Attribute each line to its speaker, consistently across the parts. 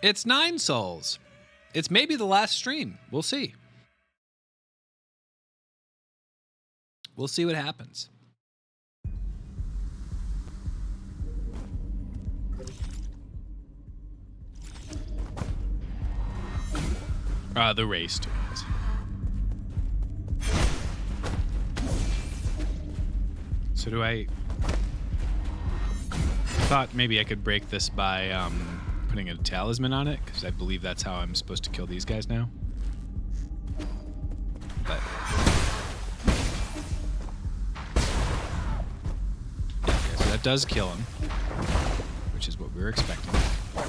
Speaker 1: It's 9 souls. It's maybe the last stream. We'll see. We'll see what happens. The race too. So do I thought maybe I could break this by putting a talisman on it, because I believe that's how I'm supposed to kill these guys now. But yeah, okay, so that does kill him, which is what we were expecting. I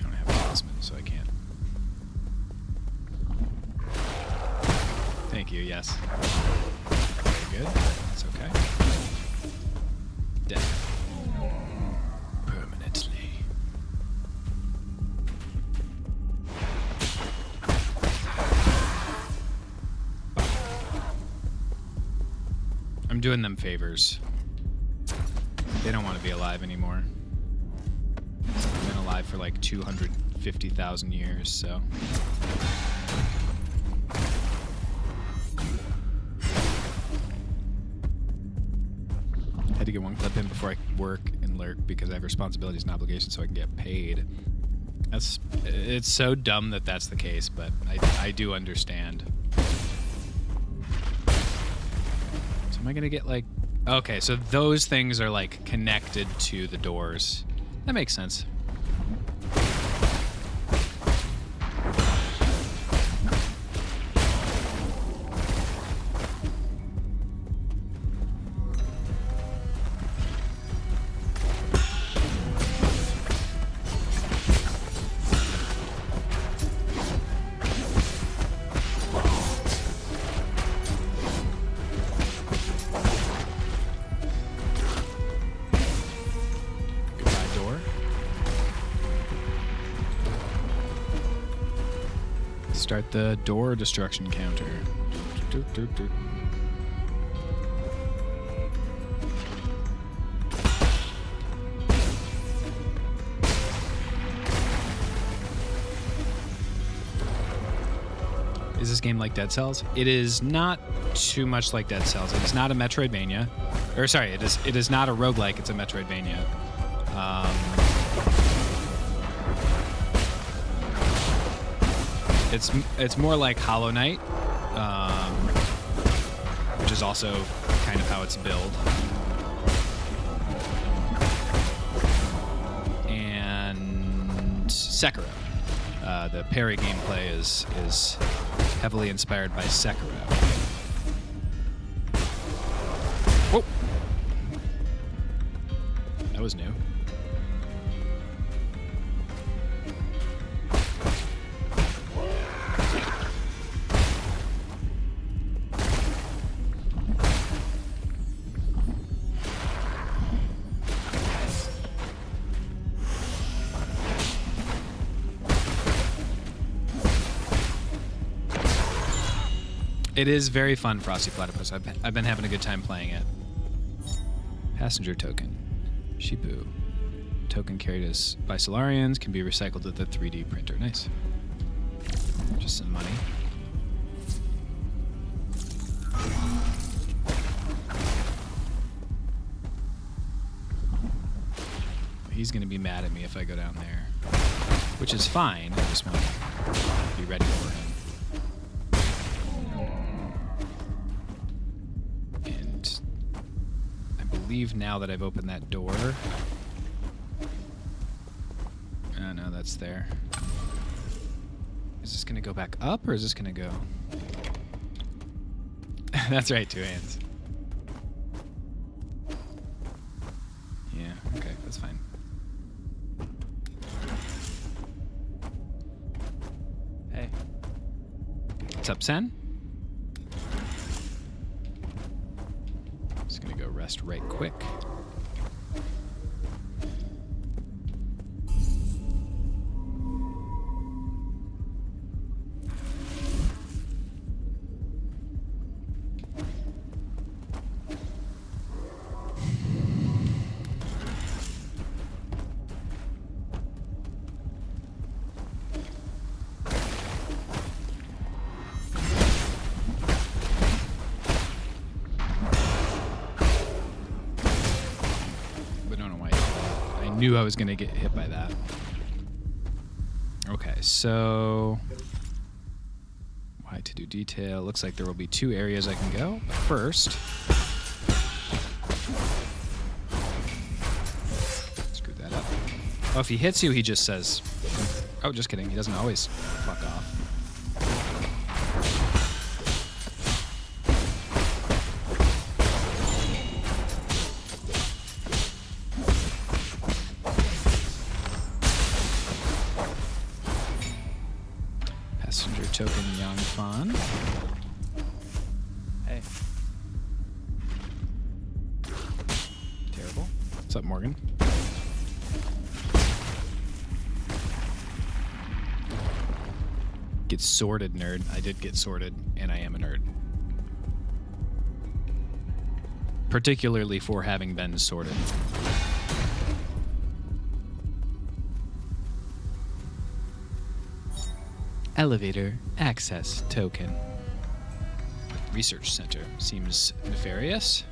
Speaker 1: don't have a talisman, so I can't. Thank you, yes. Very good. That's okay. Dead. Permanently. I'm doing them favors. They don't want to be alive anymore. They've been alive for like 250,000 years, so... Had to get one clip in before I work and lurk because I have responsibilities and obligations so I can get paid. It's so dumb that that's the case, but I do understand. So am I gonna get like... Okay, so those things are like connected to the doors. That makes sense. Start the door destruction counter. Is this game like Dead Cells? It is not too much like Dead Cells. It is not a Metroidvania. Or sorry, it is not a roguelike, it's a Metroidvania. It's more like Hollow Knight, which is also kind of how it's billed. And Sekiro. The parry gameplay is heavily inspired by Sekiro. Whoa! That was new. It is very fun, Frosty Platypus. I've been having a good time playing it. Passenger token. Shibu. Token carried by Solarians can be recycled at the 3D printer. Nice. Just some money. He's going to be mad at me if I go down there. Which is fine. I just want to be ready for him. Now that I've opened that door. Oh no, that's there. Is this gonna go back up or is this gonna go? That's right, 2 hands. Yeah, okay, that's fine. Hey. What's up, Sen? Rest right quick. knew I was going to get hit by that. Okay, so... Y to do detail. Looks like there will be 2 areas I can go. First... Screw that up. Oh, if he hits you, he just says... Oh, just kidding. He doesn't always fuck off. Passenger token Yangfan.
Speaker 2: Hey.
Speaker 1: Terrible. What's up, Morgan? Get sorted, nerd. I did get sorted, and I am a nerd. Particularly for having been sorted. Elevator access token. Research center. Seems nefarious.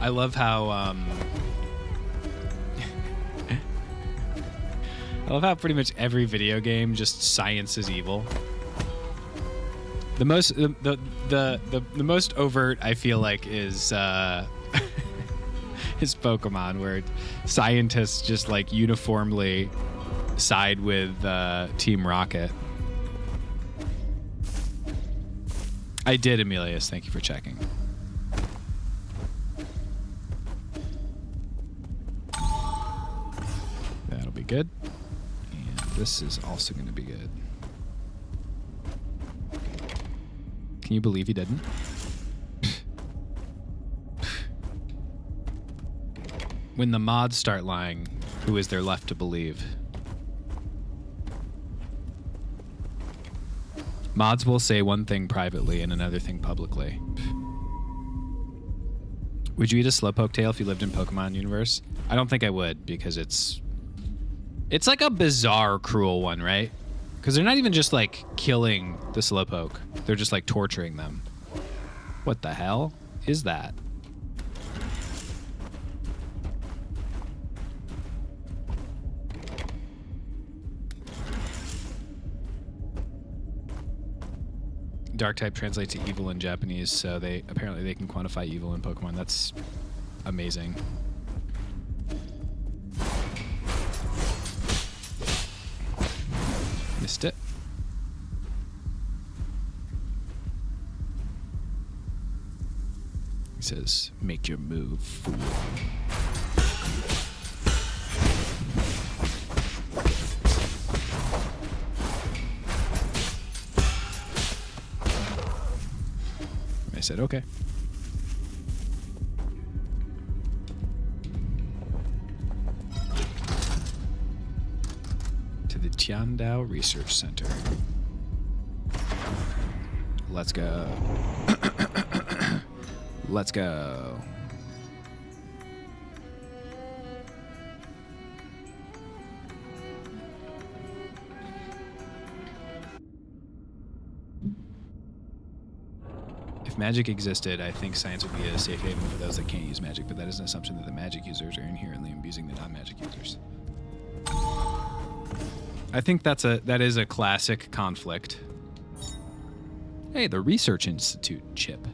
Speaker 1: I love how, I love how pretty much every video game just science is evil. The most the most overt I feel like is is Pokemon, where scientists just like uniformly side with Team Rocket. I did, Emilius. Thank you for checking. That'll be good. This is also going to be good. Can you believe he didn't? When the mods start lying, who is there left to believe? Mods will say one thing privately and another thing publicly. Would you eat a Slowpoke tail if you lived in Pokemon universe? I don't think I would, because it's like a bizarre, cruel one, right? Because they're not even just like killing the Slowpoke. They're just like torturing them. What the hell is that? Dark type translates to evil in Japanese, so they can quantify evil in Pokemon. That's amazing. Missed it. He says, "Make your move, fool." I said, okay. To the Tiandao Research Center. Let's go. Let's go. If magic existed, I think science would be a safe haven for those that can't use magic, but that is an assumption that the magic users are inherently abusing the non-magic users. I think that is a classic conflict. Hey, the Research Institute chip.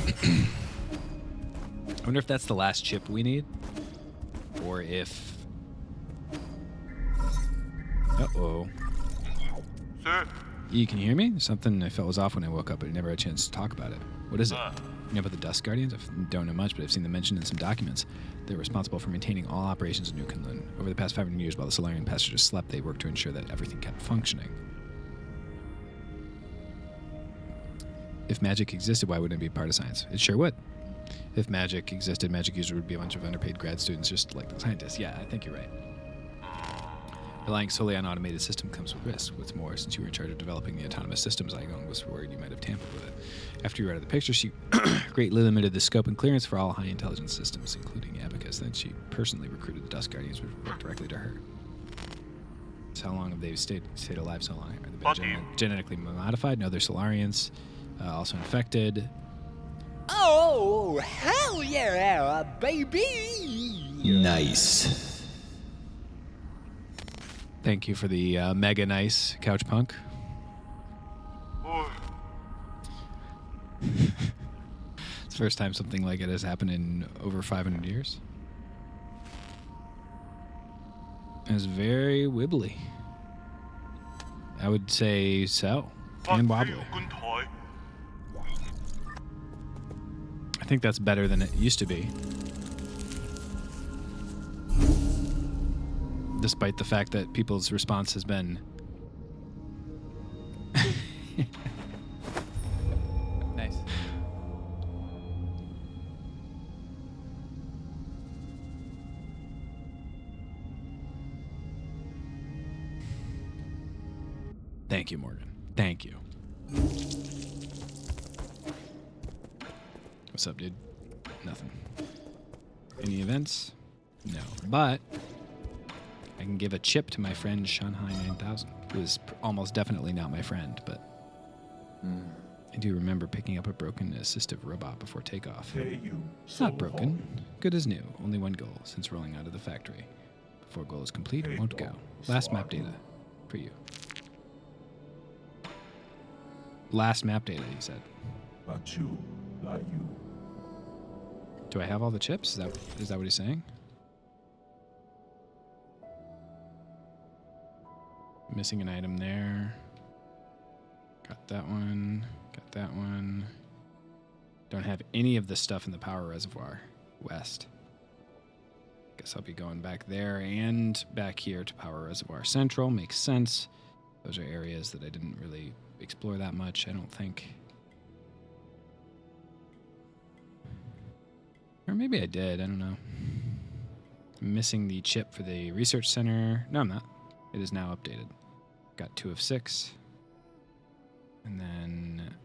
Speaker 1: I wonder if that's the last chip we need, or if... Uh-oh.
Speaker 3: Sir.
Speaker 1: You can hear me? Something I felt was off when I woke up, but I never had a chance to talk about it. What is it? You know about the Dust Guardians? I don't know much, but I've seen them mentioned in some documents. They're responsible for maintaining all operations in New Kunlun. Over the past 500 years, while the Solarian passengers slept, they worked to ensure that everything kept functioning. If magic existed, why wouldn't it be part of science? It sure would. If magic existed, magic users would be a bunch of underpaid grad students just like the scientists. Yeah, I think you're right. Relying solely on automated system comes with risk. What's more, since you were in charge of developing the autonomous systems, Igon was worried you might have tampered with it. After you were out of the picture, she greatly limited the scope and clearance for all high-intelligence systems, including Abacus. Then she personally recruited the Dust Guardians, which worked directly to her. So how long have they stayed alive so long? Are they been genetically modified? No, they're Solarians. Also infected.
Speaker 2: Oh, hell yeah, baby!
Speaker 4: Nice.
Speaker 1: Thank you for the mega nice couch punk.
Speaker 3: Oh,
Speaker 1: It's the first time something like it has happened in over 500 years. It's very wibbly. I would say so. And wobbly.
Speaker 3: 跟台
Speaker 1: I think that's better than it used to be. Despite the fact that people's response has been
Speaker 5: Nice.
Speaker 1: Thank you, Morgan. Thank you. What's up, dude? Nothing. Any events? No. But I can give a chip to my friend Shanghai 9000, who is almost definitely not my friend, but I do remember picking up a broken assistive robot before takeoff. It's not broken. Good as new. Only one goal since rolling out of the factory. Before goal is complete, it won't go. Last map data for you. Last map data, he said. Do I have all the chips? Is that what he's saying? Missing an item there. Got that one. Got that one. Don't have any of the stuff in the power reservoir west. Guess I'll be going back there and back here to power reservoir central. Makes sense. Those are areas that I didn't really explore that much, I don't think. Or maybe I did, I don't know. I'm missing the chip for the research center. No, I'm not. It is now updated. Got 2 of 6. And then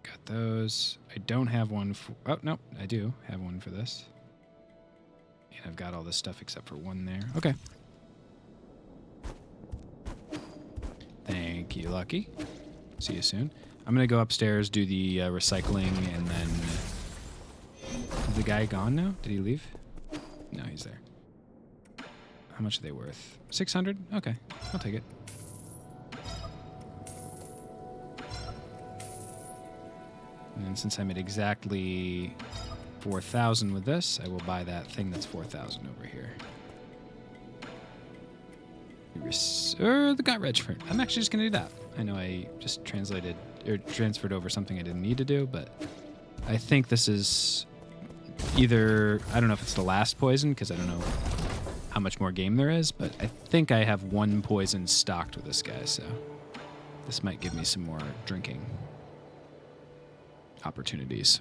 Speaker 1: got those. I don't have one for... Oh, no, I do have one for this. And I've got all this stuff except for one there. Okay. Thank you, Lucky. See you soon. I'm going to go upstairs, do the recycling, and then... Is the guy gone now? Did he leave? No, he's there. How much are they worth? 600? Okay, I'll take it. And then since I'm at exactly 4,000 with this, I will buy that thing that's 4,000 over here. The gut register. I'm actually just going to do that. I know I just translated or transferred over something I didn't need to do, but I think this is either, I don't know if it's the last poison because I don't know how much more game there is, but I think I have one poison stocked with this guy, so this might give me some more drinking opportunities.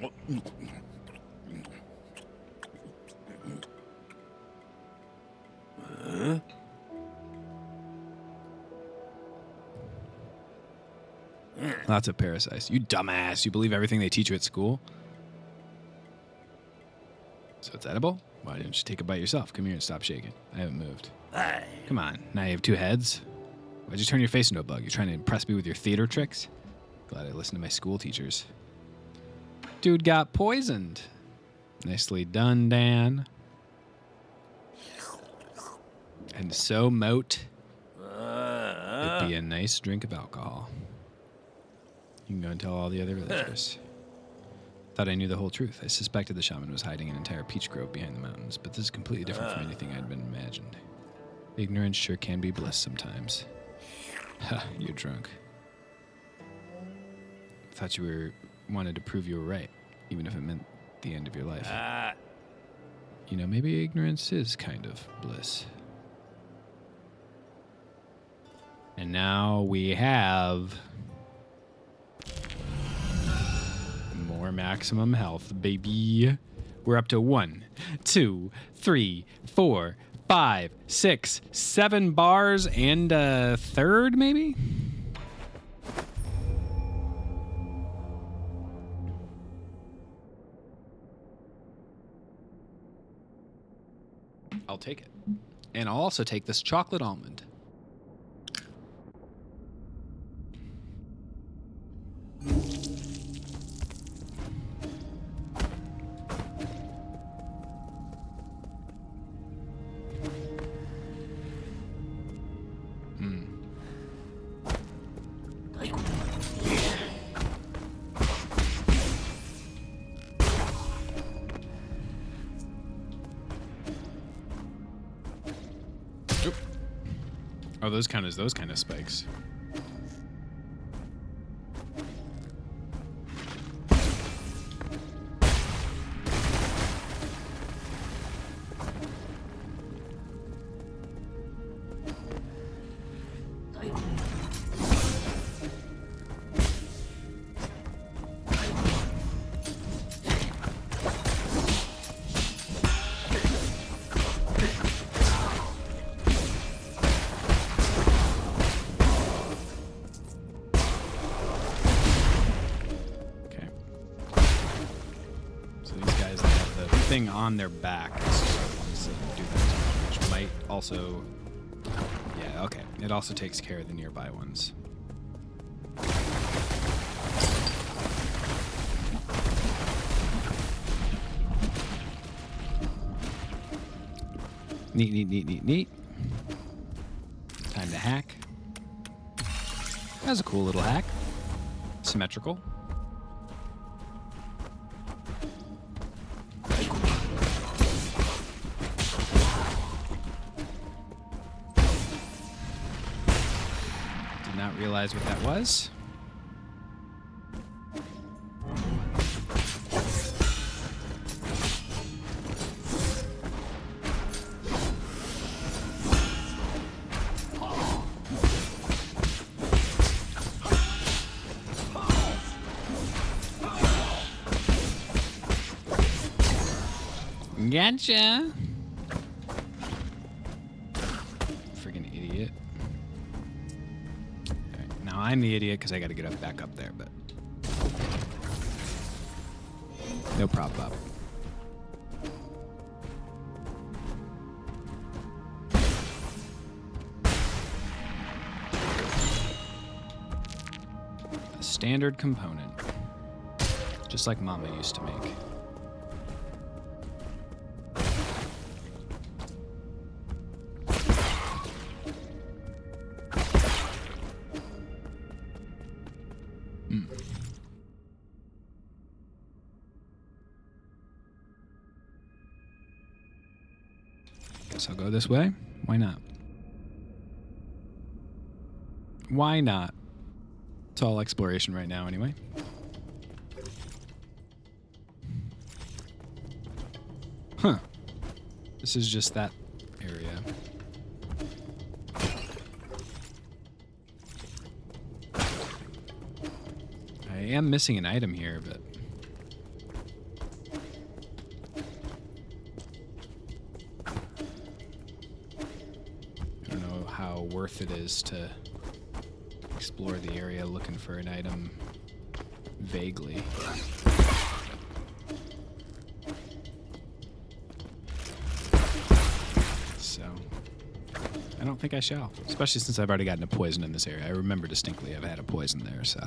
Speaker 1: Lots of parasites. You dumbass. You believe everything they teach you at school? So it's edible? Why didn't you take a bite yourself? Come here and stop shaking. I haven't moved. Come on. Now you have 2 heads? Why'd you turn your face into a bug? You trying to impress me with your theater tricks? Glad I listened to my school teachers. Dude got poisoned. Nicely done, Dan. And so moat. It'd be a nice drink of alcohol. You can go and tell all the other villagers. Thought I knew the whole truth. I suspected the shaman was hiding an entire peach grove behind the mountains, but this is completely different from anything I'd been imagined. Ignorance sure can be bliss sometimes. Ha, you're drunk. Thought you wanted to prove you were right, even if it meant the end of your life. You know, maybe ignorance is kind of bliss. And now we have more maximum health, baby. We're up to 1, 2, 3, 4, 5, 6, 7 bars and a third, maybe? I'll take it. And I'll also take this chocolate almond. Oh, those kind of spikes. Thing on their back is the ones that do that, which might also, yeah, okay. It also takes care of the nearby ones. Neat, neat, neat, neat, neat. Time to hack. That was a cool little hack. Symmetrical. Not realize what that was. Gotcha. Friggin' idiot. Now I'm the idiot because I got to get up back up there, but no prop up. A standard component, just like Mama used to make. Guess I'll go this way. Why not? Why not? It's all exploration right now anyway. Huh. This is just that area. I am missing an item here, but I don't know how worth it is to explore the area looking for an item vaguely. So, I don't think I shall, especially since I've already gotten a poison in this area. I remember distinctly I've had a poison there, so.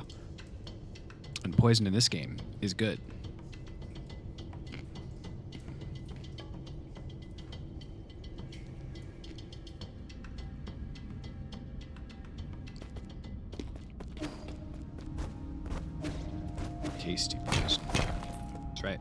Speaker 1: And poison in this game is good. Tasty poison. That's right.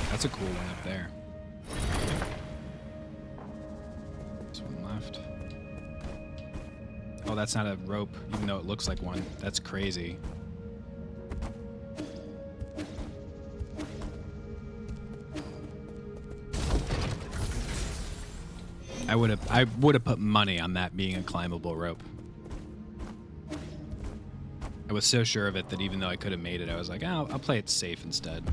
Speaker 1: That's a cool one up there. There's one left. Oh, that's not a rope, even though it looks like one. That's crazy. I would have put money on that being a climbable rope. I was so sure of it that even though I could have made it, I was like, oh, I'll play it safe instead.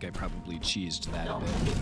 Speaker 1: think I probably cheesed that a bit.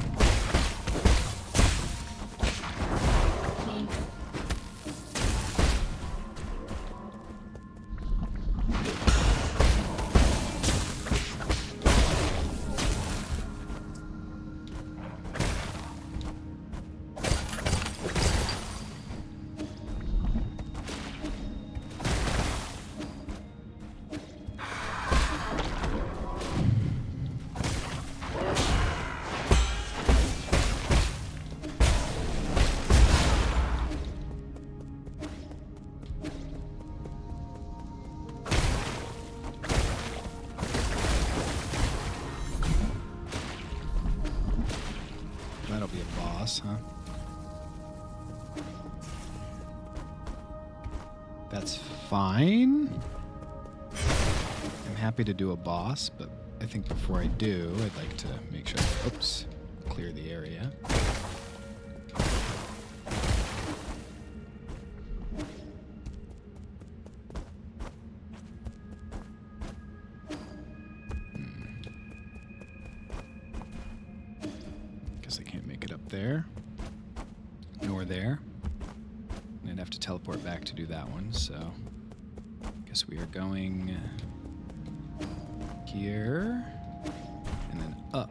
Speaker 1: That'll be a boss, huh? That's fine. I'm happy to do a boss, but I think before I do, I'd like to make sure I, oops, clear the area. Guess I can't make it up there. Nor there. And I'd have to teleport back to do that one, so guess we are going here and then up.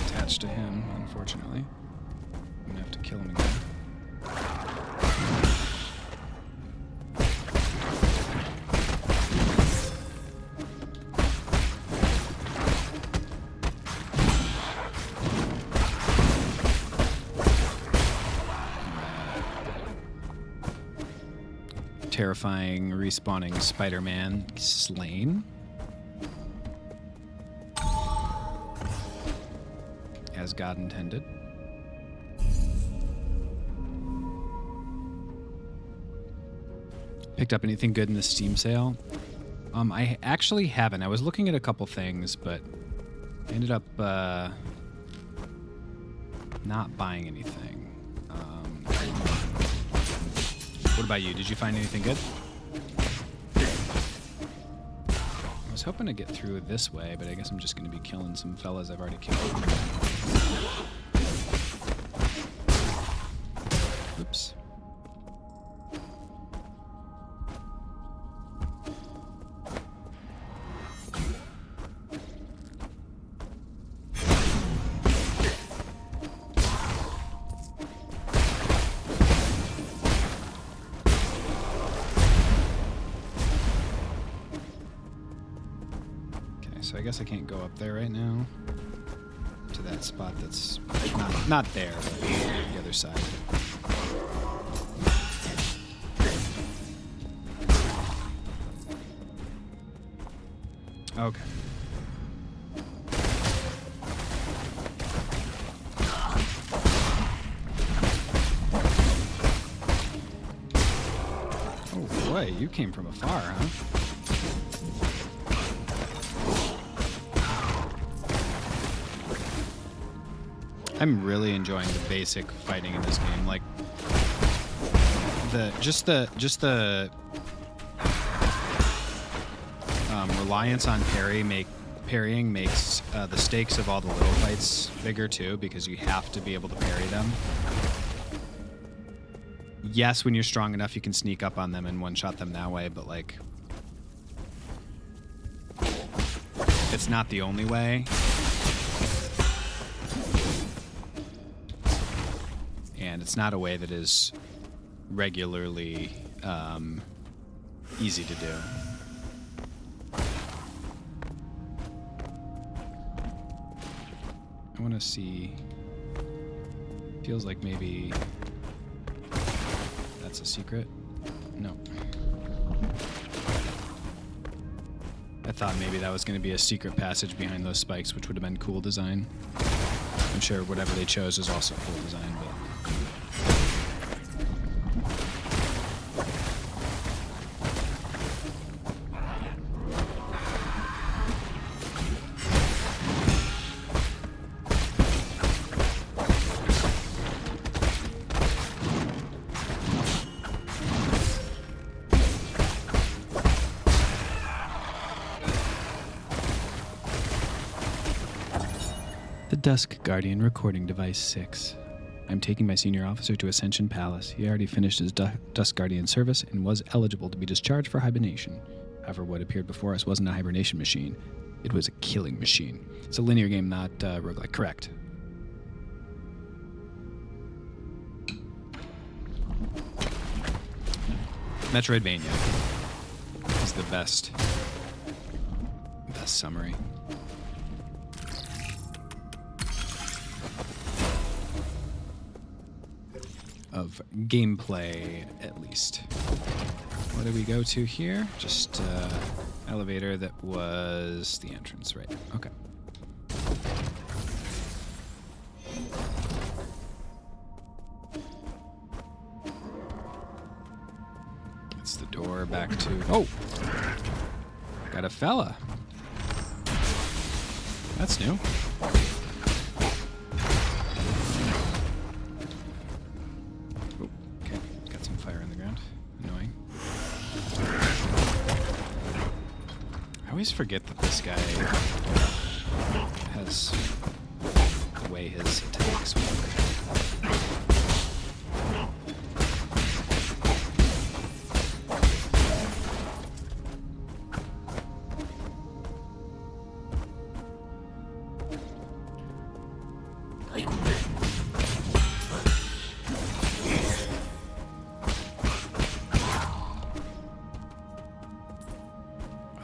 Speaker 1: Attached to him, unfortunately. I'm gonna have to kill him again. Terrifying respawning Spider-Man slain. As God intended. Picked up anything good in the Steam sale? I actually haven't. I was looking at a couple things, but I ended up not buying anything. What about you? Did you find anything good? I was hoping to get through this way, but I guess I'm just going to be killing some fellas I've already killed. Oops. So I guess I can't go up there right now to that spot that's not there, but the other side. Okay. Oh boy, you came from afar, huh? I'm really enjoying the basic fighting in this game. Like the reliance on parrying makes the stakes of all the little fights bigger too, because you have to be able to parry them. Yes, when you're strong enough, you can sneak up on them and one-shot them that way, but like it's not the only way. And it's not a way that is regularly easy to do. I want to see... Feels like maybe... That's a secret? No. I thought maybe that was going to be a secret passage behind those spikes, which would have been cool design. I'm sure whatever they chose is also cool design, but... The Dusk Guardian Recording Device 6. I'm taking my senior officer to Ascension Palace. He already finished his Dusk Guardian service and was eligible to be discharged for hibernation. However, what appeared before us wasn't a hibernation machine. It was a killing machine. It's a linear game, not roguelike. Correct. Metroidvania is the best summary. Of gameplay, at least. What did we go to here? Just elevator that was the entrance, right? Okay. It's the door back to... Oh! Got a fella. That's new. Oh, okay. Got some fire in the ground. Annoying. I always forget that this guy has the way his attacks work.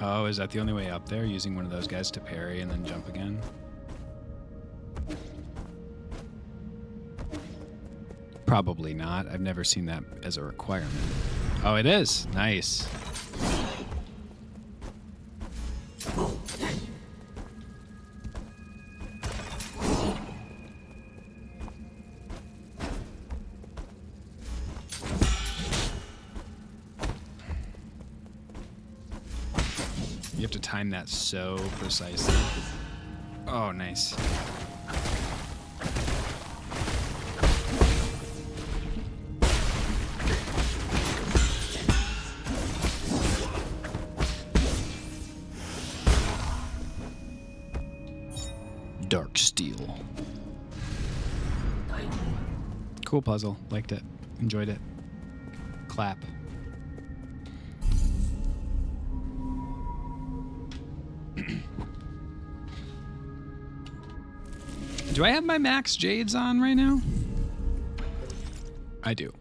Speaker 1: Oh, is that the only way up there? Using one of those guys to parry and then jump again? Probably not. I've never seen that as a requirement. Oh, it is. Nice. You have to time that so precisely. Oh, nice. Dark Steel. Cool puzzle. Liked it. Enjoyed it. Clap. Do I have my max Jades on right now? I do.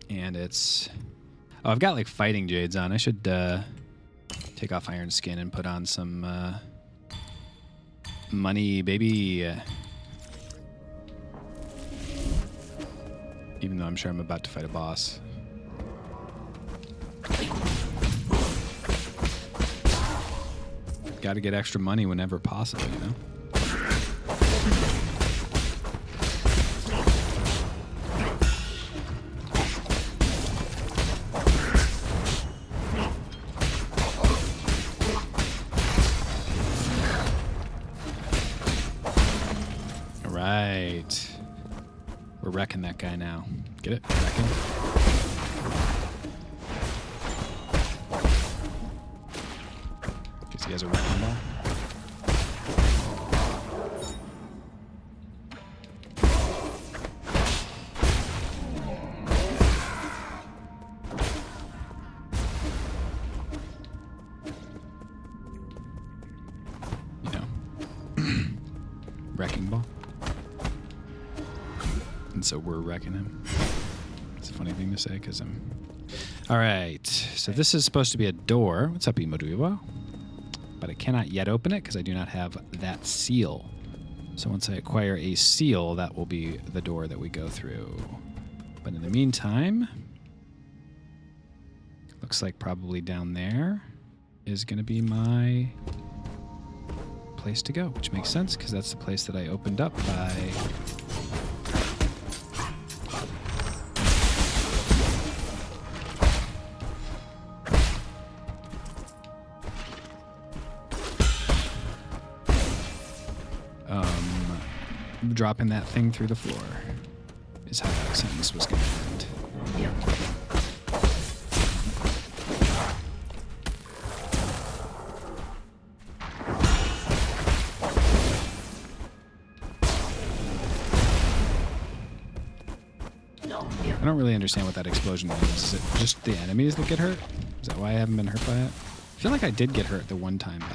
Speaker 1: And it's... Oh, I've got like fighting Jades on. I should take off Iron Skin and put on some money, baby. Even though I'm sure I'm about to fight a boss. Got to get extra money whenever possible, you know? Right. We're wrecking that guy now. Get it? Wrecking. Guess he has a wrecking ball. You know. Wrecking ball. And so we're wrecking him. It's a funny thing to say because I'm... All right. So this is supposed to be a door. What's up, Imoduiwa? But I cannot yet open it because I do not have that seal. So once I acquire a seal, that will be the door that we go through. But in the meantime, looks like probably down there is going to be my place to go, which makes sense because that's the place that I opened up by... dropping that thing through the floor is how that sentence was going to end. I don't really understand what that explosion is. Is it just the enemies that get hurt? Is that why I haven't been hurt by it? I feel like I did get hurt the one time by it.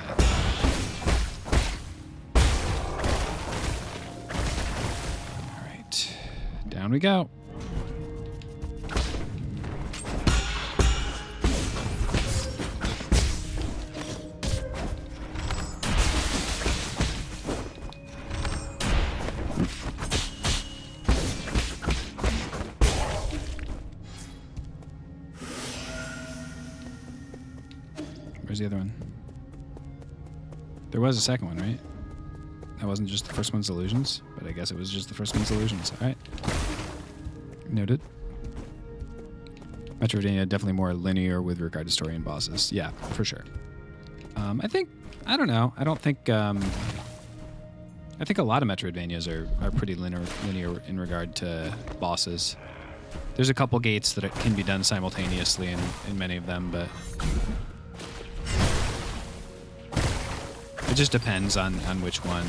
Speaker 1: All right, down we go. Where's the other one? There was a second one, right? That wasn't just the first one's illusions, but I guess it was just the first one's illusions. All right. Noted. Metroidvania definitely more linear with regard to story and bosses. Yeah, for sure. I don't know. I think a lot of Metroidvanias are pretty linear in regard to bosses. There's a couple gates that can be done simultaneously in many of them, but it just depends on which one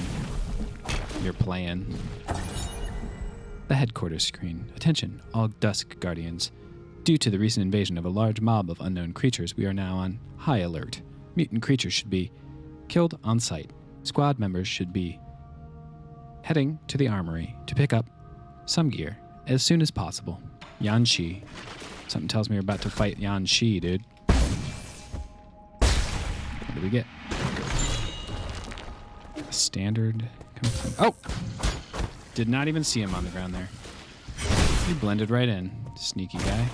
Speaker 1: you're playing. The headquarters screen. Attention, all Dusk Guardians. Due to the recent invasion of a large mob of unknown creatures, we are now on high alert. Mutant creatures should be killed on sight. Squad members should be heading to the armory to pick up some gear as soon as possible. Yan Shi. Something tells me we're about to fight Yan Shi, dude. What do we get? A standard. Oh! Did not even see him on the ground there. He blended right in. Sneaky guy.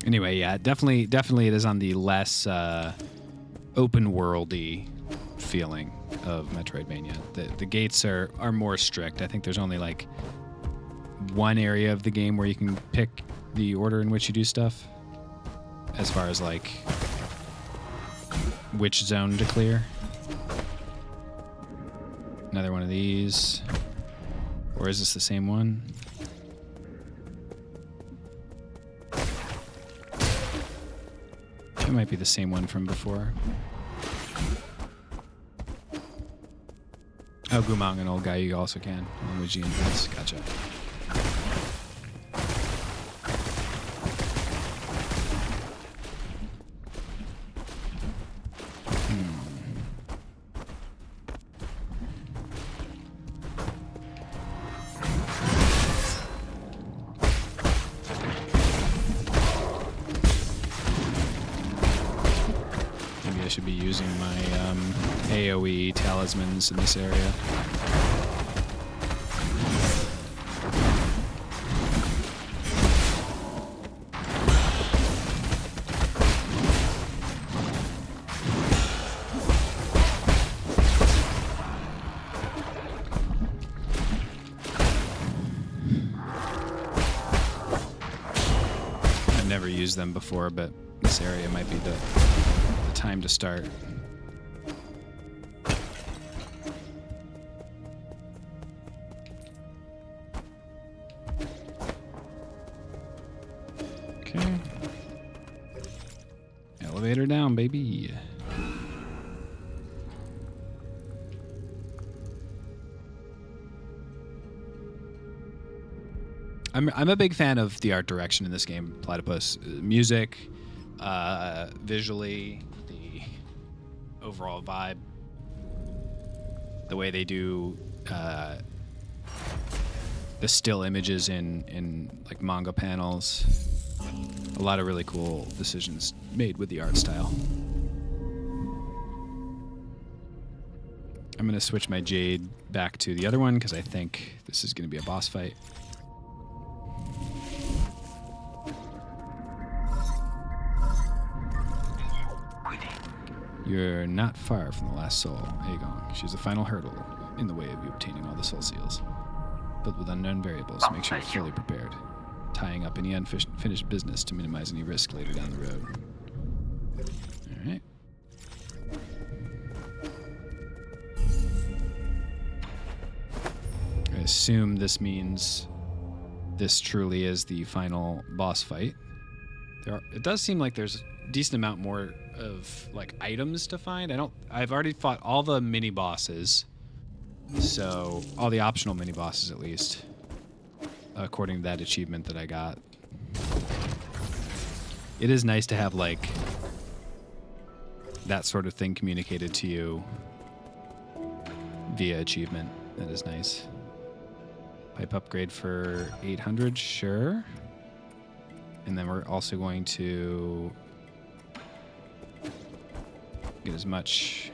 Speaker 1: Anyway, yeah, definitely it is on the less open worldy feeling of Metroidvania. The gates are more strict. I think there's only like one area of the game where you can pick the order in which you do stuff, as far as like which zone to clear. Another one of these. Or is this the same one? It might be the same one from before. Oh, Gumang, an old guy you also can. Along with G and Vince. Gotcha. I should be using my AoE talismans in this area. I've never used them before, but this area might be the time to start. Okay. Elevator down, baby. I'm a big fan of the art direction in this game, Platypus. Music, visually, the overall vibe, the way they do the still images in like manga panels. A lot of really cool decisions made with the art style. I'm going to switch my Jade back to the other one because I think this is going to be a boss fight. You're not far from the last soul, Aegon. She's the final hurdle in the way of you obtaining all the soul seals. Filled with unknown variables, make sure you're fully prepared. tying up any unfinished business to minimize any risk later down the road. All right. I assume this means this truly is the final boss fight. It does seem like there's a decent amount more of like items to find. I've already fought all the mini bosses, so all the optional mini bosses at least, according to that achievement that I got. It is nice to have like that sort of thing communicated to you via achievement. That is nice. Pipe upgrade for 800, sure. And then we're also going to get as much.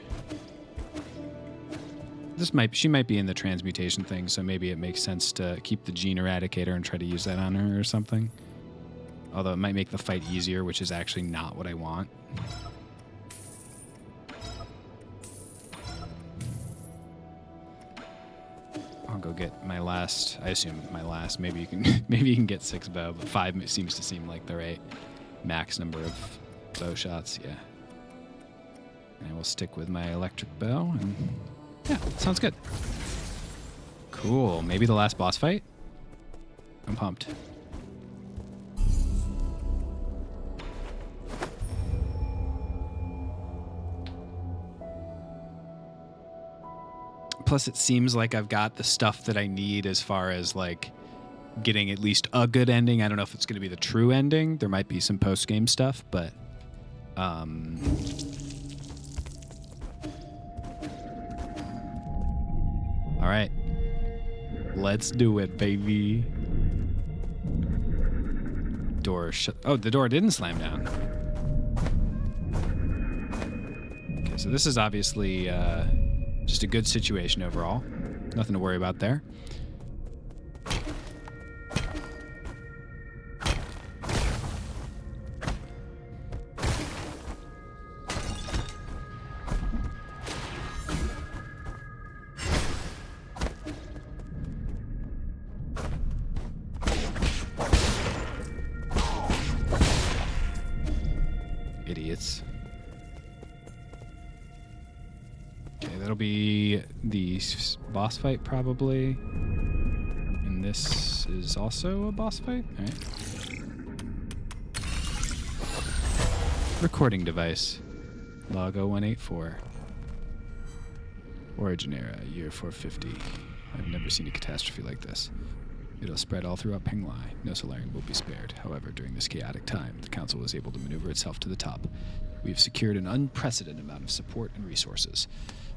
Speaker 1: She might be in the transmutation thing, so maybe it makes sense to keep the gene eradicator and try to use that on her or something. Although it might make the fight easier, which is actually not what I want. I'll go get my last. I assume my last. Maybe you can get 6 bow, but 5 seems to seem like the right max number of bow shots. Yeah. And I will stick with my electric bow, and yeah, sounds good. Cool. Maybe the last boss fight. I'm pumped. Plus, it seems like I've got the stuff that I need as far as like getting at least a good ending. I don't know if it's going to be the true ending. There might be some post-game stuff, but all right, let's do it, baby. Door shut. Oh, the door didn't slam down. Okay, so this is obviously just a good situation overall. Nothing to worry about there. Idiots. Okay, that'll be the boss fight probably. And this is also a boss fight? All right. Recording device. Log 0184. Origin era, year 450. I've never seen a catastrophe like this. It'll spread all throughout Penglai. No Solarian will be spared. However, during this chaotic time, the Council was able to maneuver itself to the top. We have secured an unprecedented amount of support and resources.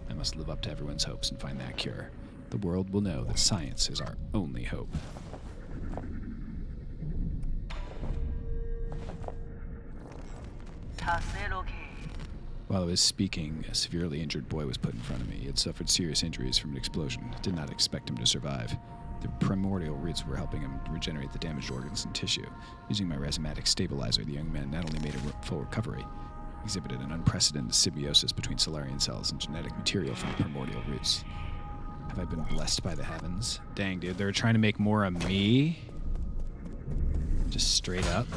Speaker 1: I must live up to everyone's hopes and find that cure. The world will know that science is our only hope. While I was speaking, a severely injured boy was put in front of me. He had suffered serious injuries from an explosion. Did not expect him to survive. The primordial roots were helping him regenerate the damaged organs and tissue. Using my rhizomatic stabilizer, the young man not only made a full recovery, exhibited an unprecedented symbiosis between Solarian cells and genetic material from the primordial roots. Have I been blessed by the heavens? Dang, dude, they're trying to make more of me? Just straight up.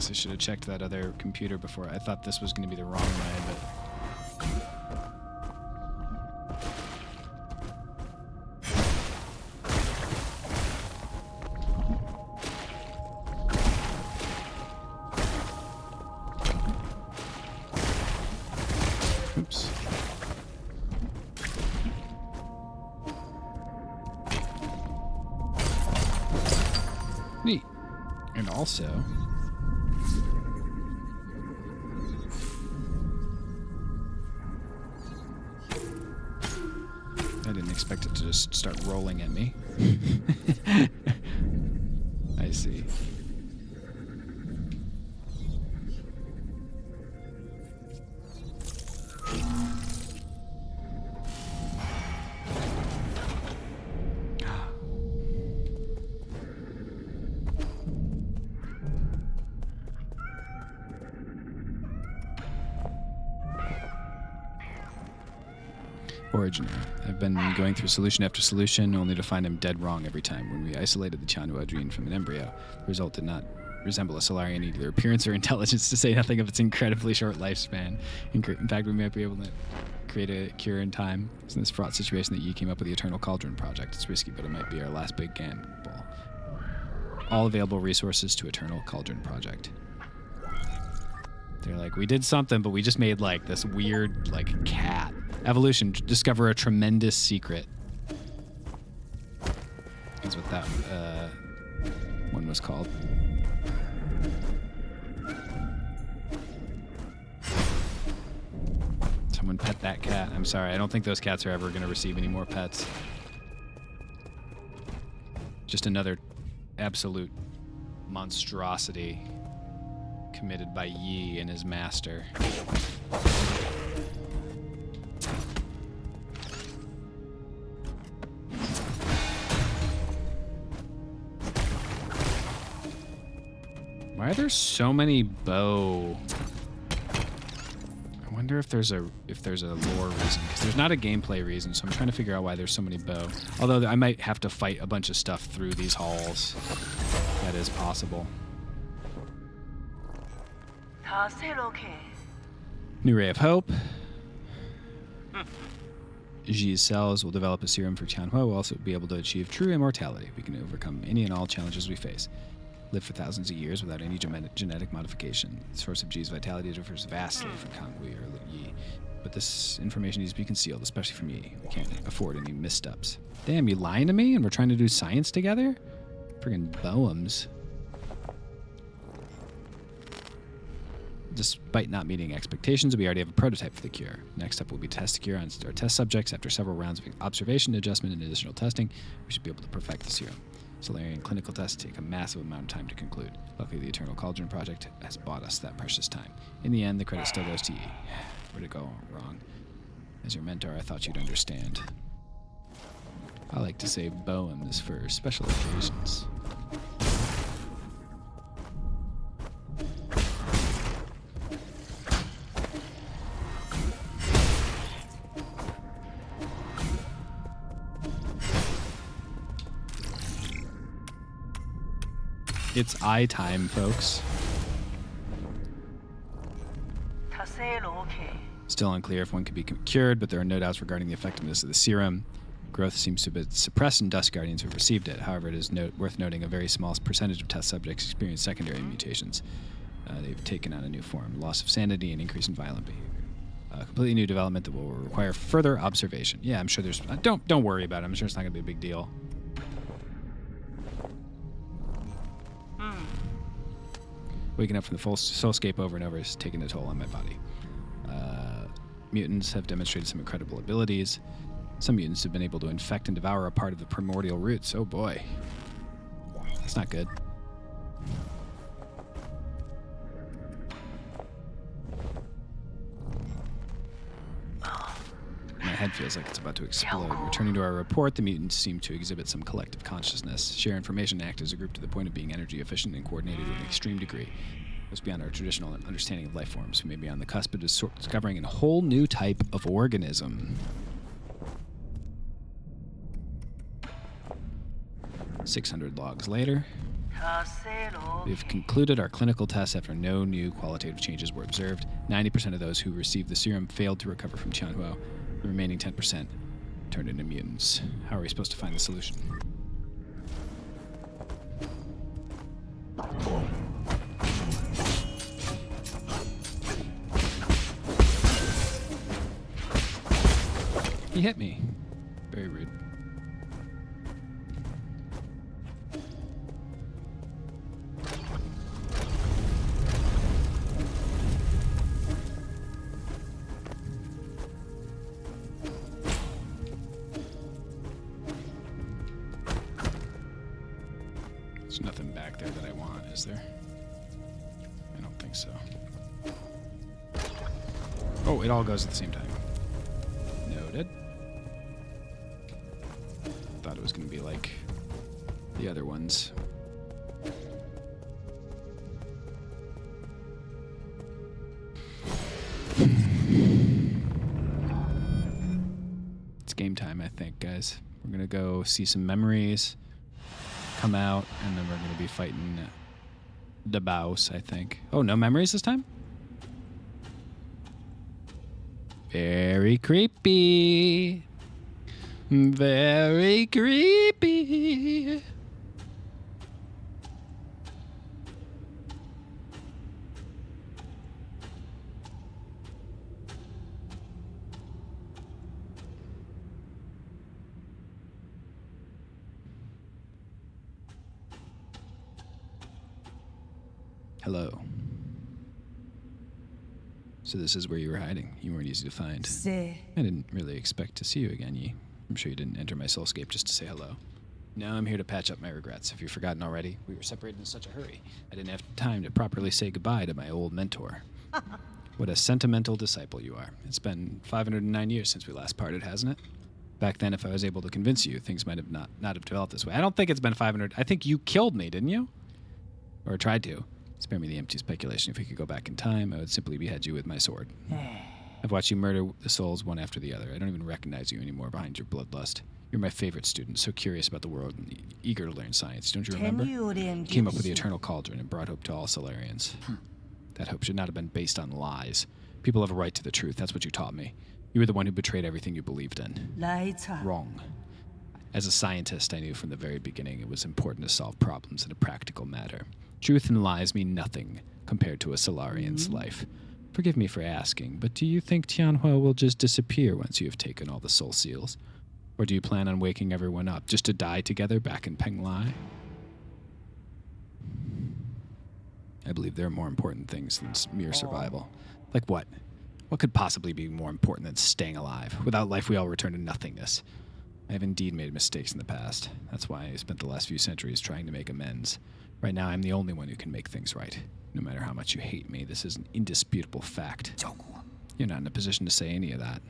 Speaker 1: I should have checked that other computer before. I thought this was going to be the wrong way, but... Oops. Neat. And also... I didn't expect it to just start rolling at me. I see. Originer. I've been going through solution after solution, only to find him dead wrong every time. When we isolated the Chanhua gene from an embryo, the result did not resemble a Solarian in either appearance or intelligence, to say nothing of its incredibly short lifespan. In fact, we might be able to create a cure in time. It's in this fraught situation that Yi came up with the Eternal Cauldron project. It's risky, but it might be our last big gamble. All available resources to Eternal Cauldron project. They're like, we did something, but we just made like this weird like cat. Evolution, discover a tremendous secret. Is what that one was called. Someone pet that cat. I'm sorry, I don't think those cats are ever going to receive any more pets. Just another absolute monstrosity committed by Yi and his master. Why are there so many bow? I wonder if there's a lore reason, because there's not a gameplay reason, so I'm trying to figure out why there's so many bow. Although I might have to fight a bunch of stuff through these halls. That is possible. New Ray of Hope. Ji's cells will develop a serum for Chanhua. We'll also be able to achieve true immortality. We can overcome any and all challenges we face. Live for thousands of years without any genetic modification. The source of Ji's vitality differs vastly from Kangui or Yi. But this information needs to be concealed, especially from Yi. We can't afford any missteps. Damn, you lying to me and we're trying to do science together? Friggin' Boems. Despite not meeting expectations, we already have a prototype for the cure. Next up will be test the cure on our test subjects. After several rounds of observation, adjustment, and additional testing, we should be able to perfect the serum. Solarian clinical tests take a massive amount of time to conclude. Luckily, the Eternal Cauldron project has bought us that precious time. In the end, the credit still goes to Yi. Where'd it go wrong? As your mentor, I thought you'd understand. I like to save boems for special occasions. It's eye time, folks. Still unclear if one could be cured, but there are no doubts regarding the effectiveness of the serum. Growth seems to have been suppressed in Dust Guardians who have received it. However, it is worth noting a very small percentage of test subjects experience secondary mutations. They've taken on a new form, loss of sanity and increase in violent behavior. A completely new development that will require further observation. Yeah, I'm sure there's... Don't worry about it. I'm sure it's not going to be a big deal. Waking up from the full soulscape over and over is taking a toll on my body. Mutants have demonstrated some incredible abilities. Some mutants have been able to infect and devour a part of the primordial roots. Oh boy. That's not good. My head feels like it's about to explode. Returning to our report, the mutants seem to exhibit some collective consciousness, share information, and act as a group to the point of being energy efficient and coordinated to an extreme degree. It goes beyond our traditional understanding of life forms. We may be on the cusp of discovering a whole new type of organism. 600 logs later. We've concluded our clinical tests after no new qualitative changes were observed. 90% of those who received the serum failed to recover from Chanhua. The remaining 10% turned into mutants. How are we supposed to find the solution? He hit me. Very rude. There's nothing back there that I want, is there? I don't think so. Oh, it all goes at the same time. Noted. Thought it was going to be like the other ones. it's game time, I think, guys. We're going to go see some memories come out, and then we're going to be fighting the boss, I think. Oh, no memories this time? Very creepy. Very creepy. Hello. So this is where you were hiding. You weren't easy to find. I didn't really expect to see you again, Yi. I'm sure you didn't enter my soulscape just to say hello. Now I'm here to patch up my regrets. Have you forgotten already? We were separated in such a hurry. I didn't have time to properly say goodbye to my old mentor. What a sentimental disciple you are. It's been 509 years since we last parted, hasn't it? Back then, if I was able to convince you, things might have not have developed this way. I don't think it's been 500. I think you killed me, didn't you? Or tried to. Spare me the empty speculation. If we could go back in time, I would simply behead you with my sword. I've watched you murder the souls one after the other. I don't even recognize you anymore behind your bloodlust. You're my favorite student, so curious about the world and eager to learn science. Don't you remember? You came up with the eternal cauldron and brought hope to all Solarians. That hope should not have been based on lies. People have a right to the truth. That's what you taught me. You were the one who betrayed everything you believed in. Wrong. As a scientist, I knew from the very beginning it was important to solve problems in a practical manner. Truth and lies mean nothing compared to a Solarian's life. Forgive me for asking, but do you think Tianhua will just disappear once you have taken all the soul seals? Or do you plan on waking everyone up just to die together back in Penglai? I believe there are more important things than mere survival. Like what? What could possibly be more important than staying alive? Without life, we all return to nothingness. I have indeed made mistakes in the past. That's why I spent the last few centuries trying to make amends. Right now, I'm the only one who can make things right. No matter how much you hate me, this is an indisputable fact. You're not in a position to say any of that.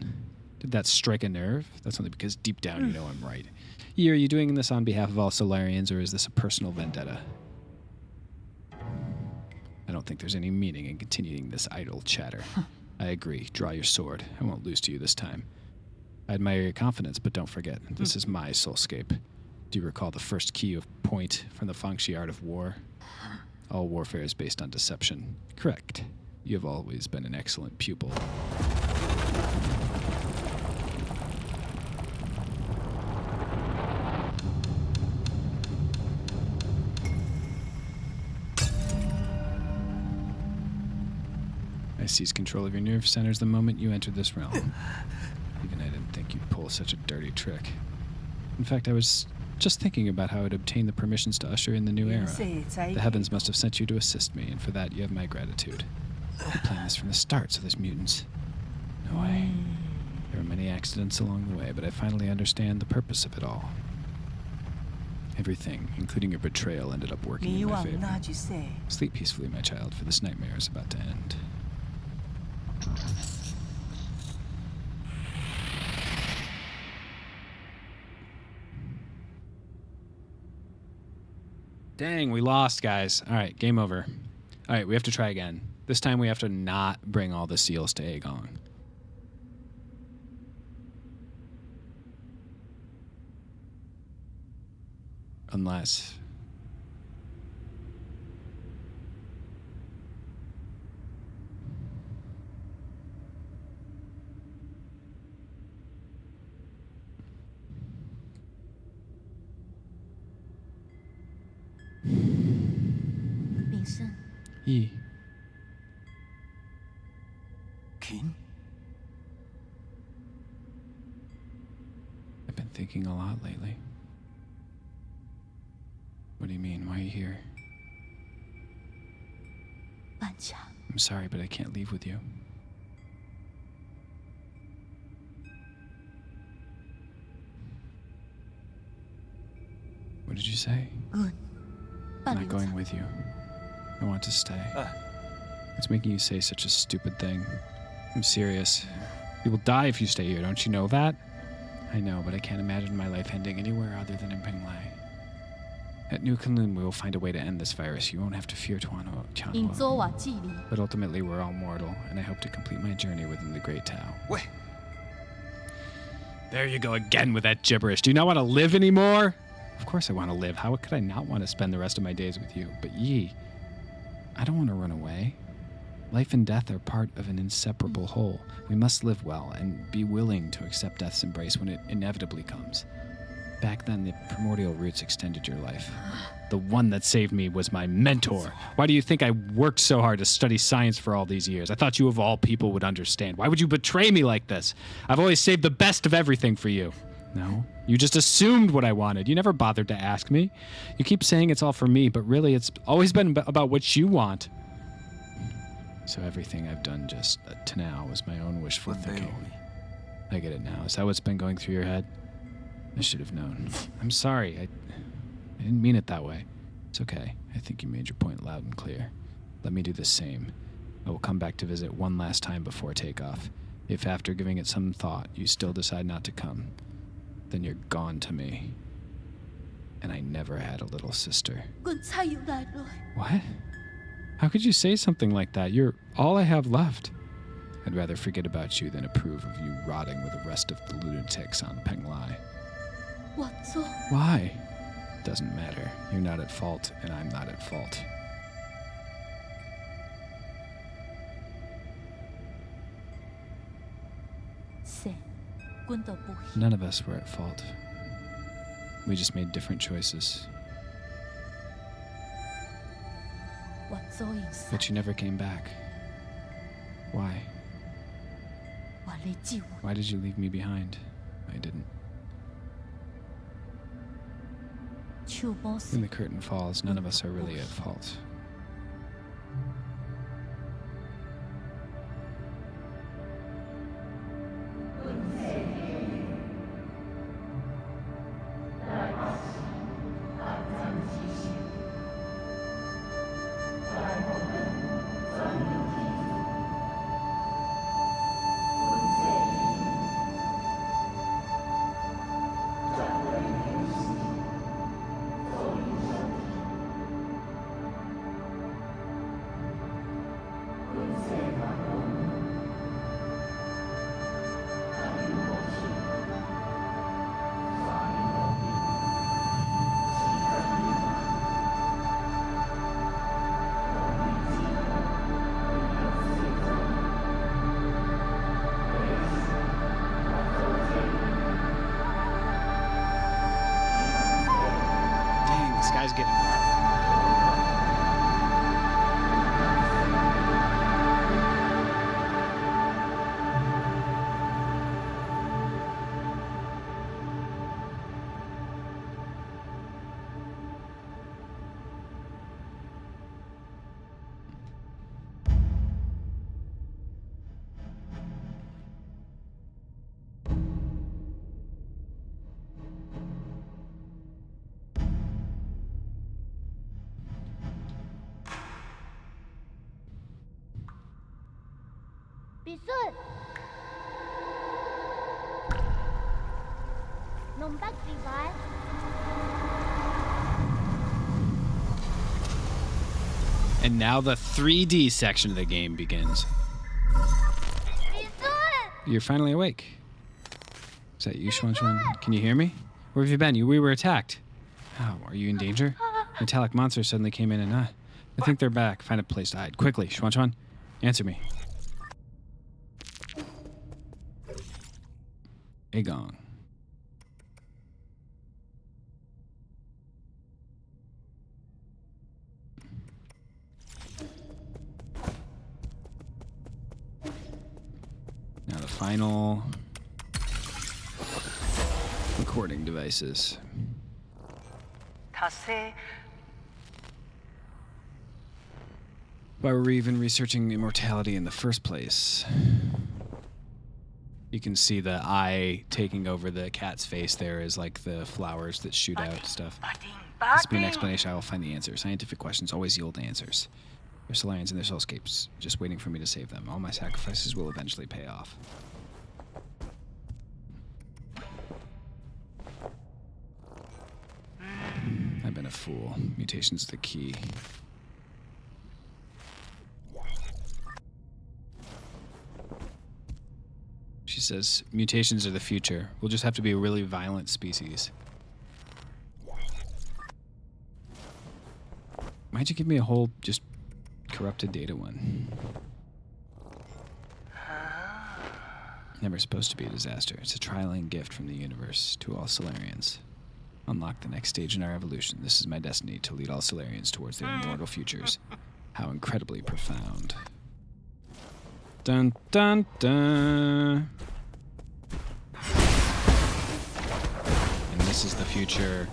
Speaker 1: Did that strike a nerve? That's only because deep down you know I'm right. Yi, are you doing this on behalf of all Solarians, or is this a personal vendetta? I don't think there's any meaning in continuing this idle chatter. I agree. Draw your sword. I won't lose to you this time. I admire your confidence, but don't forget, this is my soulscape. Do you recall the first key of point from the Fangxi art of war? All warfare is based on deception. Correct. You have always been an excellent pupil. I seized control of your nerve centers the moment you entered this realm. Even I didn't think you'd pull such a dirty trick. In fact, I was just thinking about how I'd obtain the permissions to usher in the new era. The heavens must have sent you to assist me, and for that you have my gratitude. I planned this from the start, so there's mutants. No way. There were many accidents along the way, but I finally understand the purpose of it all. Everything, including your betrayal, ended up working in my favor. Sleep peacefully, my child, for this nightmare is about to end. Dang, we lost, guys. All right, game over. All right, we have to try again. This time we have to not bring all the seals to Aegon. Unless... Yi.
Speaker 4: King?
Speaker 1: I've been thinking a lot lately. What do you mean? Why are you here? I'm sorry, but I can't leave with you. What did you say? I'm not going with you. I want to stay. What's making you say such a stupid thing? I'm serious. You will die if you stay here, don't you know that? I know, but I can't imagine my life ending anywhere other than in Penglai. At New Kunlun, we will find a way to end this virus. You won't have to fear Tianhua. But ultimately, we're all mortal, and I hope to complete my journey within the Great Tao.
Speaker 4: Wait.
Speaker 1: There you go again with that gibberish. Do you not want to live anymore? Of course I want to live. How could I not want to spend the rest of my days with you? But Yi, I don't want to run away. Life and death are part of an inseparable whole. We must live well and be willing to accept death's embrace when it inevitably comes. Back then, the primordial roots extended your life. The one that saved me was my mentor. Why do you think I worked so hard to study science for all these years? I thought you of all people would understand. Why would you betray me like this? I've always saved the best of everything for you. No, you just assumed what I wanted. You never bothered to ask me. You keep saying it's all for me, but really it's always been about what you want. So everything I've done just to now was my own wishful thinking. I get it now. Is that what's been going through your head? I should have known. I'm sorry. I didn't mean it that way. It's okay. I think you made your point loud and clear. Let me do the same. I will come back to visit one last time before takeoff. If after giving it some thought, you still decide not to come, then you're gone to me. And I never had a little sister. What? How could you say something like that? You're all I have left. I'd rather forget about you than approve of you rotting with the rest of the lunatics on Penglai. Why? Doesn't matter. You're not at fault, and I'm not at fault. None of us were at fault. We just made different choices. But you never came back. Why? Why did you leave me behind? I didn't. When the curtain falls, none of us are really at fault. And now the 3D section of the game begins. You're finally awake. Is that you, Xuan Xuan? Can you hear me? Where have you been? We were attacked. Oh, are you in danger? Metallic monsters suddenly came in and I think they're back. Find a place to hide. Quickly, Xuan Xuan. Answer me. Agong. Now the final recording devices. Why were we even researching immortality in the first place? You can see the eye taking over the cat's face there is like the flowers that shoot out stuff. Must be an explanation. I will find the answer. Scientific questions always yield answers. There's Solarians and their soulscapes, just waiting for me to save them. All my sacrifices will eventually pay off. I've been a fool. Mutation's the key. She says, mutations are the future. We'll just have to be a really violent species. Why'd you give me a whole just corrupted data one? Never supposed to be a disaster. It's a trialing gift from the universe to all Solarians. Unlock the next stage in our evolution. This is my destiny to lead all Solarians towards their immortal futures. How incredibly profound. Dun dun dun. And this is the future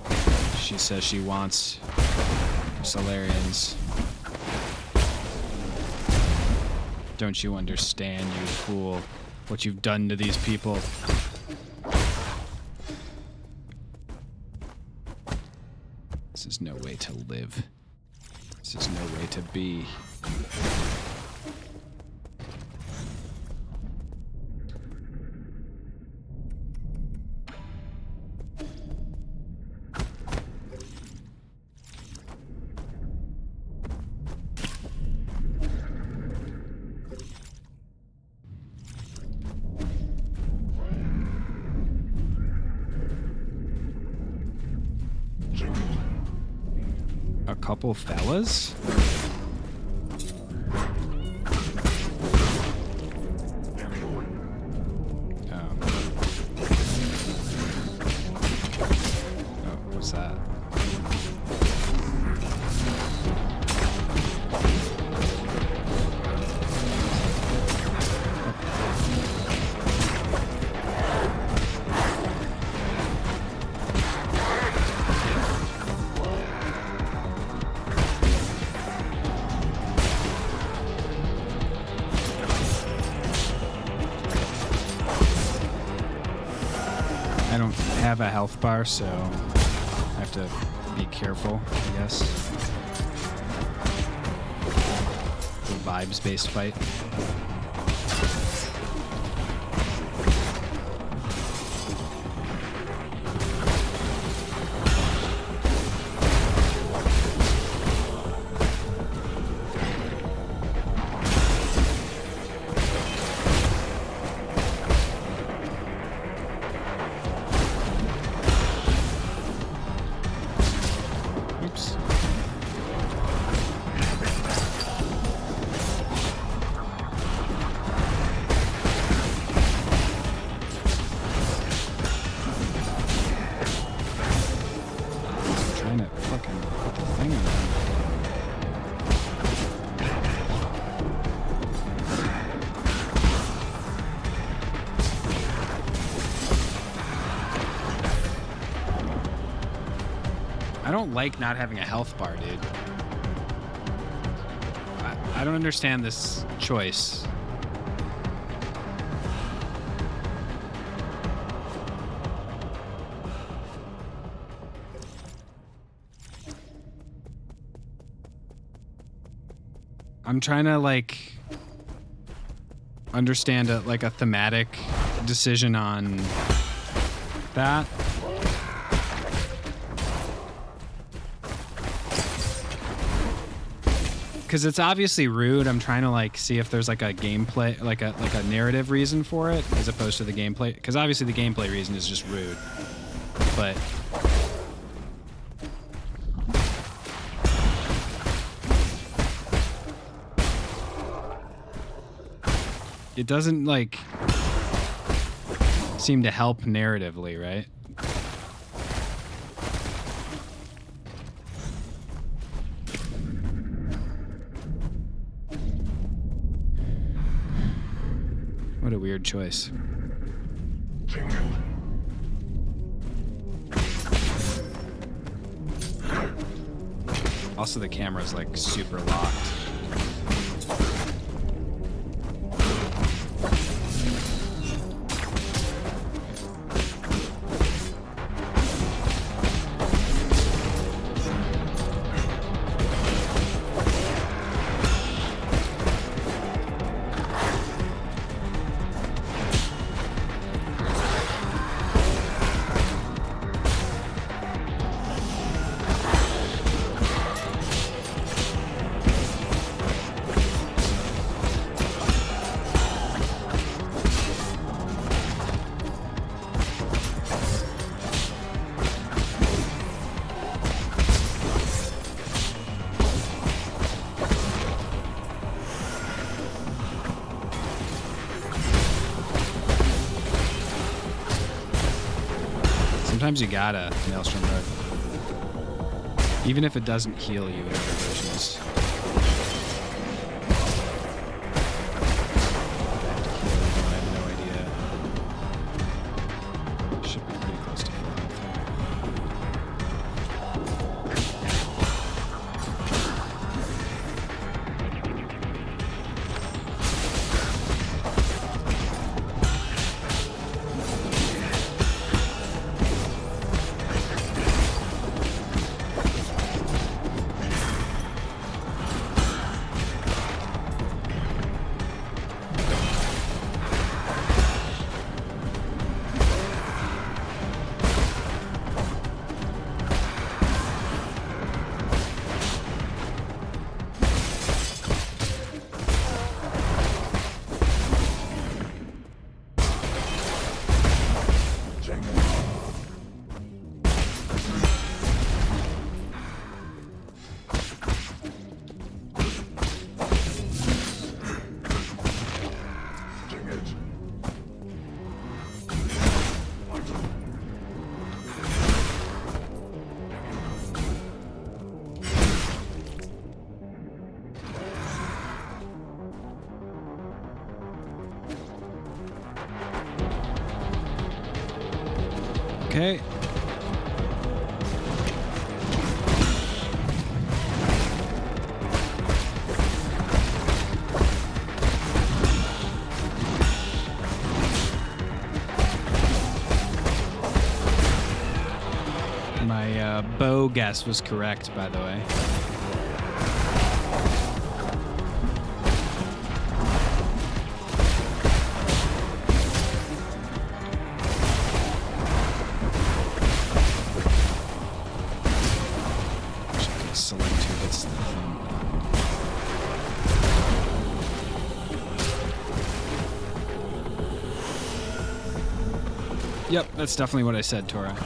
Speaker 1: she says she wants for Solarians. Don't you understand, you fool, what you've done to these people? This is no way to live. This is no way to be. A couple fellas? Oh, what's that? I don't have a health bar, so I have to be careful, I guess. It's a vibes-based fight. Oops. I'm trying to fucking put the thing in there. I don't like not having a health bar, dude. I don't understand this choice. I'm trying to like understand a thematic decision on that. Because it's obviously rude. I'm trying to like see if there's like a gameplay, like a narrative reason for it, as opposed to the gameplay. Because obviously the gameplay reason is just rude. But it doesn't like seem to help narratively, right? What a weird choice. Also, the camera's like super locked. Sometimes you gotta Maelstrom Hook. Even if it doesn't heal you in other versions. I have no idea. Should be pretty close to full health. Okay. My bow guess was correct, by the way. Select who gets the thing. Yep, that's definitely what I said, Tora.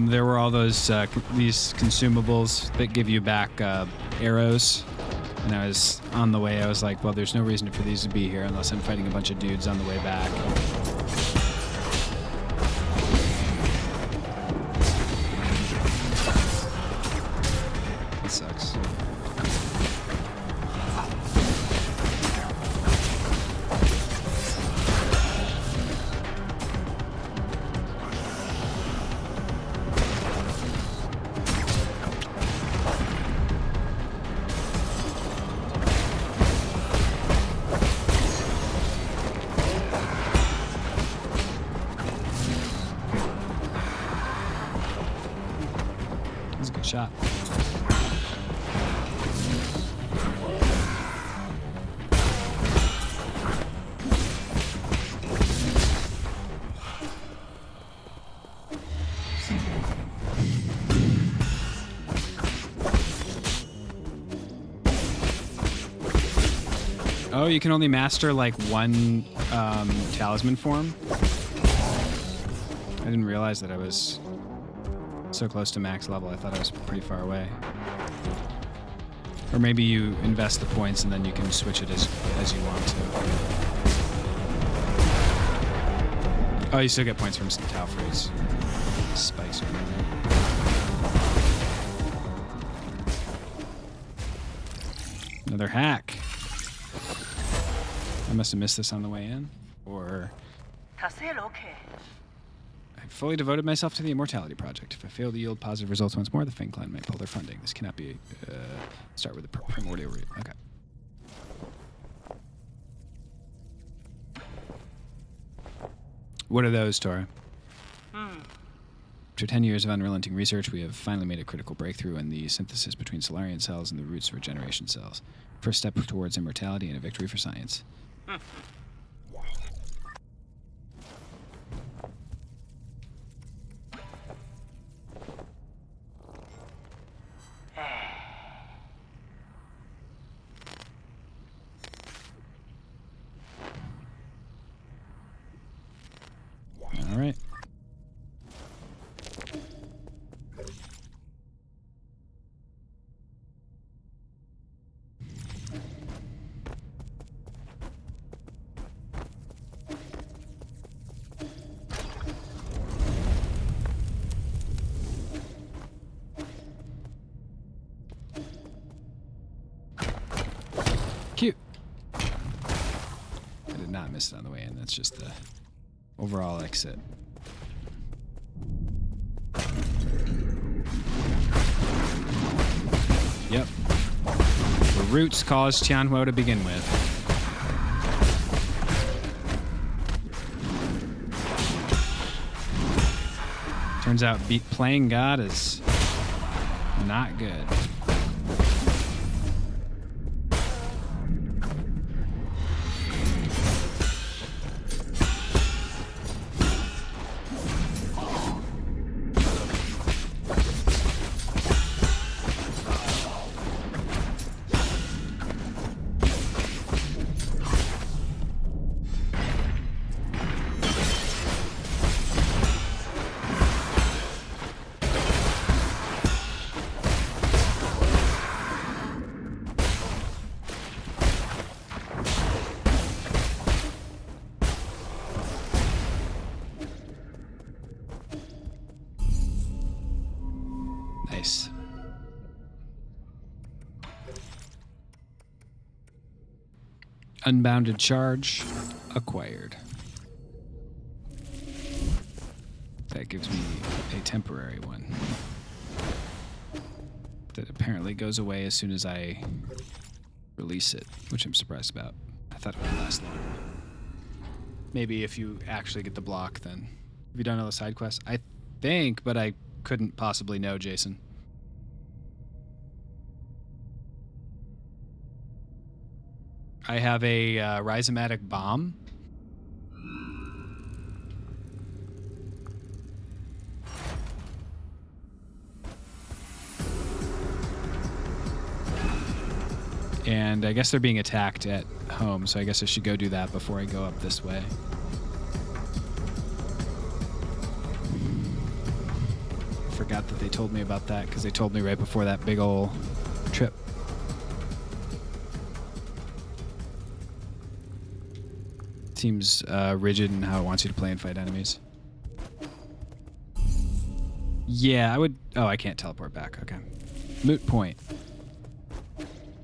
Speaker 1: There were all those these consumables that give you back arrows, and I was on the way. I was like, well, there's no reason for these to be here unless I'm fighting a bunch of dudes on the way back. That sucks. That's a good shot. Oh, you can only master like one talisman form? I didn't realize that I was so close to max level. I thought I was pretty far away. Or maybe you invest the points and then you can switch it as you want to. Oh, you still get points from Talfrey's spikes or whatever. Another hack. I must have missed this on the way in, or I fully devoted myself to the Immortality Project. If I fail to yield positive results once more, the Fang Clan might pull their funding. This cannot be. Start with the primordial root. Okay. What are those, Tora? After 10 years of unrelenting research, we have finally made a critical breakthrough in the synthesis between Solarian cells and the roots of regeneration cells. First step towards immortality and a victory for science. All right. missed it on the way in. That's just the overall exit. Yep. The roots caused Tianhuo to begin with. Turns out playing God is not good. Nice. Unbounded charge acquired. That gives me a temporary one that apparently goes away as soon as I release it, which I'm surprised about. I thought it would last longer. Maybe if you actually get the block, then. Have you done all the side quests? I think, but I couldn't possibly know, Jason. I have a rhizomatic bomb. And I guess they're being attacked at home, so I guess I should go do that before I go up this way. Forgot that they told me about that because they told me right before that big ol' trip. Seems rigid in how it wants you to play and fight enemies. Yeah, I would... Oh, I can't teleport back. Okay. Moot point.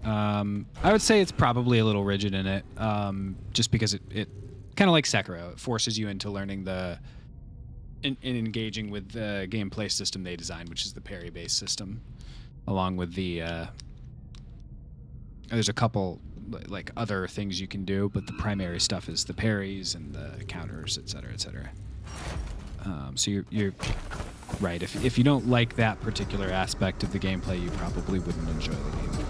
Speaker 1: I would say it's probably a little rigid in it, just because it kind of like Sekiro. It forces you into learning in engaging with the gameplay system they designed, which is the parry-based system, along with the... there's a couple like other things you can do, but the primary stuff is the parries and the counters, etc., etc. So you're right. If you don't like that particular aspect of the gameplay, you probably wouldn't enjoy the game.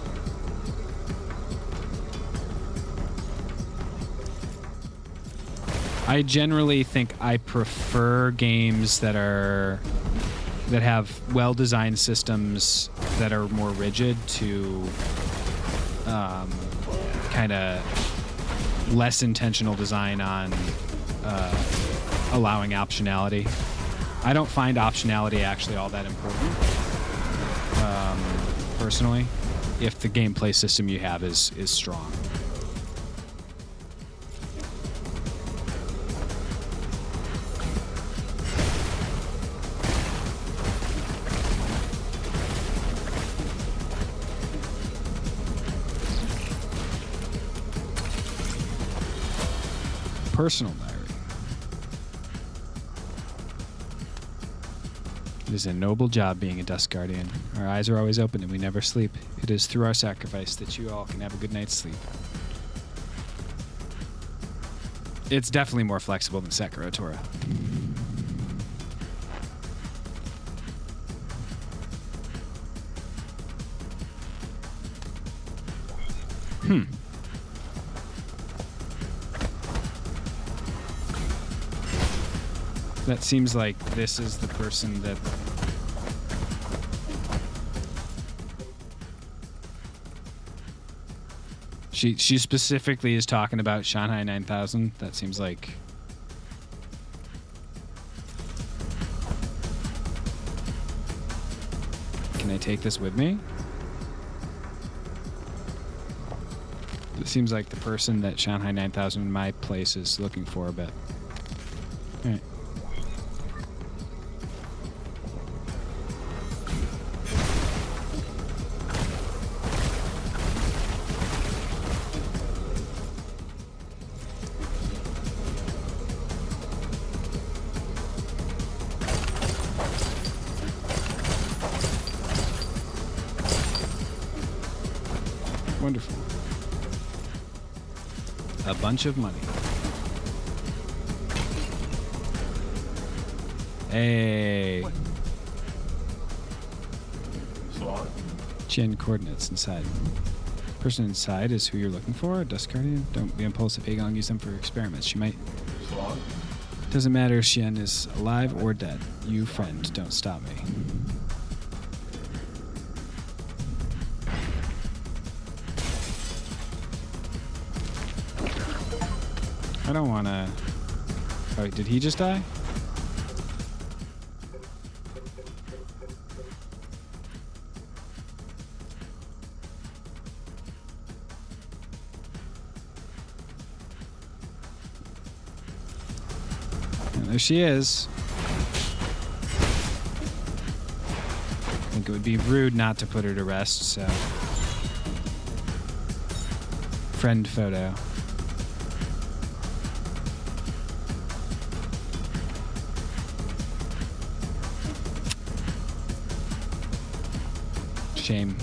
Speaker 1: I generally think I prefer games that have well-designed systems that are more rigid to kind of less intentional design on allowing optionality. I don't find optionality actually all that important, personally, if the gameplay system you have is strong. Personal diary. It is a noble job being a Dusk Guardian. Our eyes are always open and we never sleep. It is through our sacrifice that you all can have a good night's sleep. It's definitely more flexible than Sekiro Tora. That seems like this is the person that... She specifically is talking about Shanghai 9000. That seems like... Can I take this with me? It seems like the person that Shanghai 9000 in my place is looking for a bit. All right. Wonderful. A bunch of money. Hey.
Speaker 3: Slot.
Speaker 1: Gen coordinates inside. Person inside is who you're looking for. Dust Guardian. Don't be impulsive. Aegon, use them for experiments. She might.
Speaker 3: Slot.
Speaker 1: Doesn't matter if Xian is alive or dead. You, friend, don't stop me. I don't want to... Oh, did he just die? And there she is. I think it would be rude not to put her to rest, so... Friend photo. Shame.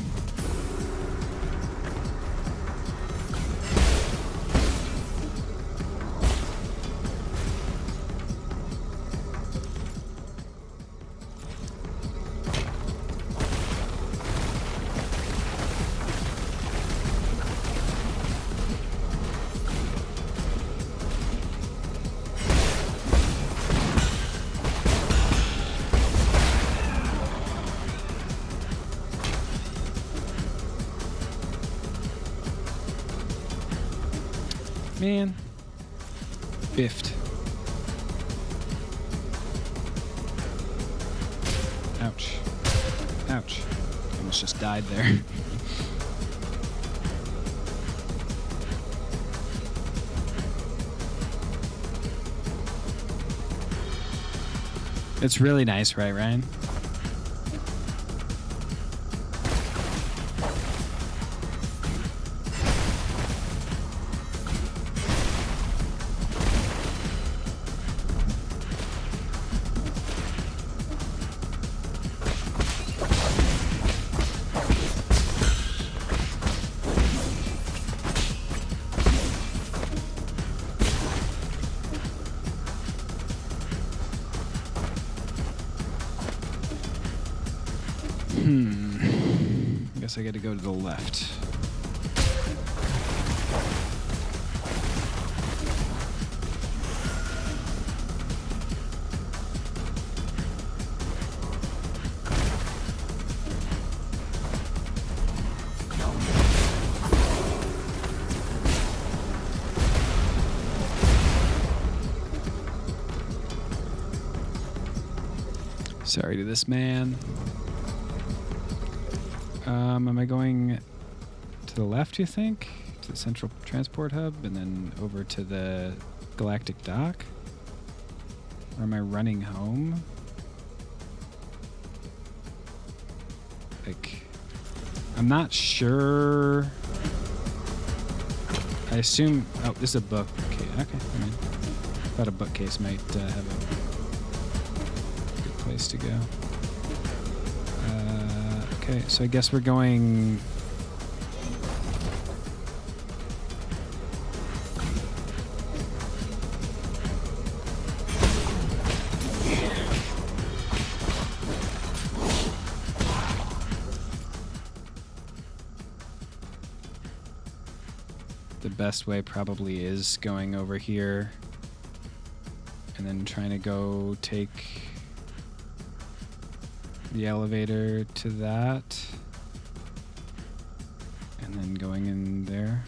Speaker 1: Man. Biffed. Ouch. Ouch. Almost just died there. It's really nice, right, Ryan? Guess I gotta go to the left. Sorry to this man. Am I going to the left, you think? To the central transport hub and then over to the galactic dock? Or am I running home? Like, I'm not sure. I assume, oh, this is a book. Okay, I mean, thought a bookcase might have a good place to go. Okay, so I guess we're going... The best way probably is going over here and then trying to go take the elevator to that, and then going in there.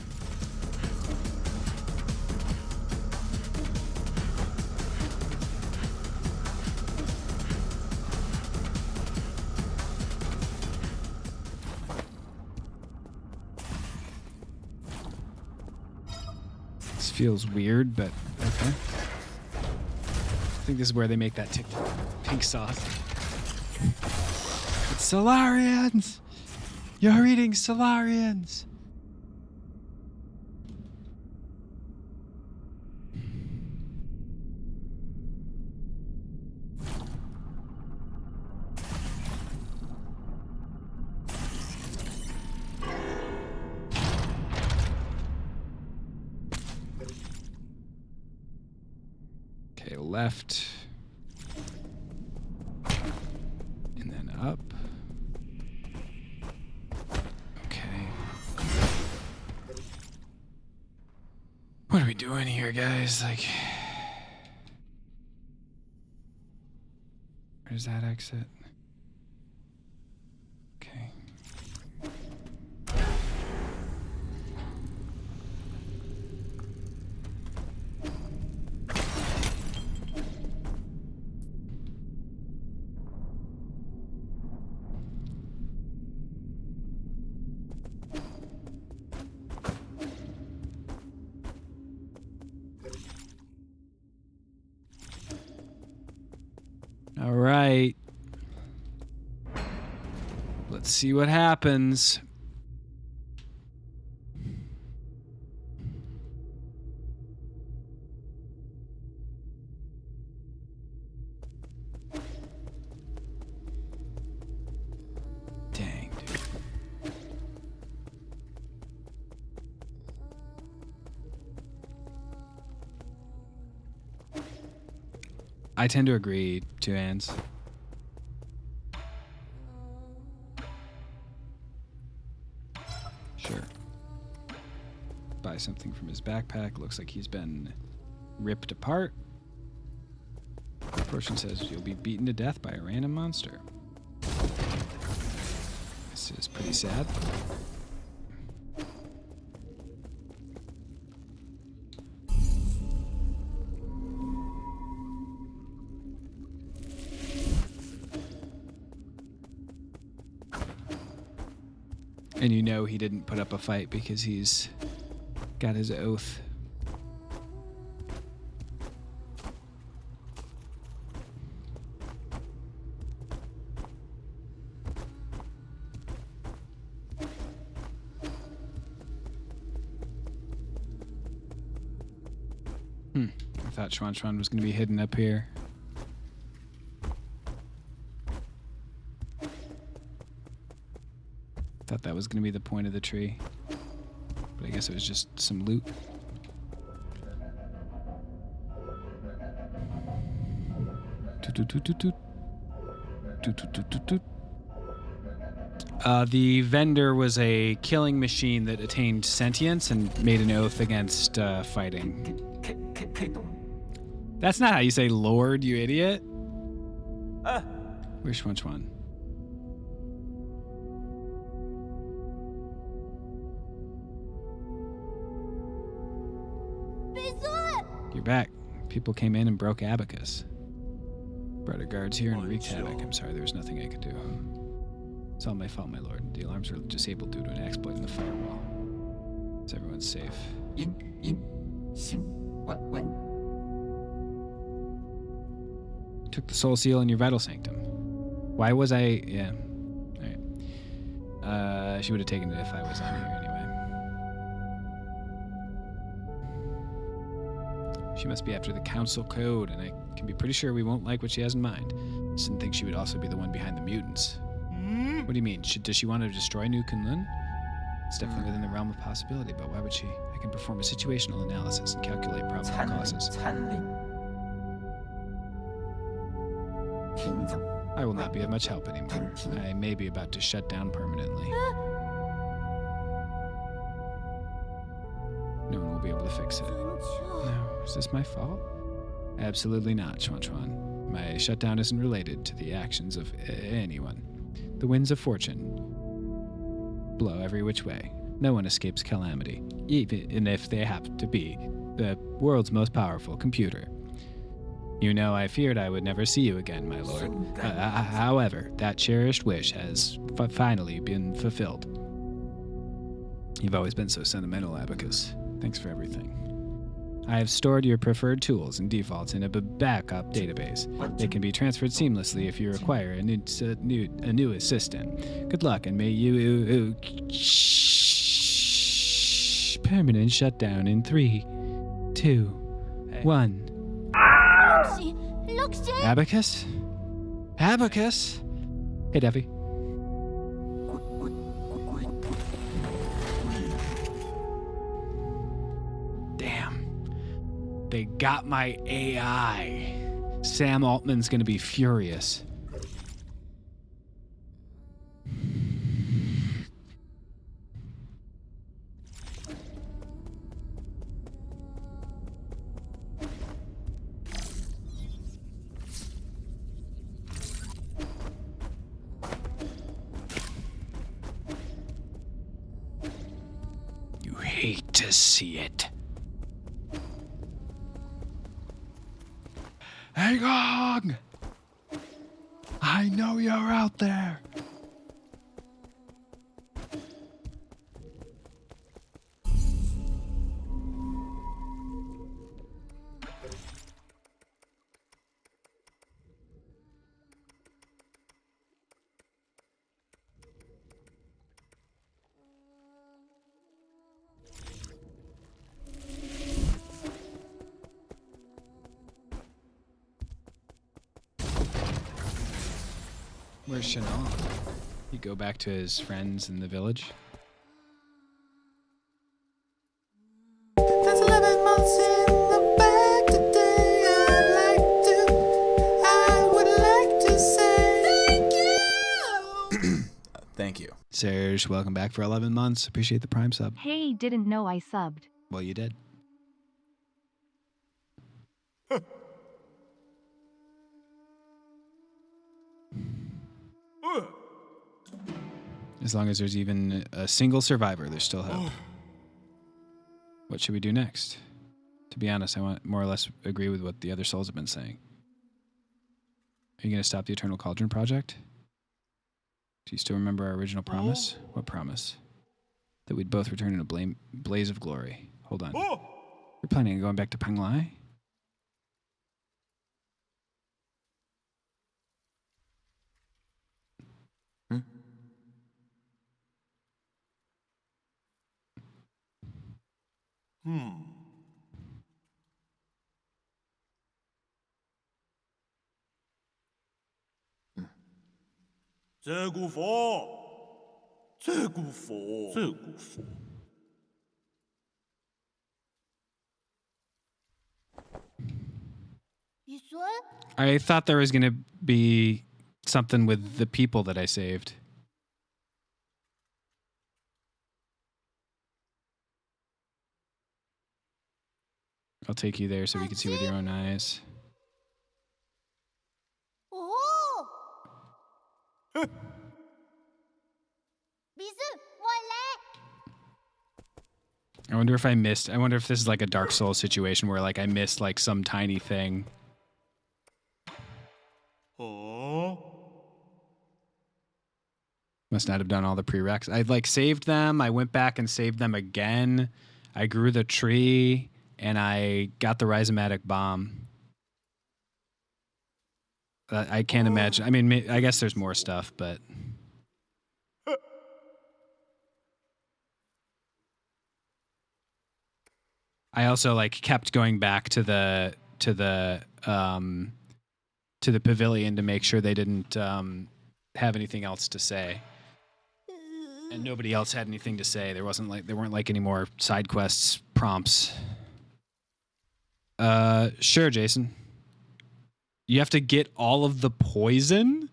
Speaker 1: This feels weird, but okay. I think this is where they make that pink sauce. It's Solarians! You're eating Solarians! Okay, left. And then up. Okay. What are we doing here, guys? Like, where's that exit? Okay. All right. Let's see what happens. Dang, dude. I tend to agree, Two Hands. Sure. Buy something from his backpack. Looks like he's been ripped apart. Portion says you'll be beaten to death by a random monster. This is pretty sad. And you know he didn't put up a fight because he's got his oath. I thought Chuan Chuan was going to be hidden up here. Thought that was going to be the point of the tree. But I guess it was just some loot. The vendor was a killing machine that attained sentience and made an oath against fighting. That's not how you say Lord, you idiot. Where's Chuan Chuan? You're back. People came in and broke Abacus. Brought our guards here and wreaked havoc. I'm sorry, there was nothing I could do. It's all my fault, my lord. The alarms were disabled due to an exploit in the firewall. So everyone's safe. Took the soul seal in your vital sanctum. Why was I... Yeah. Alright. She would have taken it if I was on here anyway. She must be after the council code, and I can be pretty sure we won't like what she has in mind. Just didn't think she would also be the one behind the mutants. What do you mean? Does she want to destroy New Kunlun? It's definitely within the realm of possibility, but why would she? I can perform a situational analysis and calculate probable causes. I will not be of much help anymore. I may be about to shut down permanently. No one will be able to fix it. No, is this my fault? Absolutely not, Chuan Chuan. My shutdown isn't related to the actions of anyone. The winds of fortune blow every which way. No one escapes calamity, even if they happen to be the world's most powerful computer. You know, I feared I would never see you again, my lord. However, that cherished wish has finally been fulfilled. You've always been so sentimental, Abacus. Thanks for everything. I have stored your preferred tools and defaults in a backup database. They can be transferred seamlessly if you require a new assistant. Good luck, and may you... Permanent shutdown in 3, 2, 1. Abacus? Abacus? Hey, Devi. They got my AI. Sam Altman's gonna be furious. You hate to see it. Hey, Gong! I know you're out there. Where's Chanel? You go back to his friends in the village?
Speaker 5: There's 11 months in the bag today. I would like to say thank you.
Speaker 4: Thank you.
Speaker 1: Serge, welcome back for 11 months. Appreciate the Prime sub.
Speaker 6: Hey, didn't know I subbed.
Speaker 1: Well, you did. As long as there's even a single survivor, there's still hope. What should we do next? To be honest, I want more or less agree with what the other souls have been saying. Are you going to stop the Eternal Cauldron project? Do you still remember our original promise? What promise? That we'd both return in a blaze of glory. Hold on. You're planning on going back to Penglai? I thought there was going to be something with the people that I saved. I'll take you there so we can see with your own eyes. I wonder if I wonder if this is like a Dark Souls situation where like I missed like some tiny thing. Must not have done all the prereqs. I like saved them. I went back and saved them again. I grew the tree and I got the rhizomatic bomb. I can't imagine. I mean, I guess there's more stuff, but I also like kept going back to the pavilion to make sure they didn't have anything else to say. And nobody else had anything to say. There weren't like any more side quests, prompts. Sure, Jason. You have to get all of the poison?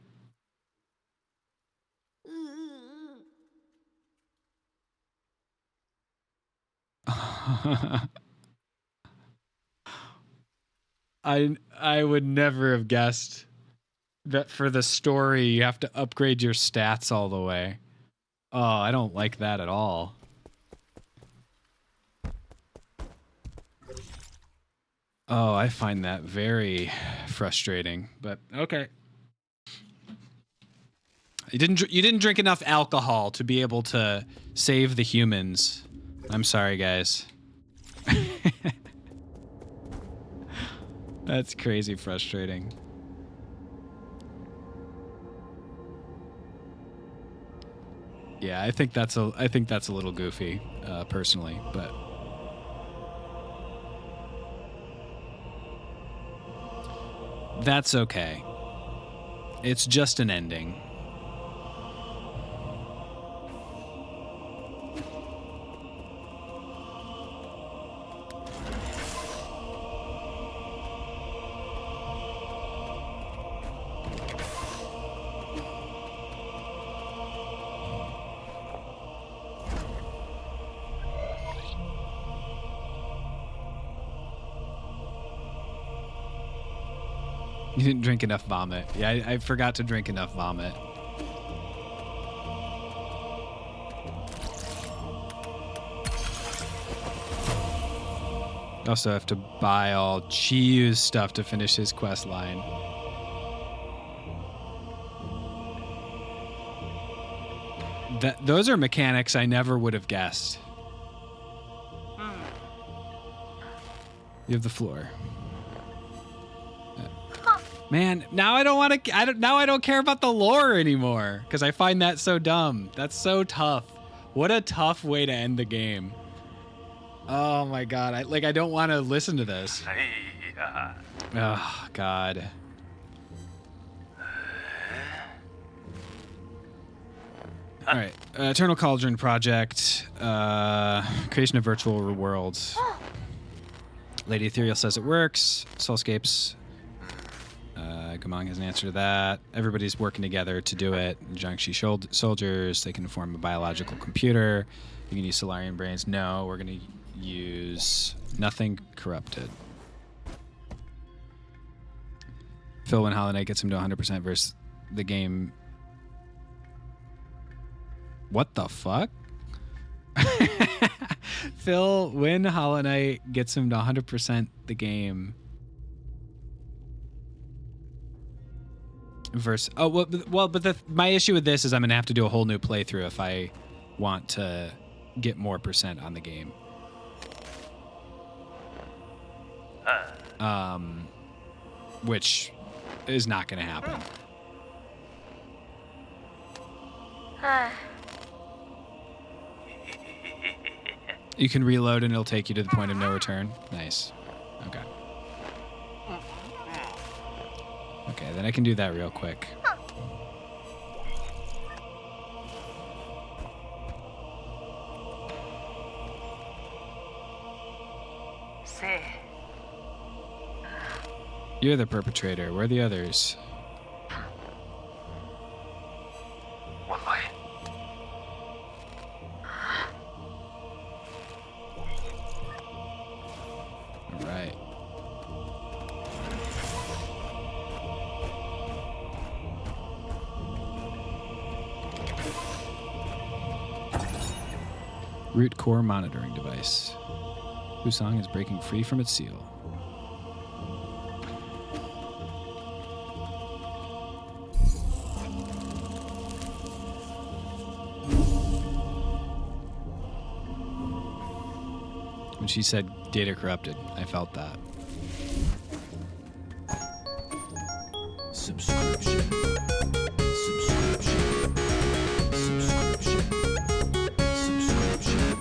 Speaker 1: I would never have guessed that for the story you have to upgrade your stats all the way. Oh, I don't like that at all. Oh, I find that very frustrating, but okay. You didn't drink enough alcohol to be able to save the humans. I'm sorry, guys. That's crazy frustrating. Yeah, I think that's a little goofy, personally, but that's okay. It's just an ending. You didn't drink enough vomit. Yeah, I forgot to drink enough vomit. Also have to buy all Chiyu's stuff to finish his quest line. Those are mechanics I never would have guessed. You have the floor. Man, now I don't want to. Now I don't care about the lore anymore because I find that so dumb. That's so tough. What a tough way to end the game. Oh my god! I don't want to listen to this. Oh god. All right, Eternal Cauldron Project, creation of virtual worlds. Lady Ethereal says it works. Soulscapes. Gamong has an answer to that. Everybody's working together to do it. Jiangxi soldiers, they can form a biological computer. You can use Solarian brains. No, we're going to use nothing corrupted. Phil when Hollow Knight gets him to 100% versus the game. What the fuck? Phil, when Hollow Knight gets him to 100% the game. Versus, but my issue with this is I'm gonna have to do a whole new playthrough if I want to get more percent on the game. Which is not gonna happen. You can reload and it'll take you to the point of no return. Nice. Okay. Okay, then I can do that real quick. You're the perpetrator. Where are the others? All right. Root core monitoring device. Fusang is breaking free from its seal. When she said data corrupted, I felt that.
Speaker 4: Subscription. Subscription. Subscription. Subscription.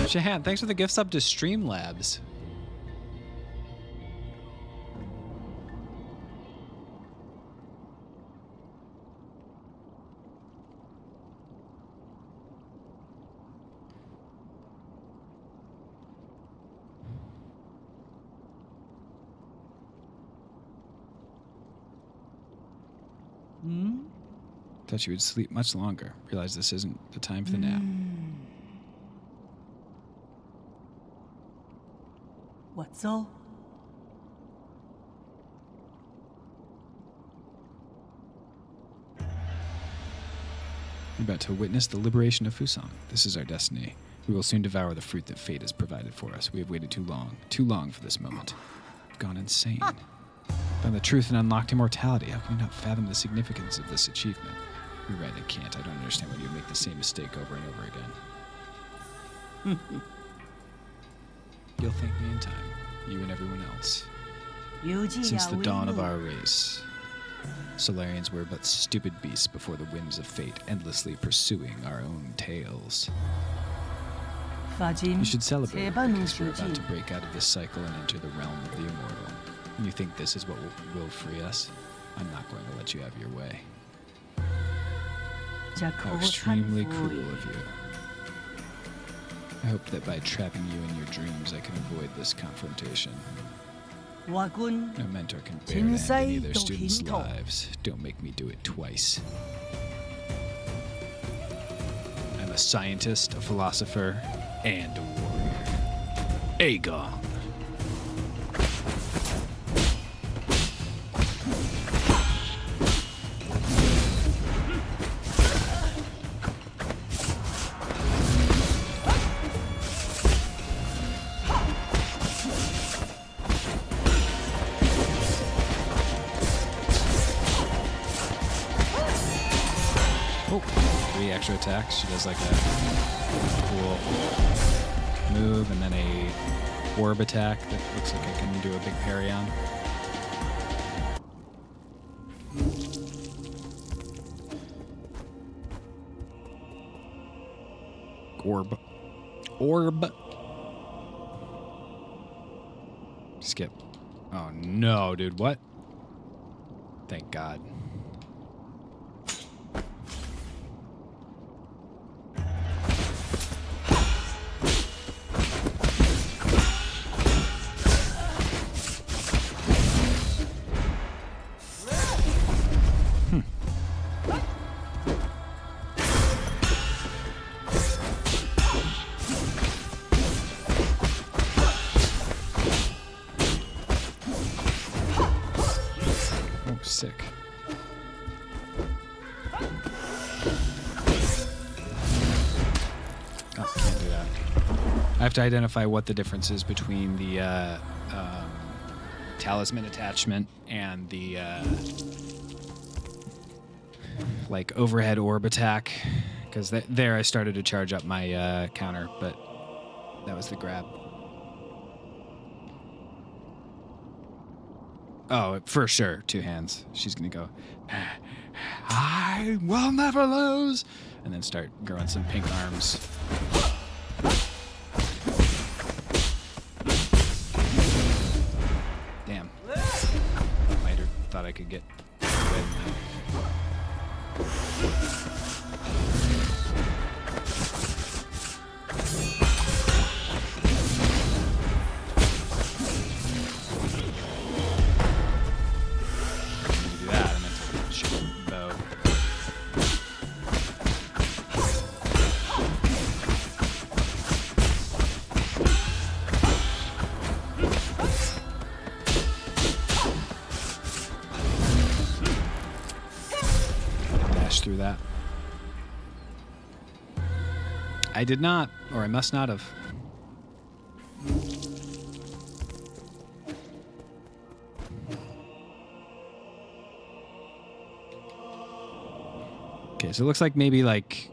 Speaker 1: Shahan, thanks for the gift sub to Streamlabs. Thought you would sleep much longer. Realize this isn't the time for the nap.
Speaker 7: What's all?
Speaker 1: We're about to witness the liberation of Fusang. This is our destiny. We will soon devour the fruit that fate has provided for us. We have waited too long for this moment. We've gone insane. Found the truth and unlocked immortality. How can we not fathom the significance of this achievement? You're right, I can't. I don't understand why you make the same mistake over and over again. You'll thank me in time, you and everyone else. Since the dawn of our race, Solarians were but stupid beasts before the whims of fate, endlessly pursuing our own tails. You should celebrate because you're about to break out of this cycle and enter the realm of the immortal. And you think this is what will free us? I'm not going to let you have your way. How extremely cruel of you. I hope that by trapping you in your dreams, I can avoid this confrontation. No mentor can bear to end any of their students' lives. Don't make me do it twice. I'm a scientist, a philosopher, and a warrior. Aegon. extra attacks. She does like a cool move and then a orb attack that looks like I can do a big parry on. Orb. Skip. Oh no, dude, what? Thank God. Sick. Oh, can't do that. I have to identify what the difference is between the talisman attachment and the like overhead orb attack, because there I started to charge up my counter, but that was the grab. Oh, for sure, 2 hands. She's gonna go, I will never lose, and then start growing some pink arms. Damn. Might have thought I could get away with that. Through that. I did not, or I must not have. Okay, so it looks like maybe like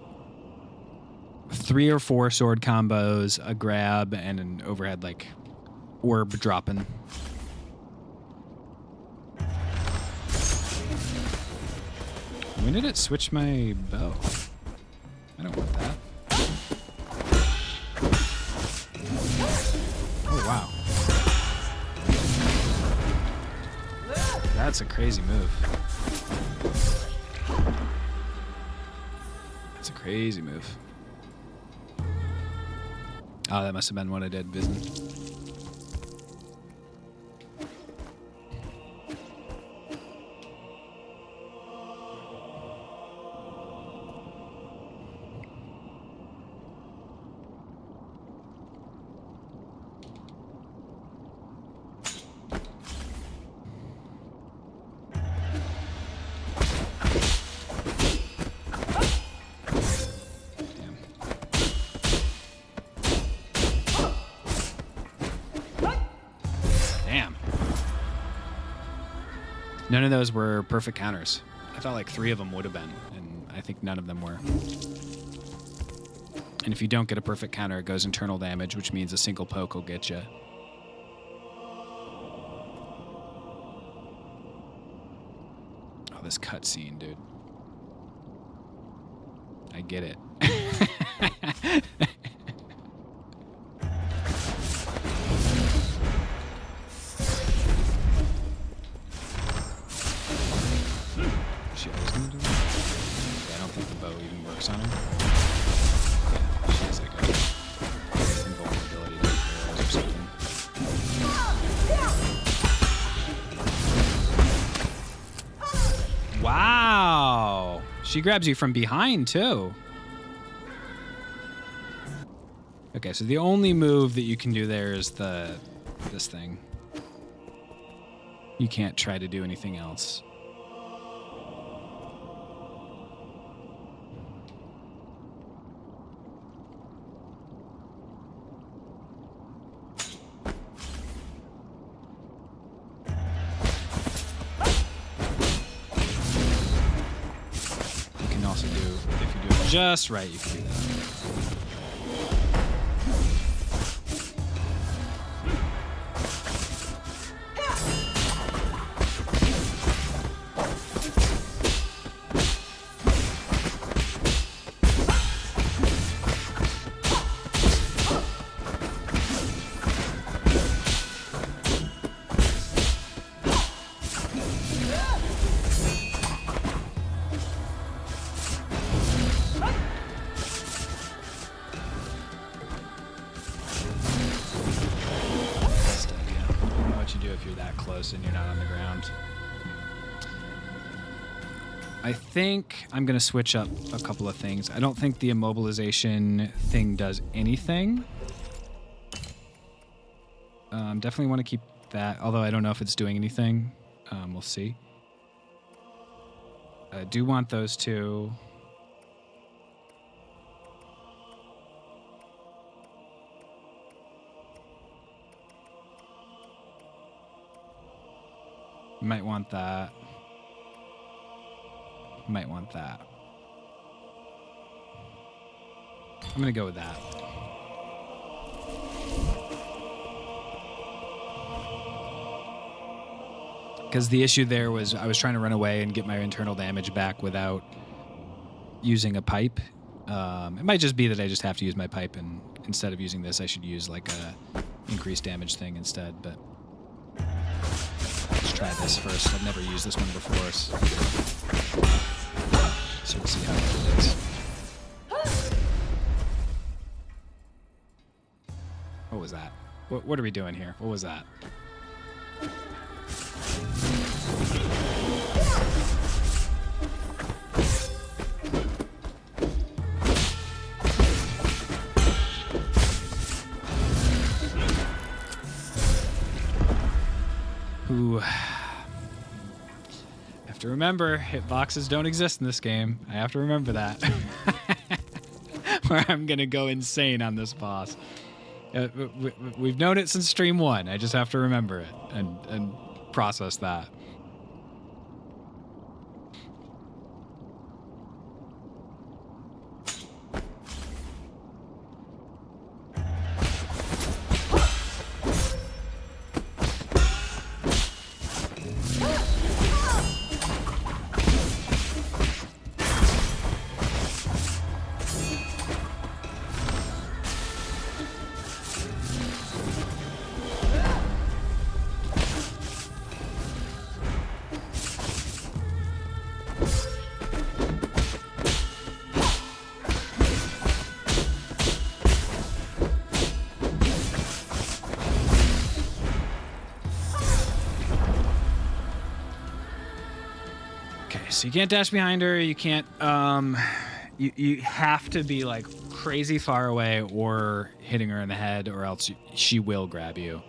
Speaker 1: 3 or 4 sword combos, a grab, and an overhead like orb dropping. When did it switch my bow? I don't want that. Oh, wow. That's a crazy move. That's a crazy move. Oh, that must have been what I did, Vision. None of those were perfect counters. I thought like 3 of them would have been, and I think none of them were. And if you don't get a perfect counter, it goes internal damage, which means a single poke will get you. Oh, this cutscene, dude. I get it. Wow. She grabs you from behind, too. Okay, so the only move that you can do there is this thing. You can't try to do anything else. You can also do, if you do it just right, you can do that. Best idea. I don't know what you do if you're that close and you're not on the ground. I think I'm going to switch up a couple of things. I don't think the immobilization thing does anything. Definitely want to keep that, although I don't know if it's doing anything. We'll see. I do want those two. Might want that. Might want that. I'm gonna go with that. Because the issue there was I was trying to run away and get my internal damage back without using a pipe. It might just be that I just have to use my pipe, and instead of using this, I should use like a increased damage thing instead. But let's try this first. I've never used this one before, so we'll see how good it is. What was that? What are we doing here? What was that? Ooh. I have to remember, hitboxes don't exist in this game. I have to remember that. Or I'm gonna go insane on this boss. We've known it since stream 1. I just have to remember it and process that. So you can't dash behind her. You can't. You have to be like crazy far away or hitting her in the head, or else she will grab you.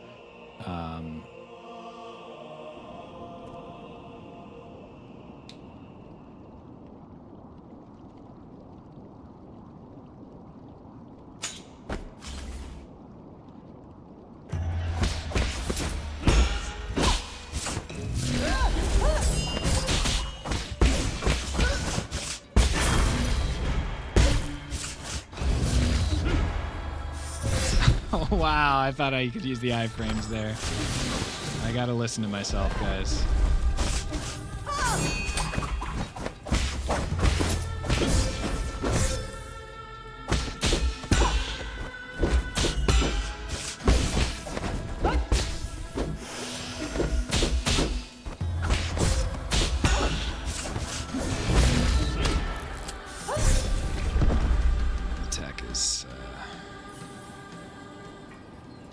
Speaker 1: Oh, wow, I thought I could use the iframes there. I gotta listen to myself, guys. Attack is...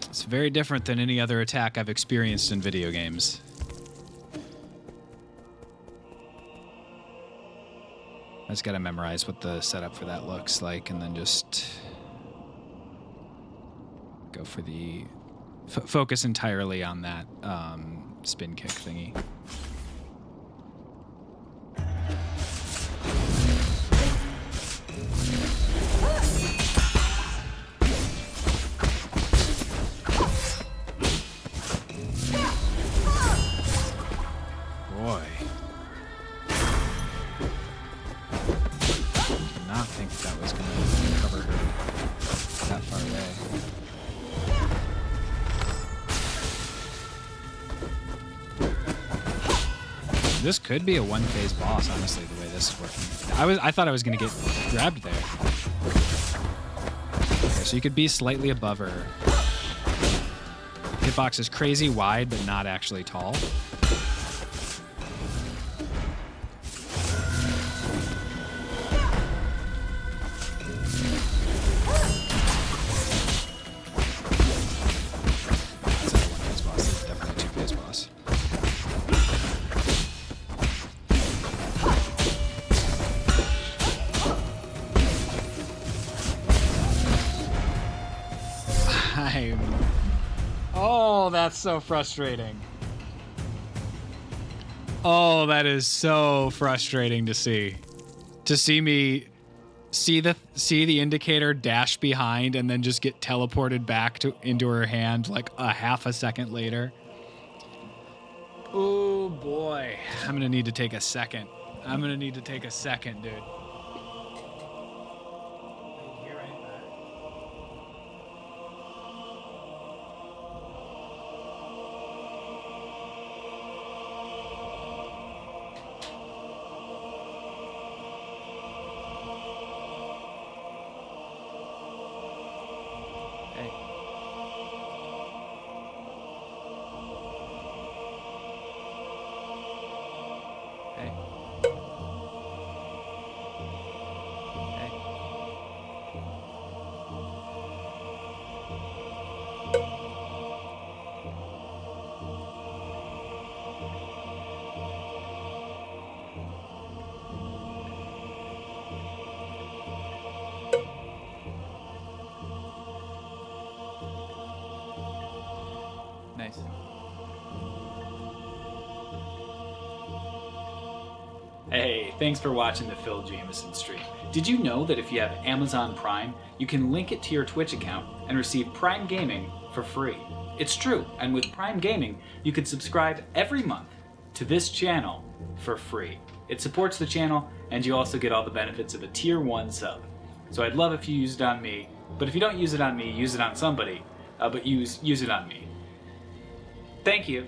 Speaker 1: It's very different than any other attack I've experienced in video games. I just gotta memorize what the setup for that looks like, and then just go for the focus entirely on that spin kick thingy. This could be a one-phase boss, honestly, the way this is working. I thought I was gonna get grabbed there. Okay, so you could be slightly above her. Hitbox is crazy wide, but not actually tall. That's not a one-phase boss. That's definitely a two-phase boss. Oh, that's so frustrating. Oh, that is so frustrating to see. To see me see the indicator dash behind and then just get teleported back into her hand like a half a second later. Oh boy. I'm gonna need to take a second. Dude.
Speaker 7: Nice. Hey, thanks for watching the Phil Jameson stream. Did you know that if you have Amazon Prime, you can link it to your Twitch account and receive Prime Gaming for free? It's true, and with Prime Gaming, you can subscribe every month to this channel for free. It supports the channel, and you also get all the benefits of a Tier 1 sub. So I'd love if you used it on me, but if you don't use it on me, use it on somebody, but use it on me. Thank you.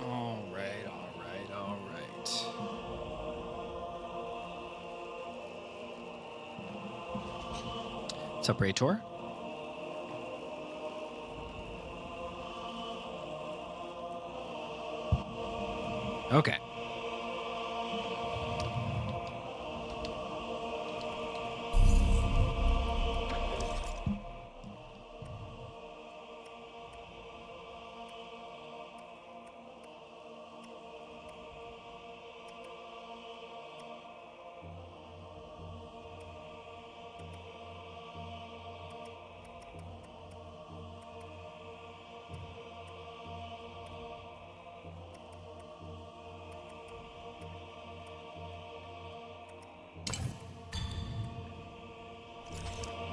Speaker 1: All right. What's up, Raytor? Okay.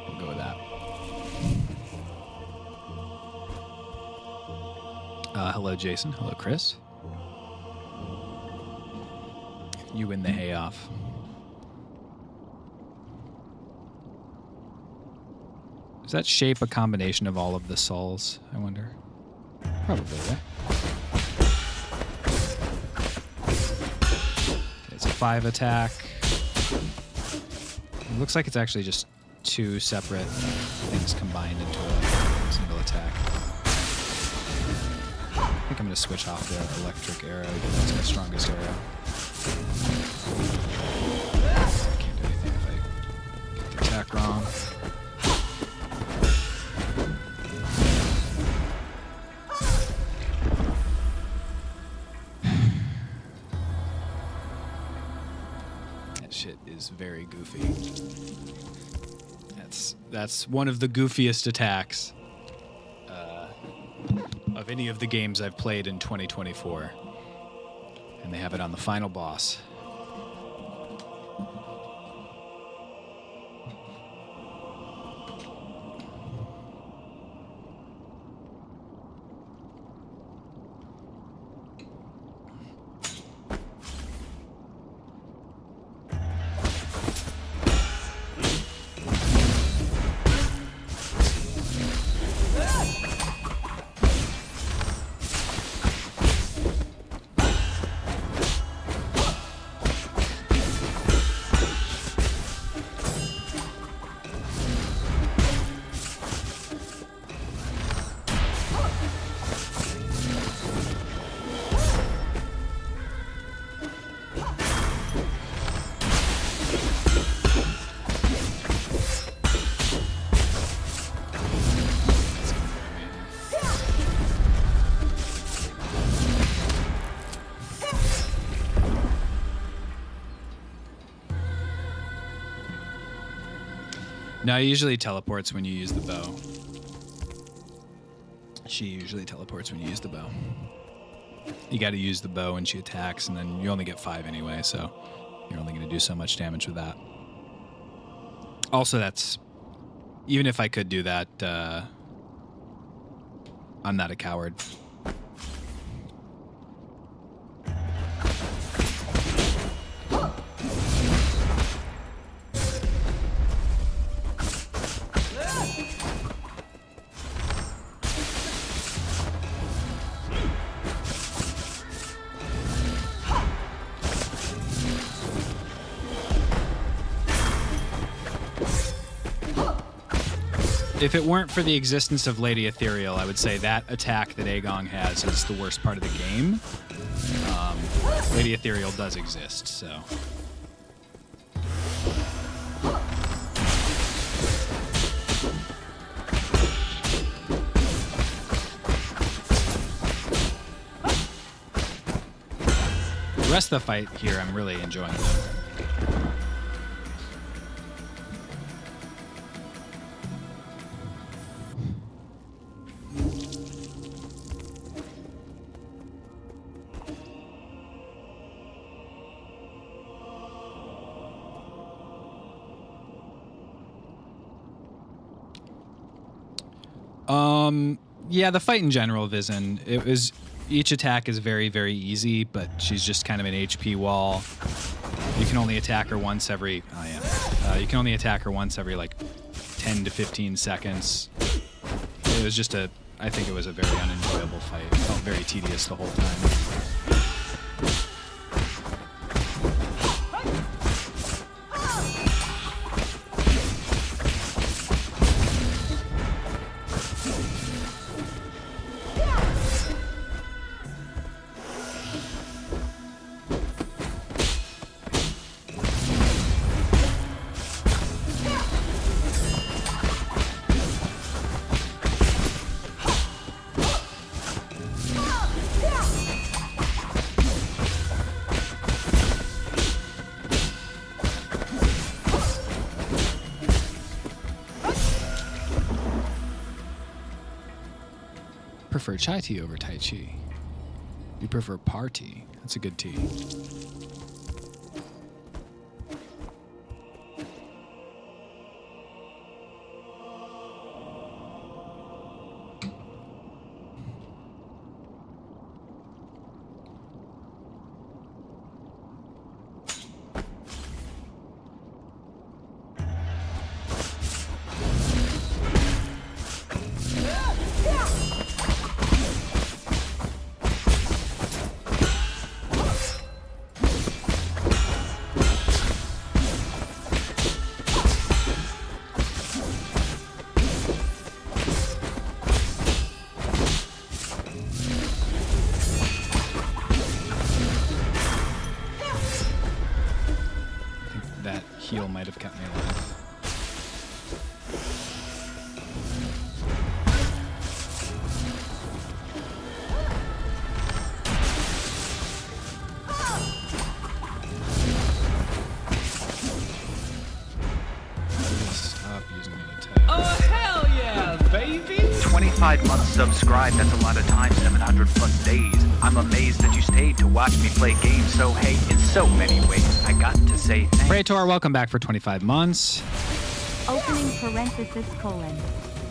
Speaker 1: We'll go with that. Hello, Jason. Hello, Chris. You win the hay off. Is that shape a combination of all of the souls, I wonder? Probably, right? Okay, it's a 5 attack. It looks like it's actually just 2 separate things combined into a single attack. I think I'm going to switch off the electric arrow because that's my strongest arrow. I can't do anything if I get the attack wrong. That shit is very goofy. That's one of the goofiest attacks of any of the games I've played in 2024. And they have it on the final boss. No, he usually teleports when you use the bow. She usually teleports when you use the bow. You got to use the bow when she attacks, and then you only get 5 anyway, so you're only going to do so much damage with that. Also, that's... Even if I could do that, I'm not a coward. If it weren't for the existence of Lady Ethereal, I would say that attack that Aegon has is the worst part of the game. Lady Ethereal does exist, so... The rest of the fight here, I'm really enjoying it. Yeah, the fight in general, Vizen, each attack is very, very easy, but she's just kind of an HP wall. You can only attack her once every... you can only attack her once every, like, 10 to 15 seconds. It was just I think it was a very unenjoyable fight. It felt very tedious the whole time. Prefer chai tea over tai chi. You prefer party. That's a good tea. Heal might have kept me alive.
Speaker 8: 25 months subscribed, that's a lot of time, 700 plus days. I'm amazed that you stayed to watch me play games, so hey, in so many ways, I got to say thanks.
Speaker 1: Praetor, welcome back for 25 months.
Speaker 6: Opening parenthesis colon.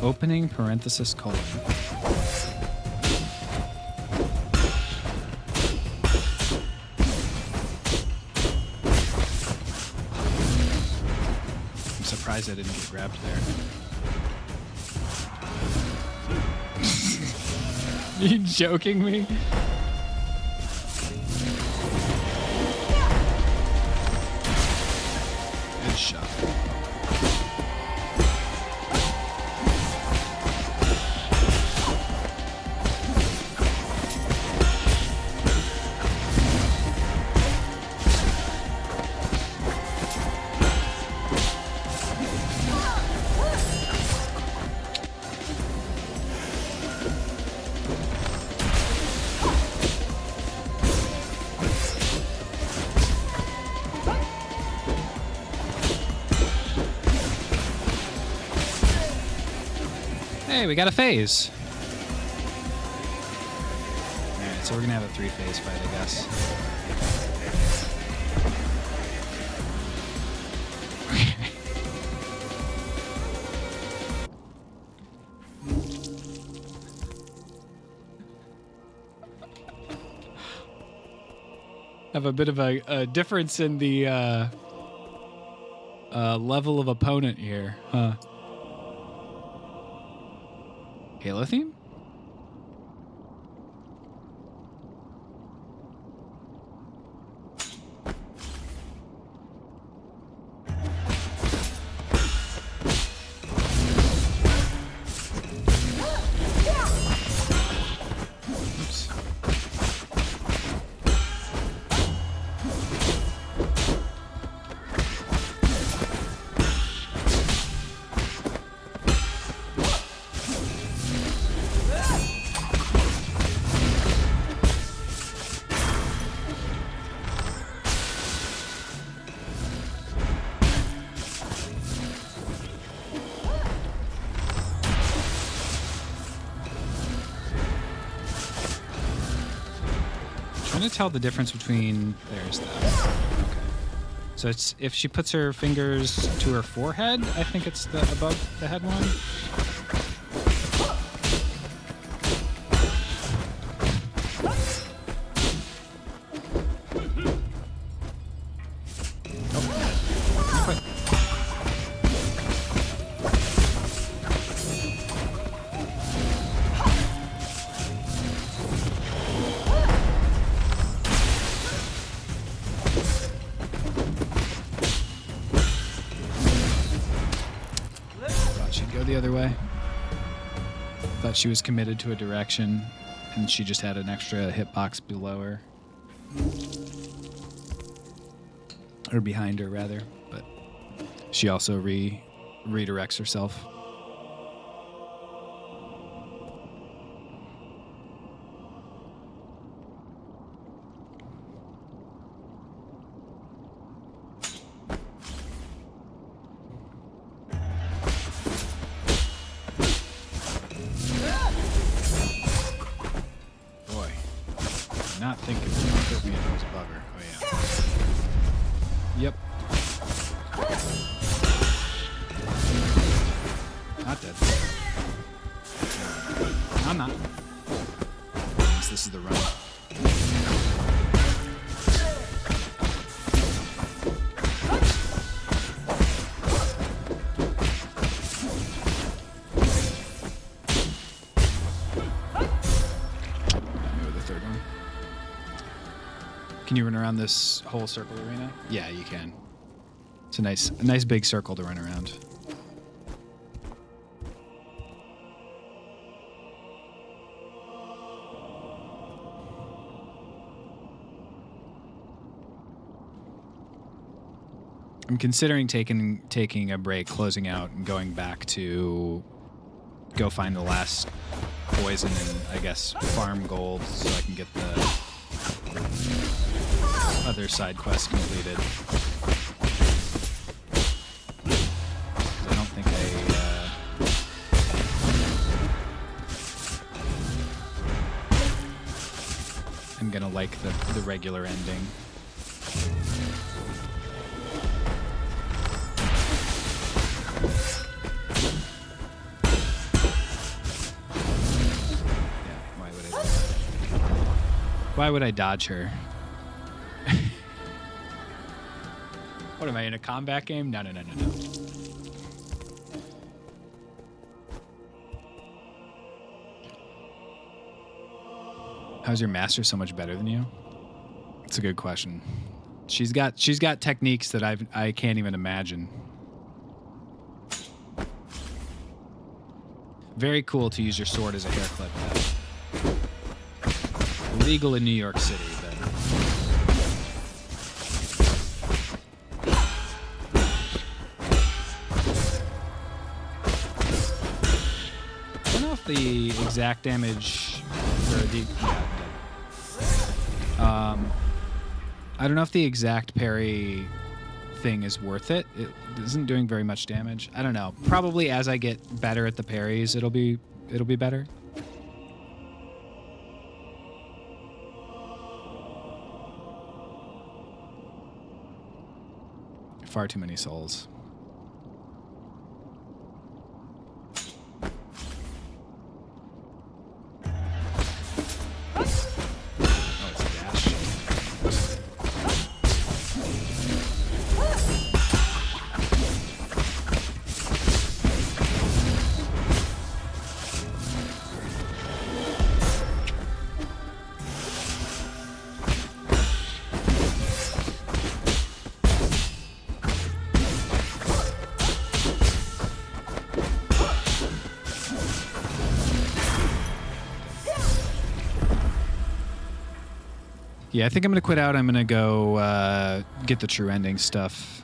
Speaker 1: Opening parenthesis colon. I'm surprised I didn't get grabbed there. You joking me? Good shot. Hey, we got a phase. Alright, so we're gonna have a 3-phase fight, I guess. Have a bit of a difference in the level of opponent here, huh? Halo theme? Oops. Trying to tell the difference between there's that. Okay. So it's if she puts her fingers to her forehead, I think it's the above the head one. The other way. Thought she was committed to a direction and she just had an extra hitbox below her. Or behind her, rather. But she also redirects herself. Not thinking about put me in those bugger. Oh yeah. Yep. Not dead. I'm not. This is the run. Can you run around this whole circle arena? Yeah, you can. It's a nice big circle to run around. I'm considering taking a break, closing out, and going back to go find the last poison and I guess farm gold so I can get the other side quest completed. I don't think like the regular ending. Why would I dodge her? What am I in a combat game? No. How's your master so much better than you? It's a good question. She's got techniques that I can't even imagine. Very cool to use your sword as a hair clip. Illegal in New York City, but I don't know if the exact damage or I don't know if the exact parry thing is worth it. It isn't doing very much damage. I don't know. Probably as I get better at the parries, it'll be better. Far too many souls. Oh, it's a dash. Yeah, I think I'm going to quit out. I'm going to go get the true ending stuff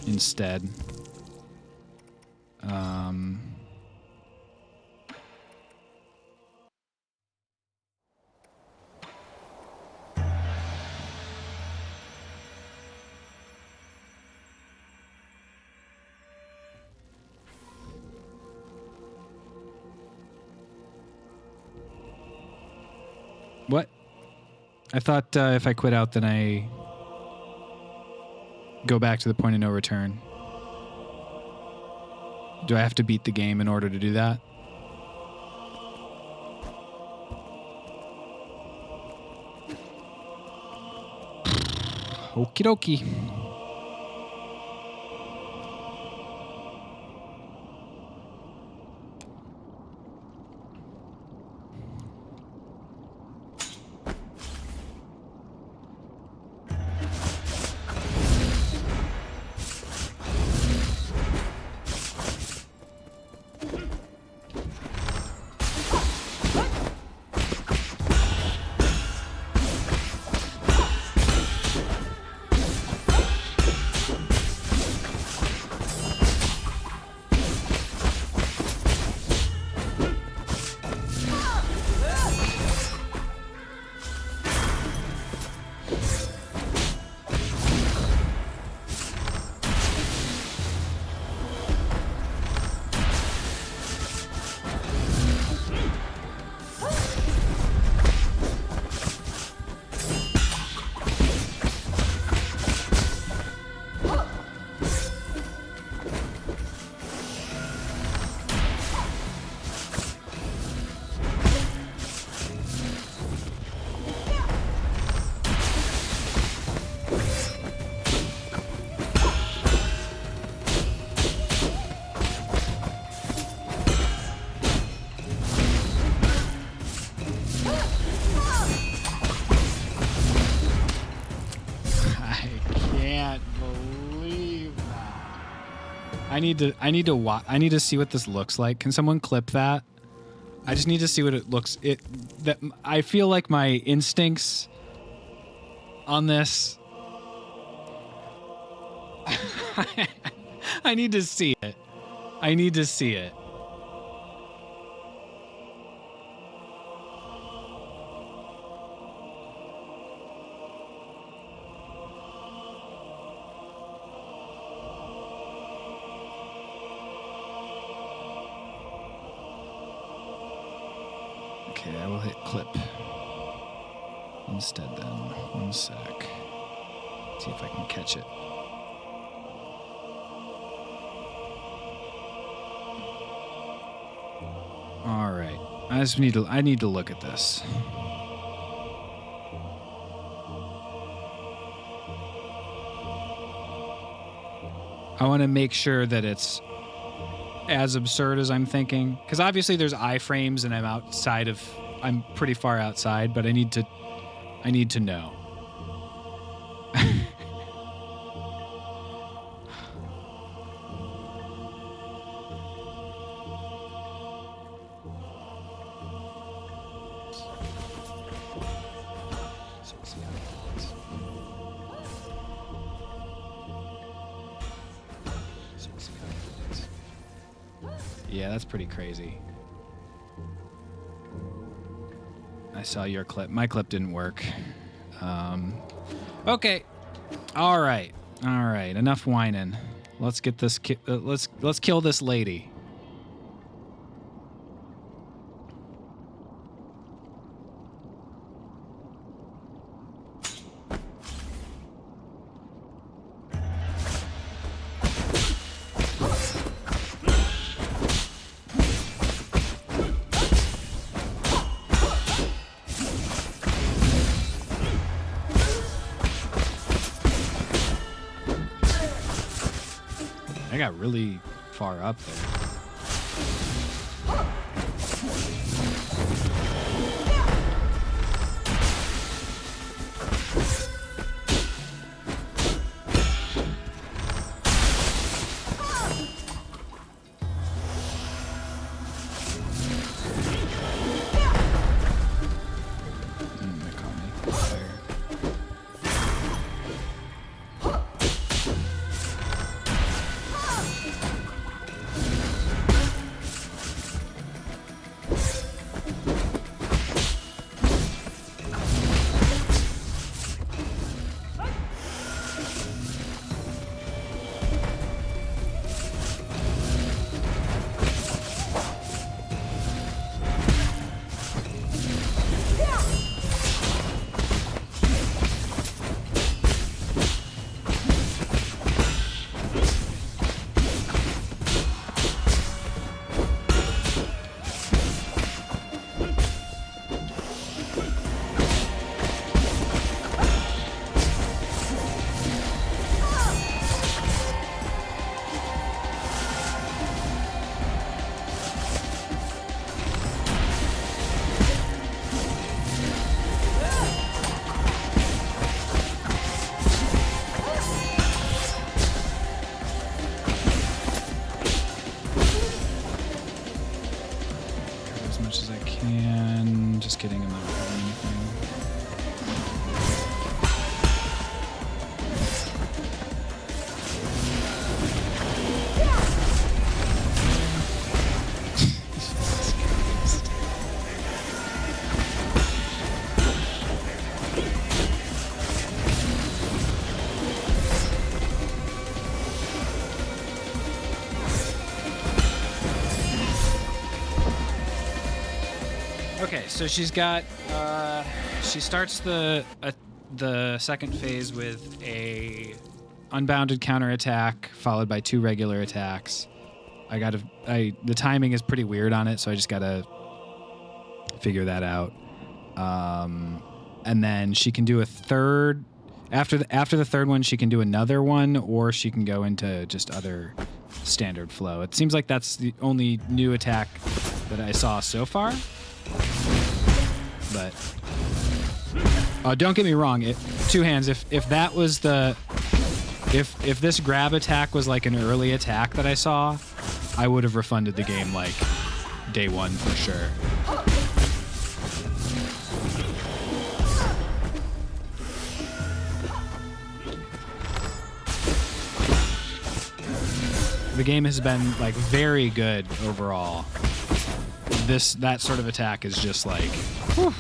Speaker 1: instead. What? I thought if I quit out, then I go back to the point of no return. Do I have to beat the game in order to do that? Okie dokie. I need to see what this looks like. Can someone clip that? I just need to see what it looks. I feel like my instincts on this. I need to see it. I need to see it. Okay, I will hit clip. instead then. One sec. See if I can catch it. All right. I need to look at this. I want to make sure that it's as absurd as I'm thinking, because obviously there's iframes and I'm pretty far outside, but I need to know. Yeah, that's pretty crazy. I saw your clip. My clip didn't work. Okay. All right. Enough whining. Let's get this. Let's kill this lady. I got really far up there. They caught me. Fire. As much as I can. Just kidding, I'm not doing anything. Okay, so she's got. She starts the second phase with a unbounded counterattack followed by 2 regular attacks. The timing is pretty weird on it, so I just gotta figure that out. And then she can do a third. After the third one, she can do another one, or she can go into just other standard flow. It seems like that's the only new attack that I saw so far. But don't get me wrong. Two hands. If that was if this grab attack was like an early attack that I saw, I would have refunded the game like day one for sure. The game has been like very good overall. That sort of attack is just like, whew.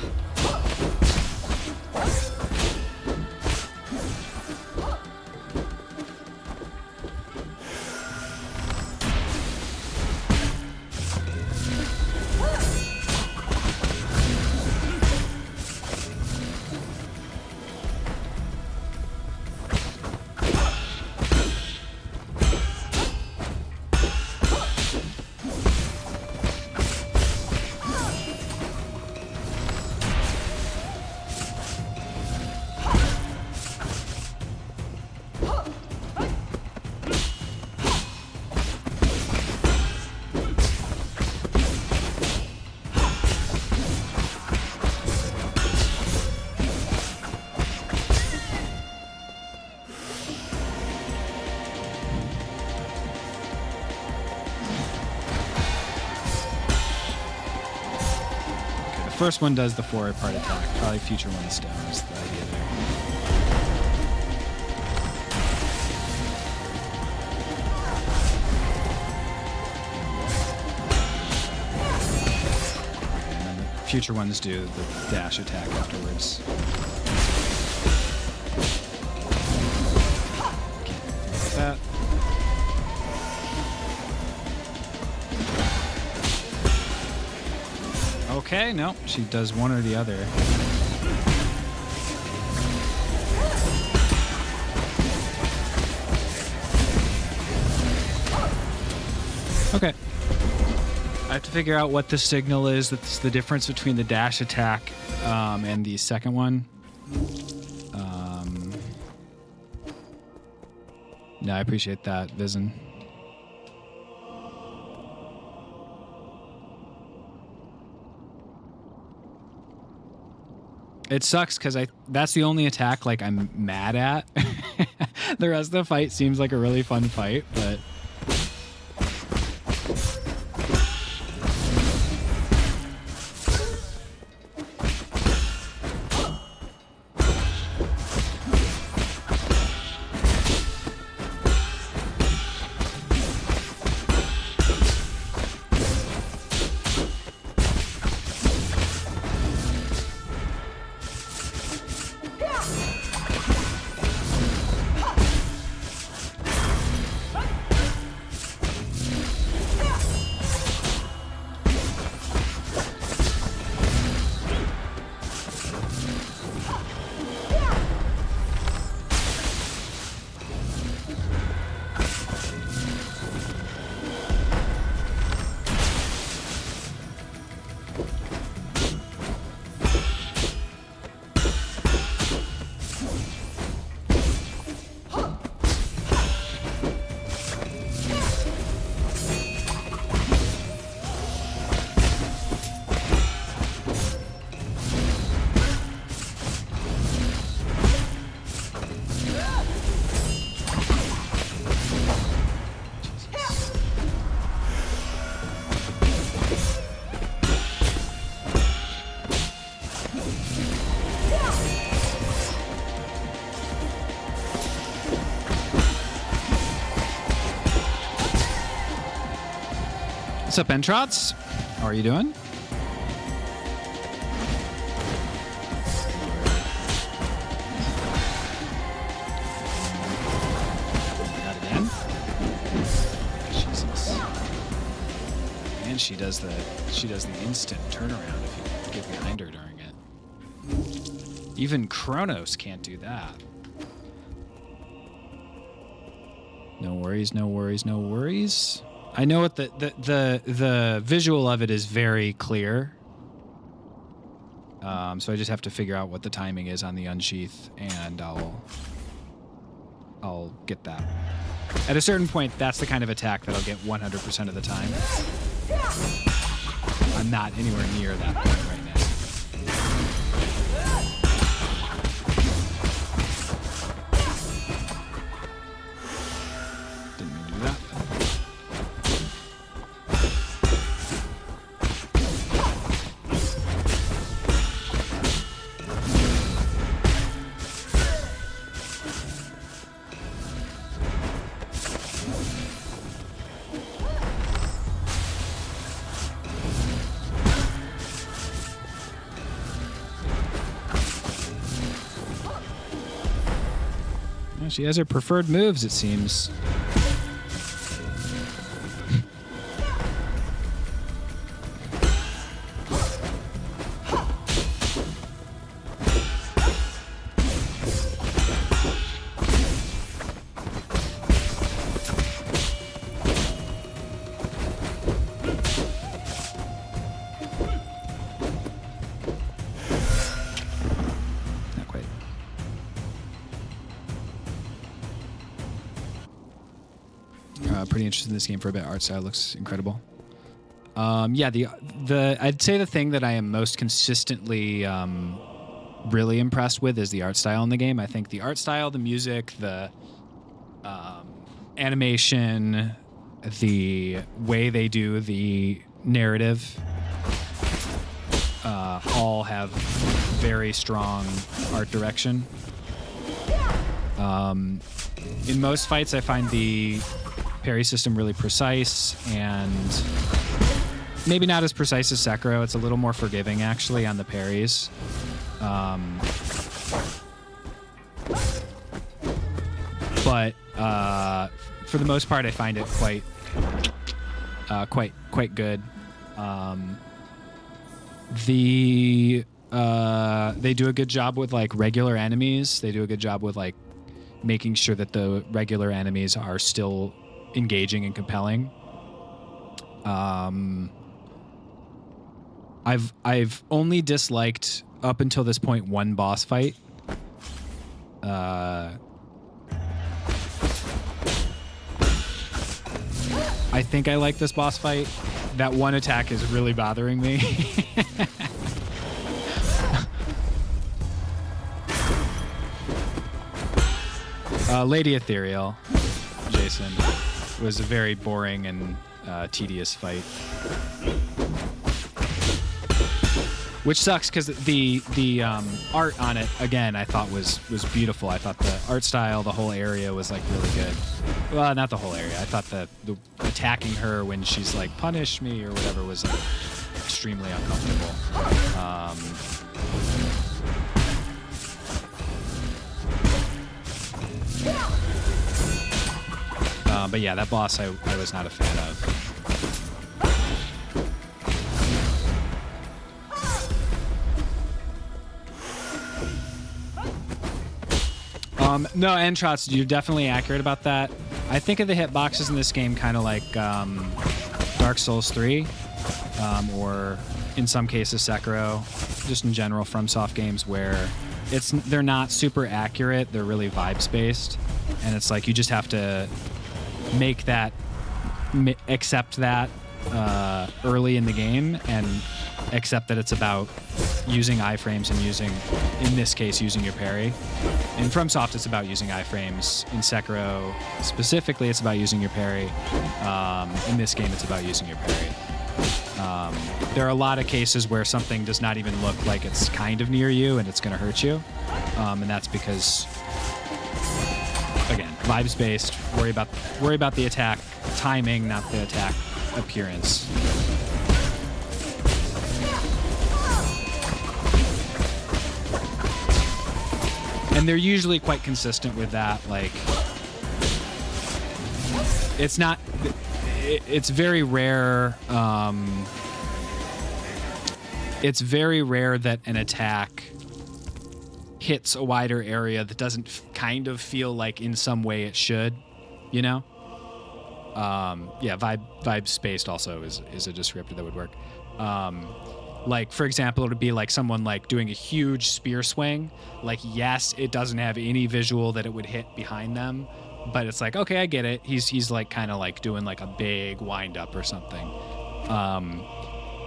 Speaker 1: first one does the 4-part attack. Probably future ones don't. Is the idea there. And then the future ones do the dash attack afterwards. Like that. Okay, no, she does one or the other. Okay. I have to figure out what the signal is. That's the difference between the dash attack and the second one. No, I appreciate that, Vizen. It sucks because that's the only attack like I'm mad at. The rest of the fight seems like a really fun fight, but what's up, Entrots? How are you doing? Not again. Jesus. And she does the instant turnaround if you get behind her during it. Even Kronos can't do that. No worries, no worries, no worries. I know what the visual of it is very clear. So I just have to figure out what the timing is on the unsheath, and I'll get that. At a certain point, that's the kind of attack that I'll get 100% of the time. I'm not anywhere near that point right now. Didn't mean to do that. She has her preferred moves, it seems. Not quite. Pretty interested in this game for a bit. Art style looks incredible. Yeah, I'd say the thing that I am most consistently really impressed with is the art style in the game. I think the art style, the music, the animation, the way they do the narrative all have very strong art direction. In most fights, I find the parry system really precise, and maybe not as precise as Sekiro. It's a little more forgiving, actually, on the parries. But for the most part, I find it quite good. They do a good job with like regular enemies. They do a good job with like making sure that the regular enemies are still engaging and compelling. I've only disliked up until this point one boss fight. I think I like this boss fight. That one attack is really bothering me. Lady Ethereal, Jason, was a very boring and tedious fight. Which sucks because the art on it, again, I thought was beautiful. I thought the art style, the whole area was like really good. Well, not the whole area. I thought the attacking her when she's like, punish me or whatever was like, extremely uncomfortable. But yeah, that boss I was not a fan of. No, and Trots, you're definitely accurate about that. I think of the hitboxes in this game kind of like Dark Souls 3, or in some cases Sekiro, just in general FromSoft games where they're not super accurate, they're really vibes based, and it's like you just have to accept that early in the game and accept that it's about using iframes and in this case, using your parry. In FromSoft, it's about using iframes. In Sekiro, specifically, it's about using your parry. In this game, it's about using your parry. There are a lot of cases where something does not even look like it's kind of near you and it's going to hurt you. And that's because, again, vibes-based. Worry about the attack timing, not the attack appearance. And they're usually quite consistent with that. Like, it's very rare. It's very rare that an attack hits a wider area that doesn't kind of feel like in some way it should, you know? Yeah, vibe spaced also is a descriptor that would work. Like, for example, it would be like someone like doing a huge spear swing. Like, yes, it doesn't have any visual that it would hit behind them, but it's like, okay, I get it. He's like kind of like doing like a big wind up or something.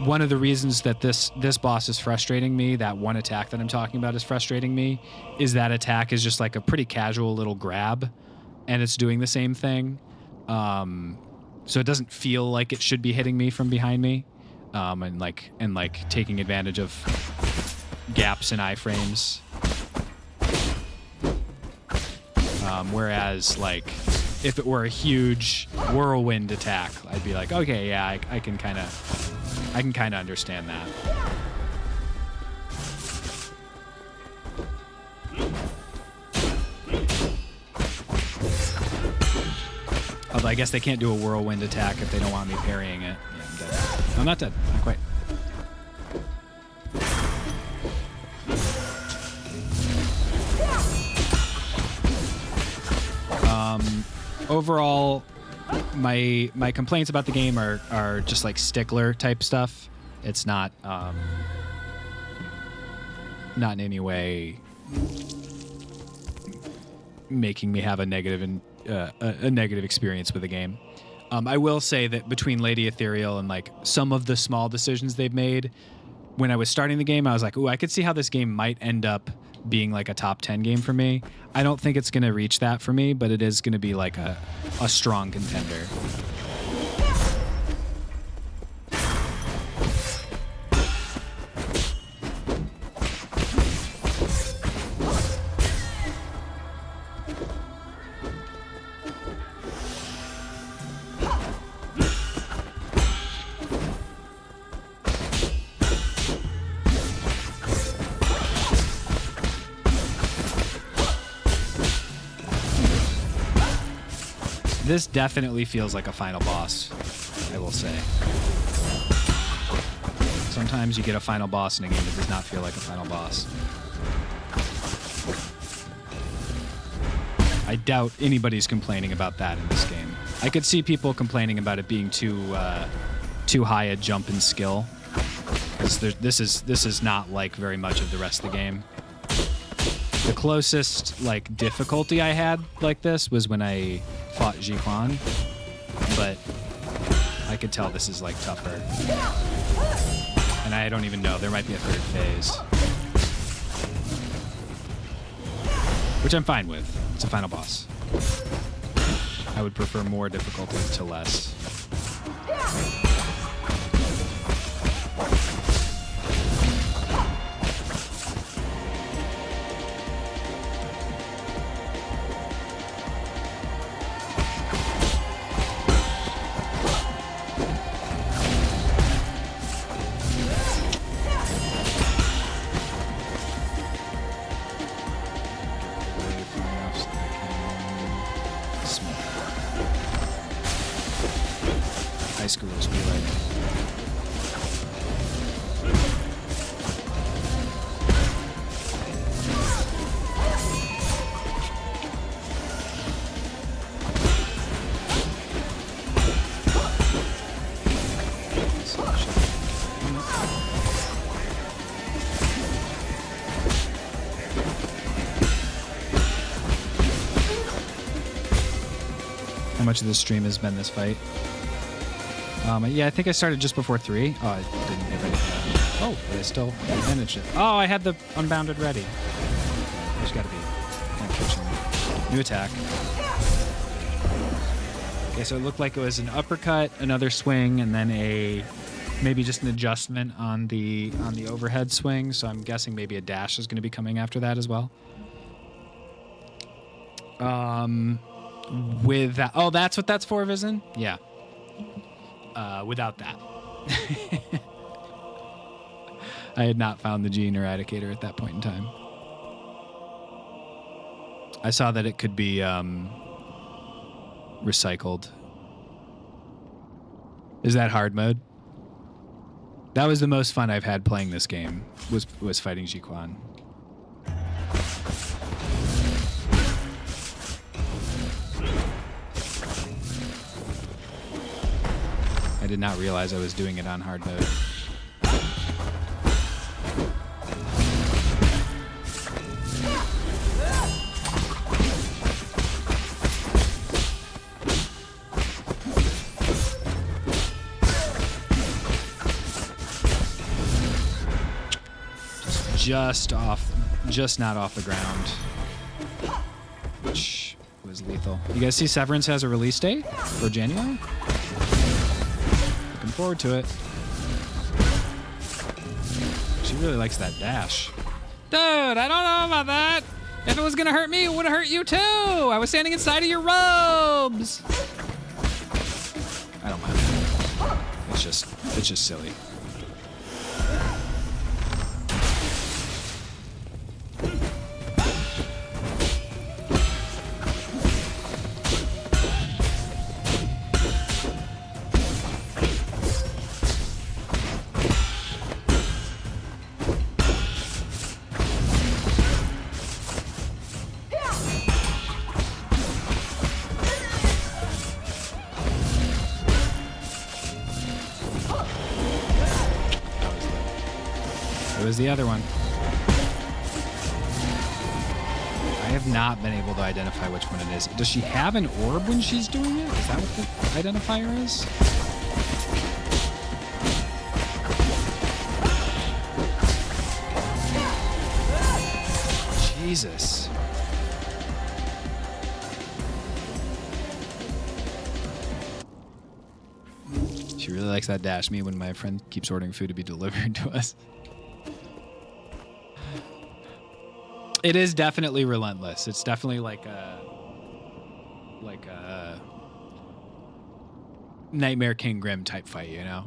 Speaker 1: One of the reasons that this boss is frustrating me, that one attack that I'm talking about is frustrating me, is that attack is just like a pretty casual little grab, and it's doing the same thing. So it doesn't feel like it should be hitting me from behind me. And taking advantage of gaps in iframes. Whereas, like, if it were a huge whirlwind attack, I'd be like, okay, yeah, I can kind of understand that. Although I guess they can't do a whirlwind attack if they don't want me parrying it. Yeah, I'm dead. I'm not dead. Not quite. Overall, my complaints about the game are just like stickler type stuff. It's not in any way making me have a negative experience with the game. I will say that between Lady Ethereal and like some of the small decisions they've made, when I was starting the game, I was like, ooh, I could see how this game might end up being like a top 10 game for me. I don't think it's going to reach that for me, but it is going to be like a strong contender. This definitely feels like a final boss, I will say. Sometimes you get a final boss in a game that does not feel like a final boss. I doubt anybody's complaining about that in this game. I could see people complaining about it being too high a jump in skill. Because this is not like very much of the rest of the game. The closest like difficulty I had like this was when I fought Jiquan, but I could tell this is like tougher. And I don't even know, there might be a third phase. Which I'm fine with. It's a final boss. I would prefer more difficulty to less. High schoolers be like. How much of this stream has been this fight? Yeah, I think I started just before 3. Oh, I didn't get ready for that. Oh, but I still managed it. Oh, I had the Unbounded ready. There's got to be. Can't catch him. New attack. Okay, so it looked like it was an uppercut, another swing, and then maybe just an adjustment on the overhead swing. So I'm guessing maybe a dash is going to be coming after that as well. With that, oh, that's what that's for, Vizen? Yeah. Without that. I had not found the gene eradicator at that point in time. I saw that it could be recycled. Is that hard mode? That was the most fun I've had playing this game, was fighting Jiquan. I did not realize I was doing it on hard mode. Just not off the ground, which was lethal. You guys see Severance has a release date for January? Looking forward to it. She really likes that dash. Dude, I don't know about that. If it was gonna hurt me, it would have hurt you too. I was standing inside of your robes. I don't mind. It's just silly. The other one. I have not been able to identify which one it is. Does she have an orb when she's doing it? Is that what the identifier is? Jesus. She really likes that dash me when my friend keeps ordering food to be delivered to us. It is definitely relentless. It's definitely like a Nightmare King Grim type fight, you know?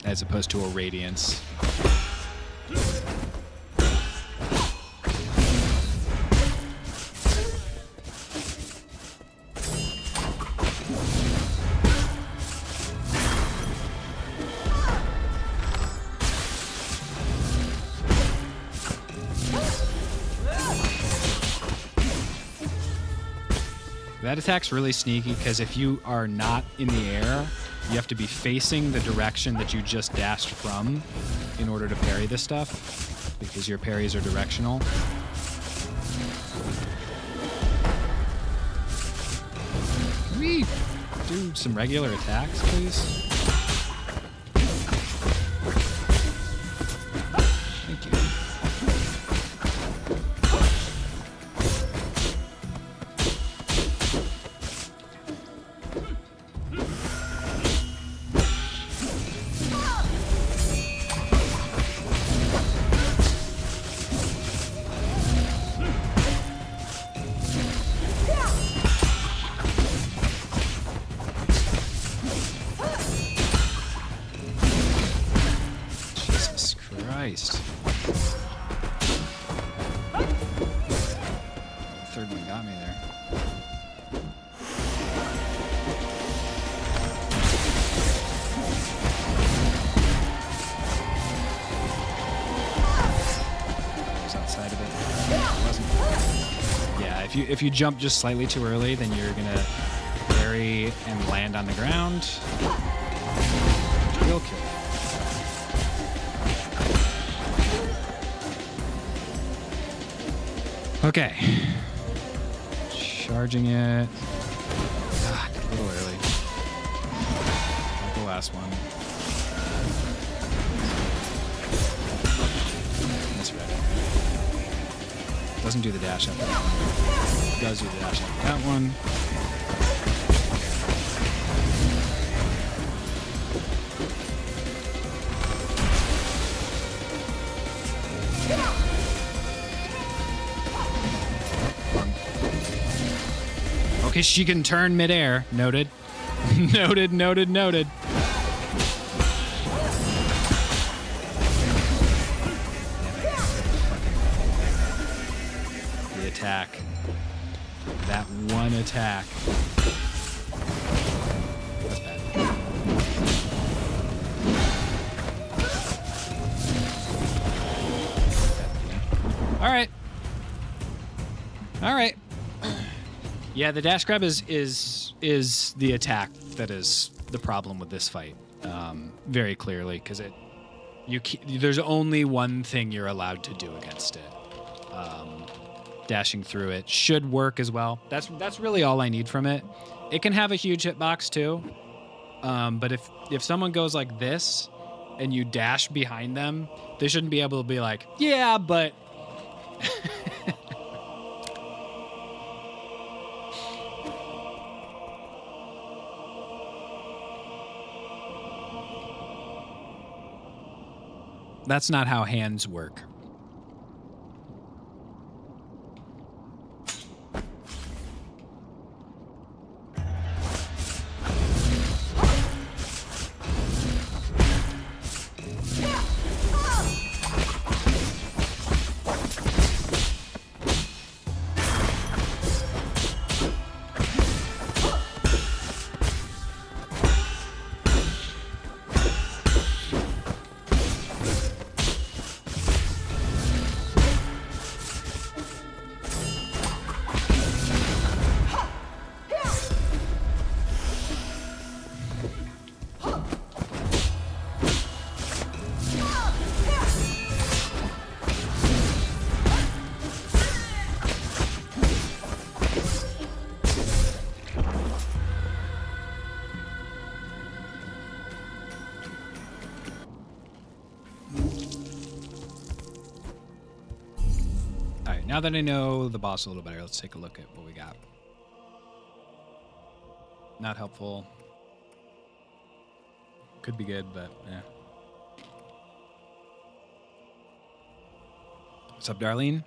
Speaker 1: As opposed to a Radiance. That attack's really sneaky because if you are not in the air, you have to be facing the direction that you just dashed from in order to parry this stuff, because your parries are directional. Can we do some regular attacks, please? Thank you. Jesus Christ. Third one got me there. Was outside of it. It wasn't. Yeah, if you jump just slightly too early, then you're gonna parry and land on the ground. Will kill. Okay. Charging it. Ah, a little early. Not the last one. Misread it. Doesn't do the dash after that one. Does do the dash after that one. Okay, she can turn midair. Noted. Noted, noted, noted. The attack. That one attack. That's bad. All right. All right. Yeah, the dash grab is the attack that is the problem with this fight, very clearly, because there's only one thing you're allowed to do against it. Dashing through it should work as well. That's really all I need from it. It can have a huge hitbox too, but if someone goes like this and you dash behind them, they shouldn't be able to be like, yeah, but. That's not how hands work. Now that I know the boss a little better, let's take a look at what we got. Not helpful. Could be good, but yeah. What's up, Darlene?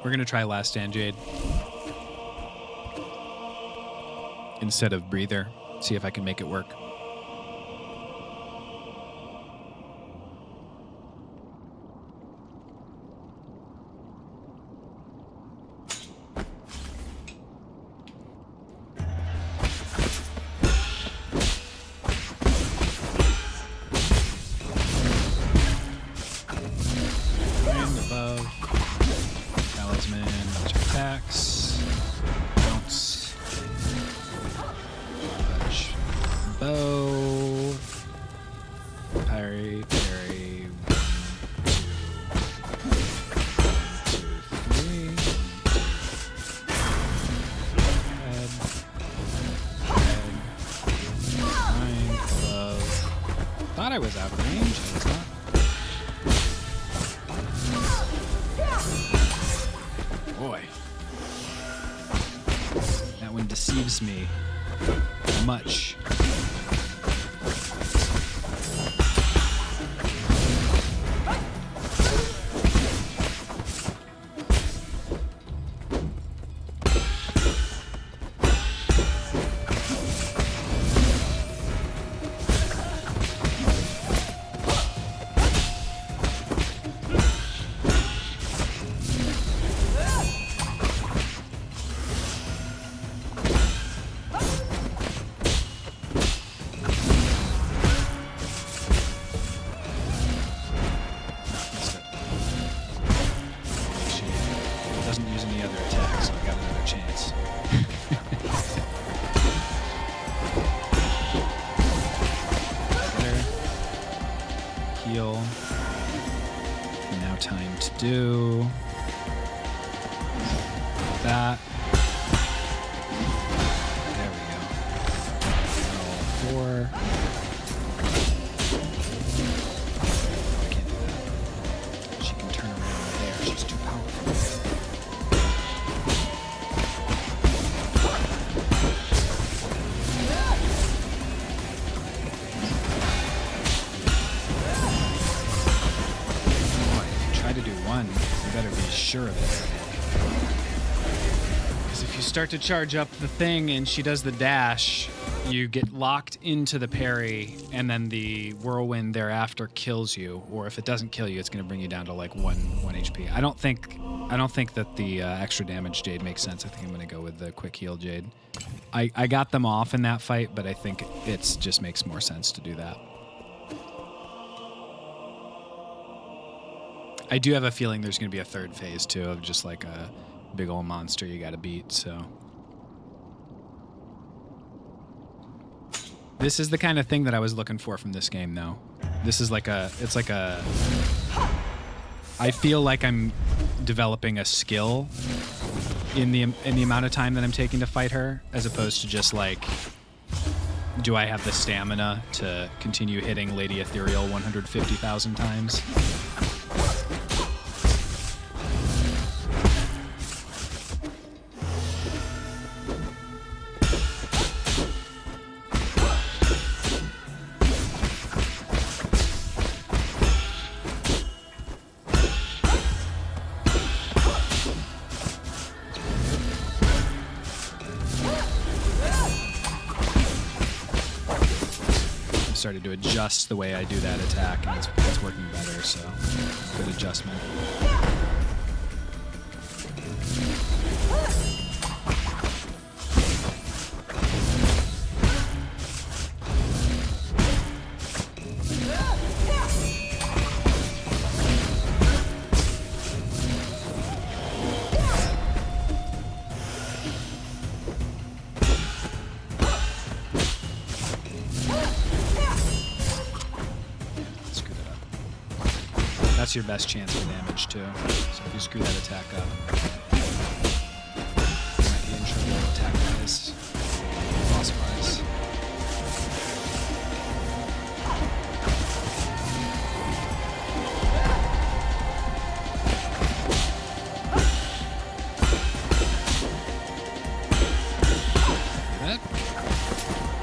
Speaker 1: We're gonna try Last Stand Jade instead of Breather. See if I can make it work. Glove, Talisman, which attacks, Bounce, Dodge, Bow, Parry, Parry, 1, 2, 3, Head, Mind, Glove. Thought I was out of range, I was not. Boy. That one deceives me much. Doesn't use any other attacks, so I got another chance. There. Heal. Now time to do that. There we go. Roll 4. I can't do that. She can turn around there. She's too powerful. You better be sure of it. Because if you start to charge up the thing and she does the dash, you get locked into the parry, and then the whirlwind thereafter kills you. Or if it doesn't kill you, it's going to bring you down to like 1 HP. I don't think that the extra damage Jade makes sense. I think I'm going to go with the quick heal Jade. I got them off in that fight, but I think it just makes more sense to do that. I do have a feeling there's going to be a third phase, too, of just like a big old monster you got to beat, so. This is the kind of thing that I was looking for from this game, though. This is like it's like a... I feel like I'm developing a skill in the amount of time that I'm taking to fight her, as opposed to just like, do I have the stamina to continue hitting Lady Ethereal 150,000 times? Started to adjust the way I do that attack, and it's working better, so good adjustment. That's your best chance for damage, too. So if you screw that attack up, you might be in trouble attack-wise, boss-wise.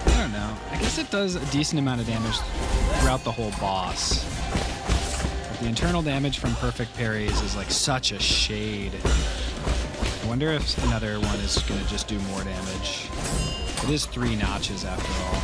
Speaker 1: I don't know. I guess it does a decent amount of damage throughout the whole boss. The internal damage from perfect parries is like such a shade. I wonder if another one is going to just do more damage. It is 3 notches after all.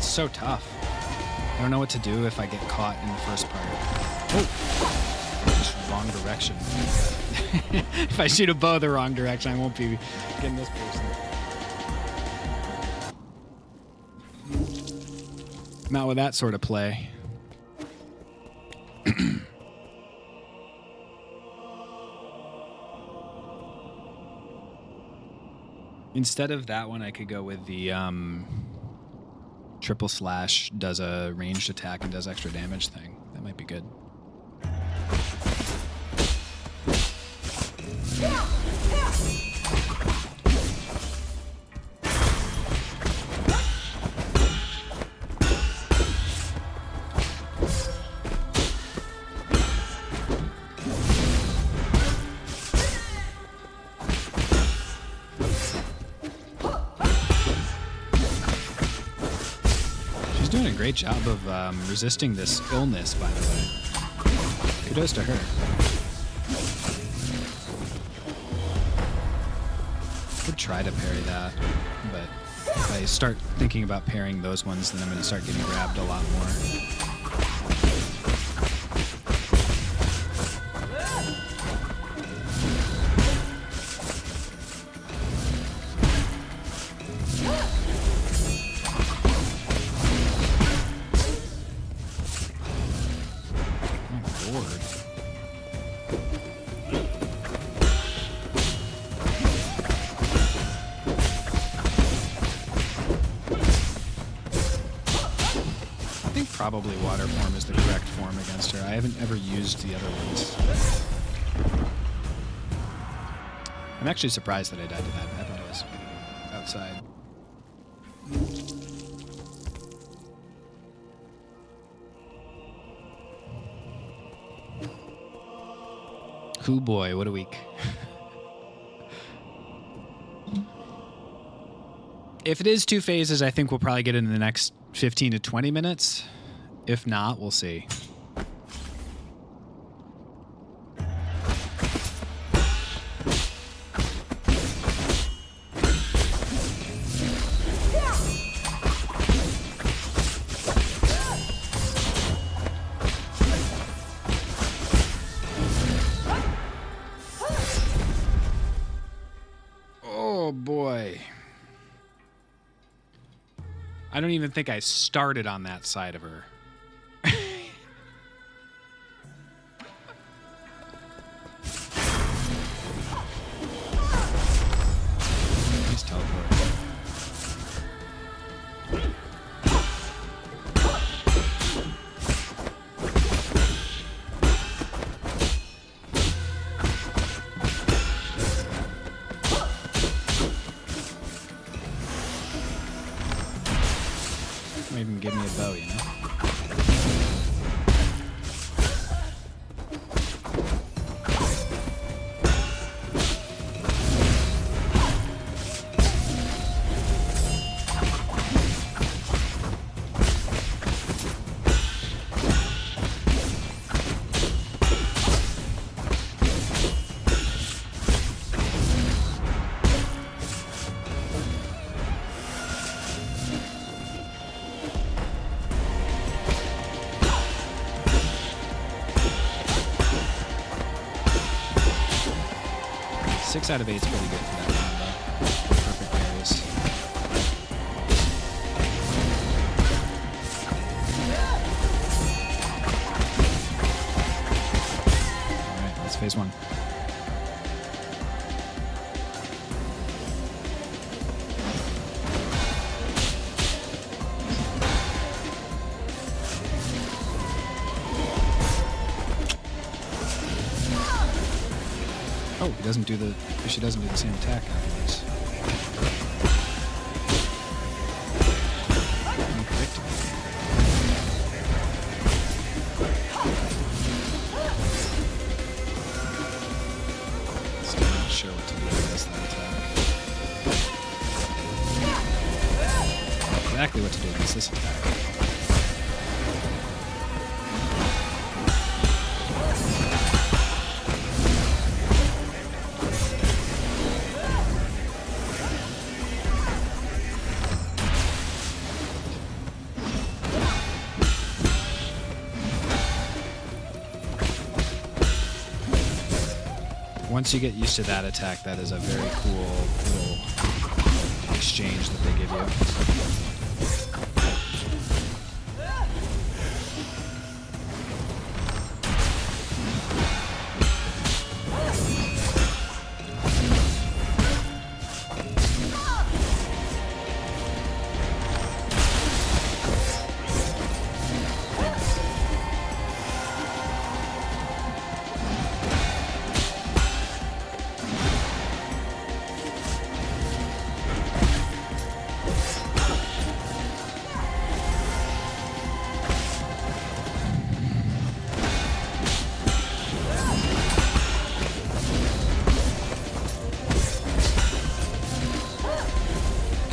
Speaker 1: It's so tough. I don't know what to do if I get caught in the first part. Oh! Just wrong direction. If I shoot a bow the wrong direction, I won't be getting this person. Not with that sort of play. Instead of that one, I could go with the triple slash, does a ranged attack and does extra damage thing. That might be good. Doing a great job of resisting this illness, by the way. Kudos to her. Could try to parry that, but if I start thinking about parrying those ones, then I'm going to start getting grabbed a lot more. Probably water form is the correct form against her. I haven't ever used the other ones. I'm actually surprised that I died to that. I thought I was outside. Hoo boy, what a week. If it is 2 phases, I think we'll probably get it in the next 15 to 20 minutes. If not, we'll see. Oh boy. I don't even think I started on that side of her. Please teleport. Might even give me a bow, you know? Six out of 8 is pretty good for that combo. Perfect parries. Alright, that's phase 1. Oh, he doesn't do the. She doesn't do the same attack afterwards. Unpredictable. Still not sure what to do against that attack. Exactly what to do against this attack. Once you get used to that attack, that is a very cool little exchange that they give you.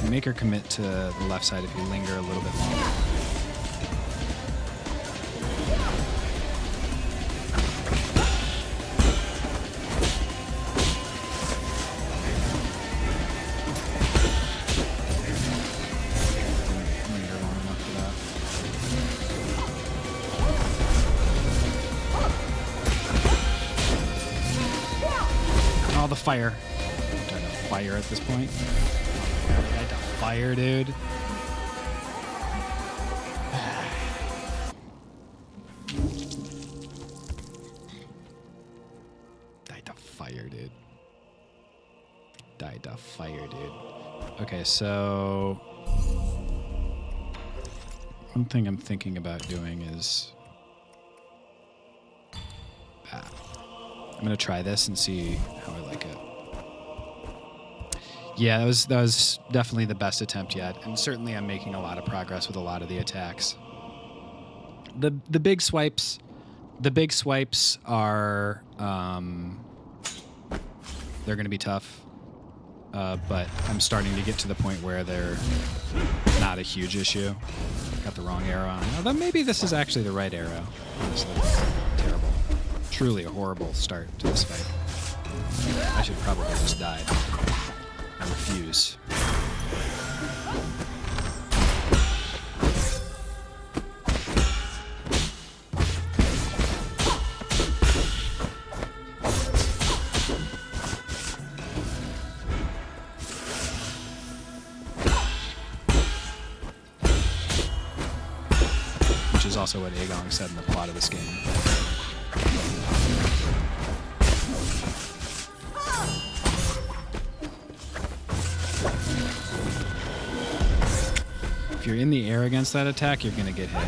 Speaker 1: Make her commit to the left side if you linger a little bit longer. Didn't linger long enough for that. Oh, the fire. I'm trying to fire at this point. Died to fire, dude. Died to fire, dude. Died to fire, dude. Okay, so one thing I'm thinking about doing is I'm gonna try this and see how I like it. Yeah, that was definitely the best attempt yet, and certainly I'm making a lot of progress with a lot of the attacks. The big swipes are they're going to be tough, but I'm starting to get to the point where they're not a huge issue. Got the wrong arrow on. Although maybe this is actually the right arrow. Honestly, terrible, truly a horrible start to this fight. I should probably just die. I refuse. Which is also what Aegong said in the plot of this game. If you're in the air against that attack, you're going to get hit. I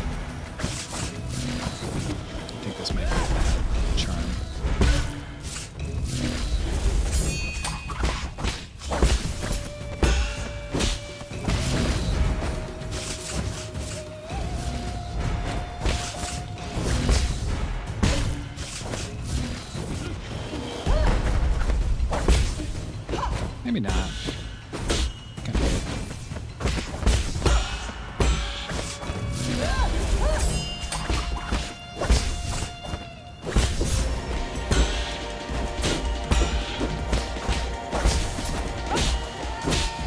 Speaker 1: think this might be a bad charm. Maybe not. Kind of good.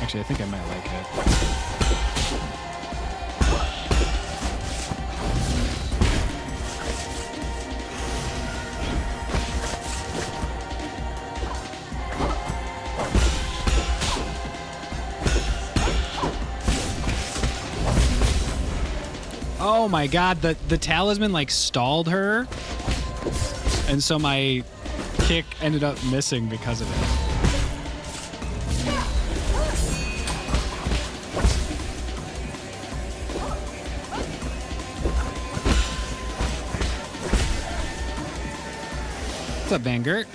Speaker 1: Actually, I think I might like it. Oh my god, the talisman like stalled her, and so my kick ended up missing because of it. What's up, Vangert?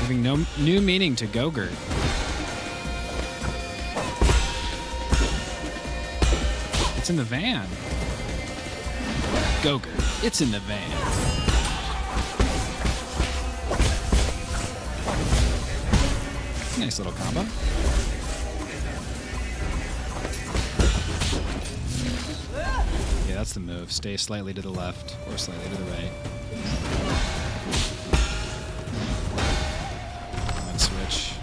Speaker 1: Giving no new meaning to Gogurt. It's in the van. Gogurt, it's in the van. Nice little combo. Yeah, that's the move. Stay slightly to the left or slightly to the right. And then switch.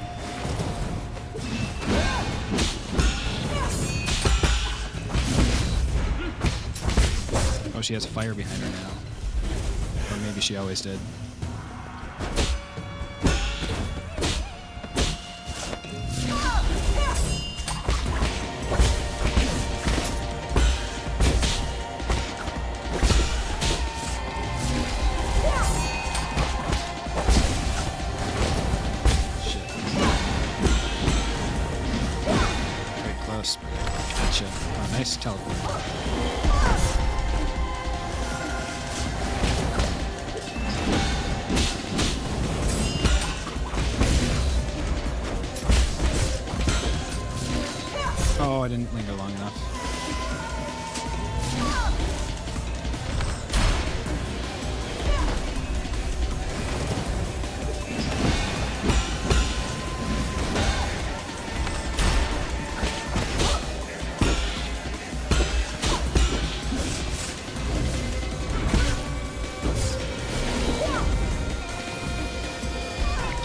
Speaker 1: Oh, she has fire behind her now. maybe she always did. Shit. Very close. Gotcha. Oh, nice teleport. Oh, I didn't linger long enough.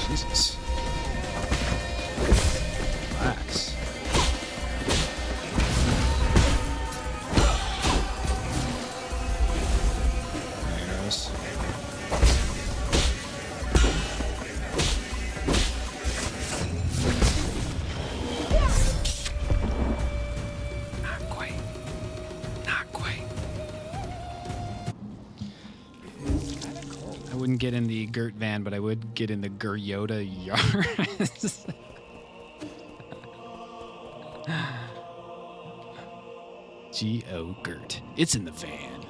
Speaker 1: Jesus. Relax. Arrows. Not quite. Not quite. I wouldn't get in the Gert van, but I would get in the Geryoda Yaris. G.O. Gert. It's in the van.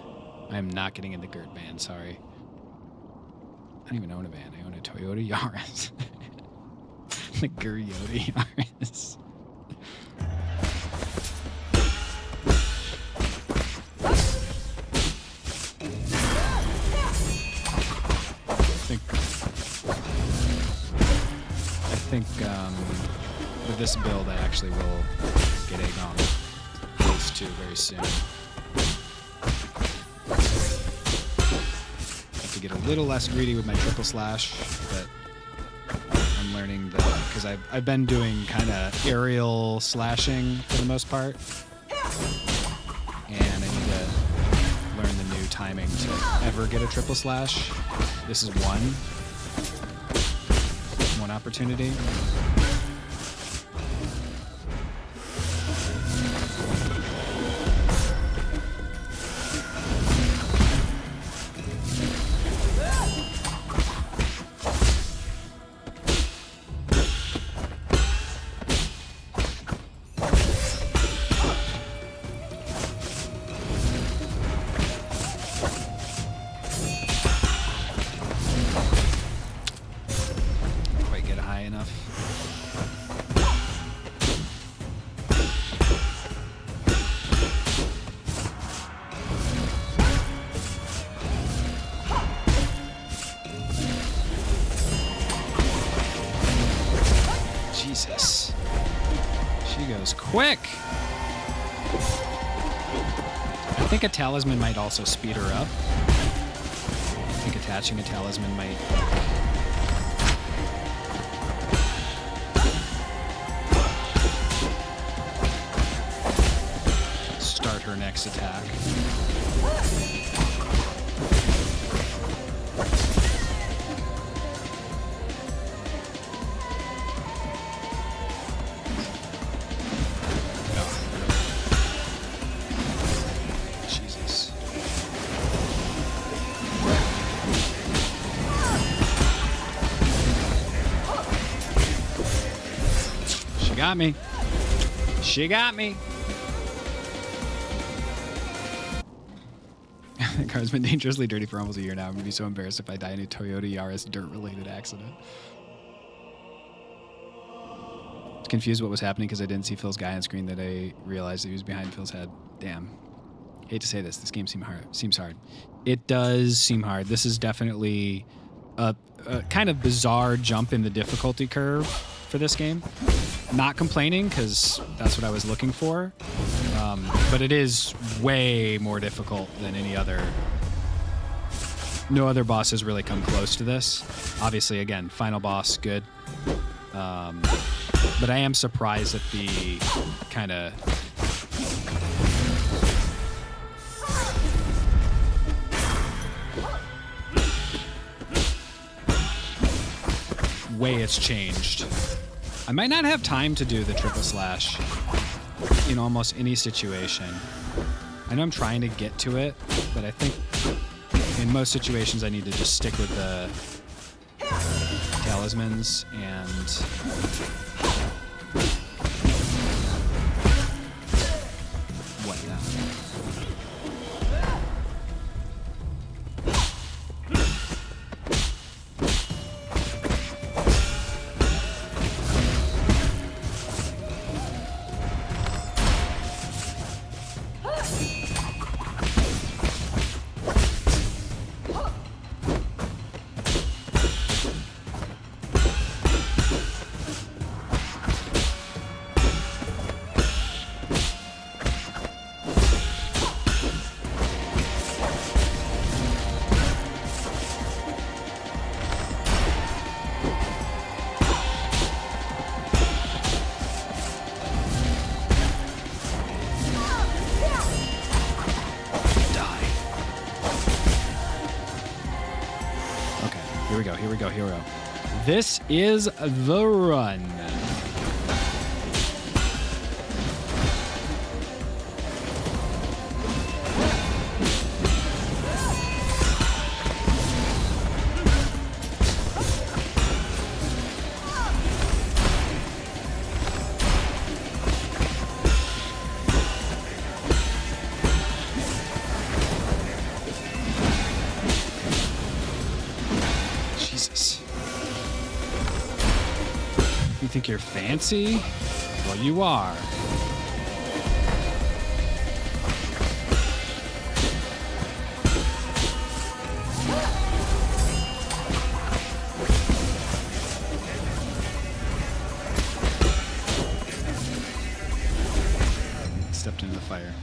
Speaker 1: I'm not getting in the Gert van, sorry. I don't even own a van. I own a Toyota Yaris. The Geryoda Yaris. I think with this build, I actually will get Aegon phase 2 very soon. Have to get a little less greedy with my triple slash, but I'm learning that because I've been doing kind of aerial slashing for the most part, and I need to learn the new timing to ever get a triple slash. This is one opportunity. Jesus. She goes quick. I think a talisman might also speed her up. I think attaching a talisman might... start her next attack. Got me. She got me. The car's been dangerously dirty for almost a year now. I'm gonna be so embarrassed if I die in a Toyota Yaris dirt-related accident. I was confused what was happening because I didn't see Phil's guy on screen that I realized that he was behind Phil's head. Damn. Hate to say this. This game seems hard. It does seem hard. This is definitely a kind of bizarre jump in the difficulty curve for this game. Not complaining, because that's what I was looking for, but it is way more difficult than any other. No other bosses really come close to this. Obviously, again, final boss, good. But I am surprised at the kind of... way it's changed. I might not have time to do the triple slash in almost any situation. I know I'm trying to get to it, but I think in most situations I need to just stick with the talismans and whatnot. Here we go. This is the run. You think you're fancy? Well, you are. Stepped into the fire.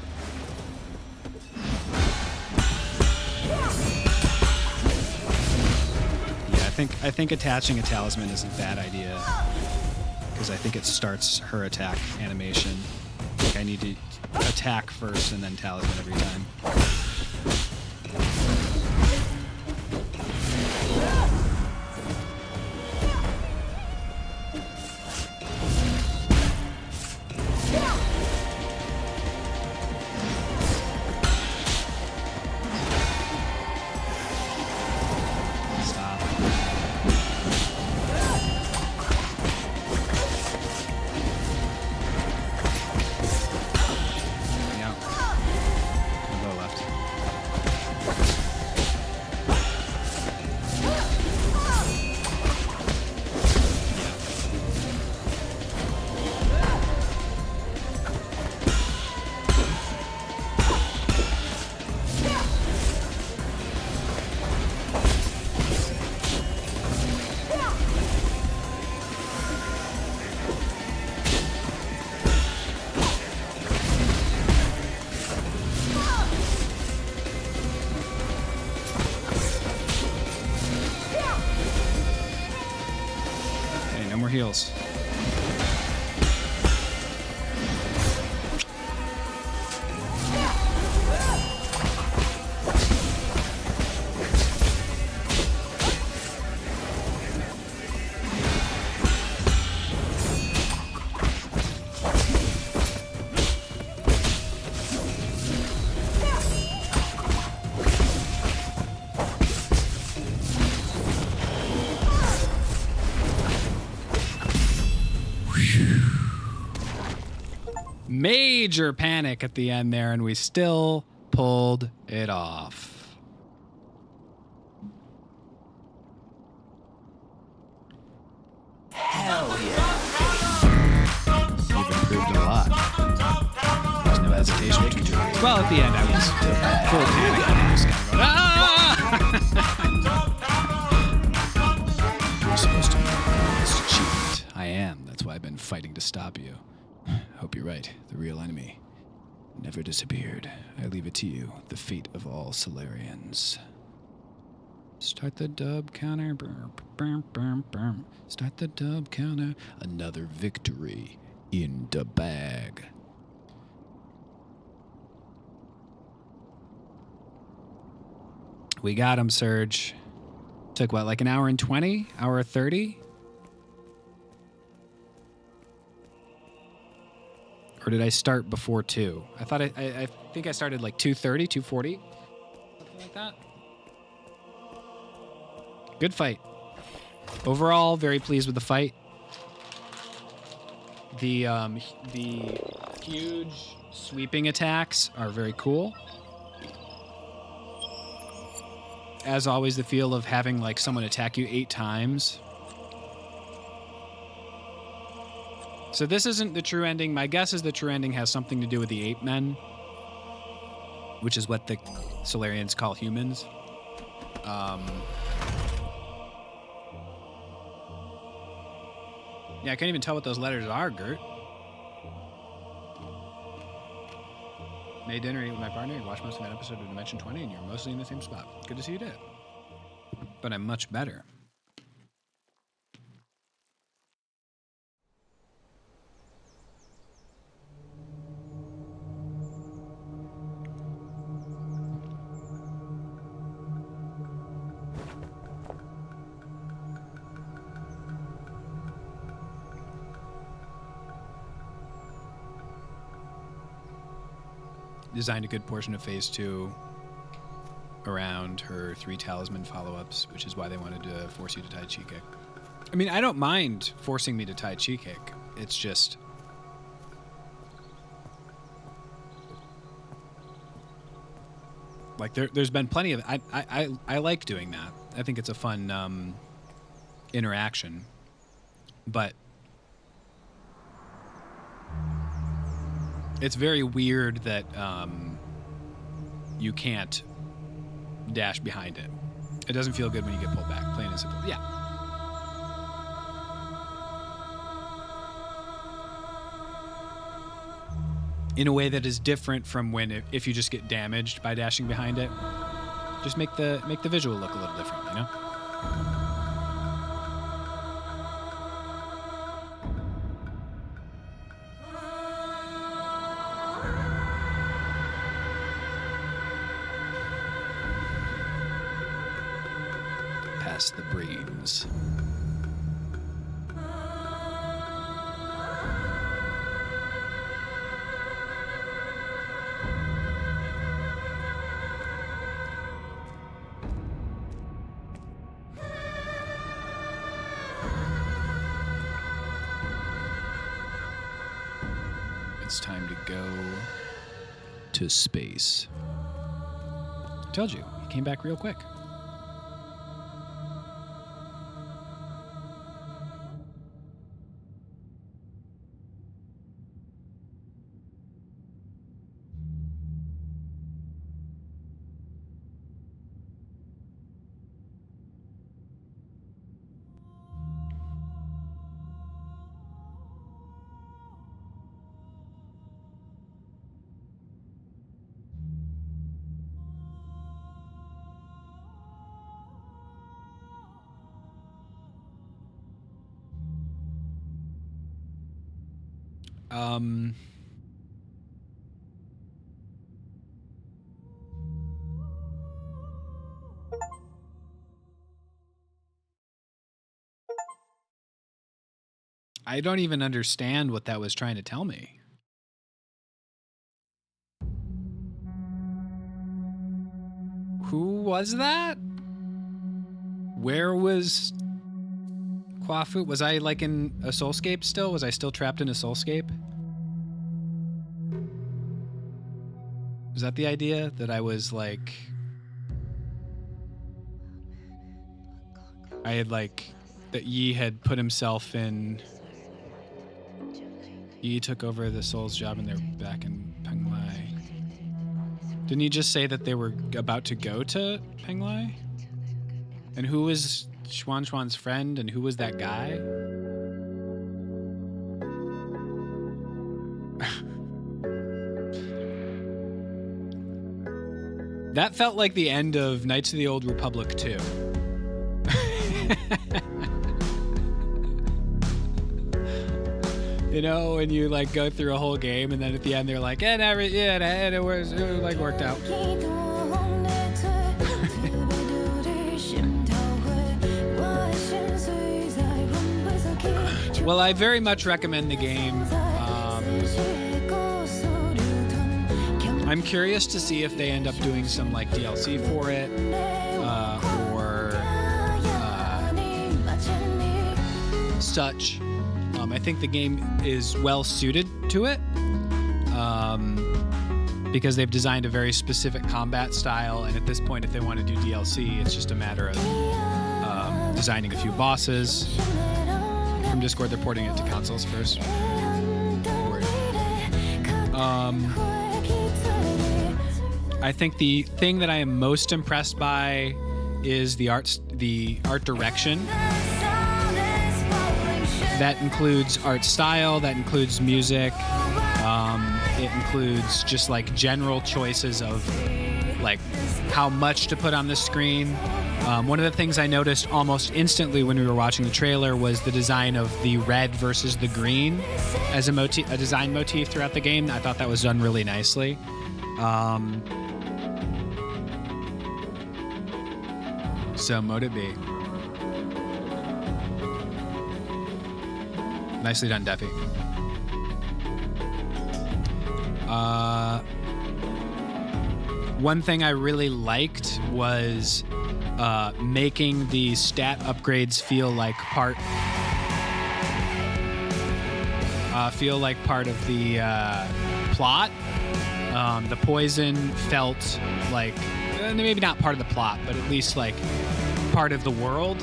Speaker 1: Yeah, I think attaching a talisman is a bad idea. Because I think it starts her attack animation. Like I need to attack first and then talisman every time. Heals. Major panic at the end there, and we still pulled it off.
Speaker 2: Hell yeah.
Speaker 1: You've improved a lot. There's no hesitation between two words. Well, at the end, I was full panic. And I was kind of going, ah! You're supposed to be the greatest achievement. I am. That's why I've been fighting to stop you. Hope you're right. The real enemy never disappeared. I leave it to you, the fate of all Solarians. Start the dub counter. Start the dub counter. Another victory in the bag. We got him, Surge. Took what, like an hour and 20? Hour 30? Or did I start before 2? I thought I think I started like 2:30, 2:40, something like that. Good fight. Overall, very pleased with the fight. The huge sweeping attacks are very cool. As always, the feel of having like someone attack you 8 times. So this isn't the true ending. My guess is the true ending has something to do with the ape men, which is what the Solarians call humans. Yeah, I can't even tell what those letters are, Gert. Made dinner, ate with my partner, you watched most of that episode of Dimension 20, and you're mostly in the same spot. Good to see you did. But I'm much better. Designed a good portion of Phase 2 around her 3 talisman follow-ups, which is why they wanted to force you to Tai Chi kick. I mean, I don't mind forcing me to Tai Chi kick. It's just... like, there's been plenty of... I like doing that. I think it's a fun interaction. But... it's very weird that you can't dash behind it. It doesn't feel good when you get pulled back, plain and simple. Yeah. In a way that is different from when if you just get damaged by dashing behind it. Just make the visual look a little different, you know? The brains. It's time to go to space. I told you, he came back real quick. I don't even understand what that was trying to tell me. Who was that? Where was Kwafu? Was I like in a soulscape still? Was I still trapped in a soulscape? Was that the idea? That I was like... I had like... that Yi had put himself in... Yi took over the Soul's job and they're back in Penglai. Didn't he just say that they were about to go to Penglai? And who was Xuan Xuan's friend and who was that guy? That felt like the end of Knights of the Old Republic 2. You know, when you like go through a whole game and then at the end they're like, and it was like worked out. Well, I very much recommend the game. I'm curious to see if they end up doing some like DLC for it, or such. I think the game is well suited to it, because they've designed a very specific combat style, and at this point, if they want to do DLC, it's just a matter of designing a few bosses. From Discord, they're porting it to consoles first. I think the thing that I am most impressed by is the art direction. That includes art style, that includes music, it includes just like general choices of like how much to put on the screen. One of the things I noticed almost instantly when we were watching the trailer was the design of the red versus the green as a design motif throughout the game. I thought that was done really nicely. So mote it be. Nicely done, Duffy. One thing I really liked was making the stat upgrades feel like part of the plot. The poison felt like maybe not part of the plot, but at least like part of the world.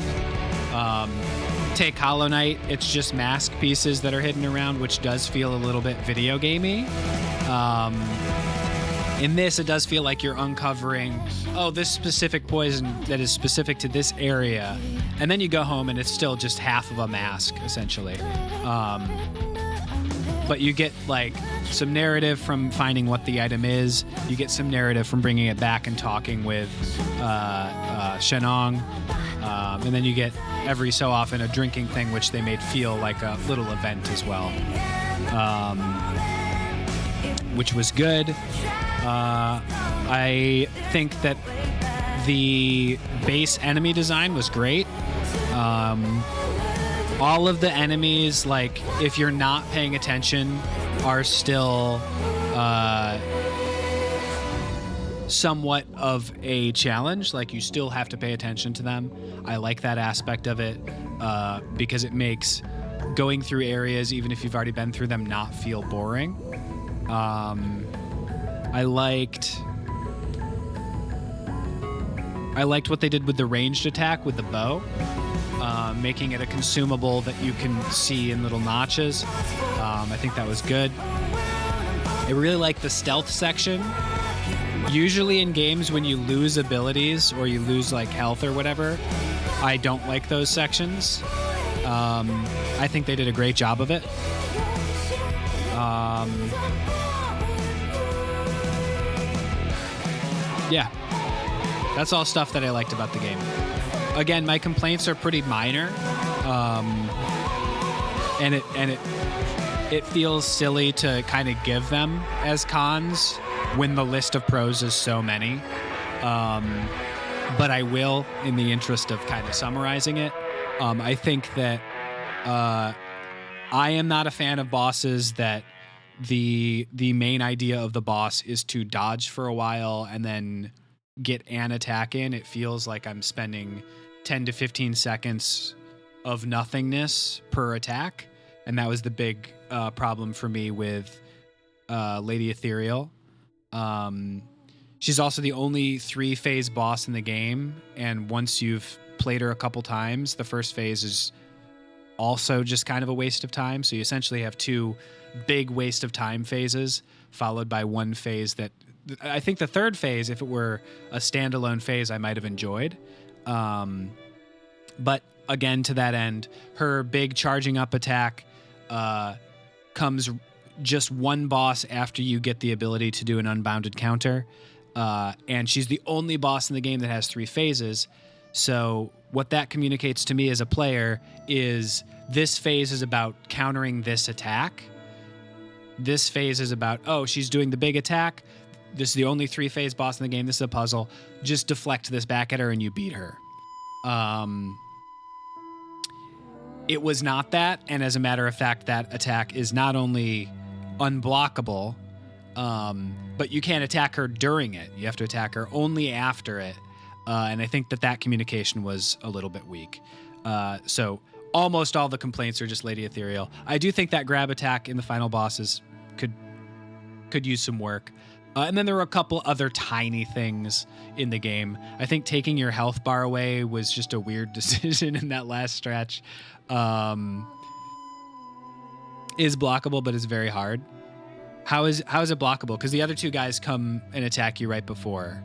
Speaker 1: Take Hollow Knight, it's just mask pieces that are hidden around, which does feel a little bit video gamey. In this, it does feel like you're uncovering, this specific poison that is specific to this area, and then you go home and it's still just half of a mask, essentially. But you get like some narrative from finding what the item is. You get some narrative from bringing it back and talking with Shenong. And then you get every so often a drinking thing, which they made feel like a little event as well, which was good. I think that the base enemy design was great. All of the enemies, like, if you're not paying attention, are still somewhat of a challenge. Like, you still have to pay attention to them. I like that aspect of it because it makes going through areas, even if you've already been through them, not feel boring. I liked what they did with the ranged attack with the bow, making it a consumable that you can see in little notches. I think that was good. I really like the stealth section. Usually in games, when you lose abilities or you lose like health or whatever, I don't like those sections. I think they did a great job of it. Yeah, that's all stuff that I liked about the game. Again, my complaints are pretty minor, and it feels silly to kind of give them as cons when the list of pros is so many. But I will, in the interest of kind of summarizing it. I think that I am not a fan of bosses that the main idea of the boss is to dodge for a while and then get an attack in. It feels like I'm spending 10 to 15 seconds of nothingness per attack. And that was the big problem for me with Lady Ethereal. She's also the only 3-phase boss in the game. And once you've played her a couple times, the first phase is also just kind of a waste of time. So you essentially have 2 big waste of time phases, followed by one phase that I think the third phase, if it were a standalone phase, I might have enjoyed. But again, to that end, her big charging up attack comes just one boss after you get the ability to do an unbounded counter. And she's the only boss in the game that has 3 phases. So what that communicates to me as a player is this phase is about countering this attack. This phase is about, she's doing the big attack. This is the only 3-phase boss in the game. This is a puzzle. Just deflect this back at her and you beat her. It was not that. And as a matter of fact, that attack is not only unblockable, but you can't attack her during it. You have to attack her only after it. And I think that communication was a little bit weak. So almost all the complaints are just Lady Ethereal. I do think that grab attack in the final bosses could use some work. And then there were a couple other tiny things in the game. I think taking your health bar away was just a weird decision in that last stretch. Is blockable, but is very hard. How is it blockable? Because the other two guys come and attack you right before.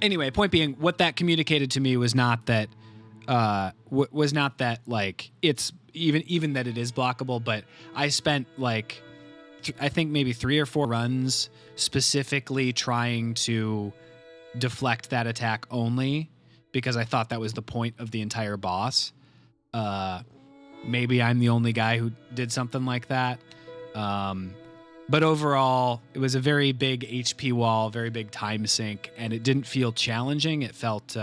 Speaker 1: Anyway, point being, what that communicated to me was not that like it's even that it is blockable, but I spent like I think maybe 3 or 4 runs specifically trying to deflect that attack only because I thought that was the point of the entire boss. Maybe I'm the only guy who did something like that. But overall, it was a very big HP wall, very big time sink, and it didn't feel challenging. It felt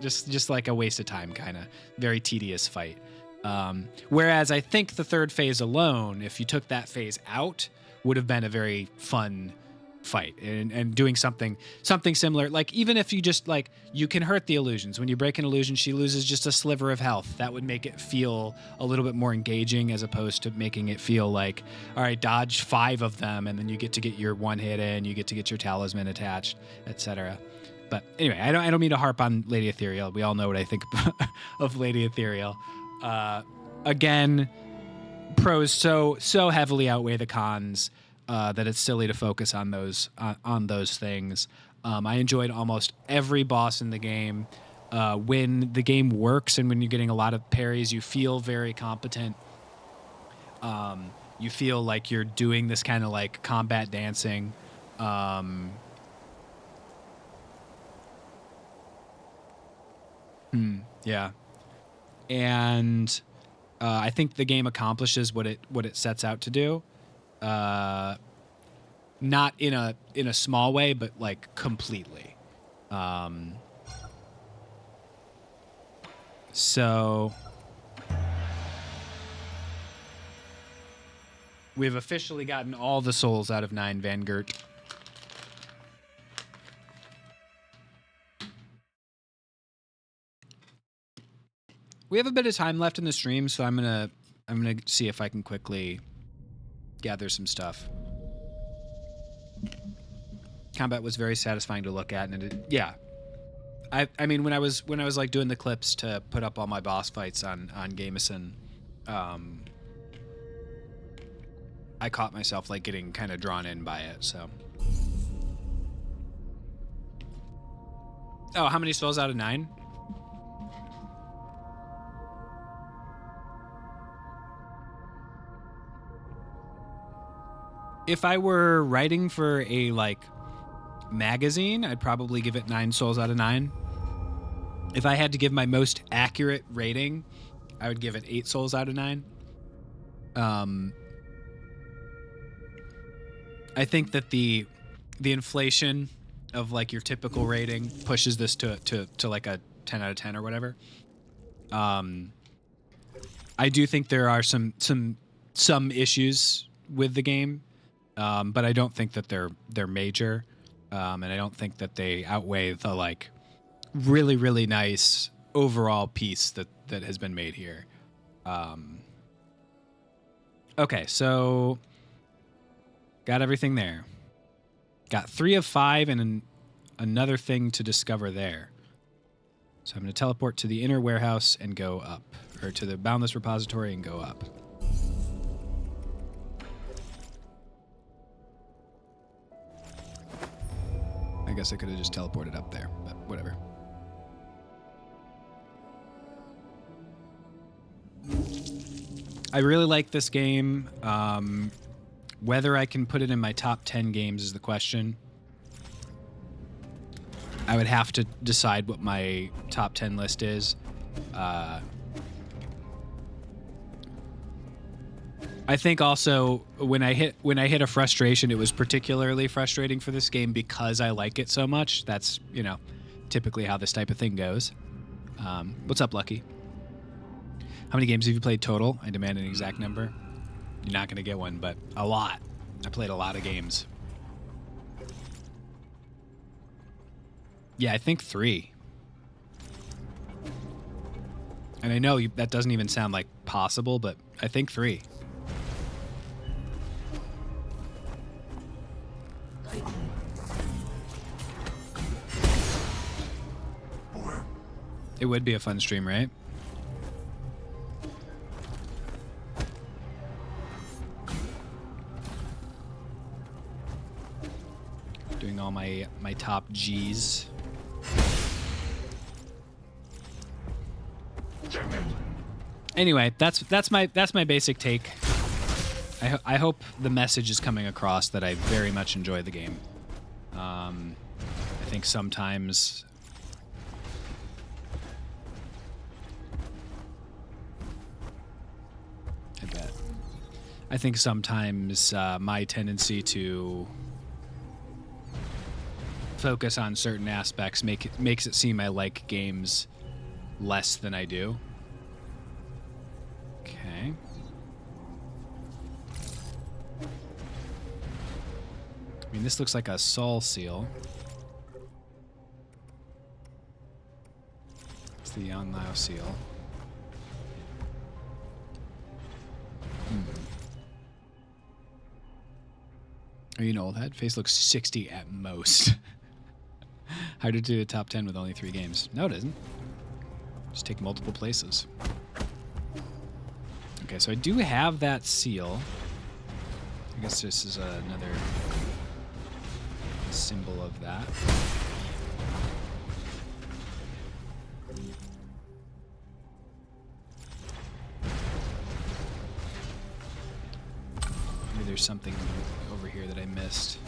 Speaker 1: just like a waste of time, kind of very tedious fight. Whereas I think the third phase alone, if you took that phase out, would have been a very fun fight and doing something similar. Like even if you just like, you can hurt the illusions. When you break an illusion, she loses just a sliver of health. That would make it feel a little bit more engaging as opposed to making it feel like, all right, dodge 5 of them and then you get to get your one hit in, you get to get your talisman attached, etc. But anyway, I don't mean to harp on Lady Ethereal. We all know what I think of Lady Ethereal. Again, pros so heavily outweigh the cons that it's silly to focus on those things. I enjoyed almost every boss in the game. When the game works and when you're getting a lot of parries, you feel very competent. You feel like you're doing this kind of like combat dancing. Yeah. And I think the game accomplishes what it sets out to do. Not in a small way, but like completely. So we've officially gotten all the souls out of 9 Vangert. We have a bit of time left in the stream, so I'm gonna see if I can quickly gather some stuff. Combat was very satisfying to look at, and I mean when I was like doing the clips to put up all my boss fights on Gameson, I caught myself like getting kind of drawn in by it. So, oh, how many souls out of 9? If I were writing for a like magazine, I'd probably give it 9 souls out of 9. If I had to give my most accurate rating, I would give it 8 souls out of 9. I think that the inflation of like your typical rating pushes this to like a 10 out of 10 or whatever. I do think there are some issues with the game. But I don't think that they're major, and I don't think that they outweigh the like really, really nice overall piece that has been made here. Okay, so got everything there. Got 3 of 5 and another thing to discover there. So I'm going to teleport to the inner warehouse and go up, or to the Boundless Repository and go up. I guess I could have just teleported up there, but whatever. I really like this game. Whether I can put it in my top 10 games is the question. I would have to decide what my top 10 list is. I think also when I hit a frustration, it was particularly frustrating for this game because I like it so much. That's, typically how this type of thing goes. What's up, Lucky? How many games have you played total? I demand an exact number. You're not going to get one, but a lot. I played a lot of games. Yeah, I think 3. And I know that doesn't even sound like possible, but I think 3. It would be a fun stream, right? Doing all my top G's. Anyway, that's my basic take. I hope the message is coming across that I very much enjoy the game. I think sometimes I think sometimes my tendency to focus on certain aspects makes it seem I like games less than I do. Okay. I mean, this looks like a Sol seal. It's the Yanlao seal. Are you an old head? Face looks 60 at most. Hard to do a top 10 with only 3 games. No, it isn't. Just take multiple places. Okay, so I do have that seal. I guess this is another symbol of that. Maybe there's something over here that I missed.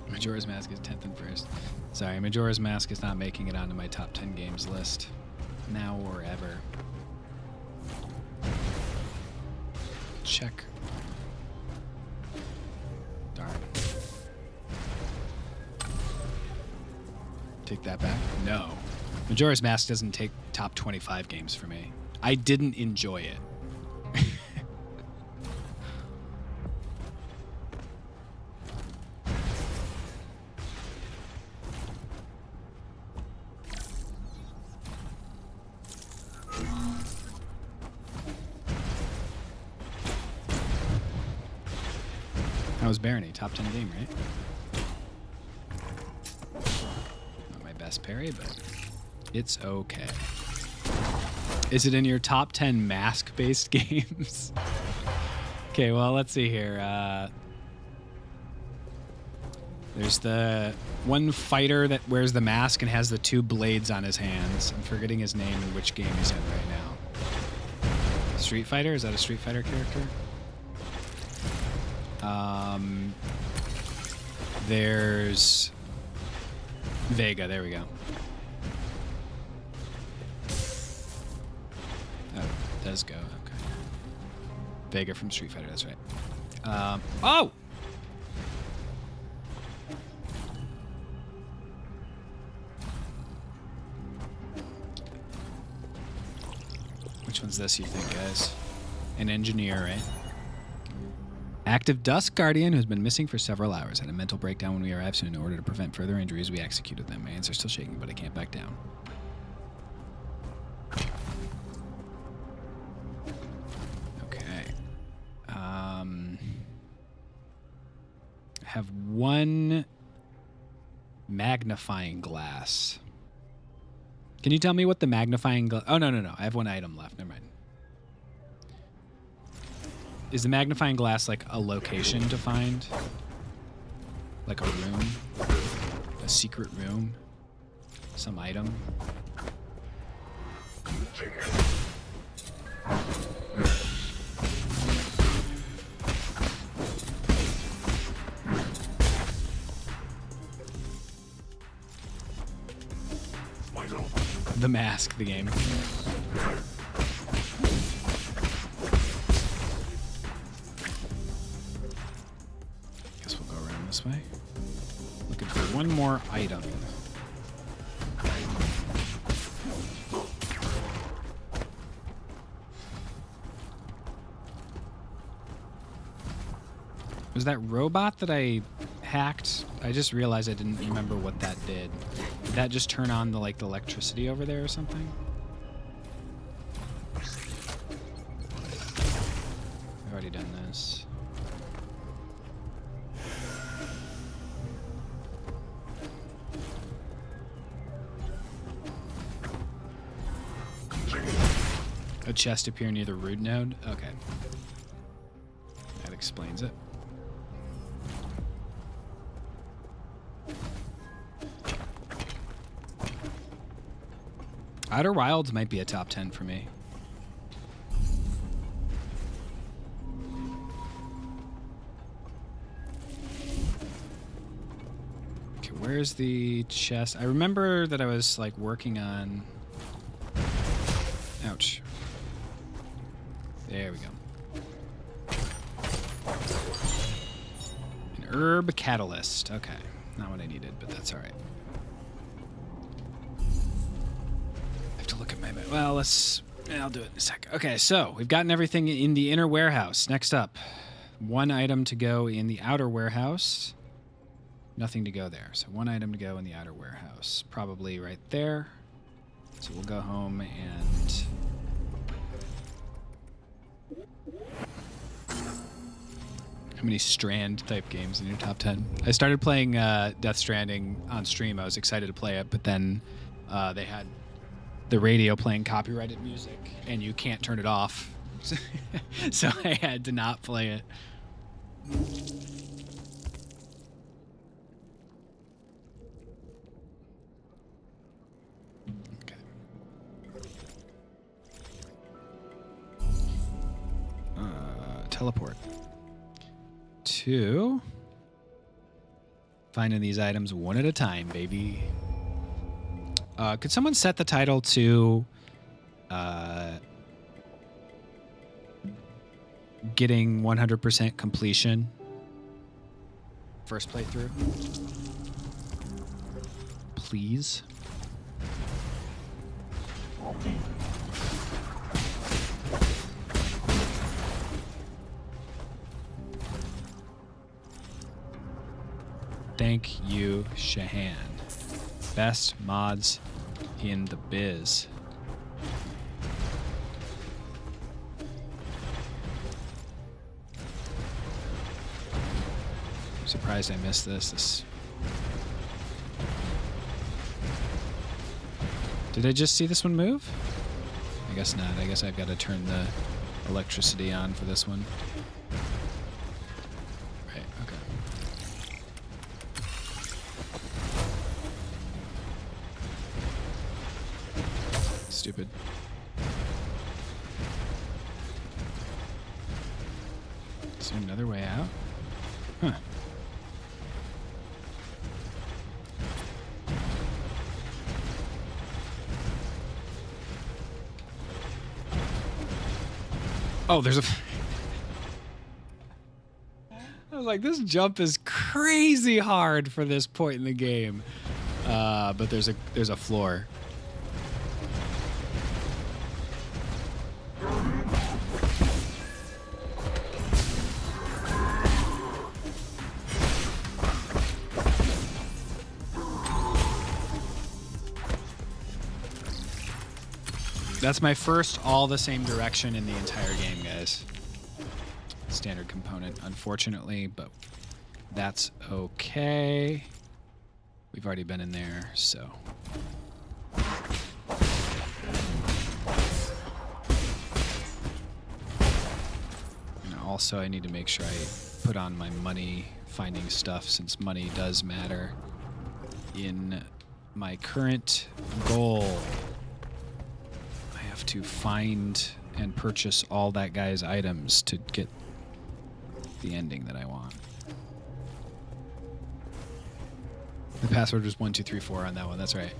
Speaker 1: Majora's Mask is 10th and 1st. Sorry, Majora's Mask is not making it onto my top 10 games list. Now or ever. Check. Darn. Take that back? No. Majora's Mask doesn't take top 25 games for me. I didn't enjoy it. How's Barony? Top 10 game, right? Not my best parry, but it's okay. Is it in your top 10 mask-based games? Okay, well, let's see here. There's the one fighter that wears the mask and has the 2 blades on his hands. I'm forgetting his name and which game he's in right now. Street Fighter? Is that a Street Fighter character? There's Vega, there we go. Oh, it does go, okay. Vega from Street Fighter, that's right. Oh! Which one's this, you think, guys? An engineer, right? Active Dusk Guardian, who's been missing for several hours, had a mental breakdown when we arrived soon. In order to prevent further injuries, we executed them. My hands are still shaking, but I can't back down. Okay. I have 1 magnifying glass. Can you tell me what the magnifying glass... Oh, no. I have 1 item left. Never mind. Is the magnifying glass like a location to find? Like a room? A secret room? Some item? The Mask, the game. This way. Looking for 1 more item. Was that robot that I hacked? I just realized I didn't remember what that did. Did that just turn on the the electricity over there or something? I've already done this. A chest appear near the root node? Okay. That explains it. Outer Wilds might be a top 10 for me. Okay, where's the chest? I remember that I was working on... Ouch. There we go. An herb catalyst. Okay. Not what I needed, but that's alright. I have to look at my... Well, I'll do it in a sec. Okay, so we've gotten everything in the inner warehouse. Next up, one item to go in the outer warehouse. Nothing to go there. So one item to go in the outer warehouse. Probably right there. So we'll go home and... How many Strand type games in your top 10? I started playing Death Stranding on stream. I was excited to play it, but then they had the radio playing copyrighted music, and you can't turn it off. So I had to not play it. Okay. Teleport. To finding these items one at a time, baby. Could someone set the title to getting 100% completion first playthrough? Please. Thank you, Shahan. Best mods in the biz. I'm surprised I missed this. Did I just see this one move? I guess not. I guess I've got to turn the electricity on for this one. Right, okay. Stupid. Is there another way out? Huh. Oh, there's a... I was like, this jump is crazy hard for this point in the game. But there's a floor. That's my first all the same direction in the entire game, guys. Standard component, unfortunately, but that's okay. We've already been in there, so. And also, I need to make sure I put on my money finding stuff, since money does matter in my current goal. To find and purchase all that guy's items to get the ending that I want. The password was 1234 on that one. That's right.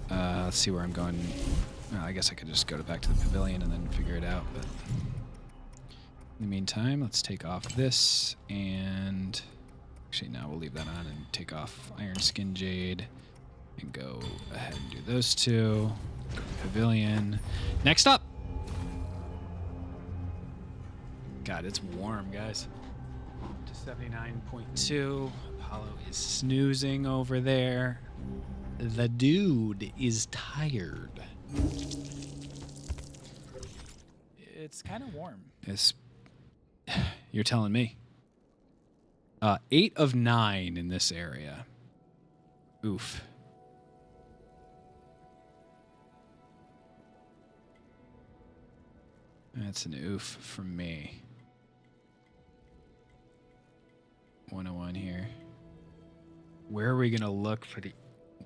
Speaker 1: Let's see where I'm going. I guess I could just go back to the pavilion and then figure it out. But in the meantime, let's take off this and actually, no, we'll leave that on and take off Iron Skin Jade and go ahead and do those two. Go to Pavilion. Next up, God, it's warm, guys. To 79.2. Apollo is snoozing over there. The dude is tired.
Speaker 4: It's kind of warm.
Speaker 1: It's, you're telling me. 8 of 9 in this area. Oof. That's an oof from me. 101 here. Where are we going to look for the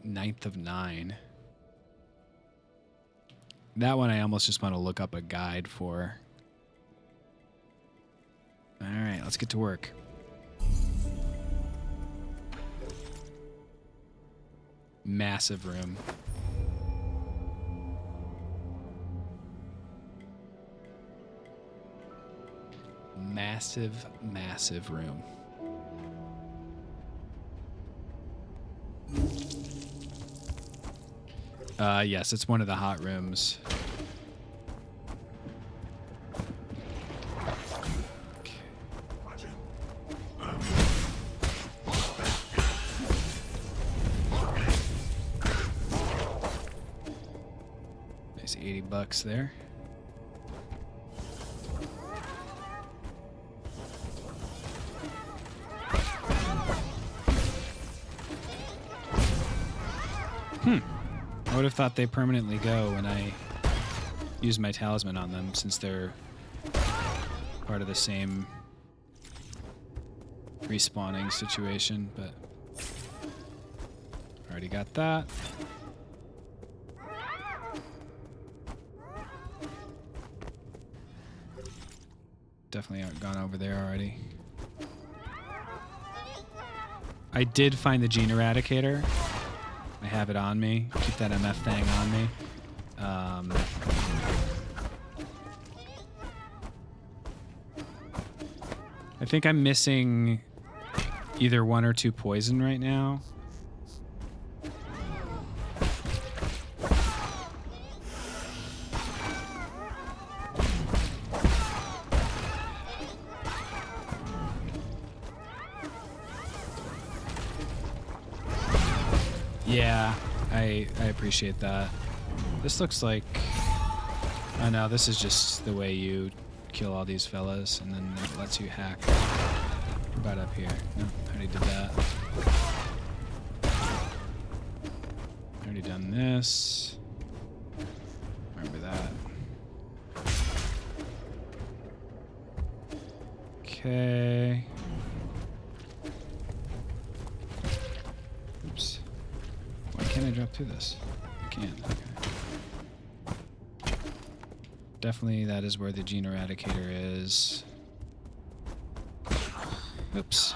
Speaker 1: 9th of 9? That one I almost just want to look up a guide for. All right, let's get to work. Massive room. Massive, massive room. Yes, it's one of the hot rooms. Nice $80 there. I would have thought they permanently go when I use my talisman on them, since they're part of the same respawning situation, but already got that. Definitely gone over there already. I did find the Gene Eradicator. I have it on me. Keep that MF thing on me. I think I'm missing either 1 or 2 poison right now. Yeah, I appreciate that. This looks like... Oh no, this is just the way you kill all these fellas, and then it lets you hack. What about up here? No, I already did that. Already done this. Remember that. Okay. Oops. Why can't I drop through this? I can't. Okay. Definitely that is where the Gene Eradicator is. Oops.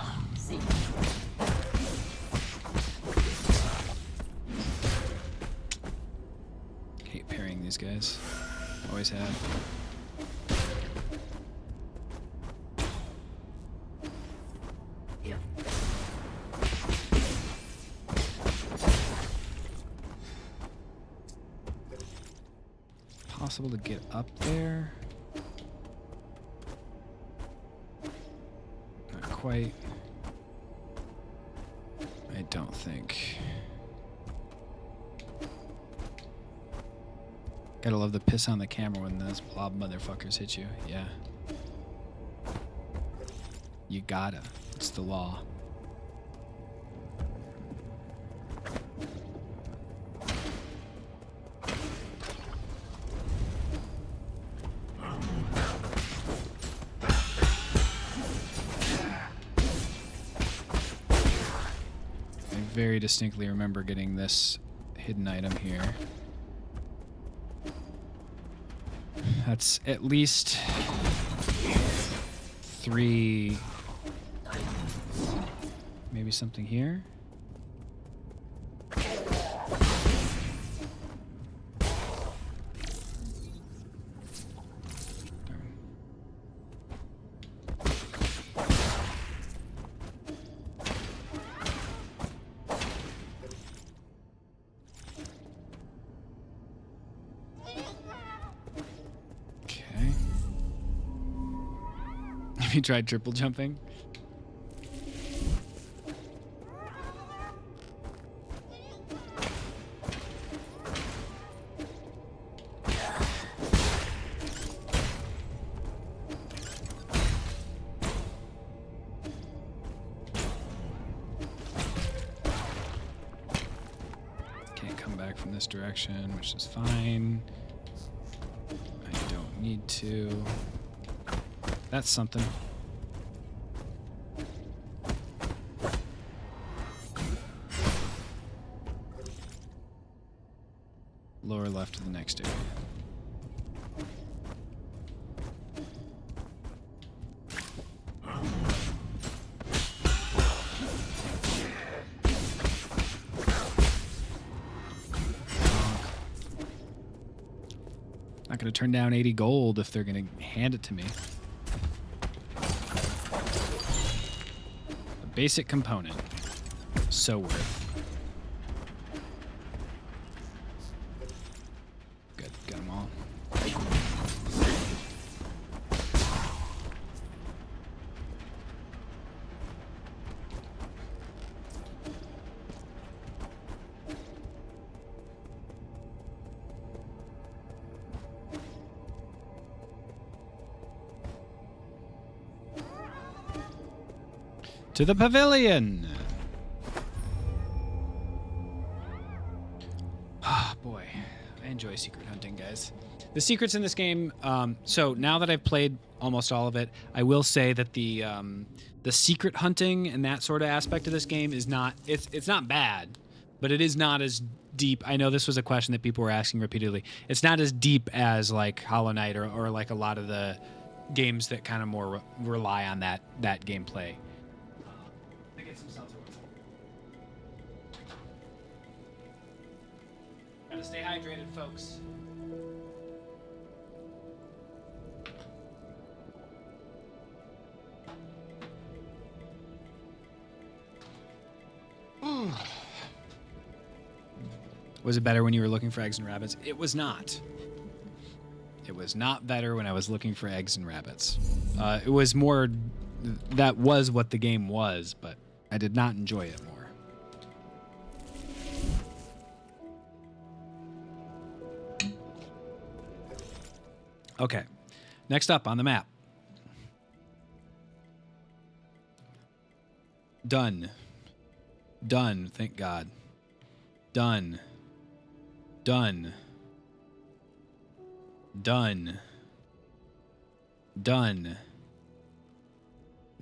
Speaker 1: Hate parrying these guys. Always have. Possible to get up there? Not quite. I don't think. Gotta love the piss on the camera when those blob motherfuckers hit you. Yeah. You gotta. It's the law. Very distinctly remember getting this hidden item here. That's at least 3, maybe something here. Have you tried triple jumping? Can't come back from this direction, which is fine. I don't need to. That's something. Lower left to the next area. Not going to turn down 80 gold if they're going to hand it to me. A basic component. So worth. Good. Got them all. To the pavilion. Ah, boy, I enjoy secret hunting, guys. The secrets in this game. So now that I've played almost all of it, I will say that the secret hunting and that sort of aspect of this game is not. It's not bad, but it is not as deep. I know this was a question that people were asking repeatedly. It's not as deep as like Hollow Knight or like a lot of the games that kind of more rely on that gameplay. Gotta stay hydrated, folks. Was it better when you were looking for eggs and rabbits? It was not. It was not better when I was looking for eggs and rabbits. It was more... That was what the game was, but I did not enjoy it more. Okay, next up on the map. Done. Done, thank God. Done. Done. Done. Done.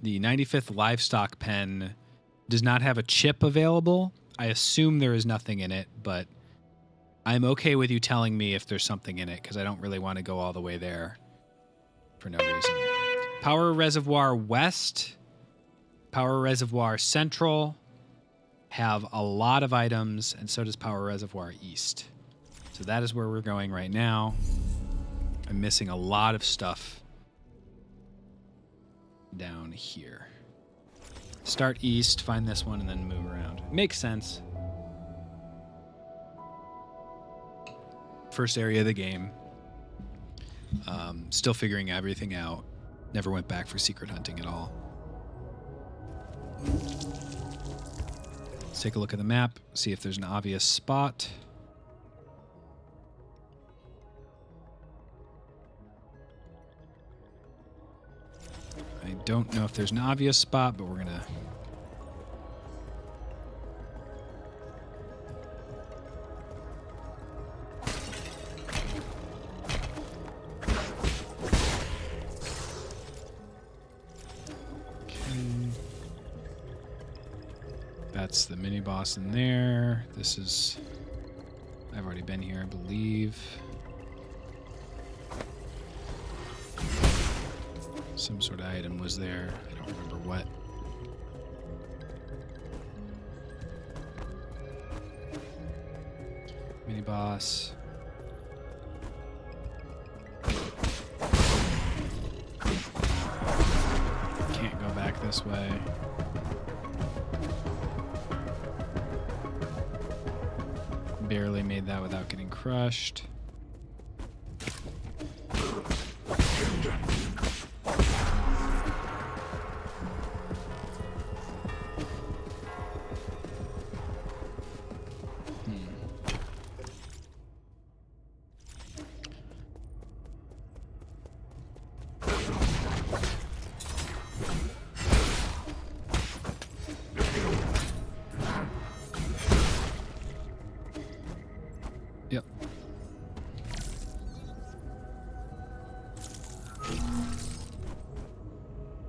Speaker 1: The 95th Livestock Pen does not have a chip available. I assume there is nothing in it, but I'm okay with you telling me if there's something in it, because I don't really want to go all the way there for no reason. Power Reservoir West, Power Reservoir Central have a lot of items, and so does Power Reservoir East. So that is where we're going right now. I'm missing a lot of stuff down here. Start east, find this one, and then move around. Makes sense. First area of the game. Still figuring everything out. Never went back for secret hunting at all. Let's take a look at the map, see if there's an obvious spot. I don't know if there's an obvious spot, but we're gonna... That's the mini boss in there. This is... I've already been here, I believe. Some sort of item was there. I don't remember what. Mini boss. Can't go back this way. Barely made that without getting crushed.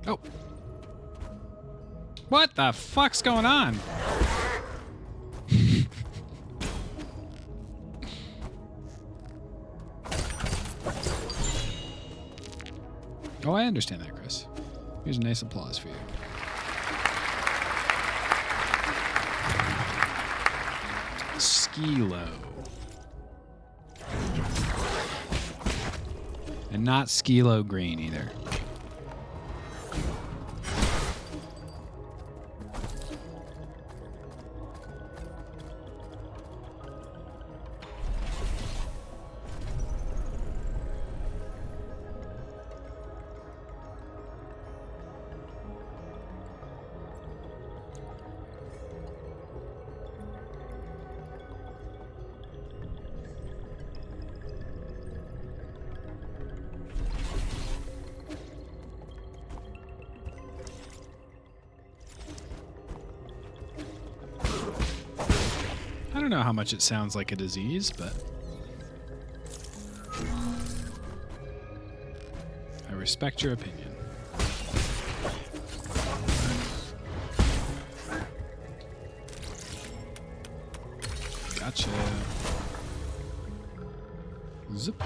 Speaker 1: Oh. What the fuck's going on? Oh, I understand that, Chris. Here's a nice applause for you. Skilo. And not Skilo Green either. I don't know how much it sounds like a disease, but I respect your opinion. Gotcha. Zip.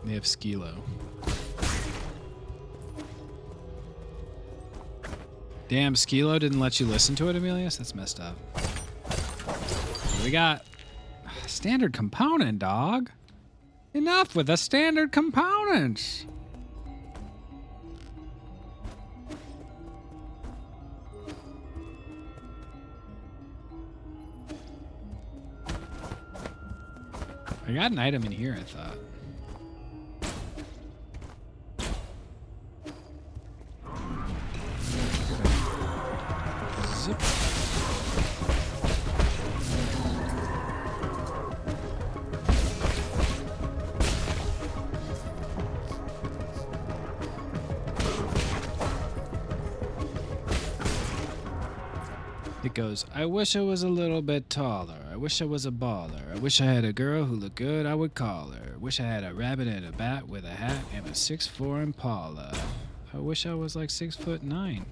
Speaker 1: They have Skilo. Damn, Skilo didn't let you listen to it, Emilius? That's messed up. What do we got? Standard component, dog. Enough with the standard components. I got an item in here, I thought. Zip. It goes, I wish I was a little bit taller. I wish I was a baller. I wish I had a girl who looked good, I would call her. Wish I had a rabbit and a bat with a hat and a 6'4" Impala. I wish I was like 6'9".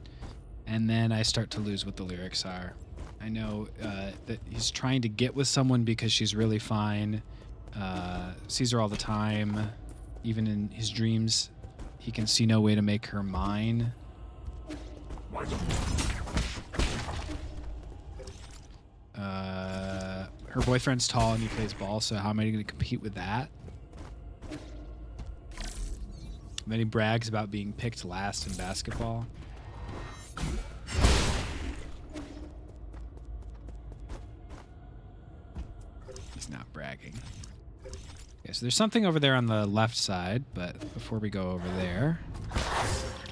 Speaker 1: And then I start to lose what the lyrics are. I know that he's trying to get with someone because she's really fine. Sees her all the time. Even in his dreams, he can see no way to make her mine. Her boyfriend's tall and he plays ball, so how am I going to compete with that? Then he brags about being picked last in basketball. He's not bragging. Okay, so there's something over there on the left side, but before we go over there...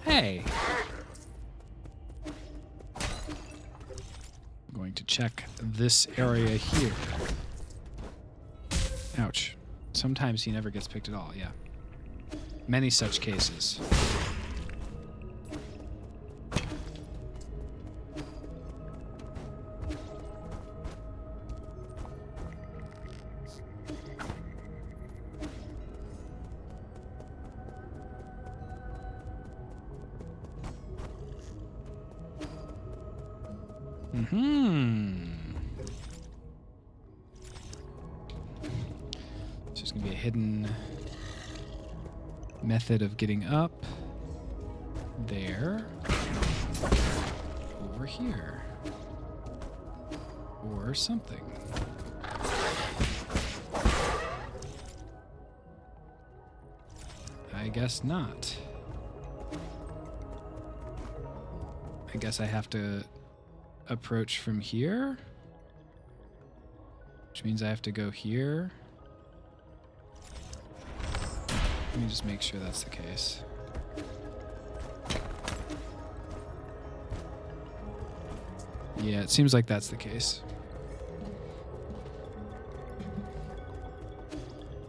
Speaker 1: Hey! I'm going to check this area here. Ouch. Sometimes he never gets picked at all, yeah. Many such cases. So there's going to be a hidden method of getting up. There. Over here. Or something. I guess not. I guess I have to approach from here, which means I have to go here. Let me just make sure that's the case. Yeah, it seems like that's the case.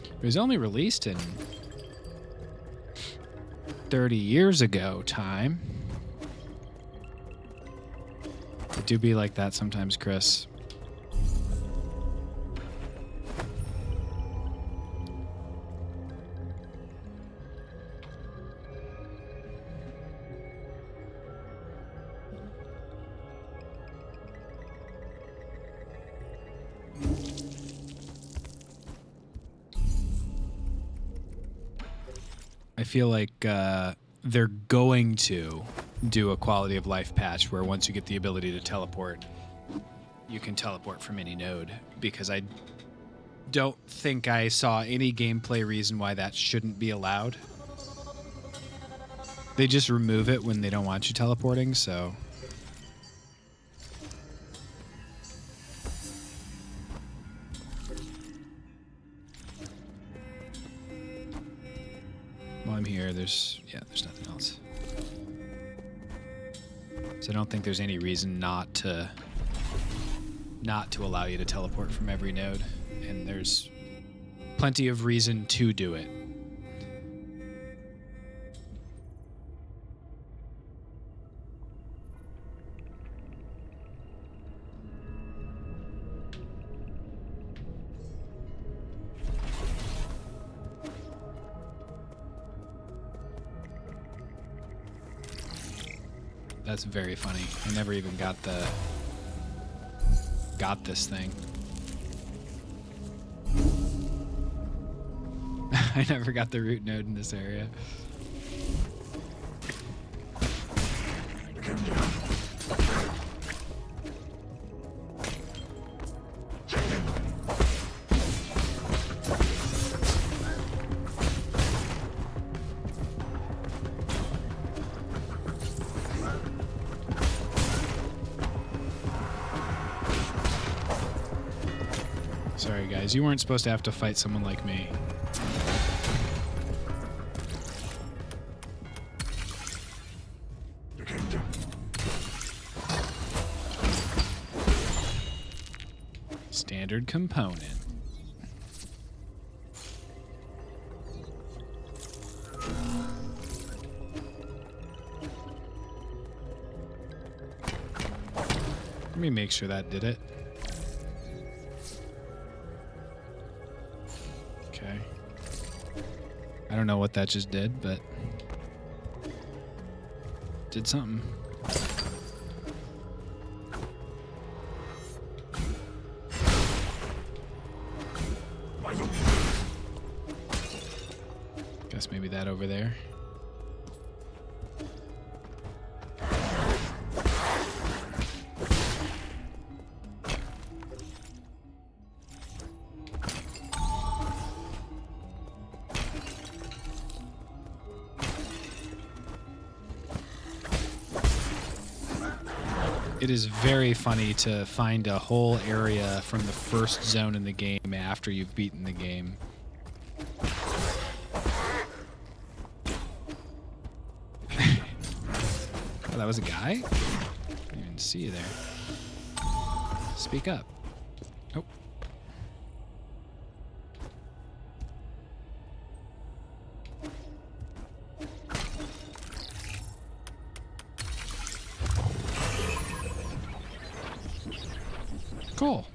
Speaker 1: It was only released in 30 years ago time. It do be like that sometimes, Chris. I feel like they're going to do a quality of life patch where once you get the ability to teleport, you can teleport from any node, because I don't think I saw any gameplay reason why that shouldn't be allowed. They just remove it when they don't want you teleporting, so... While I'm here, there's nothing else. So I don't think there's any reason not to allow you to teleport from every node, and there's plenty of reason to do it. That's very funny. I never even got this thing. I never got the root node in this area. Sorry guys, you weren't supposed to have to fight someone like me. Standard component. Let me make sure that did it. Okay. I don't know what that just did, but did something. Guess maybe that over there. It is very funny to find a whole area from the first zone in the game after you've beaten the game. Oh, that was a guy? I didn't even see you there. Speak up. Oh. Cool.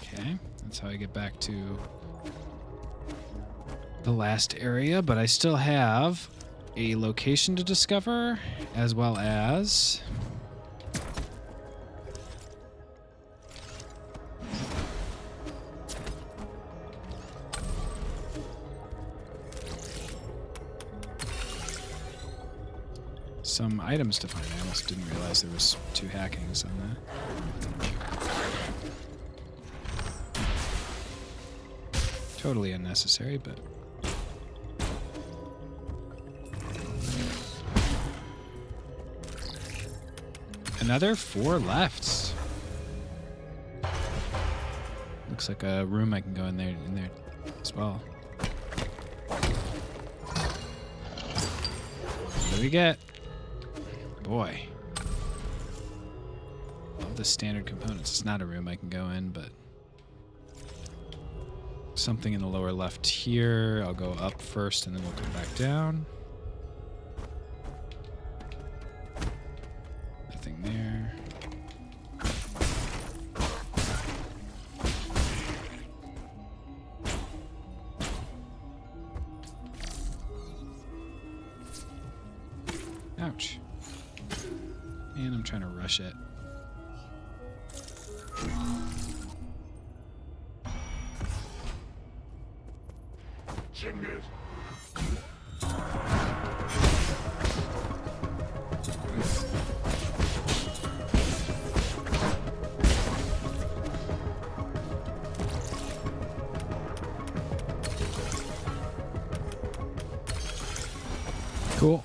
Speaker 1: Okay, that's how I get back to the last area, but I still have a location to discover, as well as some items to find. I almost didn't realize there was 2 hackings on that. Totally unnecessary, but another 4 left. Looks like a room I can go in there as well. What do we get? Boy. Love the standard components. It's not a room I can go in, but something in the lower left here. I'll go up first and then we'll come back down. Nothing there. I'm trying to rush it. Cool.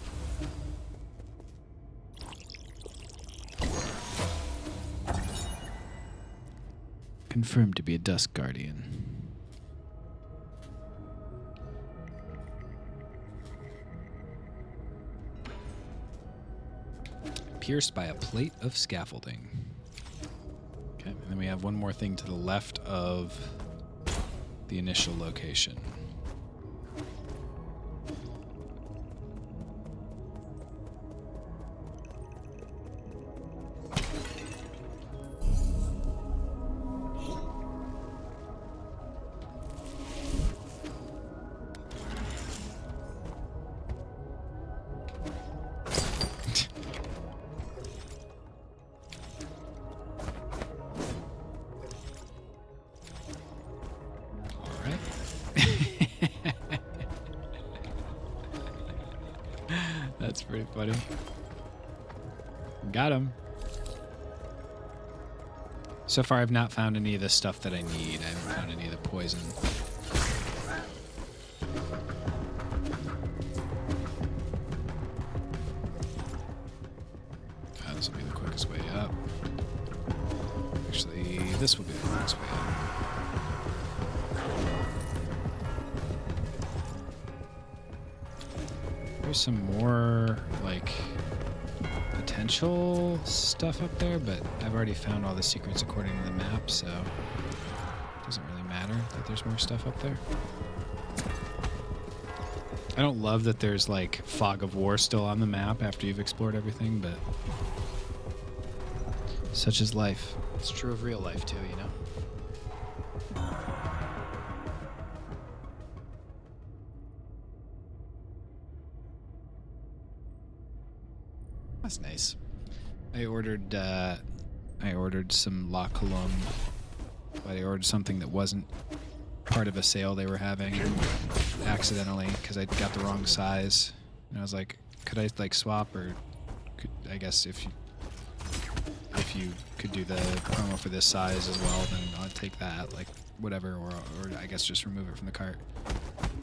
Speaker 1: Confirmed to be a Dusk Guardian. Pierced by a plate of scaffolding. Okay, and then we have one more thing to the left of the initial location. That's pretty funny. Got him. So far, I've not found any of the stuff that I need. I haven't found any of the poison. This will be the quickest way up. Actually, this will be the quickest way up. There's some more, like, potential stuff up there, but I've already found all the secrets according to the map, so it doesn't really matter that there's more stuff up there. I don't love that there's, like, Fog of War still on the map after you've explored everything, but such is life. It's true of real life, too, you know? That's nice. I ordered some La Colombe, but I ordered something that wasn't part of a sale they were having accidentally because I got the wrong size. And I was like, could I like swap, or could, I guess if you could do the promo for this size as well, then I'll take that, like whatever, or I guess just remove it from the cart.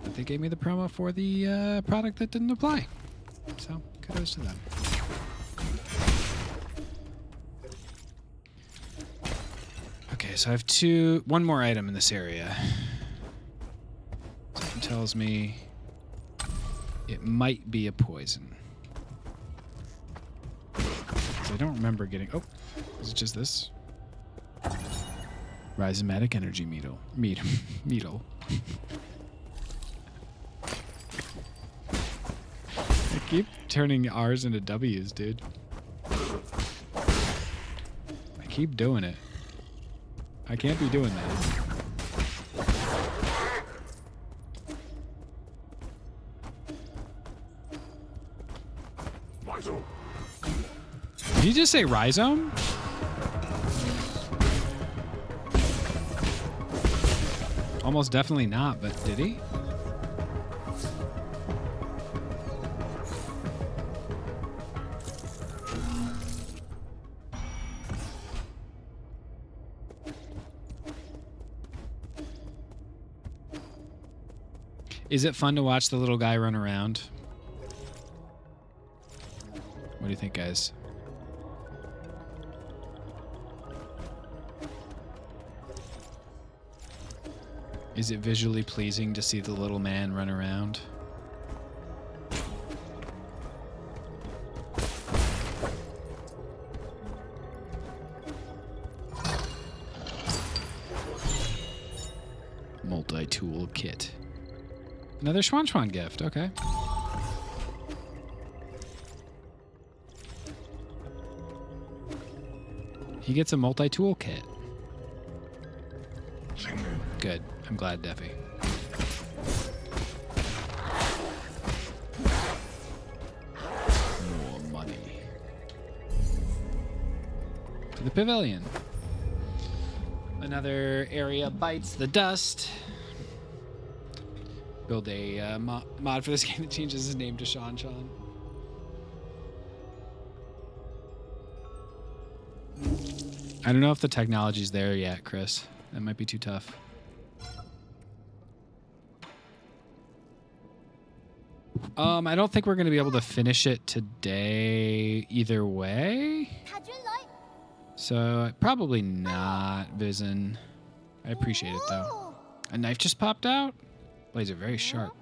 Speaker 1: But they gave me the promo for the product that didn't apply. So kudos to them. Okay, so I have one more item in this area. Something tells me it might be a poison. So I don't remember getting. Oh, is it just this? Rhizomatic energy needle. I keep turning R's into W's, dude. I keep doing it. I can't be doing that. Did you just say rhizome? Almost definitely not, but did he? Is it fun to watch the little guy run around? What do you think, guys? Is it visually pleasing to see the little man run around? Multi-tool kit. Another Schwan gift, okay. He gets a multi-tool kit. Good. I'm glad, Deffy. More money. to the pavilion. Another area bites the dust. Build a mod for this game that changes his name to Sean Sean. I don't know if the technology's there yet, Chris. That might be too tough. I don't think we're going to be able to finish it today either way. So probably not, Vizen. I appreciate it though. A knife just popped out? Blades are very sharp.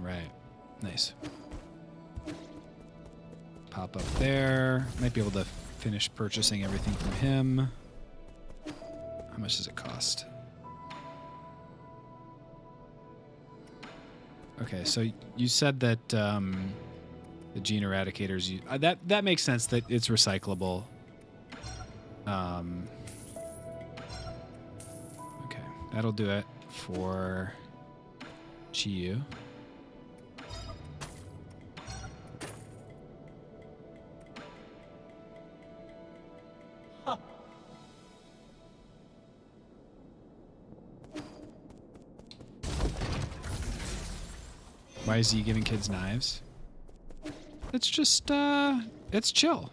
Speaker 1: Right. Nice. Pop up there. Might be able to finish purchasing everything from him. How much does it cost? Okay, so you said that the gene eradicators, that makes sense that it's recyclable. Okay, that'll do it for Chiyu. Why is he giving kids knives? It's just, it's chill.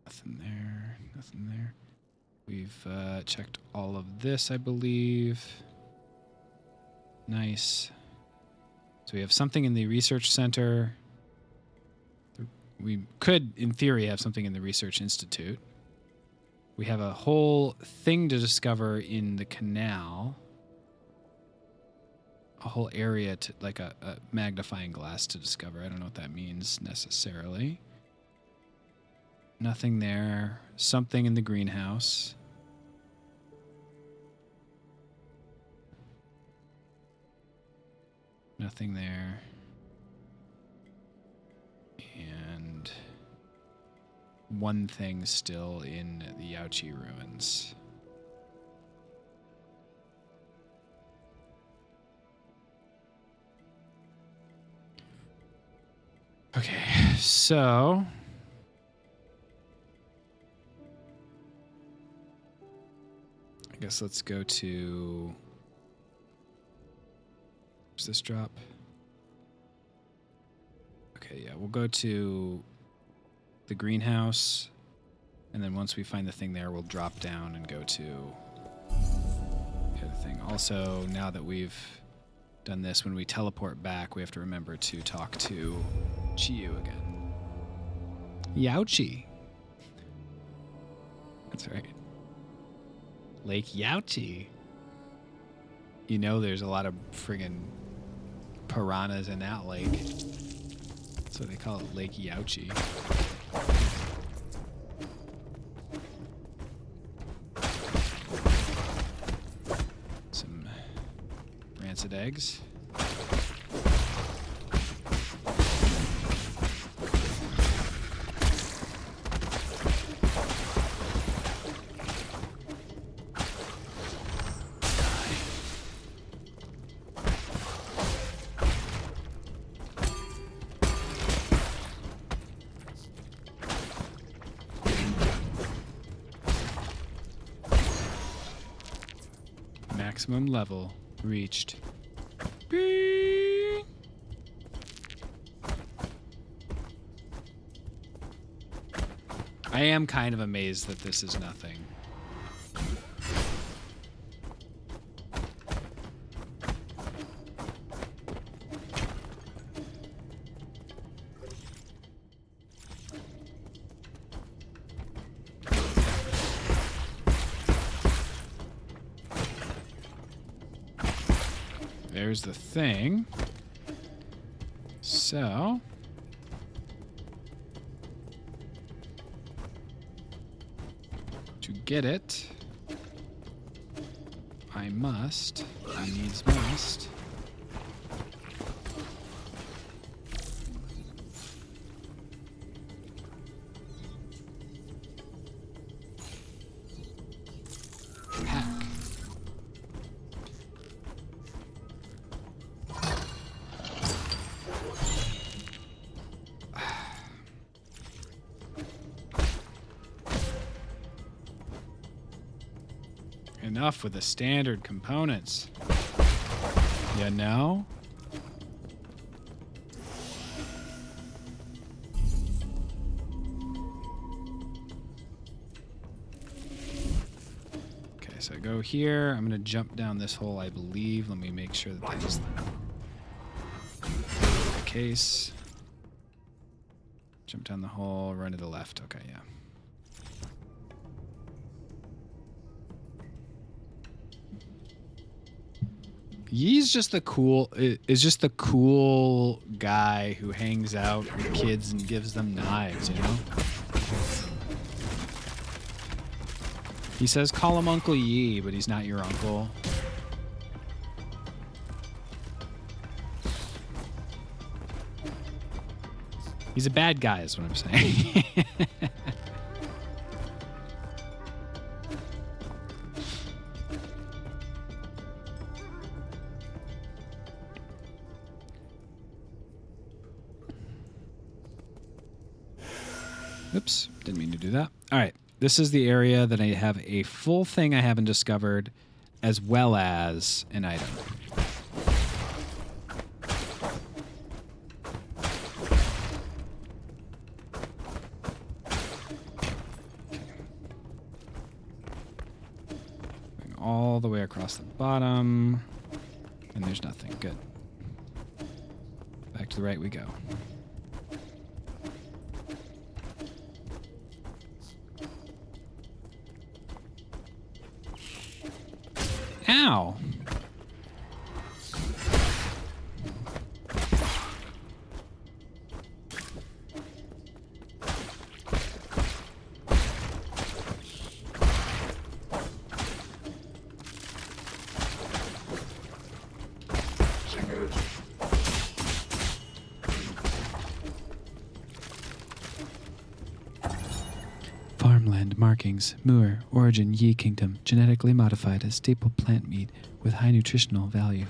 Speaker 1: Nothing there, nothing there. We've checked all of this, I believe. Nice. So we have something in the research center. We could, in theory, have something in the research institute. We have a whole thing to discover in the canal. A whole area to, like a magnifying glass to discover. I don't know what that means necessarily. Nothing there. Something in the greenhouse. Nothing there. And one thing still in the Yaochi ruins. Okay, so I guess let's go to, where's this drop? Okay, yeah, we'll go to the greenhouse, and then once we find the thing there, we'll drop down and go to the other thing. Also, now that we've done this, when we teleport back, we have to remember to talk to Chiyu again. Yaochi. That's right. Lake Yaochi. You know there's a lot of friggin' piranhas in that lake. That's what they call it, Lake Yaochi. Some rancid eggs. Maximum level reached. Beep. I am kind of amazed that this is nothing. There's the thing. So to get it, I I must. I needs must. Pack. Enough with the standard components. You know? Okay, so I go here. I'm gonna jump down this hole, I believe. Let me make sure that that is the case. Jump down the hole, run to the left. Okay, yeah. He's just the cool guy who hangs out with kids and gives them knives, you know? He says call him Uncle Yi, but he's not your uncle. He's a bad guy is what I'm saying. Oops, didn't mean to do that. All right, this is the area that I have a full thing I haven't discovered, as well as an item. Going all the way across the bottom, and there's nothing. Good. Back to the right we go. Ow. Farmland markings, Muir, origin Yi Kingdom, genetically modified as staple plant meat with high nutritional value.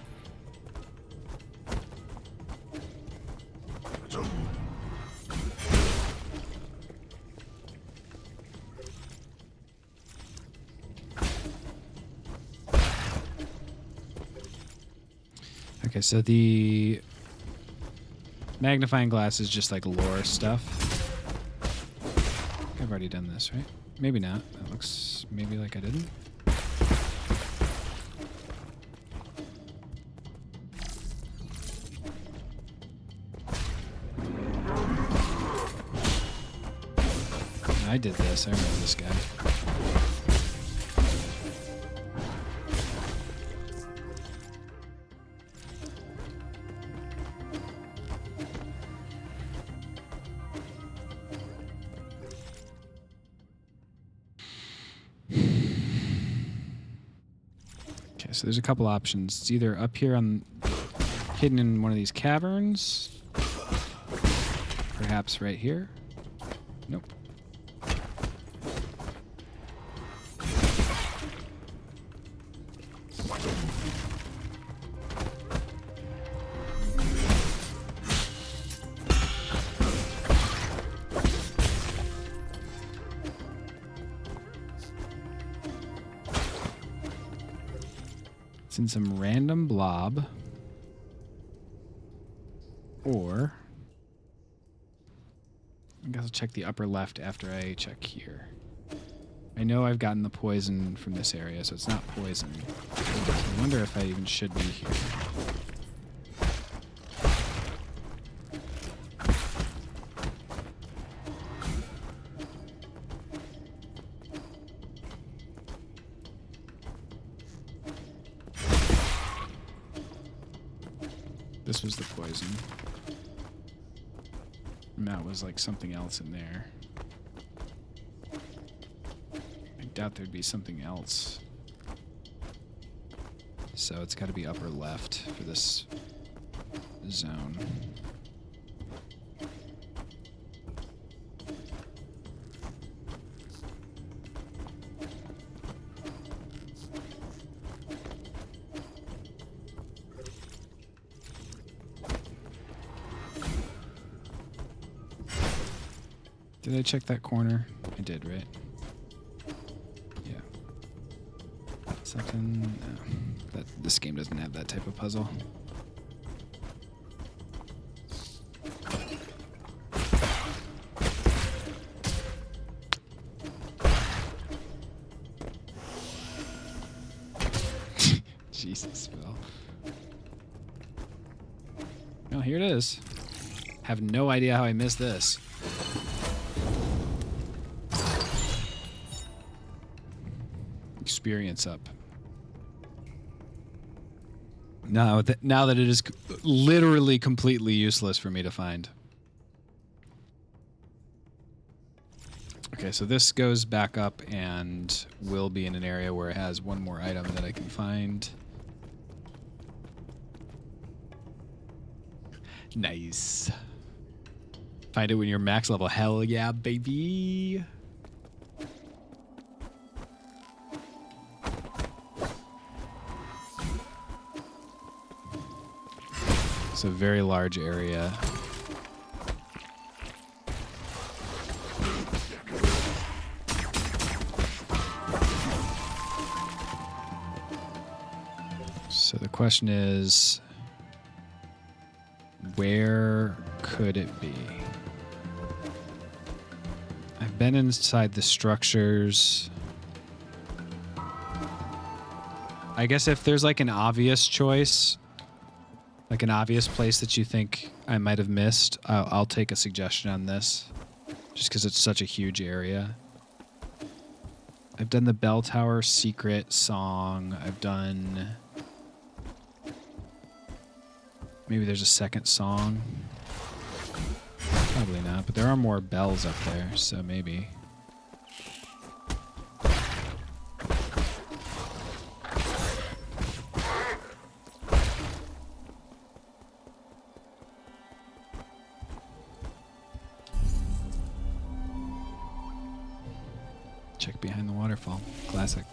Speaker 1: Okay, so the magnifying glass is just like lore stuff. I've already done this, right? Maybe not. That looks maybe like I didn't. I did this. I remember this guy. So there's a couple options. It's either up here on, hidden in one of these caverns, perhaps right here. Nope. It's in some random blob. Or I guess I'll check the upper left after I check here. I know I've gotten the poison from this area, so it's not poison. I wonder if I even should be here. This was the poison. And that was like something else in there. I doubt there'd be something else. So it's got to be upper left for this zone. Did I check that corner? I did, right? Yeah. Something. No. This game doesn't have that type of puzzle. Jesus, Phil. Oh, here it is. Have no idea how I missed this. Experience up. Now that it is literally completely useless for me to find. Okay, so this goes back up and will be in an area where it has one more item that I can find. Nice. Find it when you're max level. Hell yeah, baby. It's a very large area. So the question is, where could it be? I've been inside the structures. I guess if there's like an obvious choice, like an obvious place that you think I might have missed, I'll take a suggestion on this, just because it's such a huge area. I've done the bell tower secret song. I've done... Maybe there's a second song. Probably not, but there are more bells up there, so maybe. Check behind the waterfall. Classic.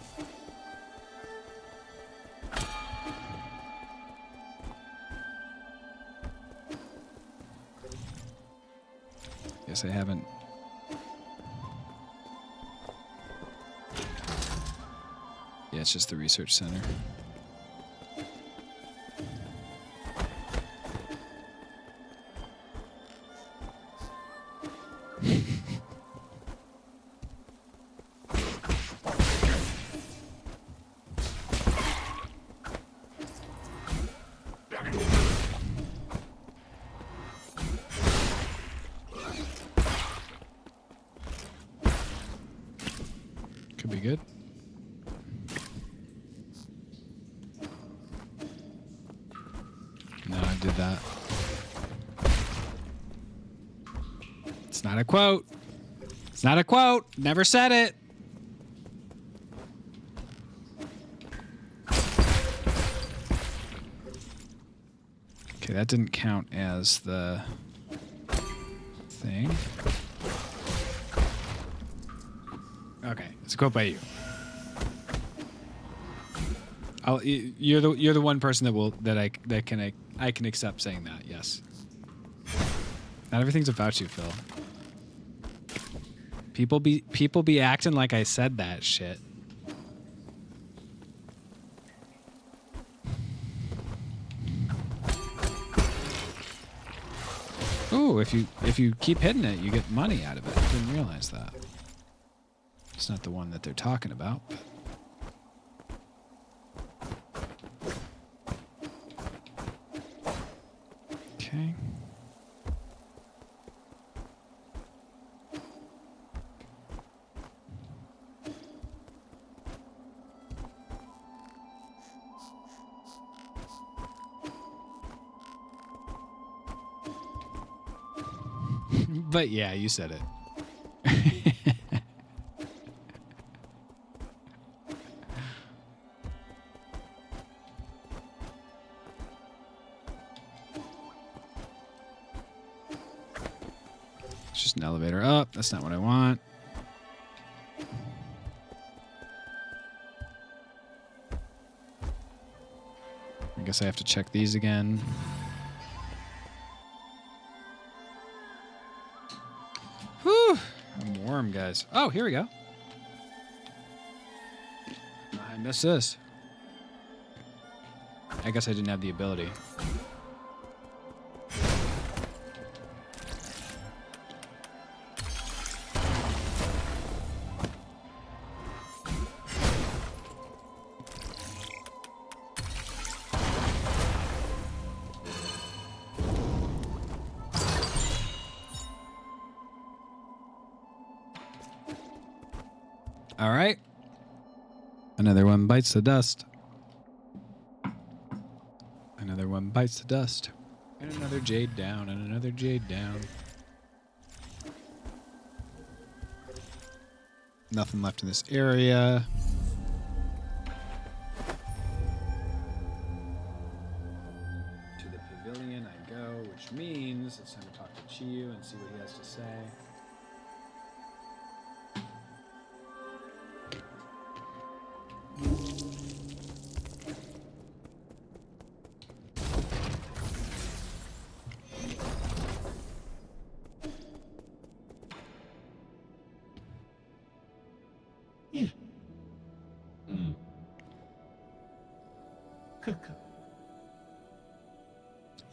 Speaker 1: Guess I haven't. Yeah, it's just the research center. Could be good. No, I did that. It's not a quote. It's not a quote. Never said it. Okay, that didn't count as the thing. Okay, it's a quote by you. You're the one person that I can accept saying that. Yes. Not everything's about you, Phil. People be acting like I said that shit. Ooh, if you keep hitting it, you get money out of it. I didn't realize that. It's not the one that they're talking about. But. Okay. But yeah, you said it. It's just an elevator up. That's not what I want. I guess I have to check these again. Whew. I'm warm, guys. Oh, here we go. I missed this. I guess I didn't have the ability. All right. Another one bites the dust. Another one bites the dust. And another jade down, and another jade down. Nothing left in this area. To the pavilion I go, which means it's time to talk to Chiyu and see what he has to say.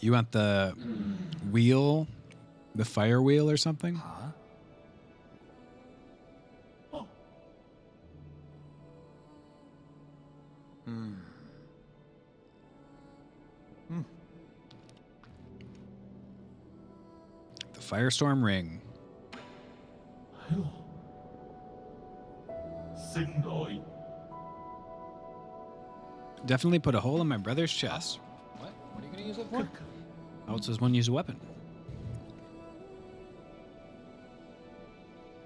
Speaker 1: You want the wheel, the fire wheel or something?
Speaker 4: Huh?
Speaker 1: The Firestorm Ring. Definitely put a hole in my brother's chest. What? What are you going to use it for? How else does one use a weapon?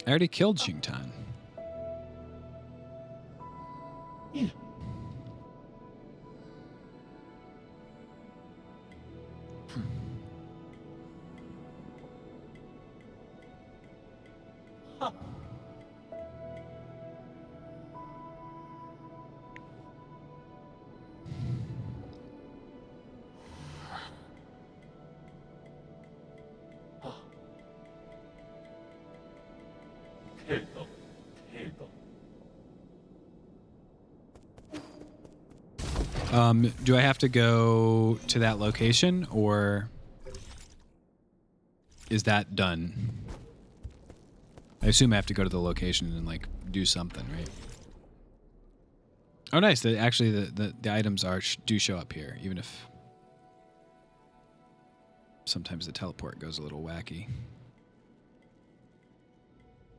Speaker 1: I already killed Xingtan. Do I have to go to that location, or is that done? I assume I have to go to the location and like do something, right? Oh, nice. Actually, the items do show up here, even if sometimes the teleport goes a little wacky.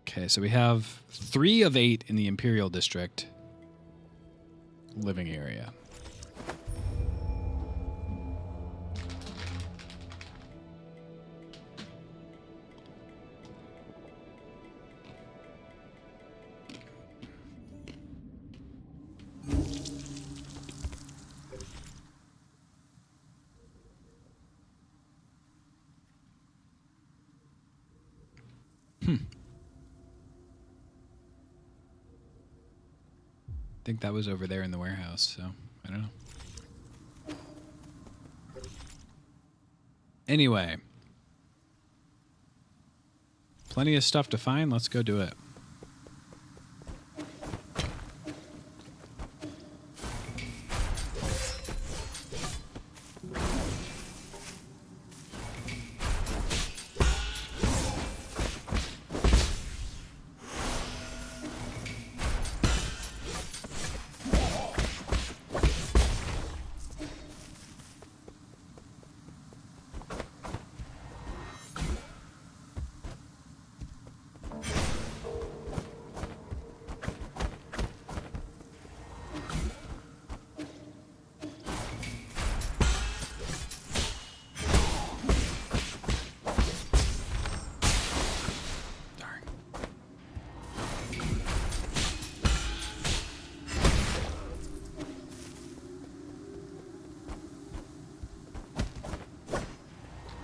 Speaker 1: Okay, so we have 3 of 8 in the Imperial District living area. I think that was over there in the warehouse, so I don't know. Anyway, plenty of stuff to find. Let's go do it.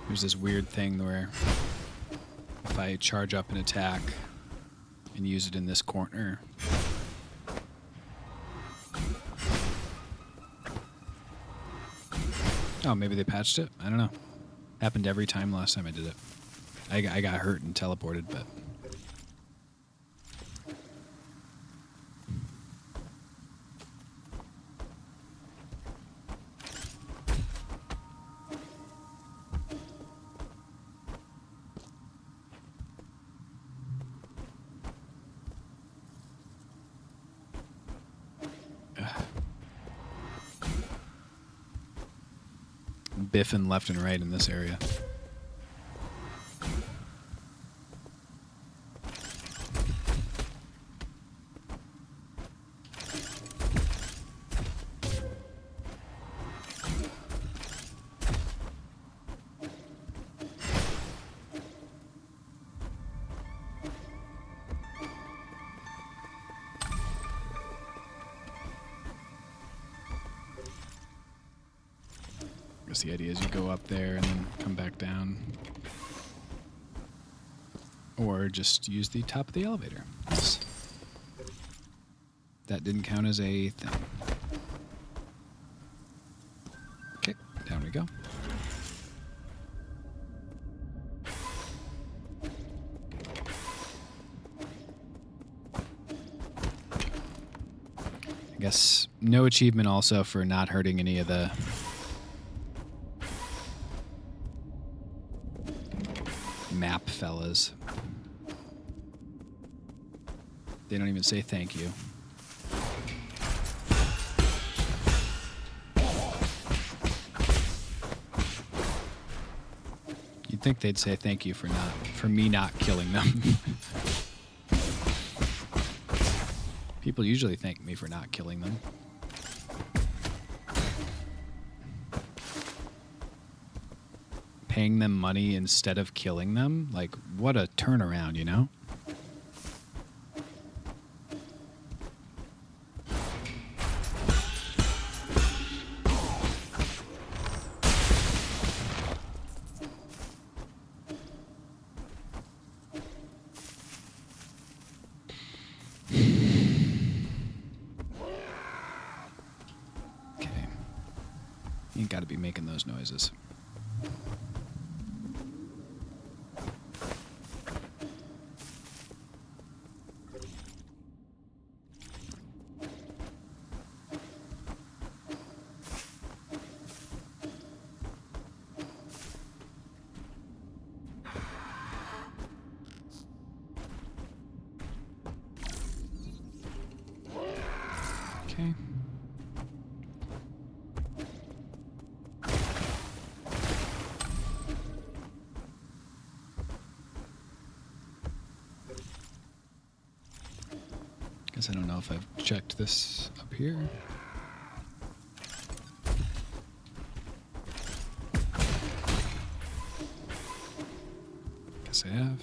Speaker 1: There's this weird thing where if I charge up an attack and use it in this corner. Oh, maybe they patched it? I don't know. Happened every time last time I did it. I got hurt and teleported, but... Biffing left and right in this area. I guess the idea is you go up there and then come back down. Or just use the top of the elevator. That didn't count as a thing. Okay, down we go. I guess no achievement also for not hurting any of the map fellas. They don't even say thank you. You'd think they'd say thank you for me not killing them. People usually thank me for not killing them. Paying them money instead of killing them? Like, what a turnaround, you know? Okay. You ain't gotta be making those noises. Okay. Guess I don't know if I've checked this up here. Guess I have.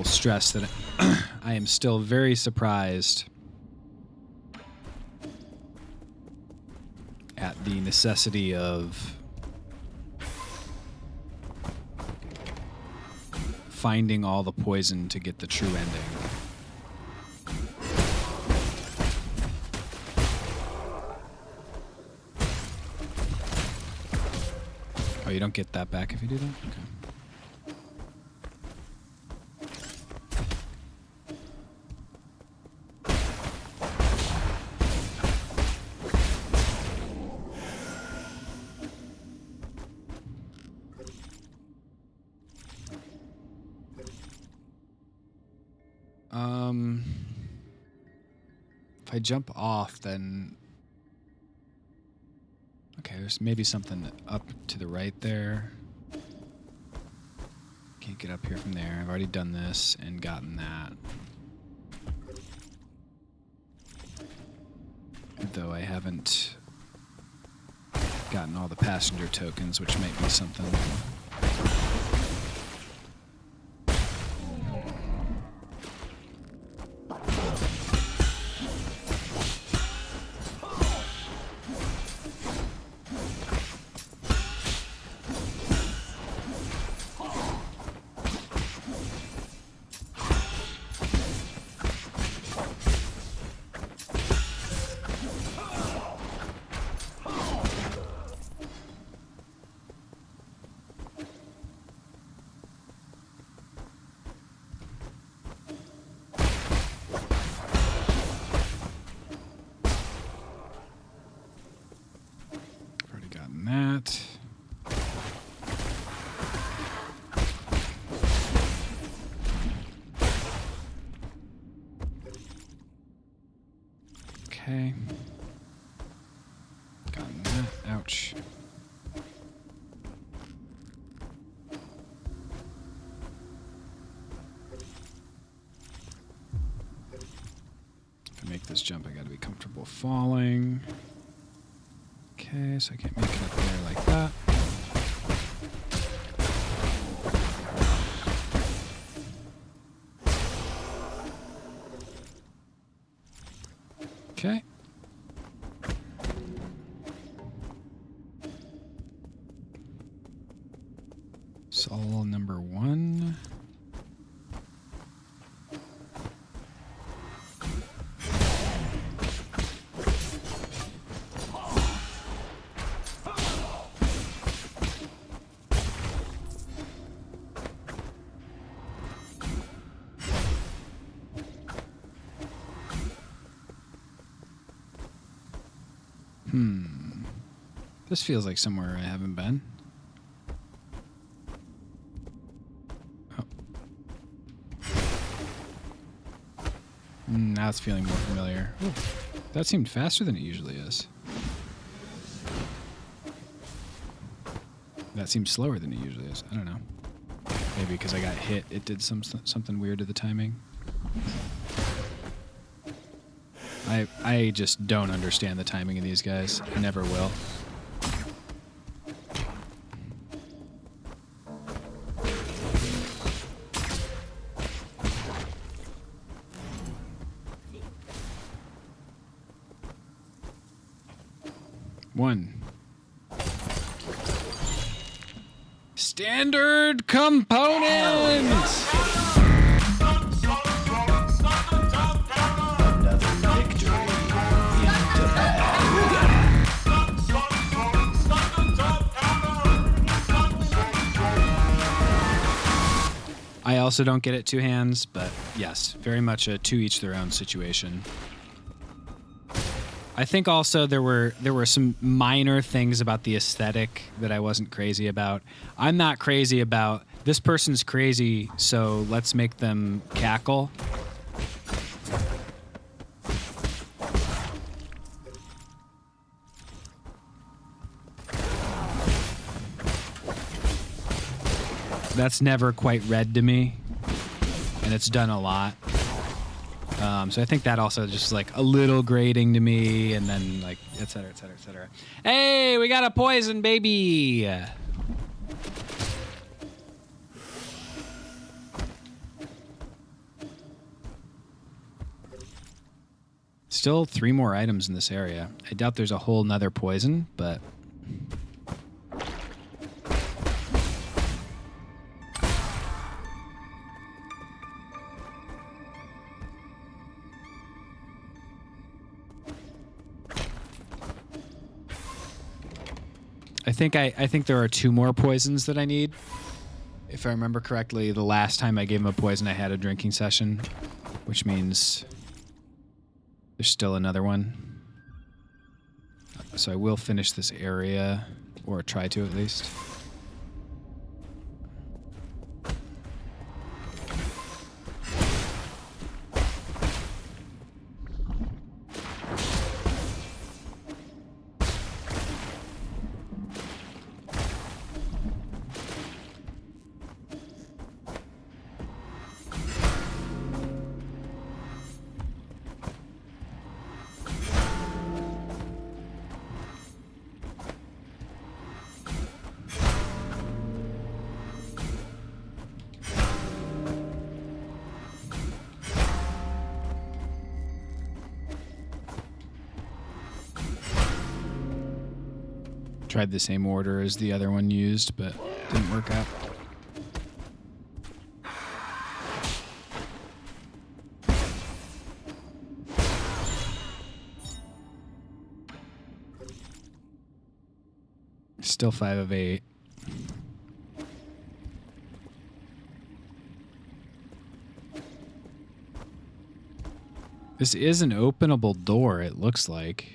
Speaker 1: Stress that I am still very surprised at the necessity of finding all the poison to get the true ending. Oh, you don't get that back if you do that? Okay. If I jump off, then... Okay, there's maybe something up to the right there. Can't get up here from there. I've already done this and gotten that. Though I haven't gotten all the passenger tokens, which might be something. Already gotten that. Okay. Gotten that. Ouch. To make this jump, I gotta be comfortable falling. Okay, so I can't make it up there like that. Okay. Sol number 1. This feels like somewhere I haven't been. Oh. Now it's feeling more familiar. Ooh, that seemed faster than it usually is. That seems slower than it usually is. I don't know. Maybe because I got hit, it did something weird to the timing. I just don't understand the timing of these guys. I never will. One. Standard components! I also don't get it two hands, but yes, very much a to each their own situation. I think also there were some minor things about the aesthetic that I wasn't crazy about. I'm not crazy about this person's crazy, so let's make them cackle. That's never quite read to me, and it's done a lot. So I think that also just like a little grating to me, and then like et cetera, et cetera, et cetera. Hey, we got a poison, baby! Still 3 more items in this area. I doubt there's a whole nother poison, but... I think there are 2 more poisons that I need. If I remember correctly, the last time I gave him a poison, I had a drinking session, which means there's still another one. So I will finish this area, or try to at least. Tried the same order as the other one used, but didn't work out. Still 5 of 8. This is an openable door, it looks like.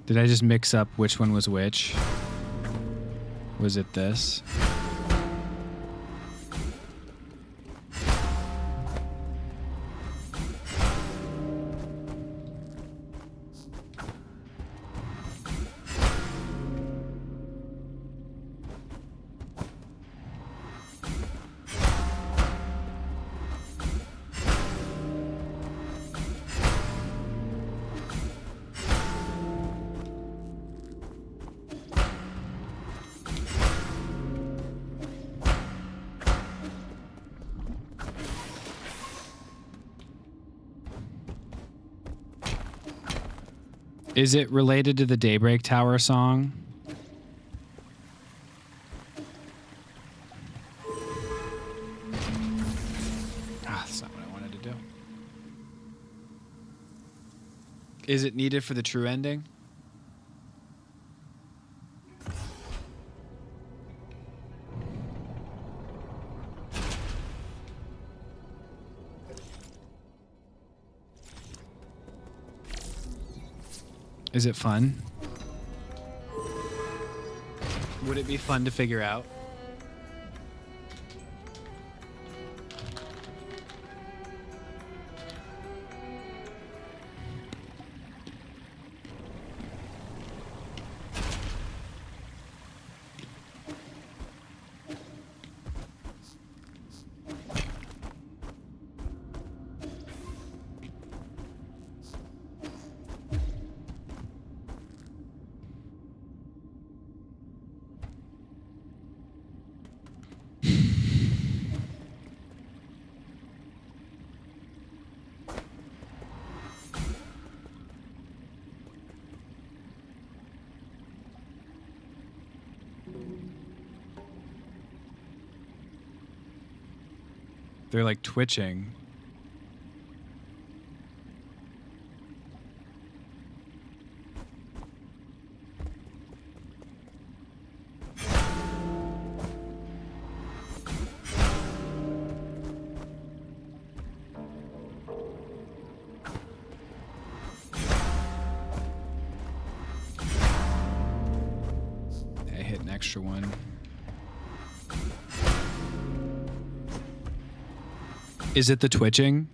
Speaker 1: Did I just mix up which one was which? Was it this? Is it related to the Daybreak Tower song? Ah, that's not what I wanted to do. Is it needed for the true ending? Is it fun? Would it be fun to figure out? They're like twitching. I hit an extra one. Is it the twitching?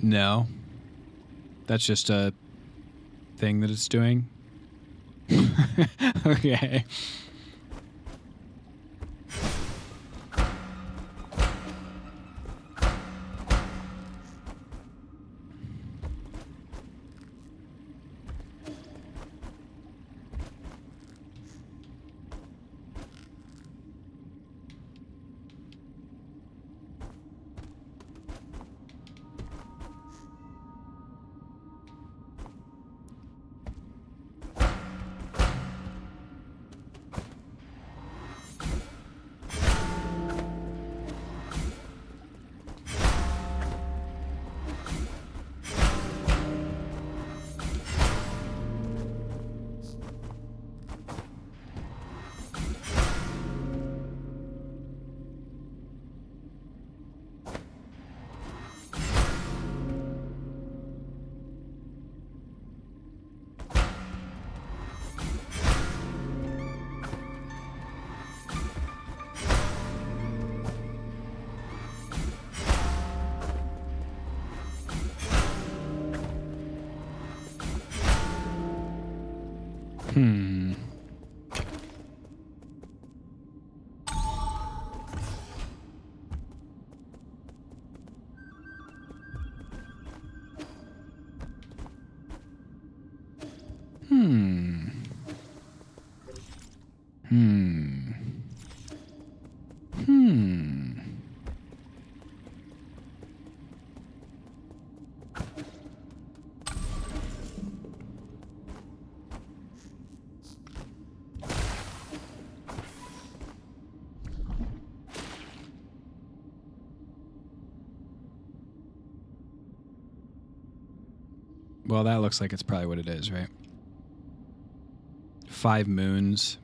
Speaker 1: No. That's just a thing that it's doing. Okay. Well, that looks like it's probably what it is, right? 5 moons.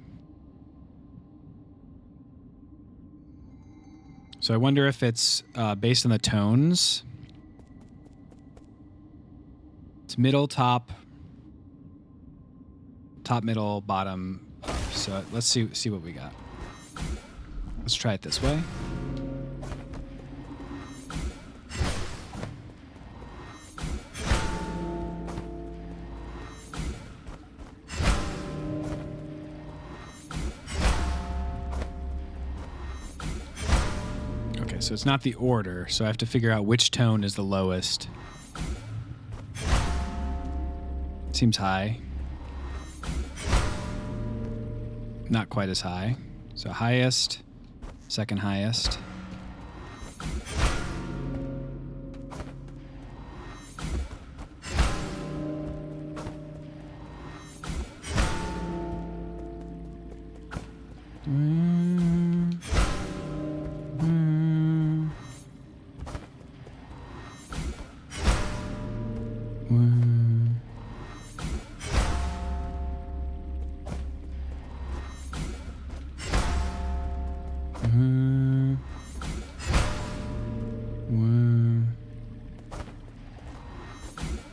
Speaker 1: So I wonder if it's based on the tones. It's middle, top, middle, bottom. So let's see what we got. Let's try it this way. So it's not the order, so I have to figure out which tone is the lowest. Seems high. Not quite as high. So highest, second highest.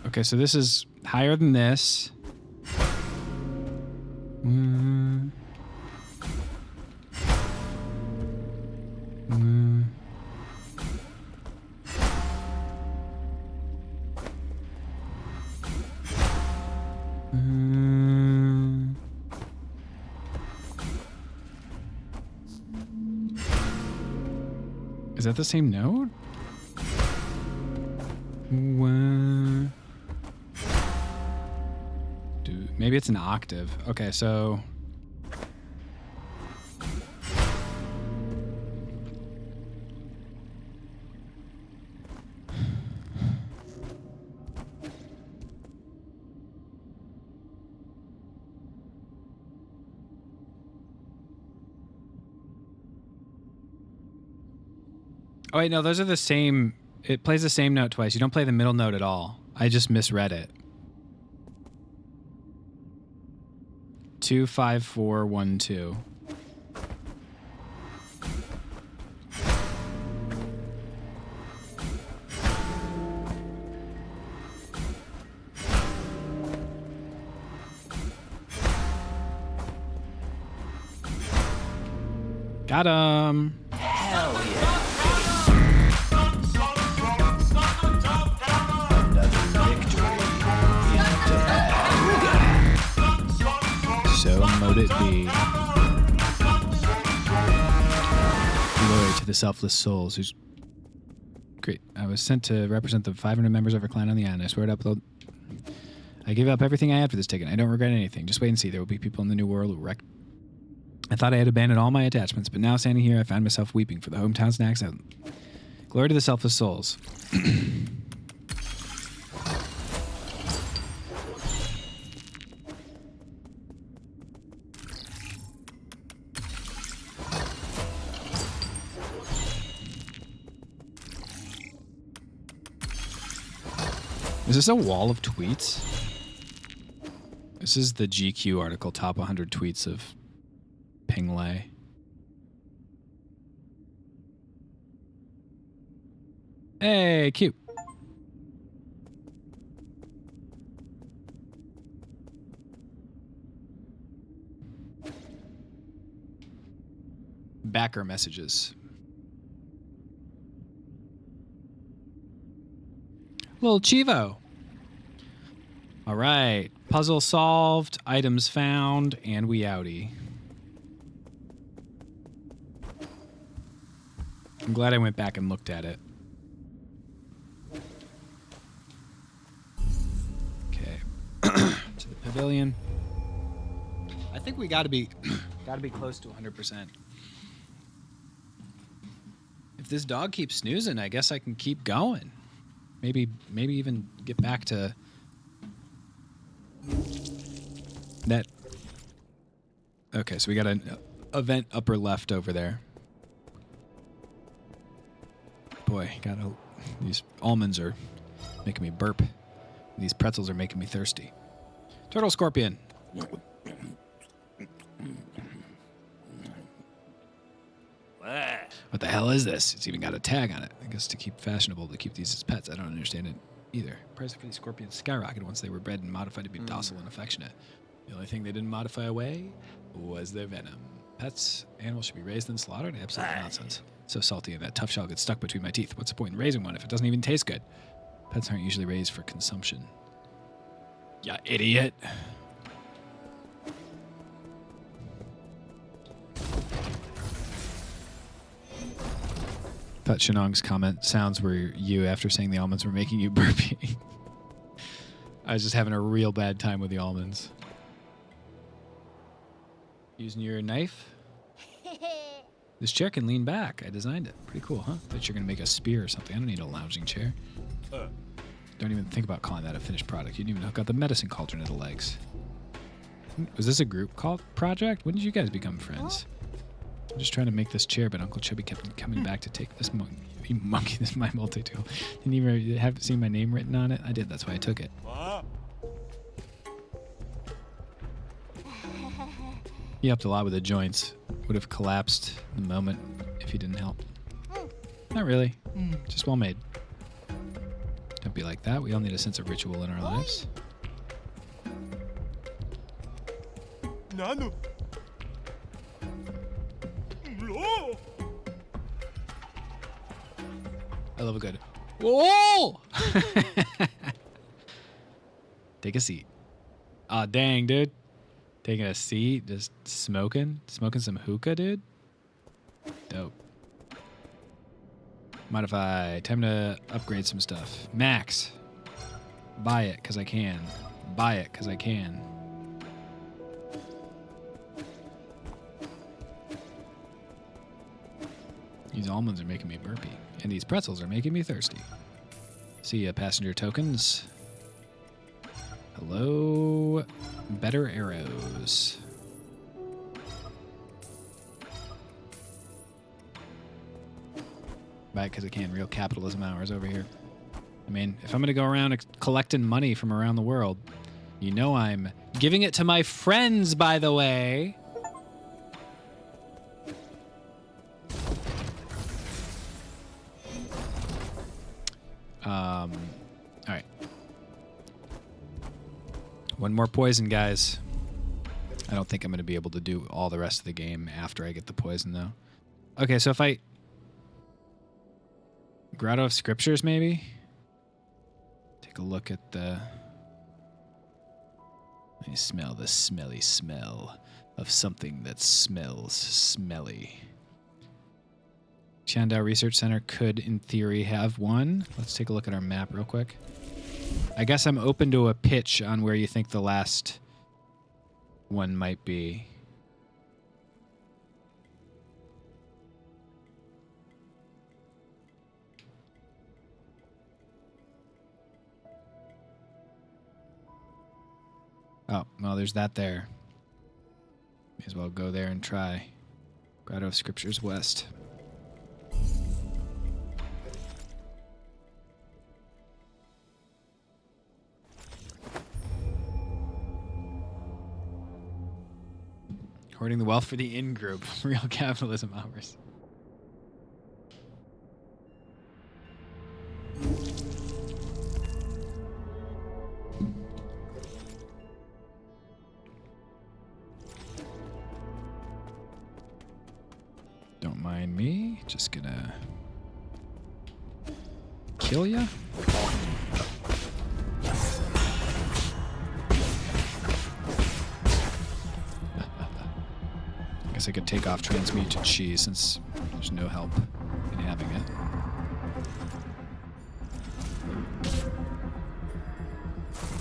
Speaker 1: Okay, so this is higher than this. Is that the same note? Maybe it's an octave. Okay, so... Oh, wait, no, those are the same... It plays the same note twice. You don't play the middle note at all. I just misread it. 2, 5, 4, 1, 2. Got him.
Speaker 2: Hell yeah. Another victory into
Speaker 1: So mote it be. Glory to the selfless souls who's... Great. I was sent to represent the 500 members of our clan on the island. I swear to upload... I gave up everything I had for this ticket. I don't regret anything. Just wait and see. There will be people in the new world who wreck... I thought I had abandoned all my attachments, but now standing here, I find myself weeping for the hometown snacks. Glory to the selfless souls. Is this a wall of tweets? This is the GQ article, top 100 tweets of Pinglay. Hey, cute. Backer messages. Little Chivo. All right. Puzzle solved, items found, and we outie. I'm glad I went back and looked at it. Okay. To the pavilion. I think we got to be Gotta be close to 100%. If this dog keeps snoozing, I guess I can keep going. Maybe even get back to that. Okay, so we got an event upper left over there. Boy, these almonds are making me burp. These pretzels are making me thirsty. Turtle Scorpion. What the hell is this? It's even got a tag on it. I guess to keep fashionable to keep these as pets. I don't understand it either. Price for these scorpions skyrocketed once they were bred and modified to be docile and affectionate. The only thing they didn't modify away was their venom. Pets, animals should be raised and slaughtered? Absolute nonsense. So salty and that tough shell gets stuck between my teeth. What's the point in raising one if it doesn't even taste good? Pets aren't usually raised for consumption. Ya idiot. Thought Shenong's comment sounds were you after saying the almonds were making you burpy. I was just having a real bad time with the almonds. Using your knife? This chair can lean back. I designed it. Pretty cool, huh? Thought you're gonna make a spear or something. I don't need a lounging chair. Don't even think about calling that a finished product. You didn't even hook up the medicine cauldron to the legs. Was this a group called project? When did you guys become friends? I'm just trying to make this chair, but Uncle Chubby kept coming back to take this monkey. This is my multi-tool. Didn't even have seen my name written on it. I did. That's why I took it. He helped a lot with the joints. Would have collapsed the moment if he didn't help. Not really. Just well made. Don't be like that. We all need a sense of ritual in our lives.
Speaker 3: Nano.
Speaker 1: I love a good. Whoa! Take a seat. Aw, dang, dude. Taking a seat, just smoking some hookah, dude. Dope. Modify. Time to upgrade some stuff. Max. Buy it, because I can. Buy it, because I can. These almonds are making me burpy. And these pretzels are making me thirsty. See ya, passenger tokens. Hello. Better arrows. Buy it because I can. Real capitalism hours over here. I mean, if I'm going to go around collecting money from around the world, you know I'm giving it to my friends, by the way. All right. One more poison, guys. I don't think I'm going to be able to do all the rest of the game after I get the poison, though. Okay, so if I... Grotto of Scriptures, maybe? Take a look at the... Let me smell the smelly smell of something that smells smelly. Chandao Research Center could, in theory, have one. Let's take a look at our map real quick. I guess I'm open to a pitch on where you think the last one might be. Oh, well, there's that there. May as well go there and try. Grotto of Scriptures West. Hoarding the wealth for the in-group. Real capitalism hours. Don't mind me. Just gonna kill ya. I could take off transmute to chi since there's no help in having it.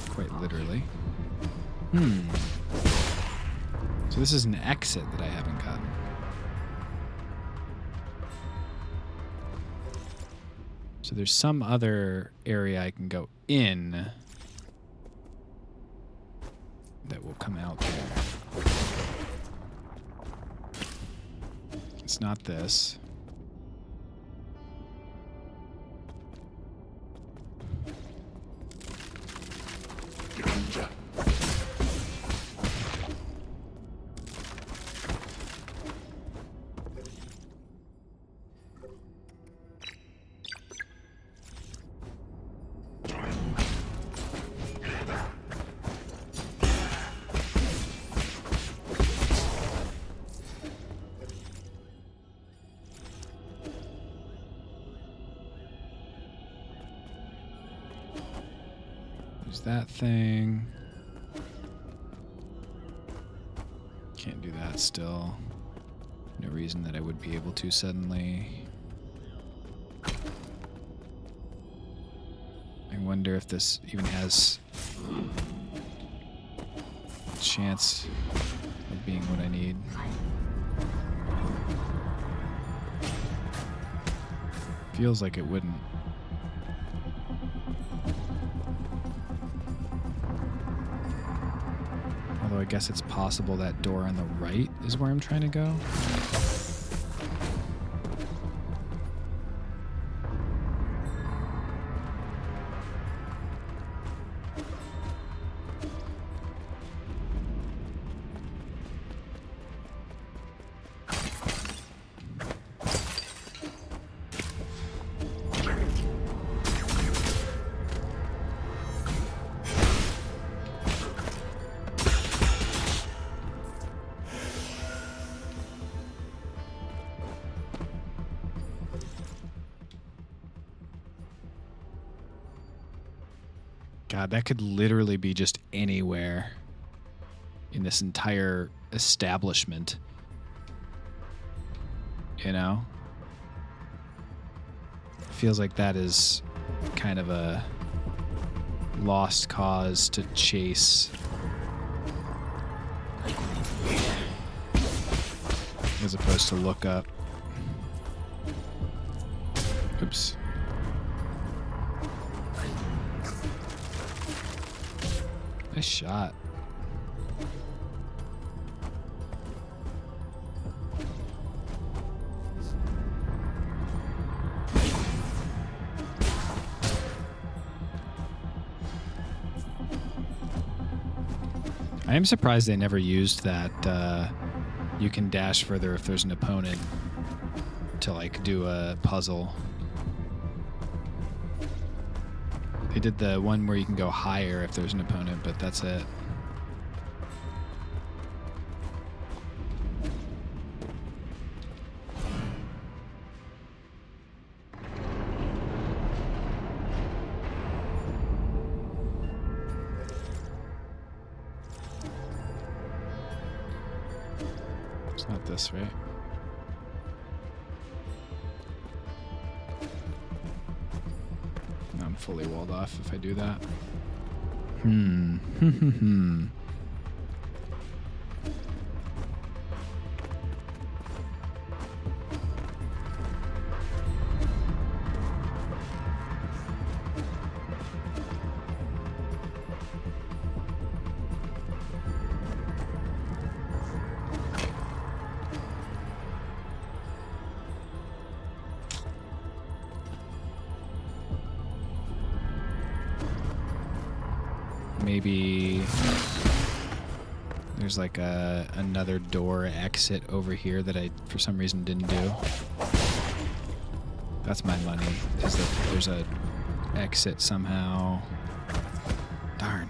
Speaker 1: Quite literally. So this is an exit that I haven't gotten. So there's some other area I can go in that will come out there. It's not this. That thing. Can't do that still. No reason that I would be able to suddenly. I wonder if this even has a chance of being what I need. Feels like it wouldn't. I guess it's possible that door on the right is where I'm trying to go. God, that could literally be just anywhere in this entire establishment. You know? Feels like that is kind of a lost cause to chase. As opposed to look up. Oops. Nice shot. I am surprised they never used that you can dash further if there's an opponent to like do a puzzle. They did the one where you can go higher if there's an opponent, but that's it. It's not this, right? I'm fully walled off if I do that. Maybe there's like another door exit over here that I for some reason didn't do. That's my money, is that there's a exit somehow. Darn.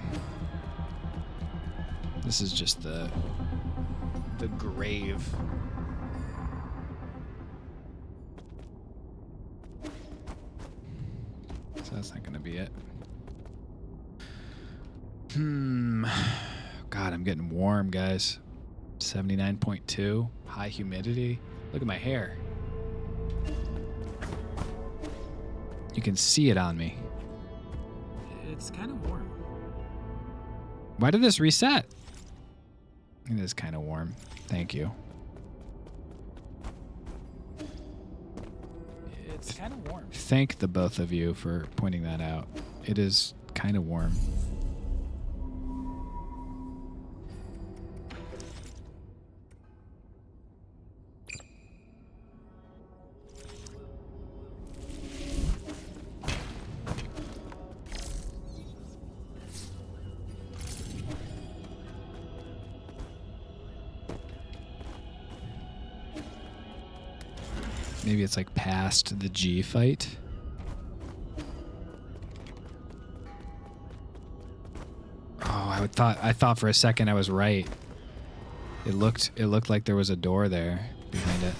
Speaker 1: This is just the grave. So that's not gonna be it. God, I'm getting warm, guys. 79.2, high humidity. Look at my hair. You can see it on me.
Speaker 4: It's kind of warm.
Speaker 1: Why did this reset? It is kind of warm. Thank you.
Speaker 4: It's kind of warm.
Speaker 1: Thank the both of you for pointing that out. It is kind of warm. Maybe it's like past the G fight. Oh, I thought for a second I was right. It looked like there was a door there behind it.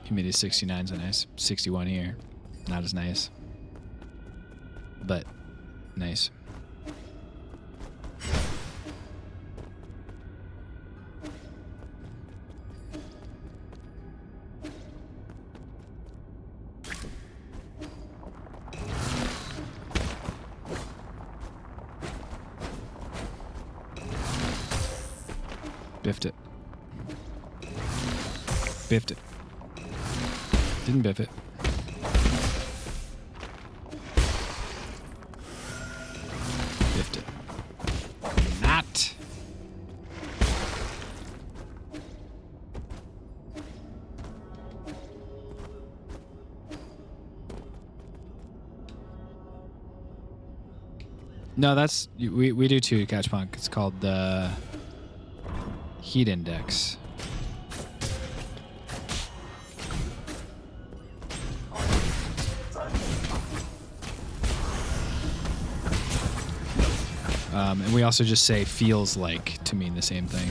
Speaker 1: Humidity 69 is a nice. 61 here. Not as nice. But nice. Biffed it. Biffed it. Didn't biff it. Biffed it. Not. No, that's we do too, Catch Punk. It's called the heat index. And we also just say feels like to mean the same thing.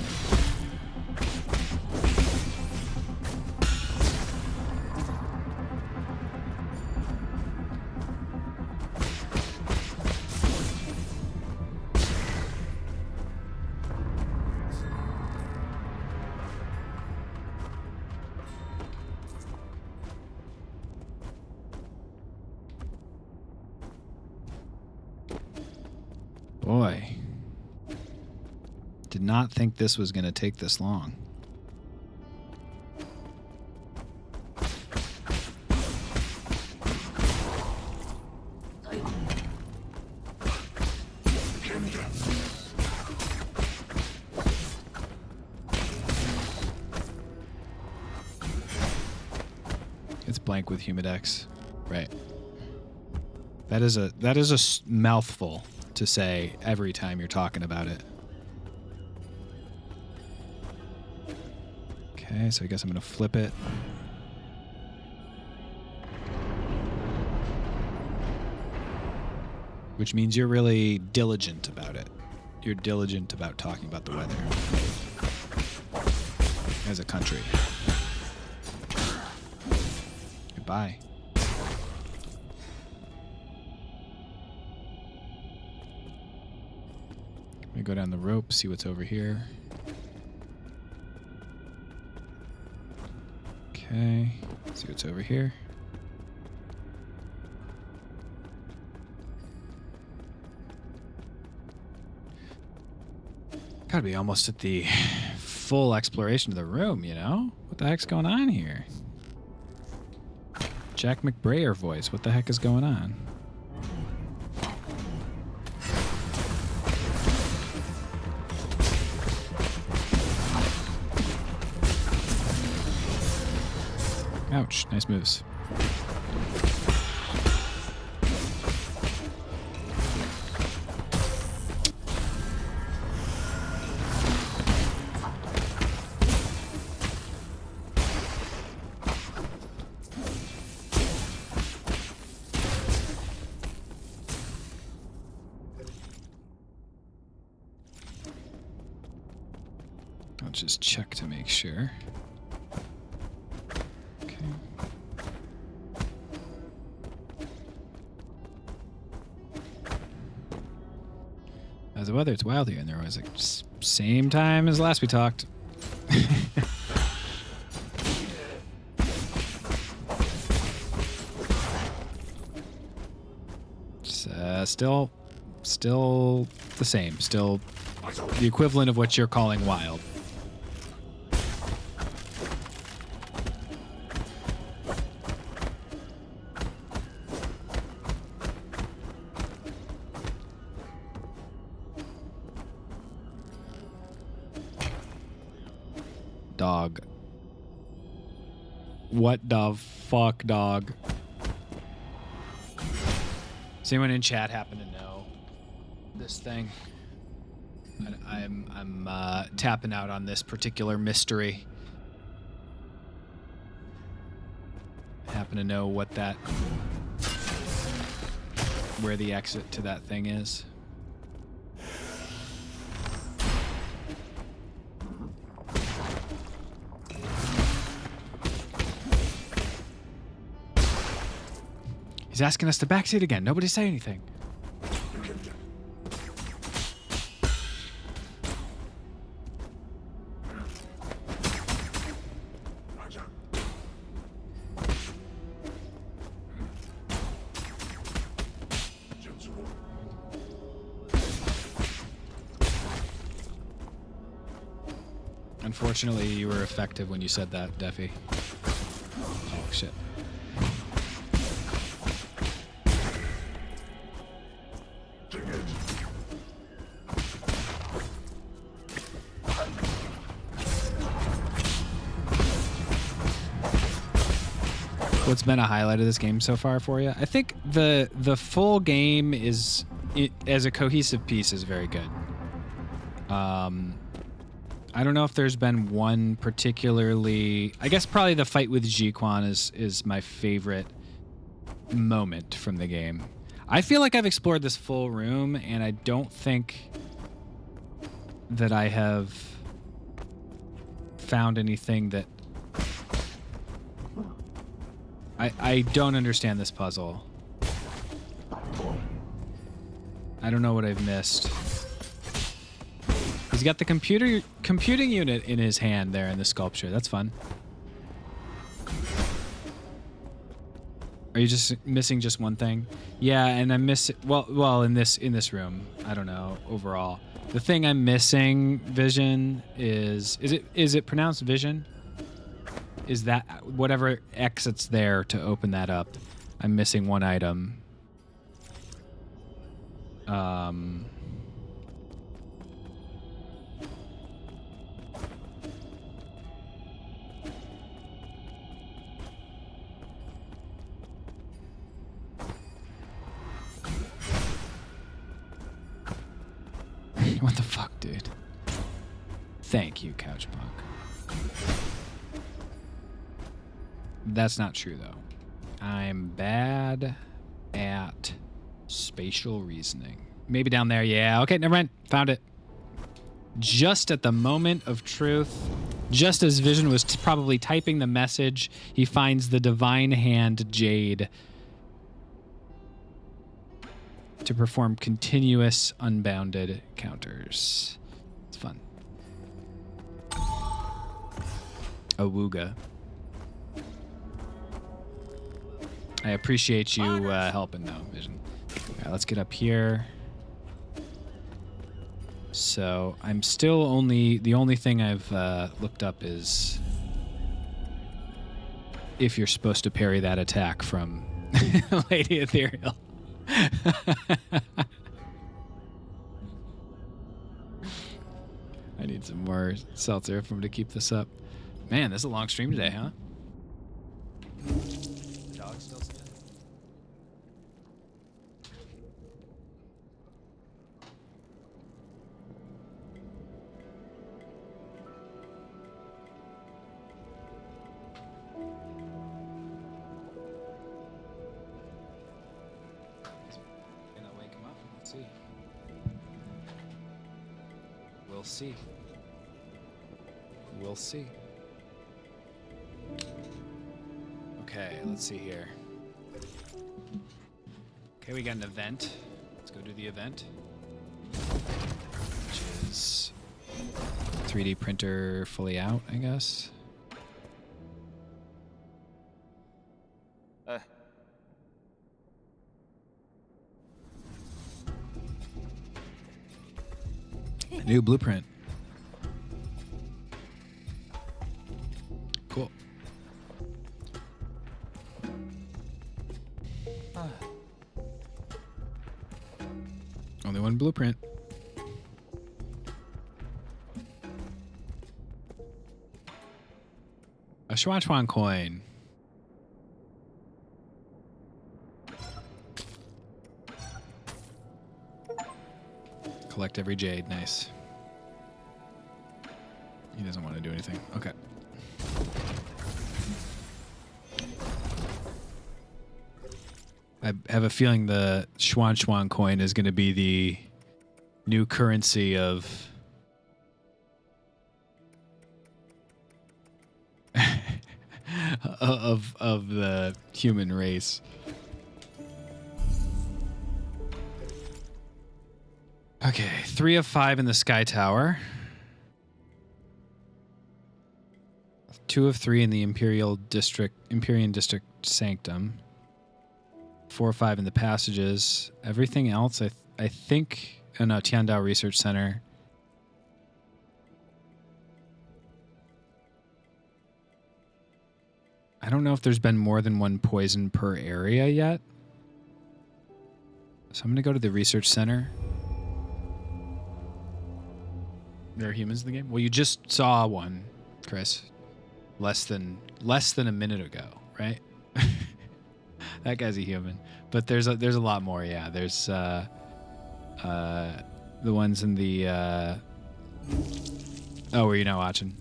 Speaker 1: Boy, did not think this was going to take this long. It's blank with Humidex, right? That is a mouthful to say every time you're talking about it. Okay, so I guess I'm going to flip it. Which means you're really diligent about it. You're diligent about talking about the weather as a country. Goodbye. Let me go down the rope, see what's over here. Okay, see what's over here. Gotta be almost at the full exploration of the room, you know? What the heck's going on here? Jack McBrayer voice, what the heck is going on? Ouch, nice moves. I'll just check to make sure. As the weather, it's wild here, and there was like same time as last we talked. still the same. Still the equivalent of what you're calling wild. Dog. What the fuck, dog? Does anyone in chat happen to know this thing? I'm tapping out on this particular mystery. Happen to know what that, where the exit to that thing is? He's asking us to backseat again. Nobody say anything. Unfortunately, you were effective when you said that, Deffy. Oh, shit. What's been a highlight of this game so far for you? I think the full game is, as a cohesive piece, is very good. I don't know if there's been one particularly. I guess probably the fight with Ji-Quan is my favorite moment from the game. I feel like I've explored this full room, and I don't think that I have found anything that. I don't understand this puzzle. I don't know what I've missed. He's got the computing unit in his hand there in the sculpture. That's fun. Are you just missing just one thing? Yeah, and I'm missing well in this room. I don't know overall. The thing I'm missing, Vision, is it pronounced Vision? Is that whatever exits there to open that up? I'm missing one item. What the fuck, dude? Thank you, Couchpunk. That's not true, though. I'm bad at spatial reasoning. Maybe down there, yeah. Okay, never mind. Found it. Just at the moment of truth, just as Vision was probably typing the message, he finds the Divine Hand Jade to perform continuous unbounded counters. It's fun. Awooga. I appreciate you helping though, Vision. All right, let's get up here. So I'm still the only thing I've looked up is if you're supposed to parry that attack from Lady Ethereal. I need some more seltzer for him to keep this up. Man, this is a long stream today, huh? The dog's still standing. Can I wake him up? Let's see. We'll see. We'll see. Okay, let's see here. Okay, we got an event. Let's go do the event. Which is 3D printer fully out, I guess. New blueprint. Cool. Only one blueprint. A Schwan coin. Collect every jade. Nice. He doesn't want to do anything. Okay. I have a feeling the Schwan coin is going to be the new currency of of the human race. Okay, 3 of 5 in the Sky Tower. 2 of 3 in the Empyrean District Sanctum. 4 or 5 in the passages. Everything else, I think, oh no, Tiandao Research Center. I don't know if there's been more than one poison per area yet. So I'm going to go to the Research Center. There are humans in the game? Well, you just saw one, Chris. Less than a minute ago, right? That guy's a human. But there's a lot more, yeah. There's the ones in the oh, were you not watching?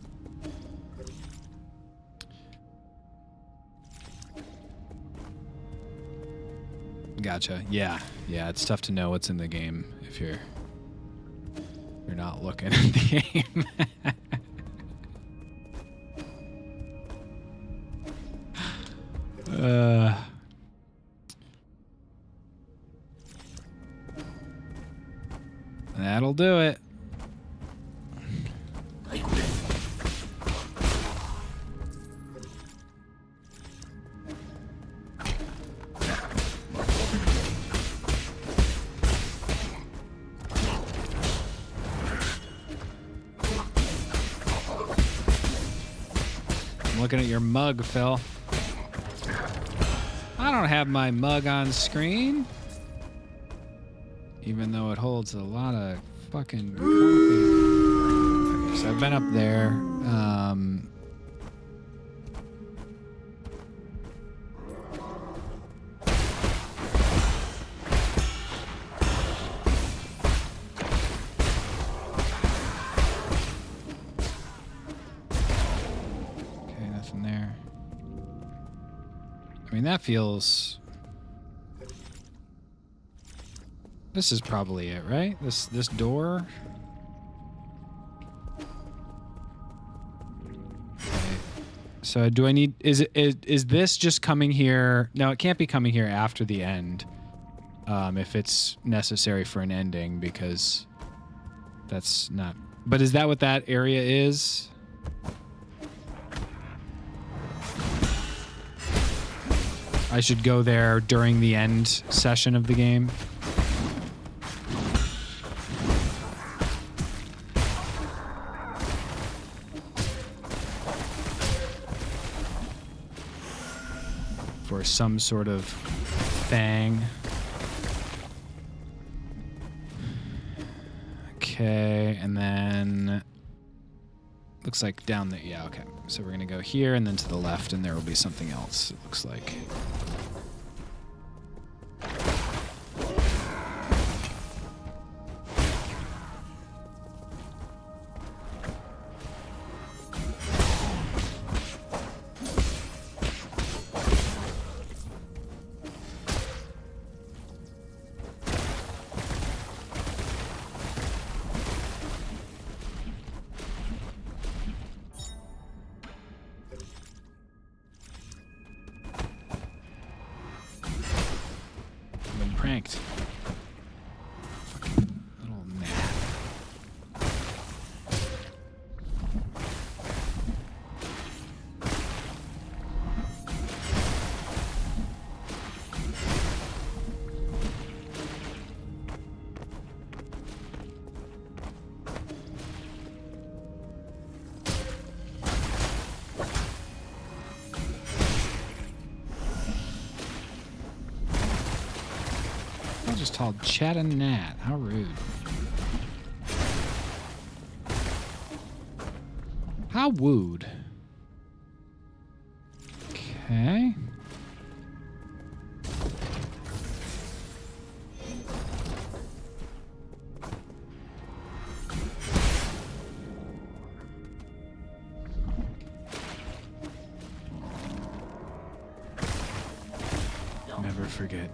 Speaker 1: Gotcha. Yeah. Yeah, it's tough to know what's in the game if you're not looking at the game. That'll do it. I'm looking at your mug, Phil. I don't have my mug on screen. Even though it holds a lot of fucking coffee. Okay, so I've been up there. Okay, nothing there. I mean, that feels... This is probably it, right? This door. Okay. So do I need? Is this just coming here? No, it can't be coming here after the end. If it's necessary for an ending, because that's not. But is that what that area is? I should go there during the end session of the game. For some sort of thing. Okay, and then looks like down there. Yeah, okay. So we're gonna go here and then to the left, and there will be something else, it looks like. just called Chat and Nat. How rude. How wooed. Okay. Never forget.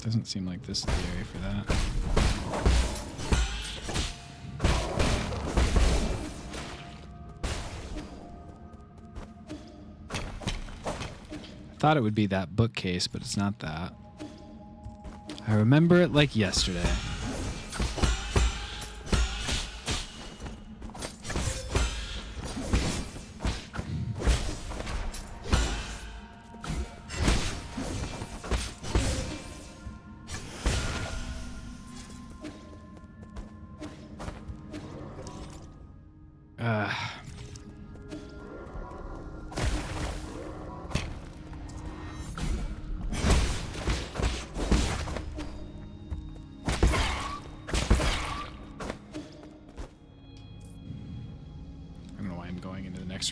Speaker 1: Doesn't seem like this is the area for that. Thought it would be that bookcase, but it's not that. I remember it like yesterday.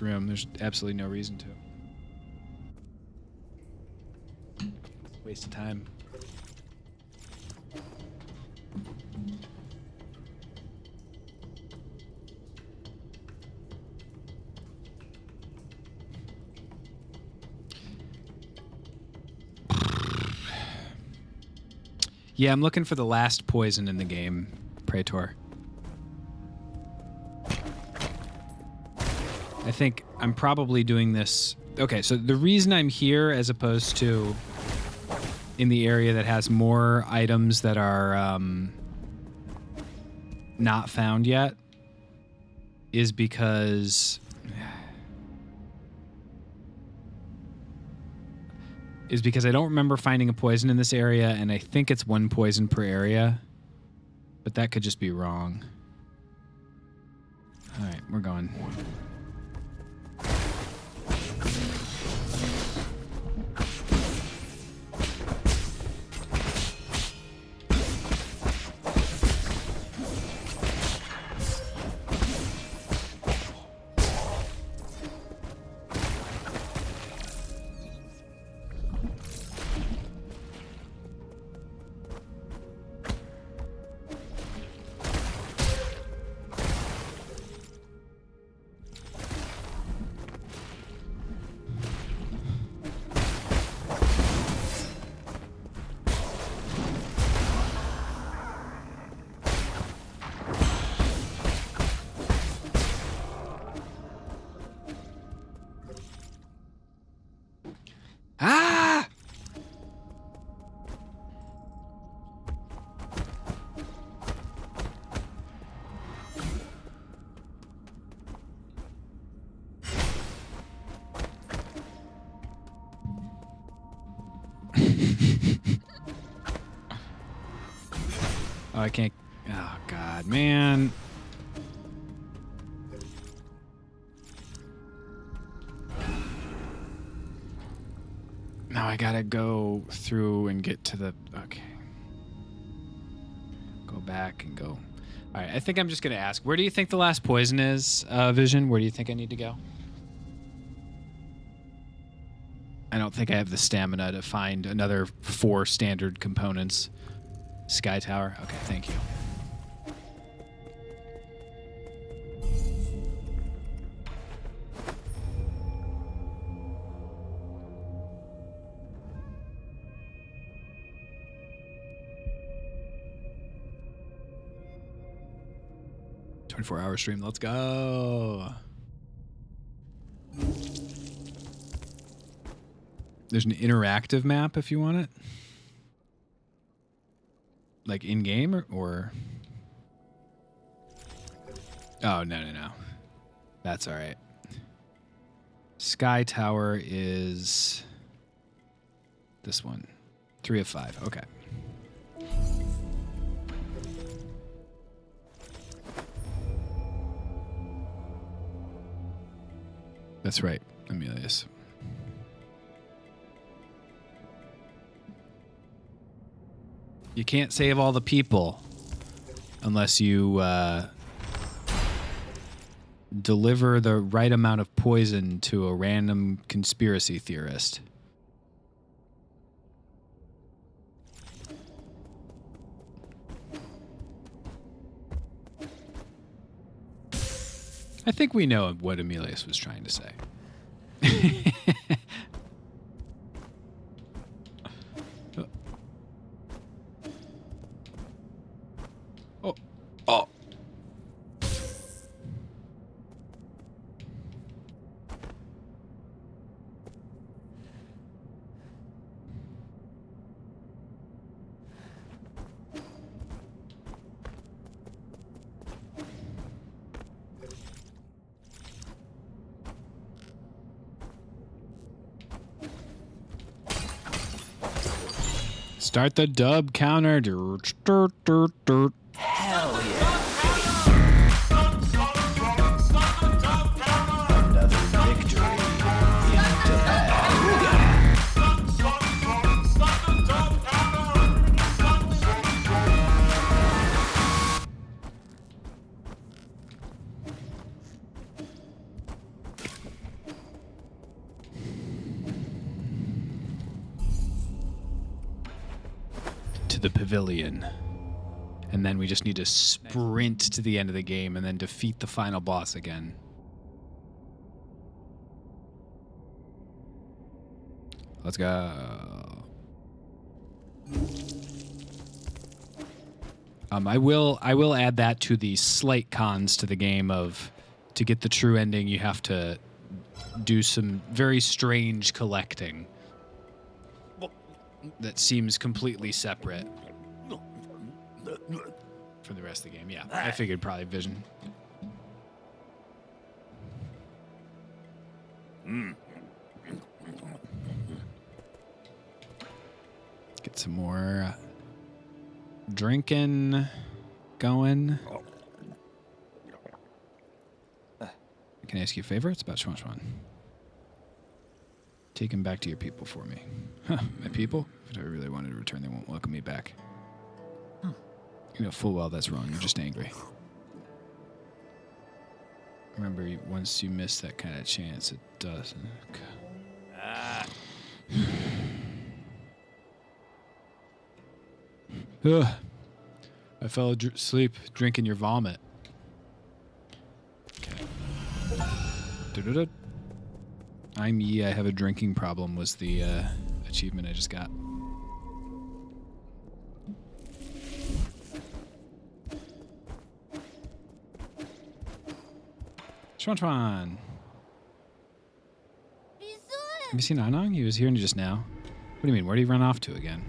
Speaker 1: Room. There's absolutely no reason to. Waste of time. Yeah, I'm looking for the last poison in the game, Praetor. I think I'm probably doing this. Okay, so the reason I'm here as opposed to in the area that has more items that are not found yet is because I don't remember finding a poison in this area, and I think it's 1 poison per area, but that could just be wrong. All right, we're going. Oh, I can't. Oh, God, man. Now I gotta go through and get to the. Okay. Go back and go. All right, I think I'm just gonna ask. Where do you think the last poison is, Vision? Where do you think I need to go? I don't think I have the stamina to find another 4 standard components. Sky Tower. Okay, thank you. Hour stream. Let's go. There's an interactive map if you want it. Like in-game or... Oh, no. That's all right. Sky Tower is this one. 3 of 5. Okay. That's right, Emilius. You can't save all the people unless you deliver the right amount of poison to a random conspiracy theorist. I think we know what Emilius was trying to say. Oh. Oh. Start the dub counter.
Speaker 2: Hell yeah. Another victory into
Speaker 1: to the pavilion. And then we just need to sprint to the end of the game and then defeat the final boss again. Let's go. I will add that to the slight cons to the game of to get the true ending you have to do some very strange collecting that seems completely separate from the rest of the game. Yeah, I figured probably Vision. Get some more drinking going. Can I ask you a favor? It's about Schwanschwan. Take him back to your people for me. Huh, my people? If I really wanted to return, they won't welcome me back. You know full well that's wrong. You're just angry. Remember, once you miss that kind of chance, it doesn't. I fell asleep drinking your vomit. Okay. Da-da-da. I'm Yi, I have a drinking problem was the achievement I just got. Schwanschwan. Have you seen Anong? He was here just now. What do you mean? Where did he run off to again?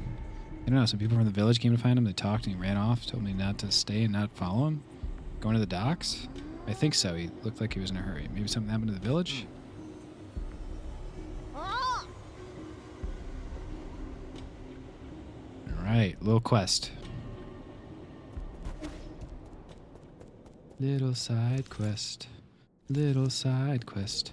Speaker 1: I don't know. Some people from the village came to find him. They talked and he ran off. Told me not to stay and not follow him. Going to the docks? I think so. He looked like he was in a hurry. Maybe something happened to the village? Alright, little quest. Little side quest. Little side quest.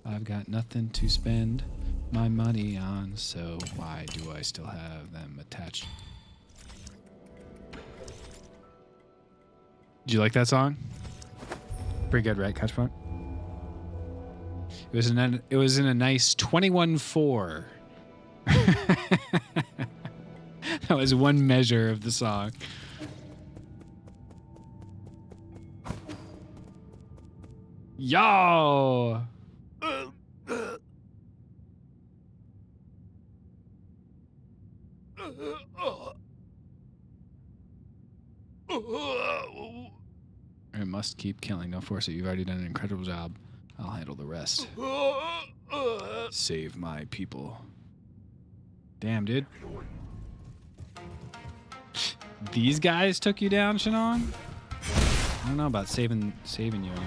Speaker 1: I've got nothing to spend my money on, so why do I still have them attached? Did you like that song? Pretty good, right, Catchpoint? It was in a nice 21/4. That was one measure of the song. Yo! I must keep killing. Don't force it. You've already done an incredible job. I'll handle the rest. Save my people. Damn, dude. These guys took you down, Shannon? I don't know about saving you anymore.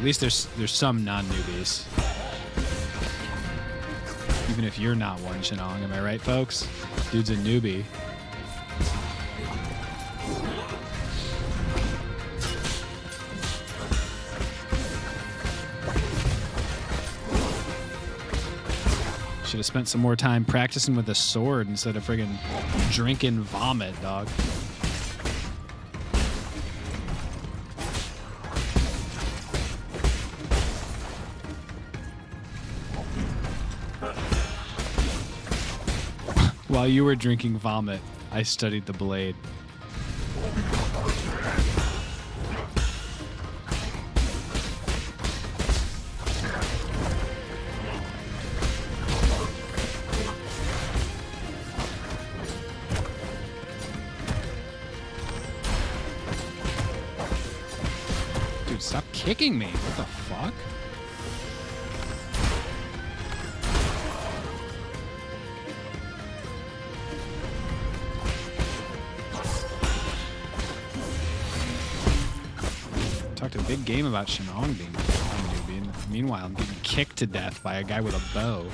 Speaker 1: At least there's some non-newbies. Even if you're not one, Shenong, am I right, folks? Dude's a newbie. Should have spent some more time practicing with a sword instead of friggin' drinking vomit, dog. While you were drinking vomit, I studied the blade. Dude, stop kicking me. What the fuck? Talked a big game about Shenong being a newbie, and meanwhile I'm getting kicked to death by a guy with a bow.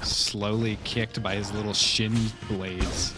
Speaker 1: Slowly kicked by his little shin blades.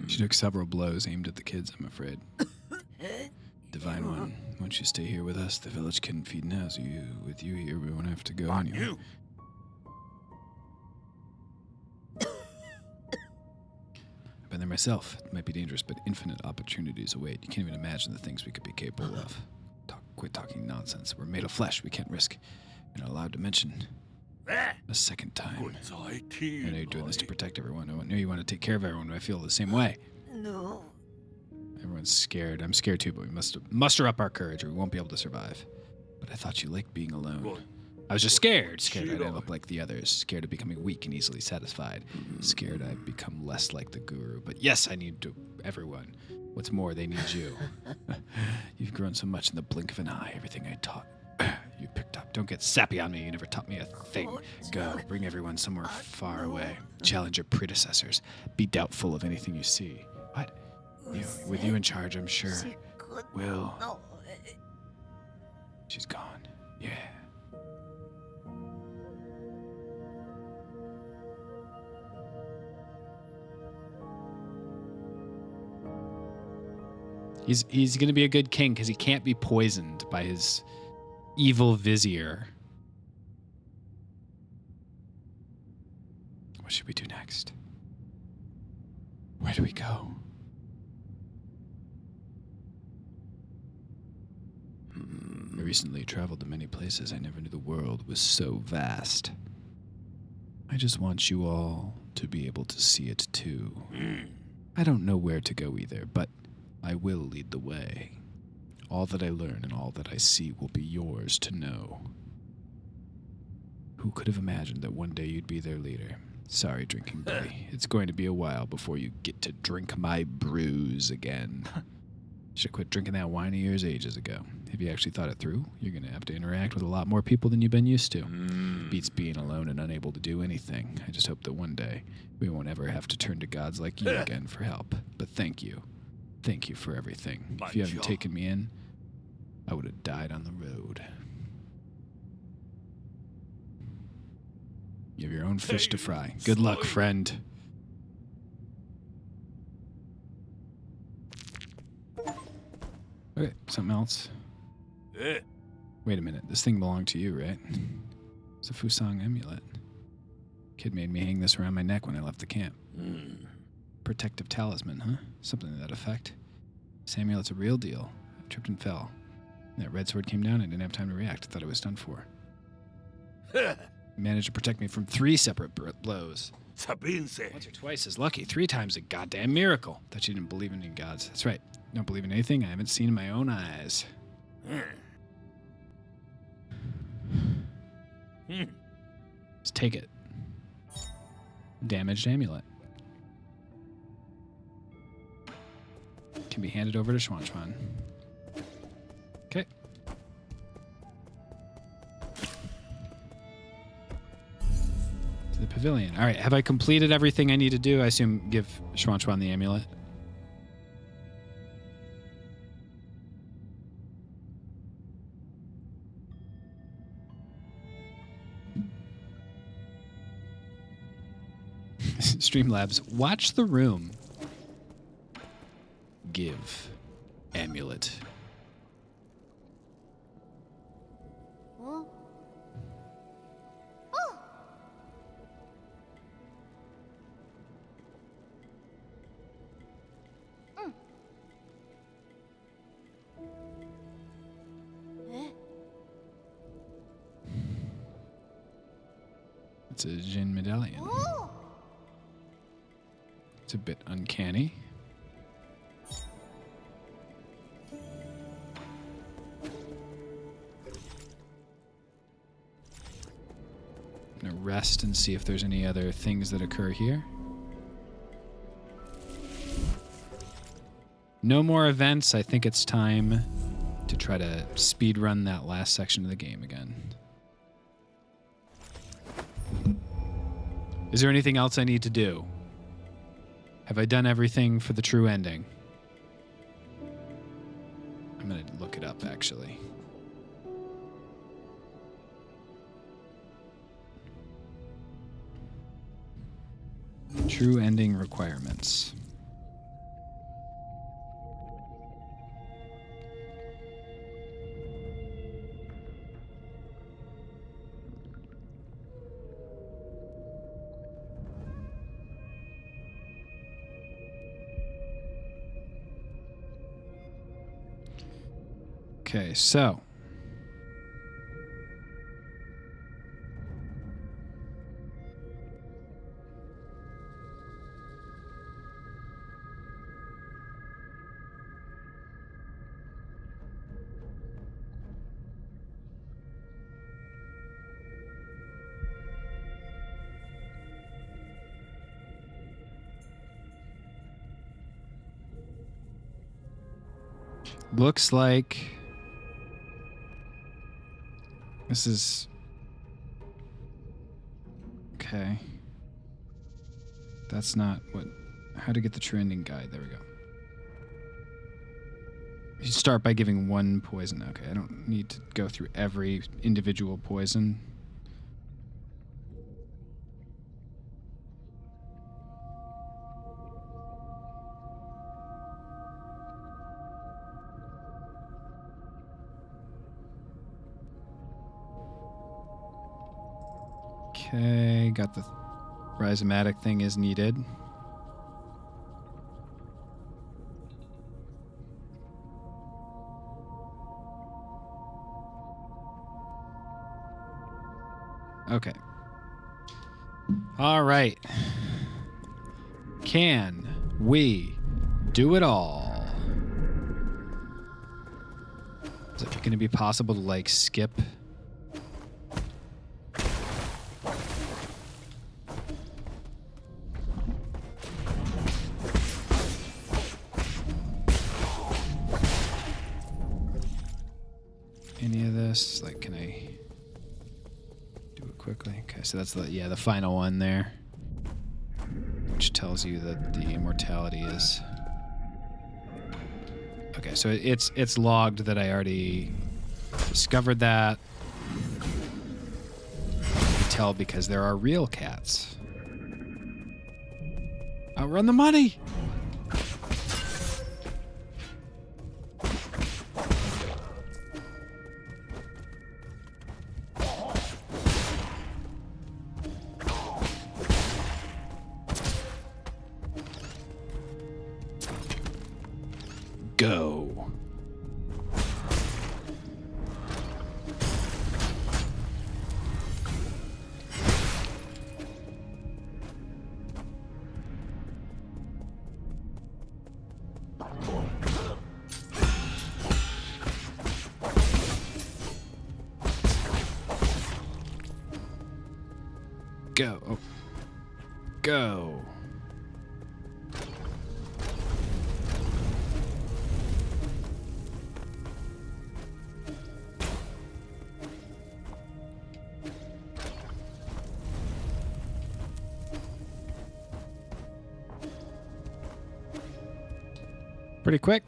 Speaker 1: She took several blows aimed at the kids, I'm afraid. Divine One, won't you stay here with us? The village couldn't feed now, so with you here, we won't have to go anywhere. I've been there myself. It might be dangerous, but infinite opportunities await. You can't even imagine the things we could be capable of. Quit talking nonsense. We're made of flesh. We can't risk. You're not allowed to mention a second time. I know you're doing this to protect everyone. I know you want to take care of everyone, but I feel the same way.
Speaker 5: No.
Speaker 1: Everyone's scared. I'm scared too, but we must muster up our courage or we won't be able to survive. But I thought you liked being alone. I was just scared. Scared I'd end up like the others. Scared of becoming weak and easily satisfied. Scared I'd become less like the guru. But yes, I need everyone. What's more, they need you. You've grown so much in the blink of an eye. Everything I taught you picked up. Don't get sappy on me. You never taught me a thing. Go, bring everyone somewhere far away. Challenge your predecessors. Be doubtful of anything you see. What? With you in charge, I'm sure. Will. She's gone. Yeah. He's going to be a good king because he can't be poisoned by his evil vizier. What should we do next? Where do we go? I recently traveled to many places. I never knew the world was so vast. I just want you all to be able to see it too. I don't know where to go either, but I will lead the way. All that I learn and all that I see will be yours to know. Who could have imagined that one day you'd be their leader? Sorry, drinking buddy. It's going to be a while before you get to drink my brews again. Should have quit drinking that wine of yours ages ago. Have you actually thought it through? You're going to have to interact with a lot more people than you've been used to. Beats being alone and unable to do anything. I just hope that one day we won't ever have to turn to gods like you again for help. But thank you. Thank you for everything. If you hadn't taken me in, I would have died on the road. You have your own fish to fry. Good luck, friend. Okay, something else. Wait a minute. This thing belonged to you, right? It's a Fusang amulet. Kid made me hang this around my neck when I left the camp. protective talisman, huh? Something to that effect. This amulet's a real deal. I tripped and fell. That red sword came down. I didn't have time to react. I thought it was done for. It managed to protect me from 3 separate blows.
Speaker 3: Sapinse.
Speaker 1: Once or twice is lucky. 3 times a goddamn miracle. Thought you didn't believe in any gods. That's right. Don't believe in anything I haven't seen in my own eyes. Let's take it. Damaged amulet. Can be handed over to Schwanschwan. Okay. To the pavilion. All right, have I completed everything I need to do? I assume give Schwanschwan the amulet. Streamlabs, watch the room. Give amulet.
Speaker 5: Huh? Oh! Eh?
Speaker 1: It's a Jin medallion.
Speaker 5: Oh!
Speaker 1: It's a bit uncanny. I'm gonna rest and see if there's any other things that occur here. No more events. I think it's time to try to speed run that last section of the game again. Is there anything else I need to do? Have I done everything for the true ending? I'm gonna look it up, actually. True ending requirements. Okay, so looks like this is okay. That's not what. How to get the true ending guide. There we go. You start by giving 1 poison. Okay, I don't need to go through every individual poison. Okay, got the rhizomatic thing is needed. Okay. All right. Can we do it all? Is it going to be possible to, like, skip? Any of this? Like, can I do it quickly? Okay, so that's the final one there, which tells you that the immortality is. Okay, so it's logged that I already discovered that. I can tell because there are real cats. Outrun the money! Go. Go. Oh. Go. Pretty quick.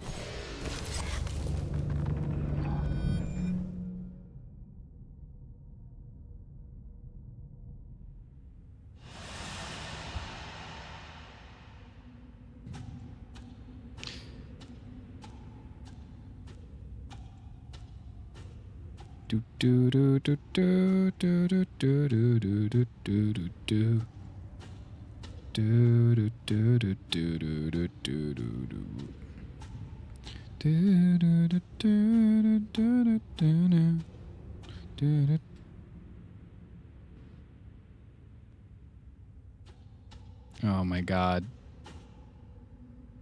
Speaker 1: Do do do do do do do do do do do do do do. Do do do do do do do do do do. Do do do do do do do do do. Oh my God.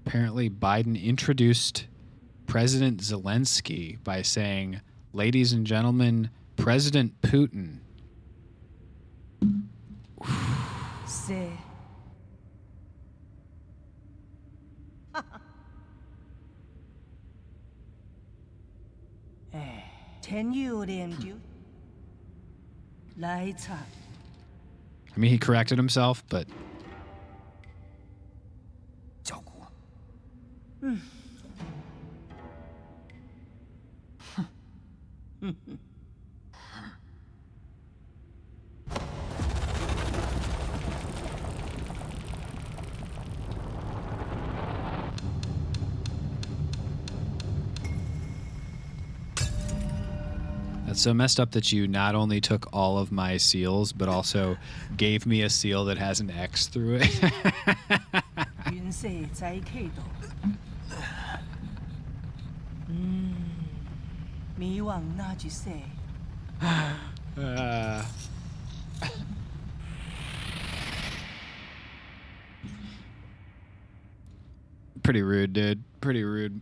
Speaker 1: Apparently Biden introduced President Zelensky by saying, "Ladies and gentlemen, President Putin."
Speaker 5: Say. Can you do? Lights up.
Speaker 1: I mean, he corrected himself, but that's so messed up that you not only took all of my seals, but also gave me a seal that has an X through it.
Speaker 5: 云色在启动。迷惘那句说。
Speaker 1: Pretty rude, dude. Pretty rude.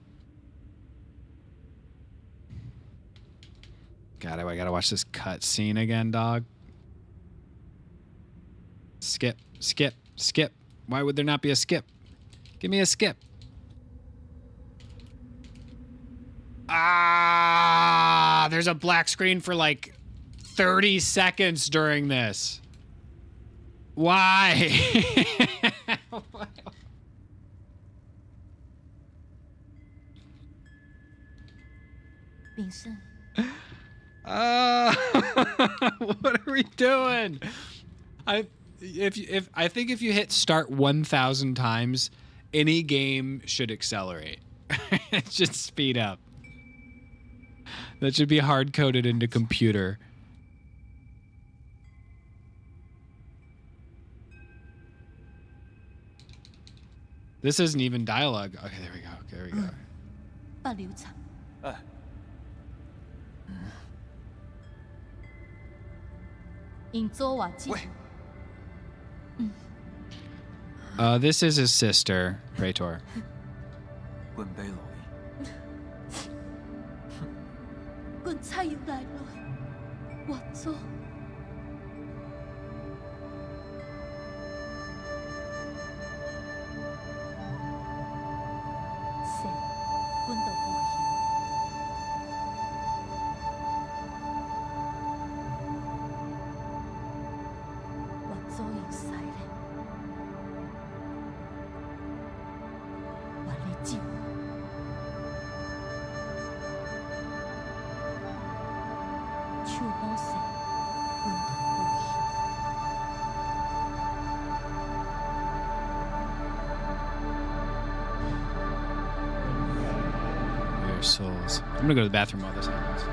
Speaker 1: God, I gotta watch this cut scene again, dog. Skip, skip, skip. Why would there not be a skip? Give me a skip. Ah, there's a black screen for like 30 seconds during this. Why? What are we doing? I think if you hit start 1,000 times, any game should accelerate. It should speed up. That should be hard coded into computer. This isn't even dialogue. Okay, there we go. Okay, there we go.
Speaker 5: 不流畅。因做话子。
Speaker 1: This is his sister, Praetor.
Speaker 2: 棍杯落
Speaker 5: 棍菜要来了，我做。是，棍到无形。我做要使咧，我嚟接。 手帮谁？棍到无形。
Speaker 1: Your souls. I'm gonna go to the bathroom while this happens.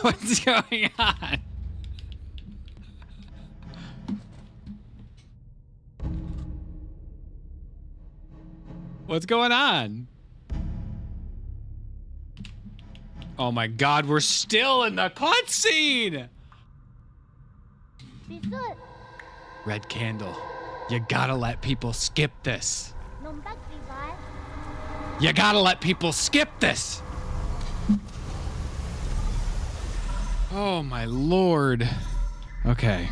Speaker 1: What's going on? What's going on? Oh my god, we're still in the cutscene! Red candle. You gotta let people skip this. You gotta let people skip this! Oh my lord. Okay.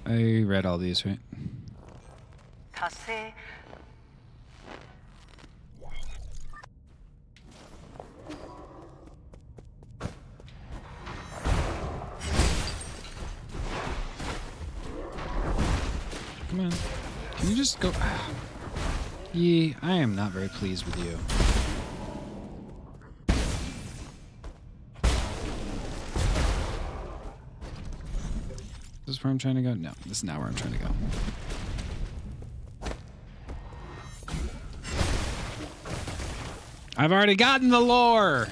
Speaker 1: I read all these, right? Come on. Can you just go? Yee, I am not very pleased with you. Is this where I'm trying to go? No, this is not where I'm trying to go. I've already gotten the lore!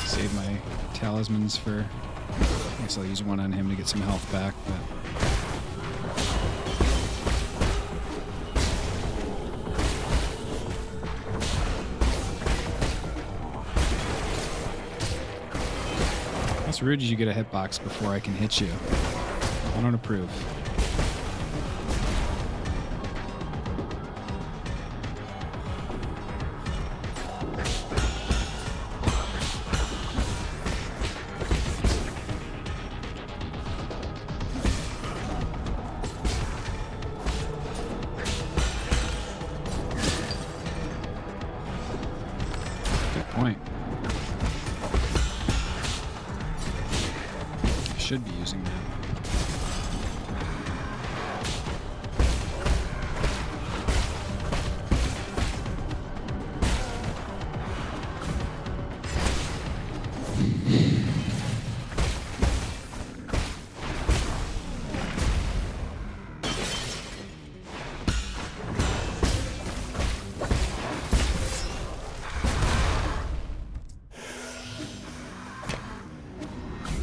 Speaker 1: Save my talismans for... I guess I'll use one on him to get some health back, but... That's rude. You get a hitbox before I can hit you. I don't approve. Good point. Should be using that.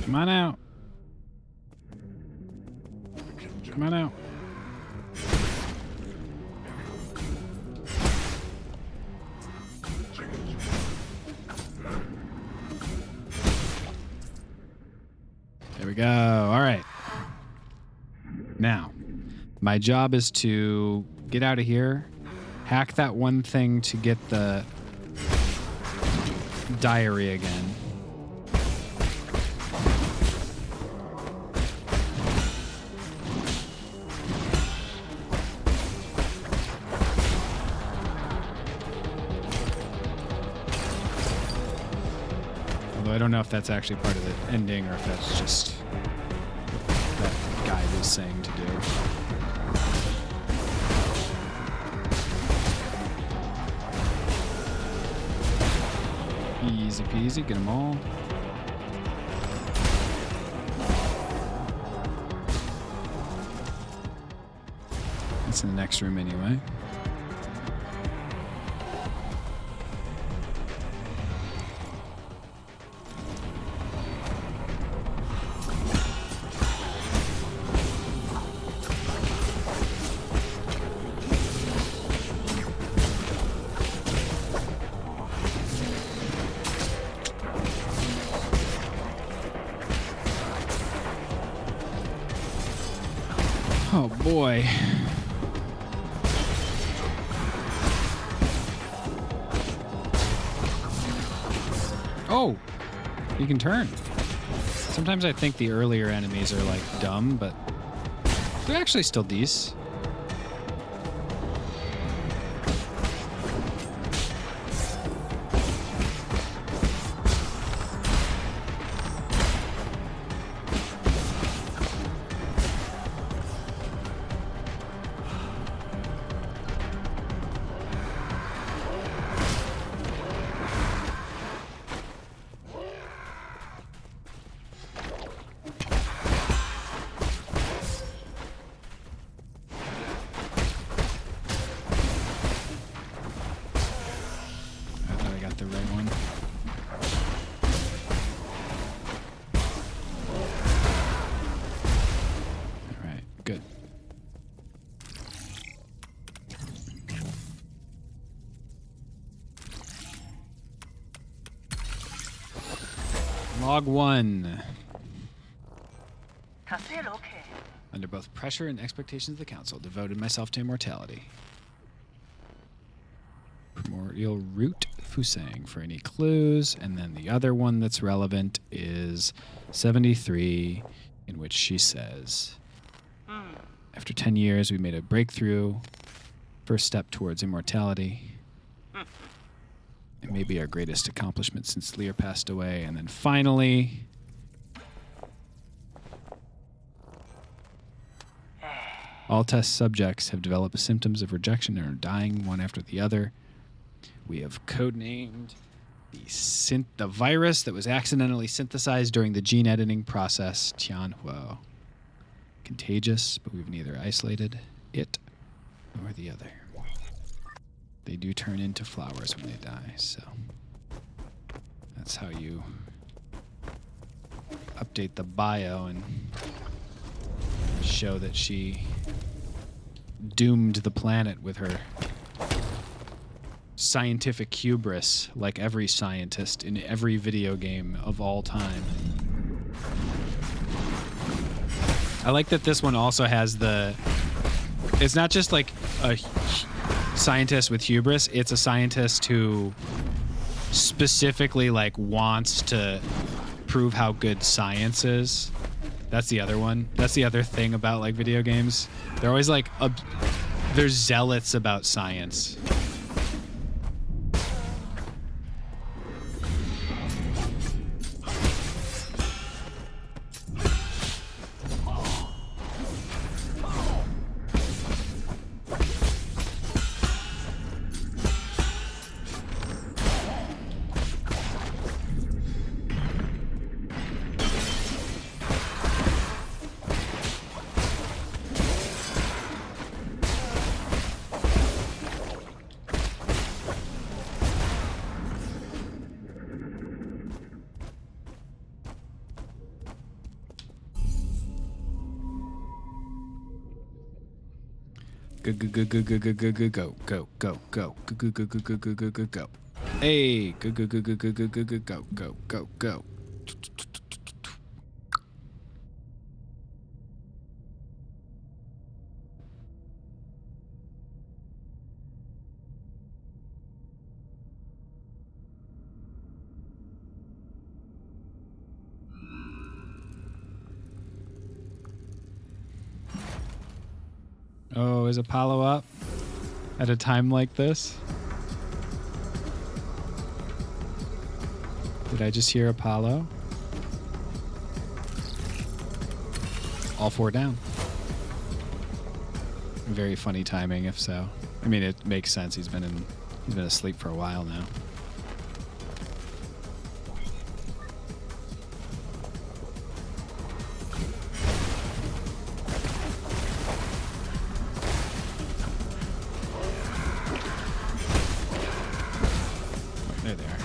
Speaker 1: Come on out. Come on out. There we go. All right. Now, my job is to get out of here, hack that one thing to get the diary again. I don't know if that's actually part of the ending or if that's just what that guide is saying to do. Easy peasy, get them all. That's in the next room anyway. Oh boy. Oh, you can turn. Sometimes I think the earlier enemies are like dumb, but they're actually still decent. The right one. All right, good. Log 1. Under both pressure and expectations of the council, devoted myself to immortality. Primordial Root Fusang for any clues, and then the other one that's relevant is 73, in which she says, after 10 years we made a breakthrough, first step towards immortality. It may be our greatest accomplishment since Lear passed away, and then finally, all test subjects have developed symptoms of rejection and are dying one after the other. We have codenamed the virus that was accidentally synthesized during the gene editing process Tianhuo. Contagious, but we've neither isolated it nor the other. They do turn into flowers when they die, so that's how you update the bio and show that she doomed the planet with her scientific hubris, like every scientist in every video game of all time. I like that this one also has it's not just like a scientist with hubris, it's a scientist who specifically like wants to prove how good science is. That's the other one. That's the other thing about like video games. They're always like they're zealots about science. Go. Hey, go. Oh, is Apollo up at a time like this? Did I just hear Apollo? All four down. Very funny timing, if so. I mean, it makes sense. He's been asleep for a while now. There they are.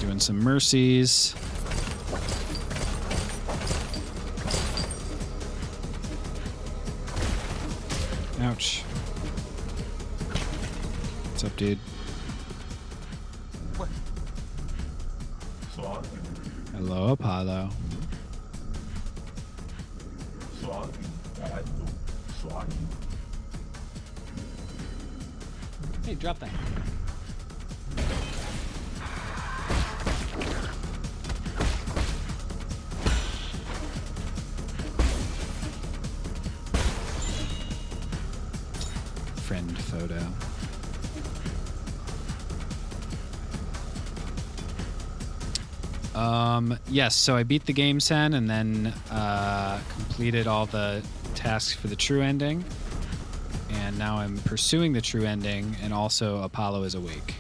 Speaker 1: Doing some mercies. Ouch. What's up, dude? Hello, Apollo.
Speaker 4: Hey, drop that.
Speaker 1: Friend photo. Yes, so I beat the game, Sen, and then completed all the tasks for the true ending. And now I'm pursuing the true ending, and also Apollo is awake.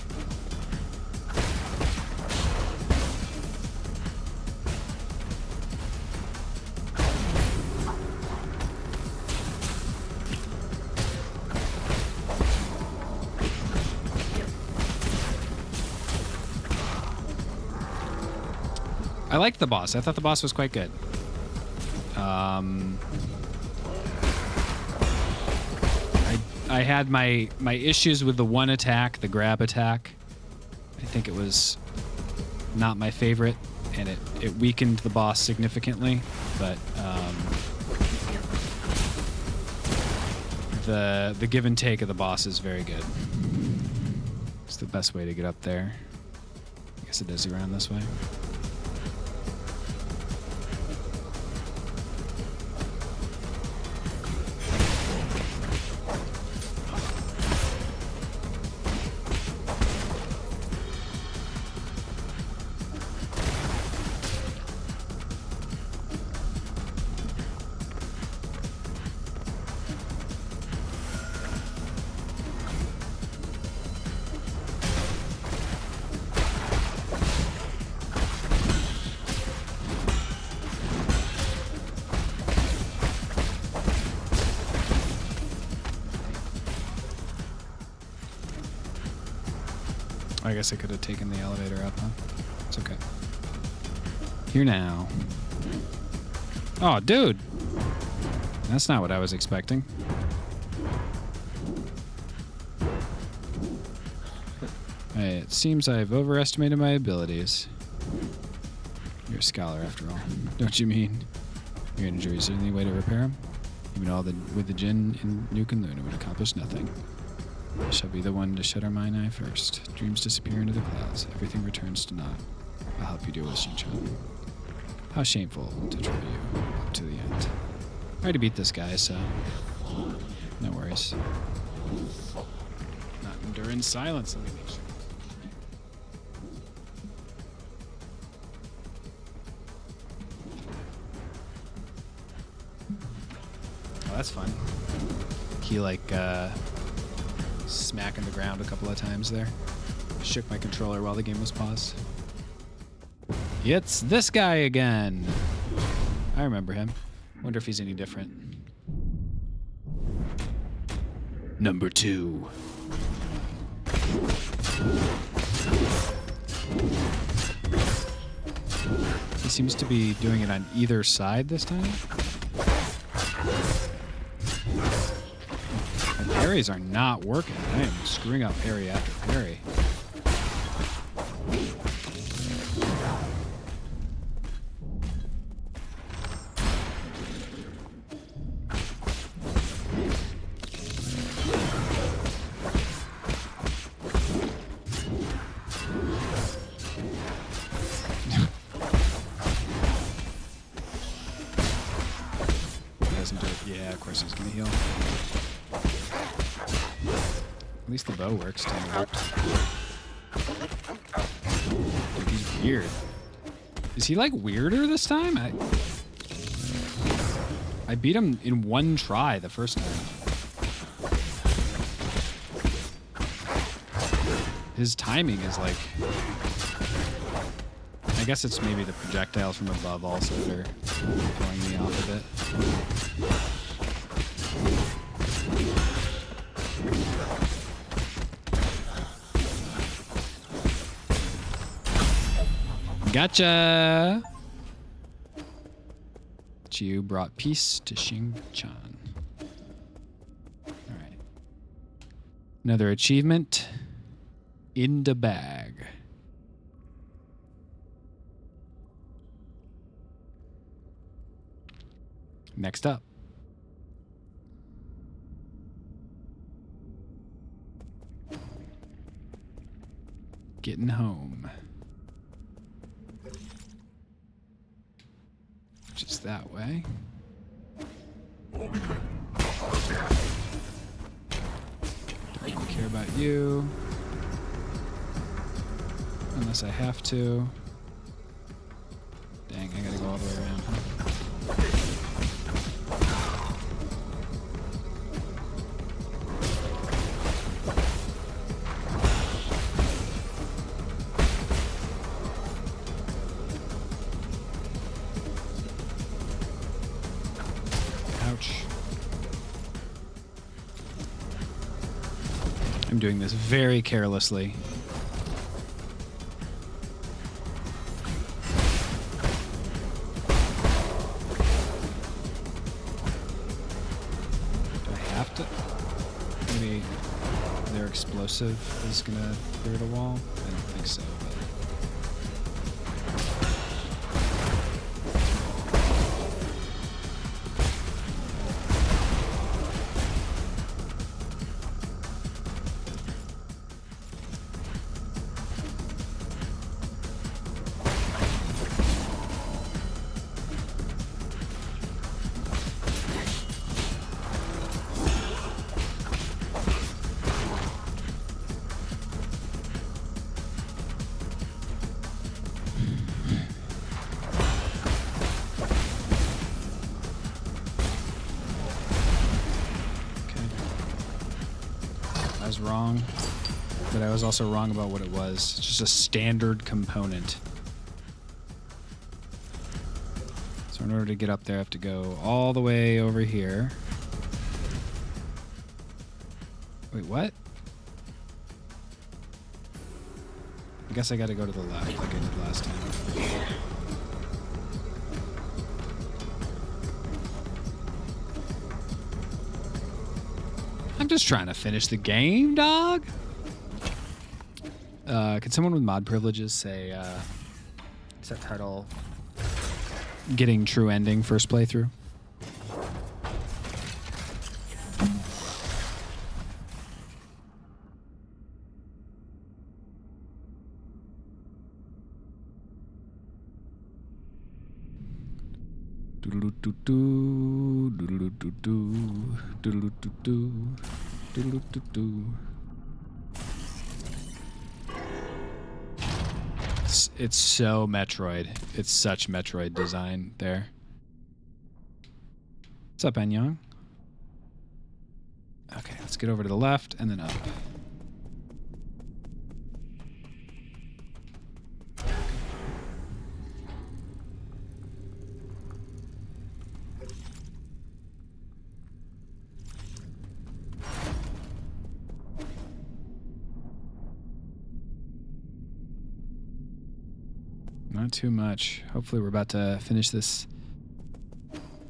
Speaker 1: I liked the boss. I thought the boss was quite good. I had my issues with the one attack, the grab attack. I think it was not my favorite, and it weakened the boss significantly. But the give and take of the boss is very good. It's the best way to get up there. I guess it does around this way. I guess I could have taken the elevator up, huh? It's okay. Here now. Oh, dude! That's not what I was expecting. Hey, it seems I've overestimated my abilities. You're a scholar, after all. Don't you mean? Your injuries, any way to repair them? Even all with the Jinn in Nuke and Luna would accomplish nothing. I shall be the one to shut our mine eye first. Dreams disappear into the clouds. Everything returns to naught. I'll help you deal with Xingqiang. How shameful to trouble you up to the end. I already beat this guy, so no worries. Not endure in silence. Let me make sure. Oh, that's fun. He smacking the ground a couple of times there. Shook my controller while the game was paused. It's this guy again. I remember him. Wonder if he's any different. Number 2. He seems to be doing it on either side this time. Parries are not working. I am screwing up parry after parry. Doesn't do it. Yeah, of course he's gonna heal. At least the bow works. Dude, he's weird. Is he like weirder this time? I beat him in one try the first time. His timing is like... I guess it's maybe the projectiles from above also that are throwing me off a bit. Gotcha! Chiu brought peace to Xingqiang. Alright. Another achievement in the bag. Next up. Getting home. Just that way. Don't really care about you. Unless I have to. Dang, I gotta go all the way around, huh? Ouch. I'm doing this very carelessly. Do I have to? Maybe their explosive is gonna clear the wall? I don't think so, but... I was wrong, but I was also wrong about what it was. It's just a standard component. So in order to get up there, I have to go all the way over here. Wait, what? I guess I gotta go to the left like I did last time. I'm just trying to finish the game, dog. Could someone with mod privileges say, set title, Getting True Ending first playthrough? It's so Metroid. It's such Metroid design there. What's up, Anyang? Okay, let's get over to the left and then up. Not too much. Hopefully we're about to finish this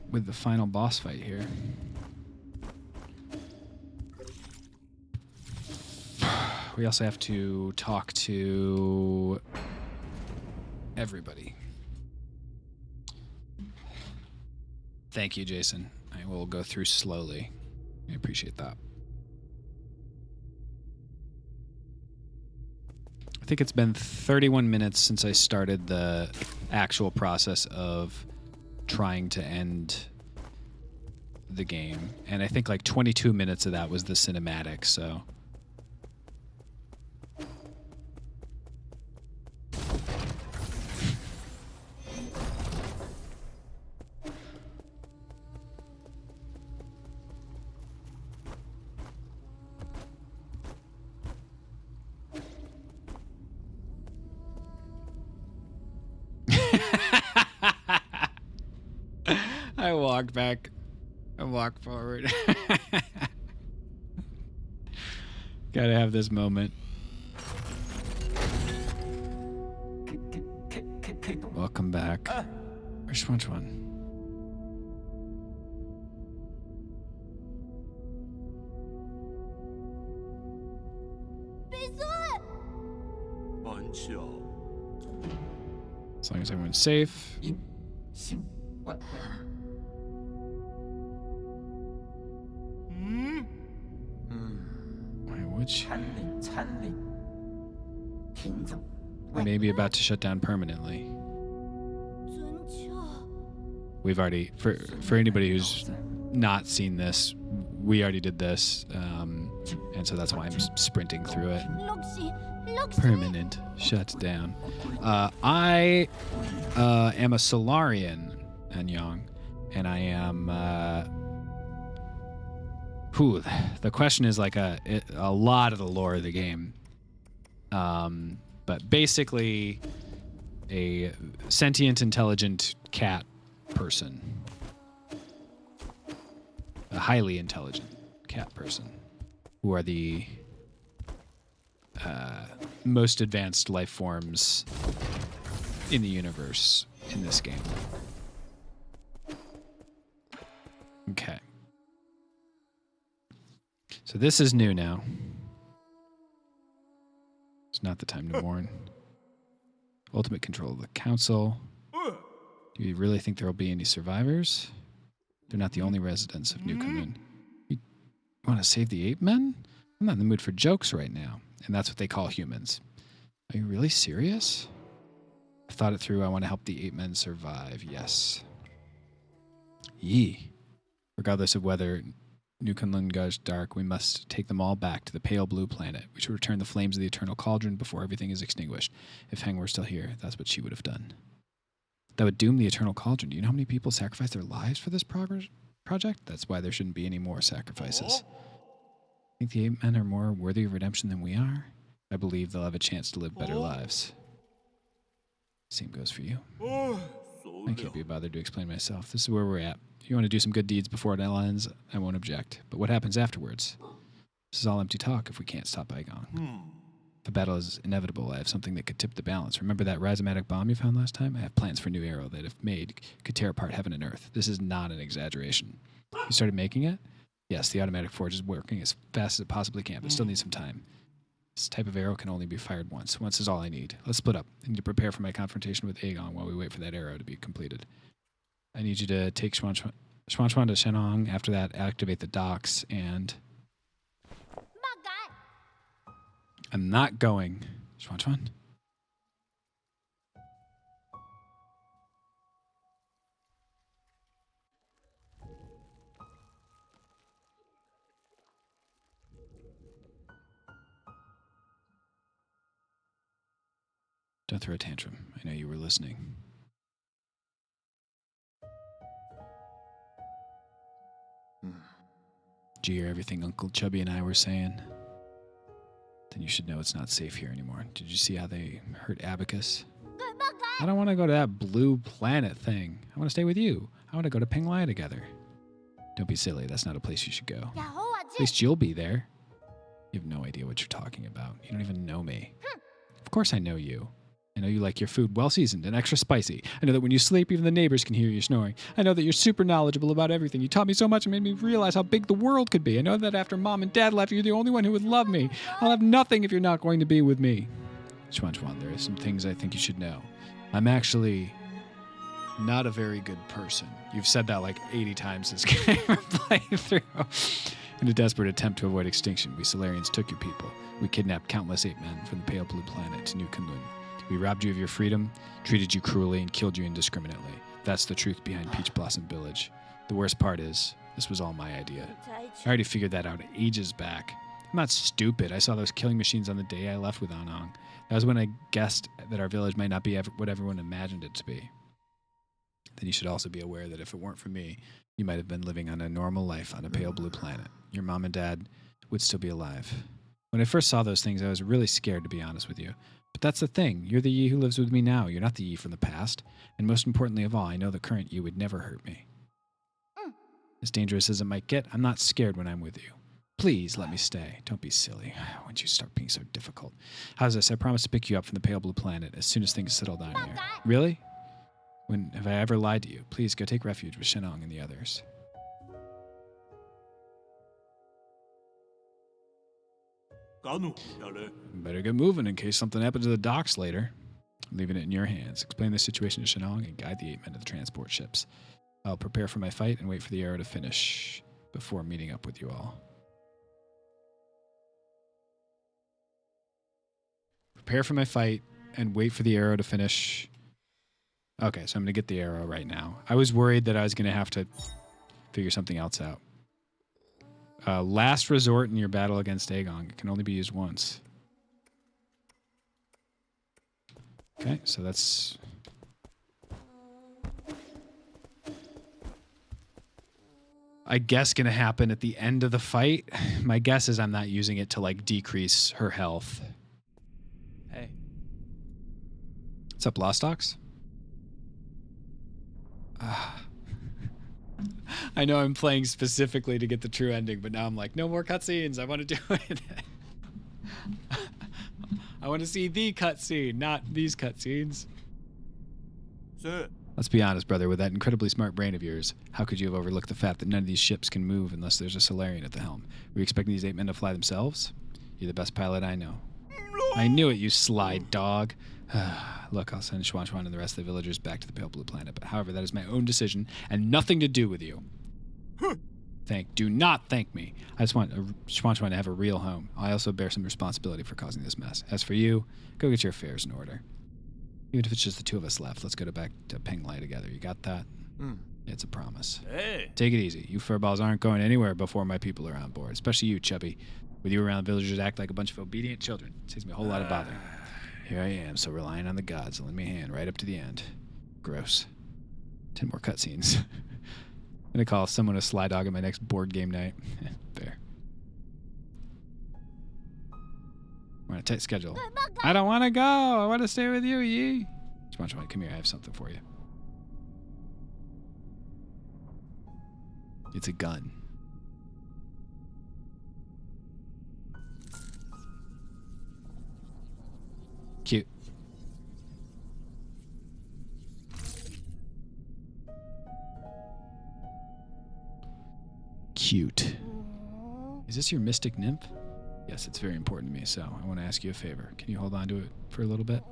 Speaker 1: with the final boss fight here. We also have to talk to everybody. Thank you, Jason. I will go through slowly. I appreciate that. I think it's been 31 minutes since I started the actual process of trying to end the game. And I think like 22 minutes of that was the cinematic, so... I walk back. I walk forward. Gotta have this moment. Welcome back. Which one? As long as everyone's safe. which
Speaker 5: 参令参令，听奏。
Speaker 1: may be about to shut down permanently.
Speaker 6: 尊教。
Speaker 1: We've already, for anybody who's not seen this, we already did this, and so that's why I'm sprinting through it. Permanent shutdown. I am a Solarian, Anyong, and I am. The question is like a lot of the lore of the game, but basically a sentient, intelligent cat person, a highly intelligent cat person, who are the most advanced life forms in the universe in this game. Okay. So this is new now. It's not the time to mourn. Ultimate control of the council. Do you really think there will be any survivors? They're not the only residents of New Kunlun. You want to save the ape men? I'm not in the mood for jokes right now. And that's what they call humans. Are you really serious? I thought it through. I want to help the ape men survive. Yes. Yee. Regardless of whether New Kunlun goes dark, we must take them all back to the pale blue planet. We should return the flames of the eternal cauldron before everything is extinguished. If Heng were still here, that's what she would have done. That would doom the eternal cauldron. Do you know how many people sacrificed their lives for this project? That's why there shouldn't be any more sacrifices. I think the ape men are more worthy of redemption than we are. I believe they'll have a chance to live better lives. Same goes for you. I can't be bothered to explain myself. This is where we're at. If you want to do some good deeds before it ends, I won't object. But what happens afterwards? This is all empty talk if we can't stop Aigon. The battle is inevitable. I have something that could tip the balance. Remember that rhizomatic bomb you found last time? I have plans for a new arrow that, if made, could tear apart heaven and earth. This is not an exaggeration. You started making it? Yes, the automatic forge is working as fast as it possibly can, but it still needs some time. This type of arrow can only be fired once. Once is all I need. Let's split up. I need to prepare for my confrontation with Aegon while we wait for that arrow to be completed. I need you to take Xuan to Shenong. After that, activate the docks, and... I'm not going. Xuan. Don't throw a tantrum. I know you were listening. Did you hear everything Uncle Chubby and I were saying? Then you should know it's not safe here anymore. Did you see how they hurt Abacus? I don't want to go to that blue planet thing. I want to stay with you. I want to go to Penglai together. Don't be silly. That's not a place you should go. At least you'll be there. You have no idea what you're talking about. You don't even know me. Of course I know you. I know you like your food well seasoned and extra spicy. I know that when you sleep, even the neighbors can hear you snoring. I know that you're super knowledgeable about everything. You taught me so much and made me realize how big the world could be. I know that after Mom and Dad left, you're the only one who would love me. I'll have nothing if you're not going to be with me. Xuan, there are some things I think you should know. I'm actually not a very good person. You've said that like 80 times this game playthrough. In a desperate attempt to avoid extinction, we Solarians took your people. We kidnapped countless ape men from the pale blue planet to New Kunlun. We robbed you of your freedom, treated you cruelly, and killed you indiscriminately. That's the truth behind Peach Blossom Village. The worst part is, this was all my idea. I already figured that out ages back. I'm not stupid. I saw those killing machines on the day I left with Anong. That was when I guessed that our village might not be what everyone imagined it to be. Then you should also be aware that if it weren't for me, you might have been living on a normal life on a pale blue planet. Your mom and dad would still be alive. When I first saw those things, I was really scared, to be honest with you. But that's the thing. You're the Yi who lives with me now. You're not the Yi from the past. And most importantly of all, I know the current you would never hurt me. As dangerous as it might get, I'm not scared when I'm with you. Please let me stay. Don't be silly. Why don't you start being so difficult? How's this? I promise to pick you up from the pale blue planet as soon as things settle down here. Really? When have I ever lied to you? Please go take refuge with Shenong and the others. Better get moving in case something happens to the docks later. I'm leaving it in your hands. Explain the situation to Shenong and guide the 8 men to the transport ships. I'll prepare for my fight and wait for the arrow to finish before meeting up with you all. prepare for my fight and wait for the arrow to finish. Okay, so I'm going to get the arrow right now. I was worried that I was going to have to figure something else out. Last resort in your battle against Aegon. It can only be used once. Okay, so that's... I guess going to happen at the end of the fight. My guess is I'm not using it to, like, decrease her health.
Speaker 4: Hey.
Speaker 1: What's up, Lostox? I know I'm playing specifically to get the true ending, but now I'm like, no more cutscenes. I want to do it. I want to see the cutscene, not these cutscenes.
Speaker 3: Sir.
Speaker 1: Let's be honest, brother. With that incredibly smart brain of yours, how could you have overlooked the fact that none of these ships can move unless there's a Solarian at the helm? Were you expecting these 8 men to fly themselves? You're the best pilot I know. I knew it, you sly dog. Look, I'll send Xuan Xuan and the rest of the villagers back to the Pale Blue Planet, but however, that is my own decision and nothing to do with you. Do not thank me. I just want Xuan Xuan to have a real home. I also bear some responsibility for causing this mess. As for you, go get your affairs in order. Even if it's just the 2 of us left, let's go back to Penglai together. You got that? It's a promise.
Speaker 3: Hey.
Speaker 1: Take it easy. You furballs aren't going anywhere before my people are on board, especially you, Chubby. With you around, villagers act like a bunch of obedient children. It saves me a whole lot of bother. Here I am, so relying on the gods to lend me a hand right up to the end. Gross. 10 more cutscenes. I'm gonna call someone a sly dog at my next board game night. Fair. We're on a tight schedule. I don't want to go. I want to stay with you, Yi. Come on, come here. I have something for you. It's a gun. Cute. Cute. Is this your mystic nymph? Yes, it's very important to me, so I want to ask you a favor. Can you hold on to it for a little bit?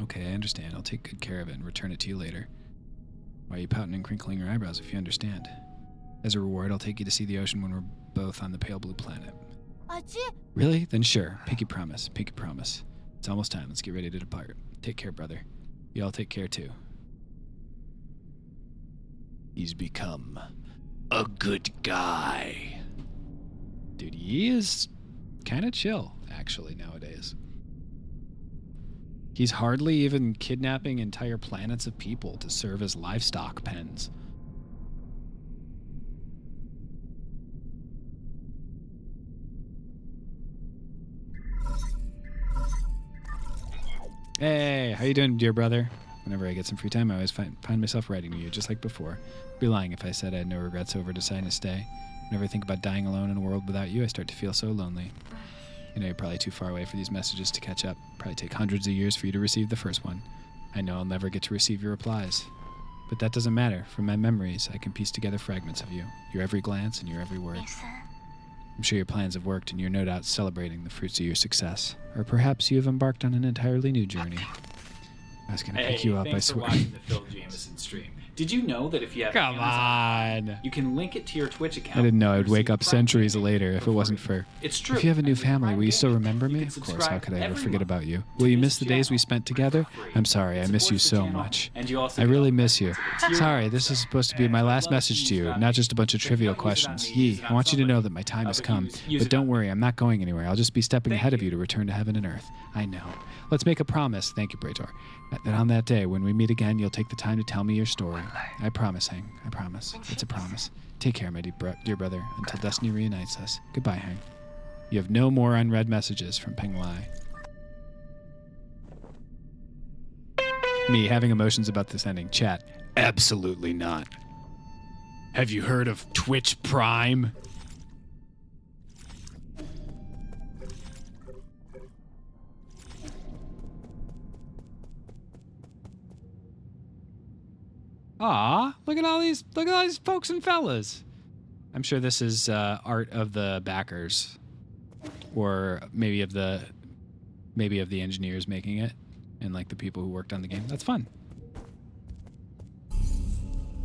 Speaker 1: Okay, I understand. I'll take good care of it and return it to you later. Why are you pouting and crinkling your eyebrows if you understand? As a reward, I'll take you to see the ocean when we're both on the Pale Blue Planet. Really? Then sure. Pinky promise. Pinky promise. It's almost time. Let's get ready to depart. Take care, brother. You all take care, too. He's become a good guy. Dude, he is kind of chill, actually, nowadays. He's hardly even kidnapping entire planets of people to serve as livestock pens. Hey, how you doing, dear brother? Whenever I get some free time, I always find myself writing to you, just like before. I'd be lying if I said I had no regrets over deciding to stay. Whenever I think about dying alone in a world without you, I start to feel so lonely. I know you're probably too far away for these messages to catch up. Probably take hundreds of years for you to receive the first one. I know I'll never get to receive your replies. But that doesn't matter. From my memories, I can piece together fragments of you. Your every glance and your every word. I'm sure your plans have worked and you're no doubt celebrating the fruits of your success. Or perhaps you have embarked on an entirely new journey. I was going to pick you up, I swear.
Speaker 7: Thanks for watching the Phil Jameson stream. Did you know that if you have
Speaker 1: Come
Speaker 7: Amazon,
Speaker 1: on.
Speaker 7: you can link it to your Twitch account?
Speaker 1: I didn't know I'd
Speaker 7: and
Speaker 1: wake
Speaker 7: receive
Speaker 1: up
Speaker 7: Prime
Speaker 1: centuries
Speaker 7: Gaming
Speaker 1: later if
Speaker 7: for
Speaker 1: it wasn't
Speaker 7: free.
Speaker 1: for...
Speaker 7: It's true.
Speaker 1: If you have a new
Speaker 7: And with
Speaker 1: family,
Speaker 7: Prime
Speaker 1: will you still
Speaker 7: Gaming,
Speaker 1: remember me?
Speaker 7: you
Speaker 1: Of
Speaker 7: can
Speaker 1: course, how
Speaker 7: subscribe
Speaker 1: could I ever
Speaker 7: every
Speaker 1: forget
Speaker 7: month
Speaker 1: about you?
Speaker 7: to
Speaker 1: Will you
Speaker 7: this
Speaker 1: miss the days we
Speaker 7: channel
Speaker 1: spent together?
Speaker 7: for free.
Speaker 1: I'm sorry, I
Speaker 7: It
Speaker 1: miss you
Speaker 7: supports the
Speaker 1: so
Speaker 7: channel,
Speaker 1: much.
Speaker 7: and you also
Speaker 1: I
Speaker 7: get
Speaker 1: really
Speaker 7: all the
Speaker 1: miss you.
Speaker 7: benefits of the tier
Speaker 1: Sorry,
Speaker 7: levels.
Speaker 1: this is supposed to be my
Speaker 7: And
Speaker 1: last
Speaker 7: I'd love
Speaker 1: message
Speaker 7: to
Speaker 1: to
Speaker 7: use
Speaker 1: you,
Speaker 7: it on
Speaker 1: not
Speaker 7: me.
Speaker 1: just a bunch of
Speaker 7: If you
Speaker 1: trivial
Speaker 7: don't use it on
Speaker 1: questions.
Speaker 7: me, use
Speaker 1: Yee,
Speaker 7: it
Speaker 1: I
Speaker 7: on
Speaker 1: want you to know
Speaker 7: somebody.
Speaker 1: that my time has
Speaker 7: But
Speaker 1: come.
Speaker 7: use
Speaker 1: But
Speaker 7: it
Speaker 1: don't
Speaker 7: on
Speaker 1: worry, I'm not going anywhere. I'll just be stepping
Speaker 7: Thank
Speaker 1: ahead of
Speaker 7: you.
Speaker 1: you to return to heaven and earth. I know. Let's make a promise. Thank you, Praetor. That on that day, when we meet again, you'll take the time to tell me your story. I promise, Hang. I promise. It's a promise. Take care, my dear brother, until destiny reunites us. Goodbye, Hang. You have no more unread messages from Penglai. Me having emotions about this ending. Chat. Absolutely not. Have you heard of Twitch Prime? Aw, look at all these folks and fellas. I'm sure this is art of the backers, or maybe of the engineers making it, and like the people who worked on the game. That's fun.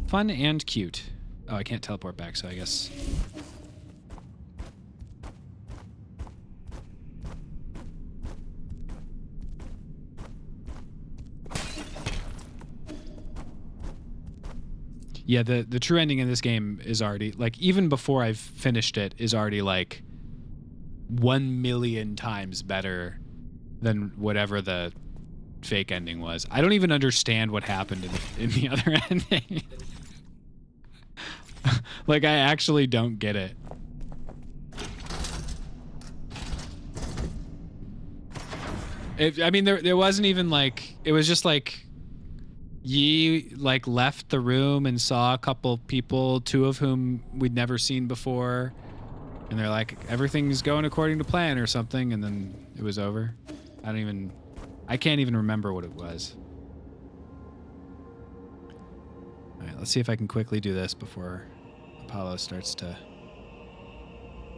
Speaker 1: Fun and cute. Oh, I can't teleport back, so I guess. Yeah, the true ending in this game is already, like, even before I've finished it, is already, like, 1 million times better than whatever the fake ending was. I don't even understand what happened in the other ending. Like, I actually don't get it. I mean, there wasn't even, like, it was just, like, Yi, like, left the room and saw a couple people, 2 of whom we'd never seen before. And they're like, everything's going according to plan or something. And then it was over. I can't even remember what it was. All right, let's see if I can quickly do this before Apollo starts to...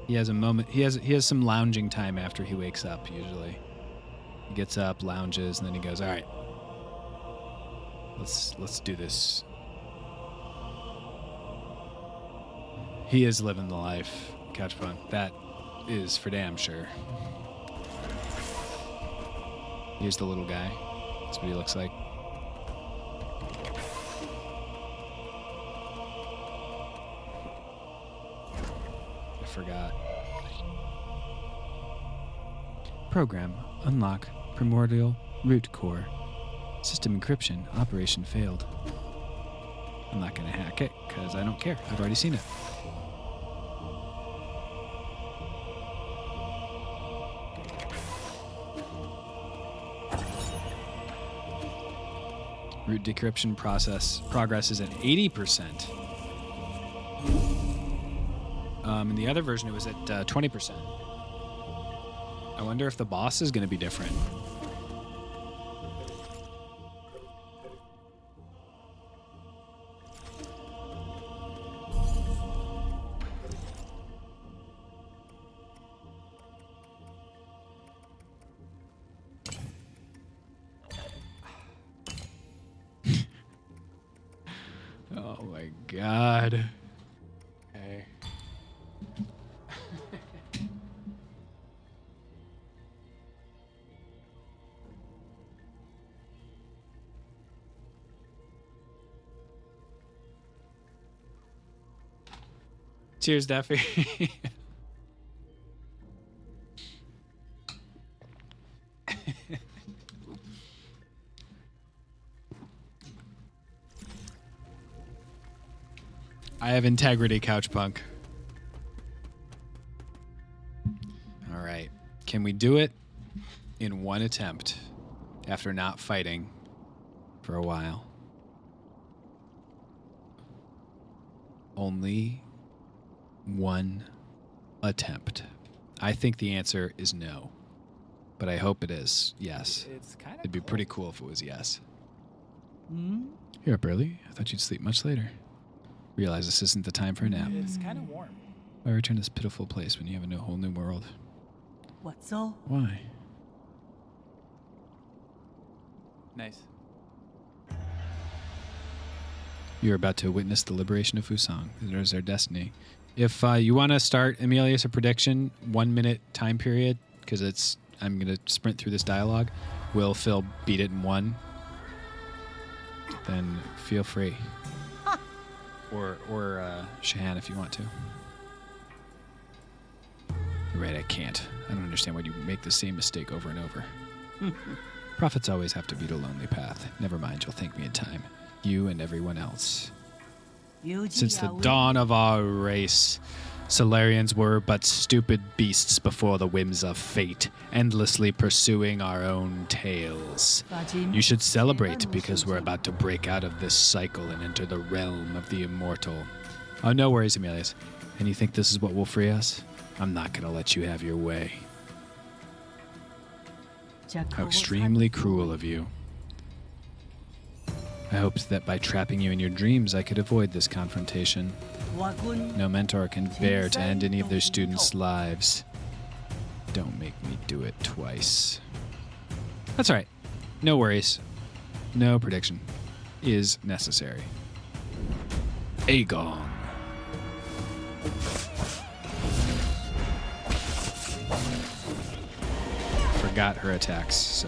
Speaker 1: He has a moment. He has some lounging time after he wakes up, usually. He gets up, lounges, and then he goes, all right. Let's do this. He is living the life, Couchpunk. That is for damn sure. Here's the little guy. That's what he looks like. I forgot. Program unlock primordial root core. System encryption operation failed. I'm not gonna hack it because I don't care. I've already seen it. Root decryption progress is at 80%. In the other version, it was at 20%. I wonder if the boss is going to be different. Oh my god. Okay. Cheers, Daffy. I have integrity, Couchpunk. All right. Can we do it in one attempt after not fighting for a while? Only one attempt. I think the answer is no, but I hope it is yes.
Speaker 4: It's kind of.
Speaker 1: It'd be pretty cool if it was yes.
Speaker 4: Hmm?
Speaker 1: You're up early? I thought you'd sleep much later. Realize this isn't the time for a nap.
Speaker 4: It's kind of warm.
Speaker 1: Why return to this pitiful place when you have a whole new world?
Speaker 5: What's all?
Speaker 1: Why?
Speaker 4: Nice.
Speaker 1: You're about to witness the liberation of Fusang. It is our destiny. If you want to start, Emilius, a prediction, 1 minute time period, because I'm going to sprint through this dialogue. Will Phil beat it in 1? Then feel free. Or Shahan if you want to. You're right, I can't. I don't understand why you make the same mistake over and over. Prophets always have to beat a lonely path. Never mind, you'll thank me in time. You and everyone else. Since the dawn of our race, Solarians were but stupid beasts before the whims of fate, endlessly pursuing our own tails. You should celebrate because we're about to break out of this cycle and enter the realm of the immortal. Oh, no worries, Emilius. And you think this is what will free us? I'm not going to let you have your way. How extremely cruel of you. I hoped that by trapping you in your dreams, I could avoid this confrontation. No mentor can bear to end any of their students' lives. Don't make me do it twice. That's all right. No worries. No prediction is necessary. Aegon. Forgot her attacks, so...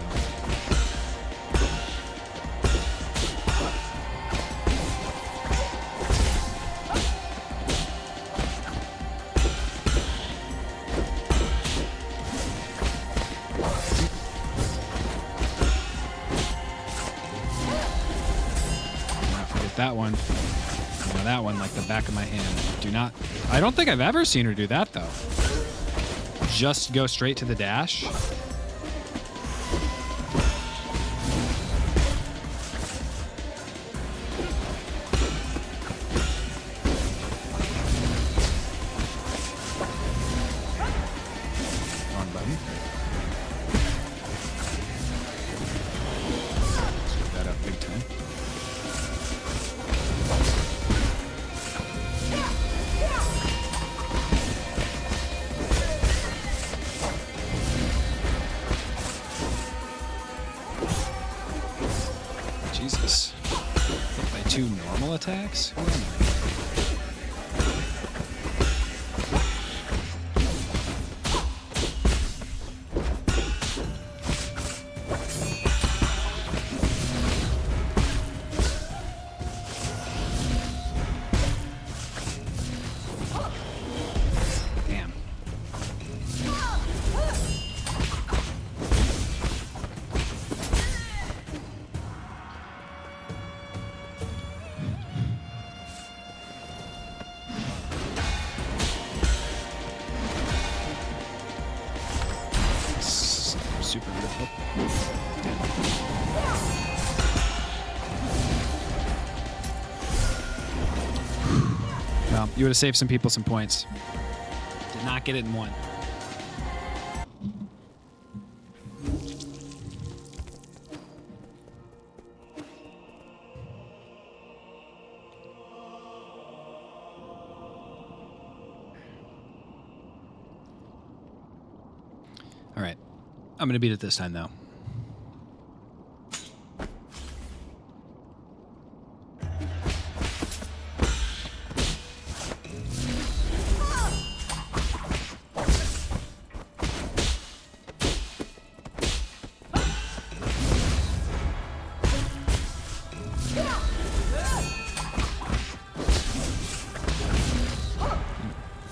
Speaker 1: that one. I know that one like the back of my hand. Do not. I don't think I've ever seen her do that though. Just go straight to the dash. Wrong button. Screw that up big time. Jesus. Hit by 2 normal attacks? Who am I? Damn. Super good. Well, you would have saved some people some points. Did not get it in one. All right. I'm going to beat it this time, though.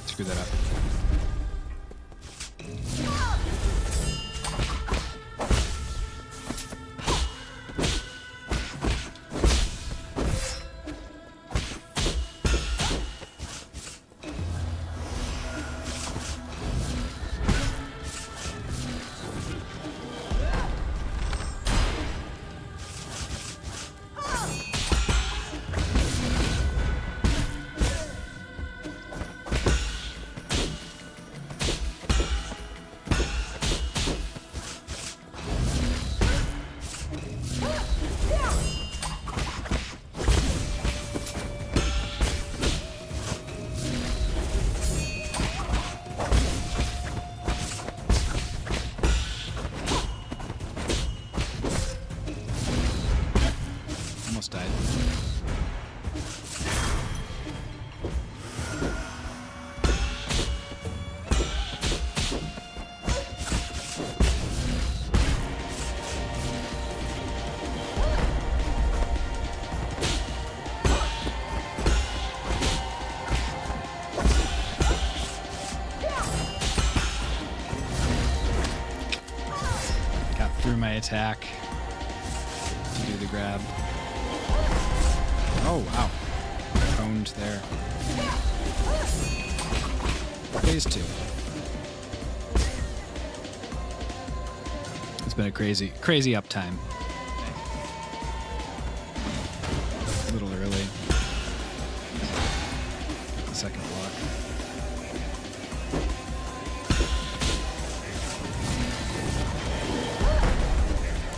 Speaker 1: Screw that up. Almost died. Got through my attack to do the grab. Oh, wow. Coned there. Phase 2. It's been a crazy uptime. A little early. Second block.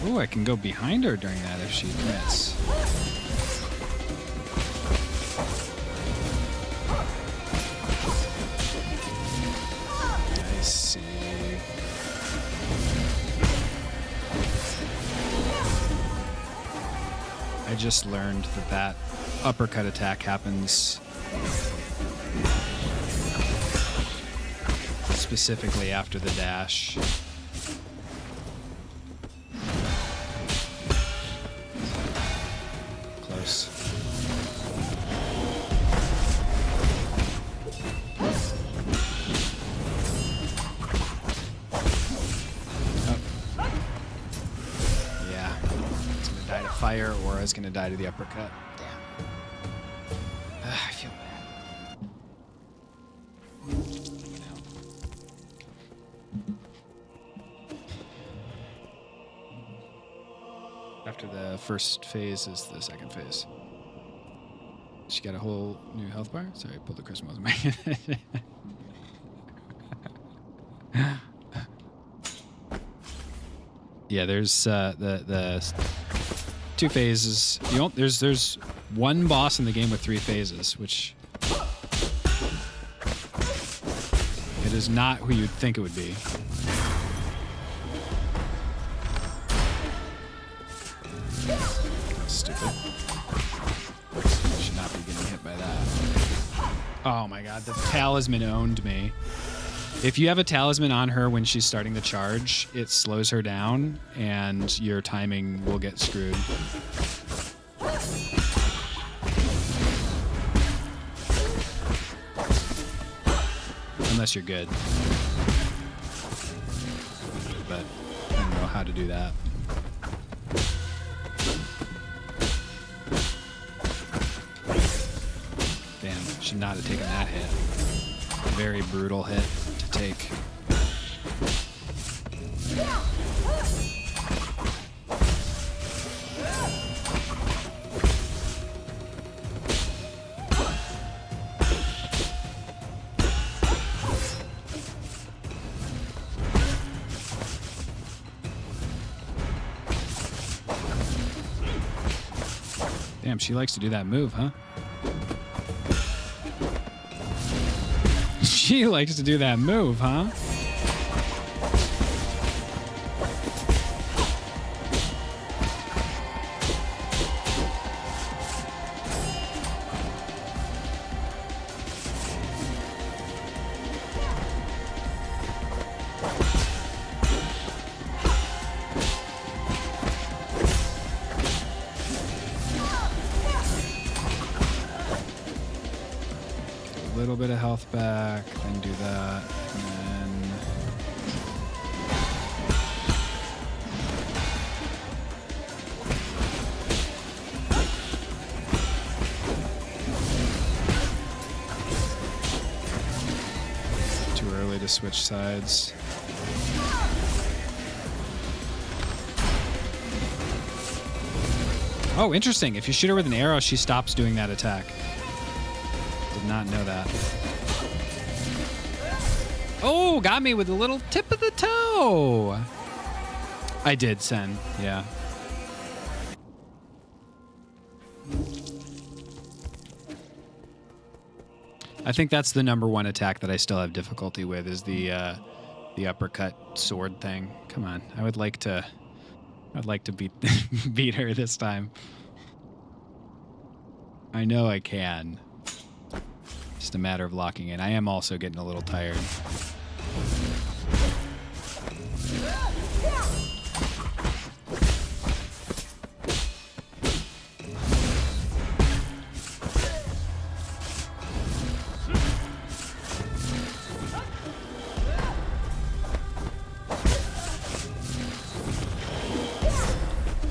Speaker 1: Ooh, I can go behind her during that if she commits. I see. I just learned that uppercut attack happens specifically after the dash. Close. Yeah. It's gonna die to fire, or it's gonna die to the uppercut. Damn. After the first phase is the second phase. She got a whole new health bar? Sorry, I pulled the Christmas mic. Yeah, there's the 2 phases. There's one boss in the game with 3 phases, which it is not who you'd think it would be. That's stupid. Should not be getting hit by that. Oh my god, the talisman owned me. If you have a talisman on her when she's starting to charge, it slows her down and your timing will get screwed. Unless you're good. But I don't know how to do that. Damn, should not have taken that hit. Very brutal hit to take. Damn, she likes to do that move, huh? She likes to do that move, huh? A little bit of health back, then do that, and then too early to switch sides. Oh, interesting. If you shoot her with an arrow, she stops doing that attack. Did not know that. Oh, got me with a little tip of the toe. I did, Sen. Yeah. I think that's the #1 attack that I still have difficulty with is the uppercut sword thing. Come on. I'd like to beat beat her this time. I know I can. Just a matter of locking in. I am also getting a little tired.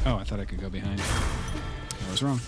Speaker 1: Oh, I thought I could go behind. I was wrong.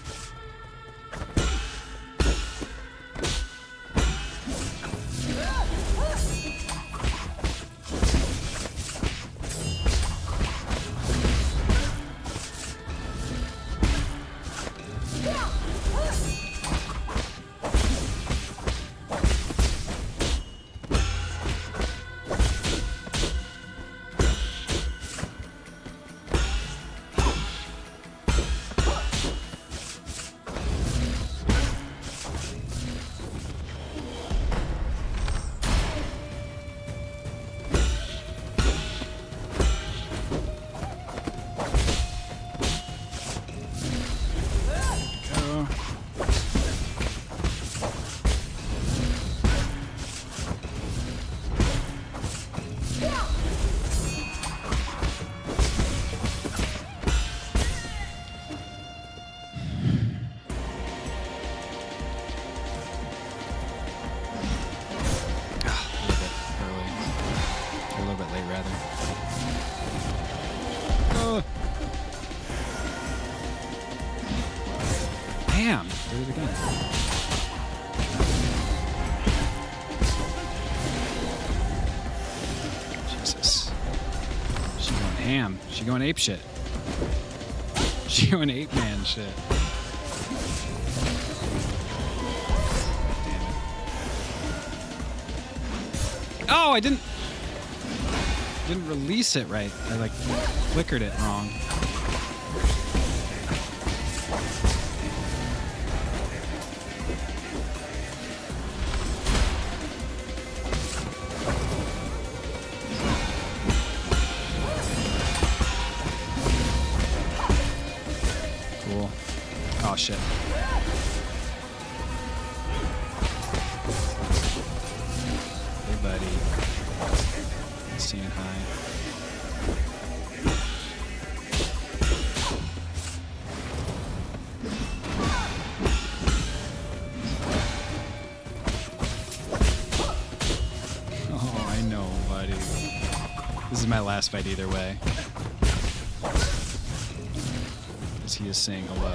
Speaker 1: Damn, did it again. Jesus. She going ham. She going ape shit. She doing 8-man shit. Damn it. Oh, I didn't release it right. I like flickered it wrong. Cool. Oh shit. Hey buddy. Saying hi. Oh, I know, buddy. This is my last fight either way. As he is saying hello.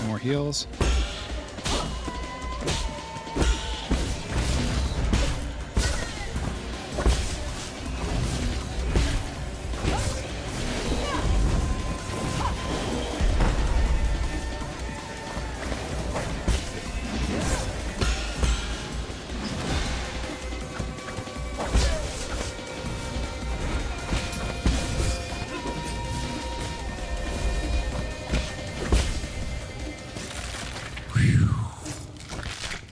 Speaker 1: More heals.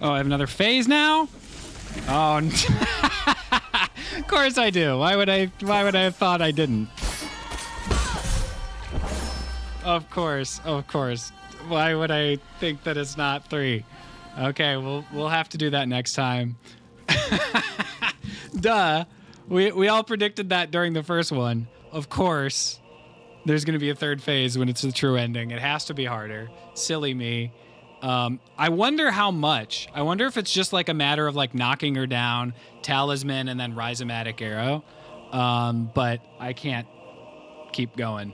Speaker 1: Oh, I have another phase now? Oh, of course I do. Why would I have thought I didn't? Of course. Why would I think that it's not 3? Okay, we'll have to do that next time. Duh. We all predicted that during the first one. Of course, there's going to be a 3rd phase when it's the true ending. It has to be harder. Silly me. I wonder how much. I wonder if it's just like a matter of like knocking her down, talisman, and then rhizomatic arrow. But I can't keep going.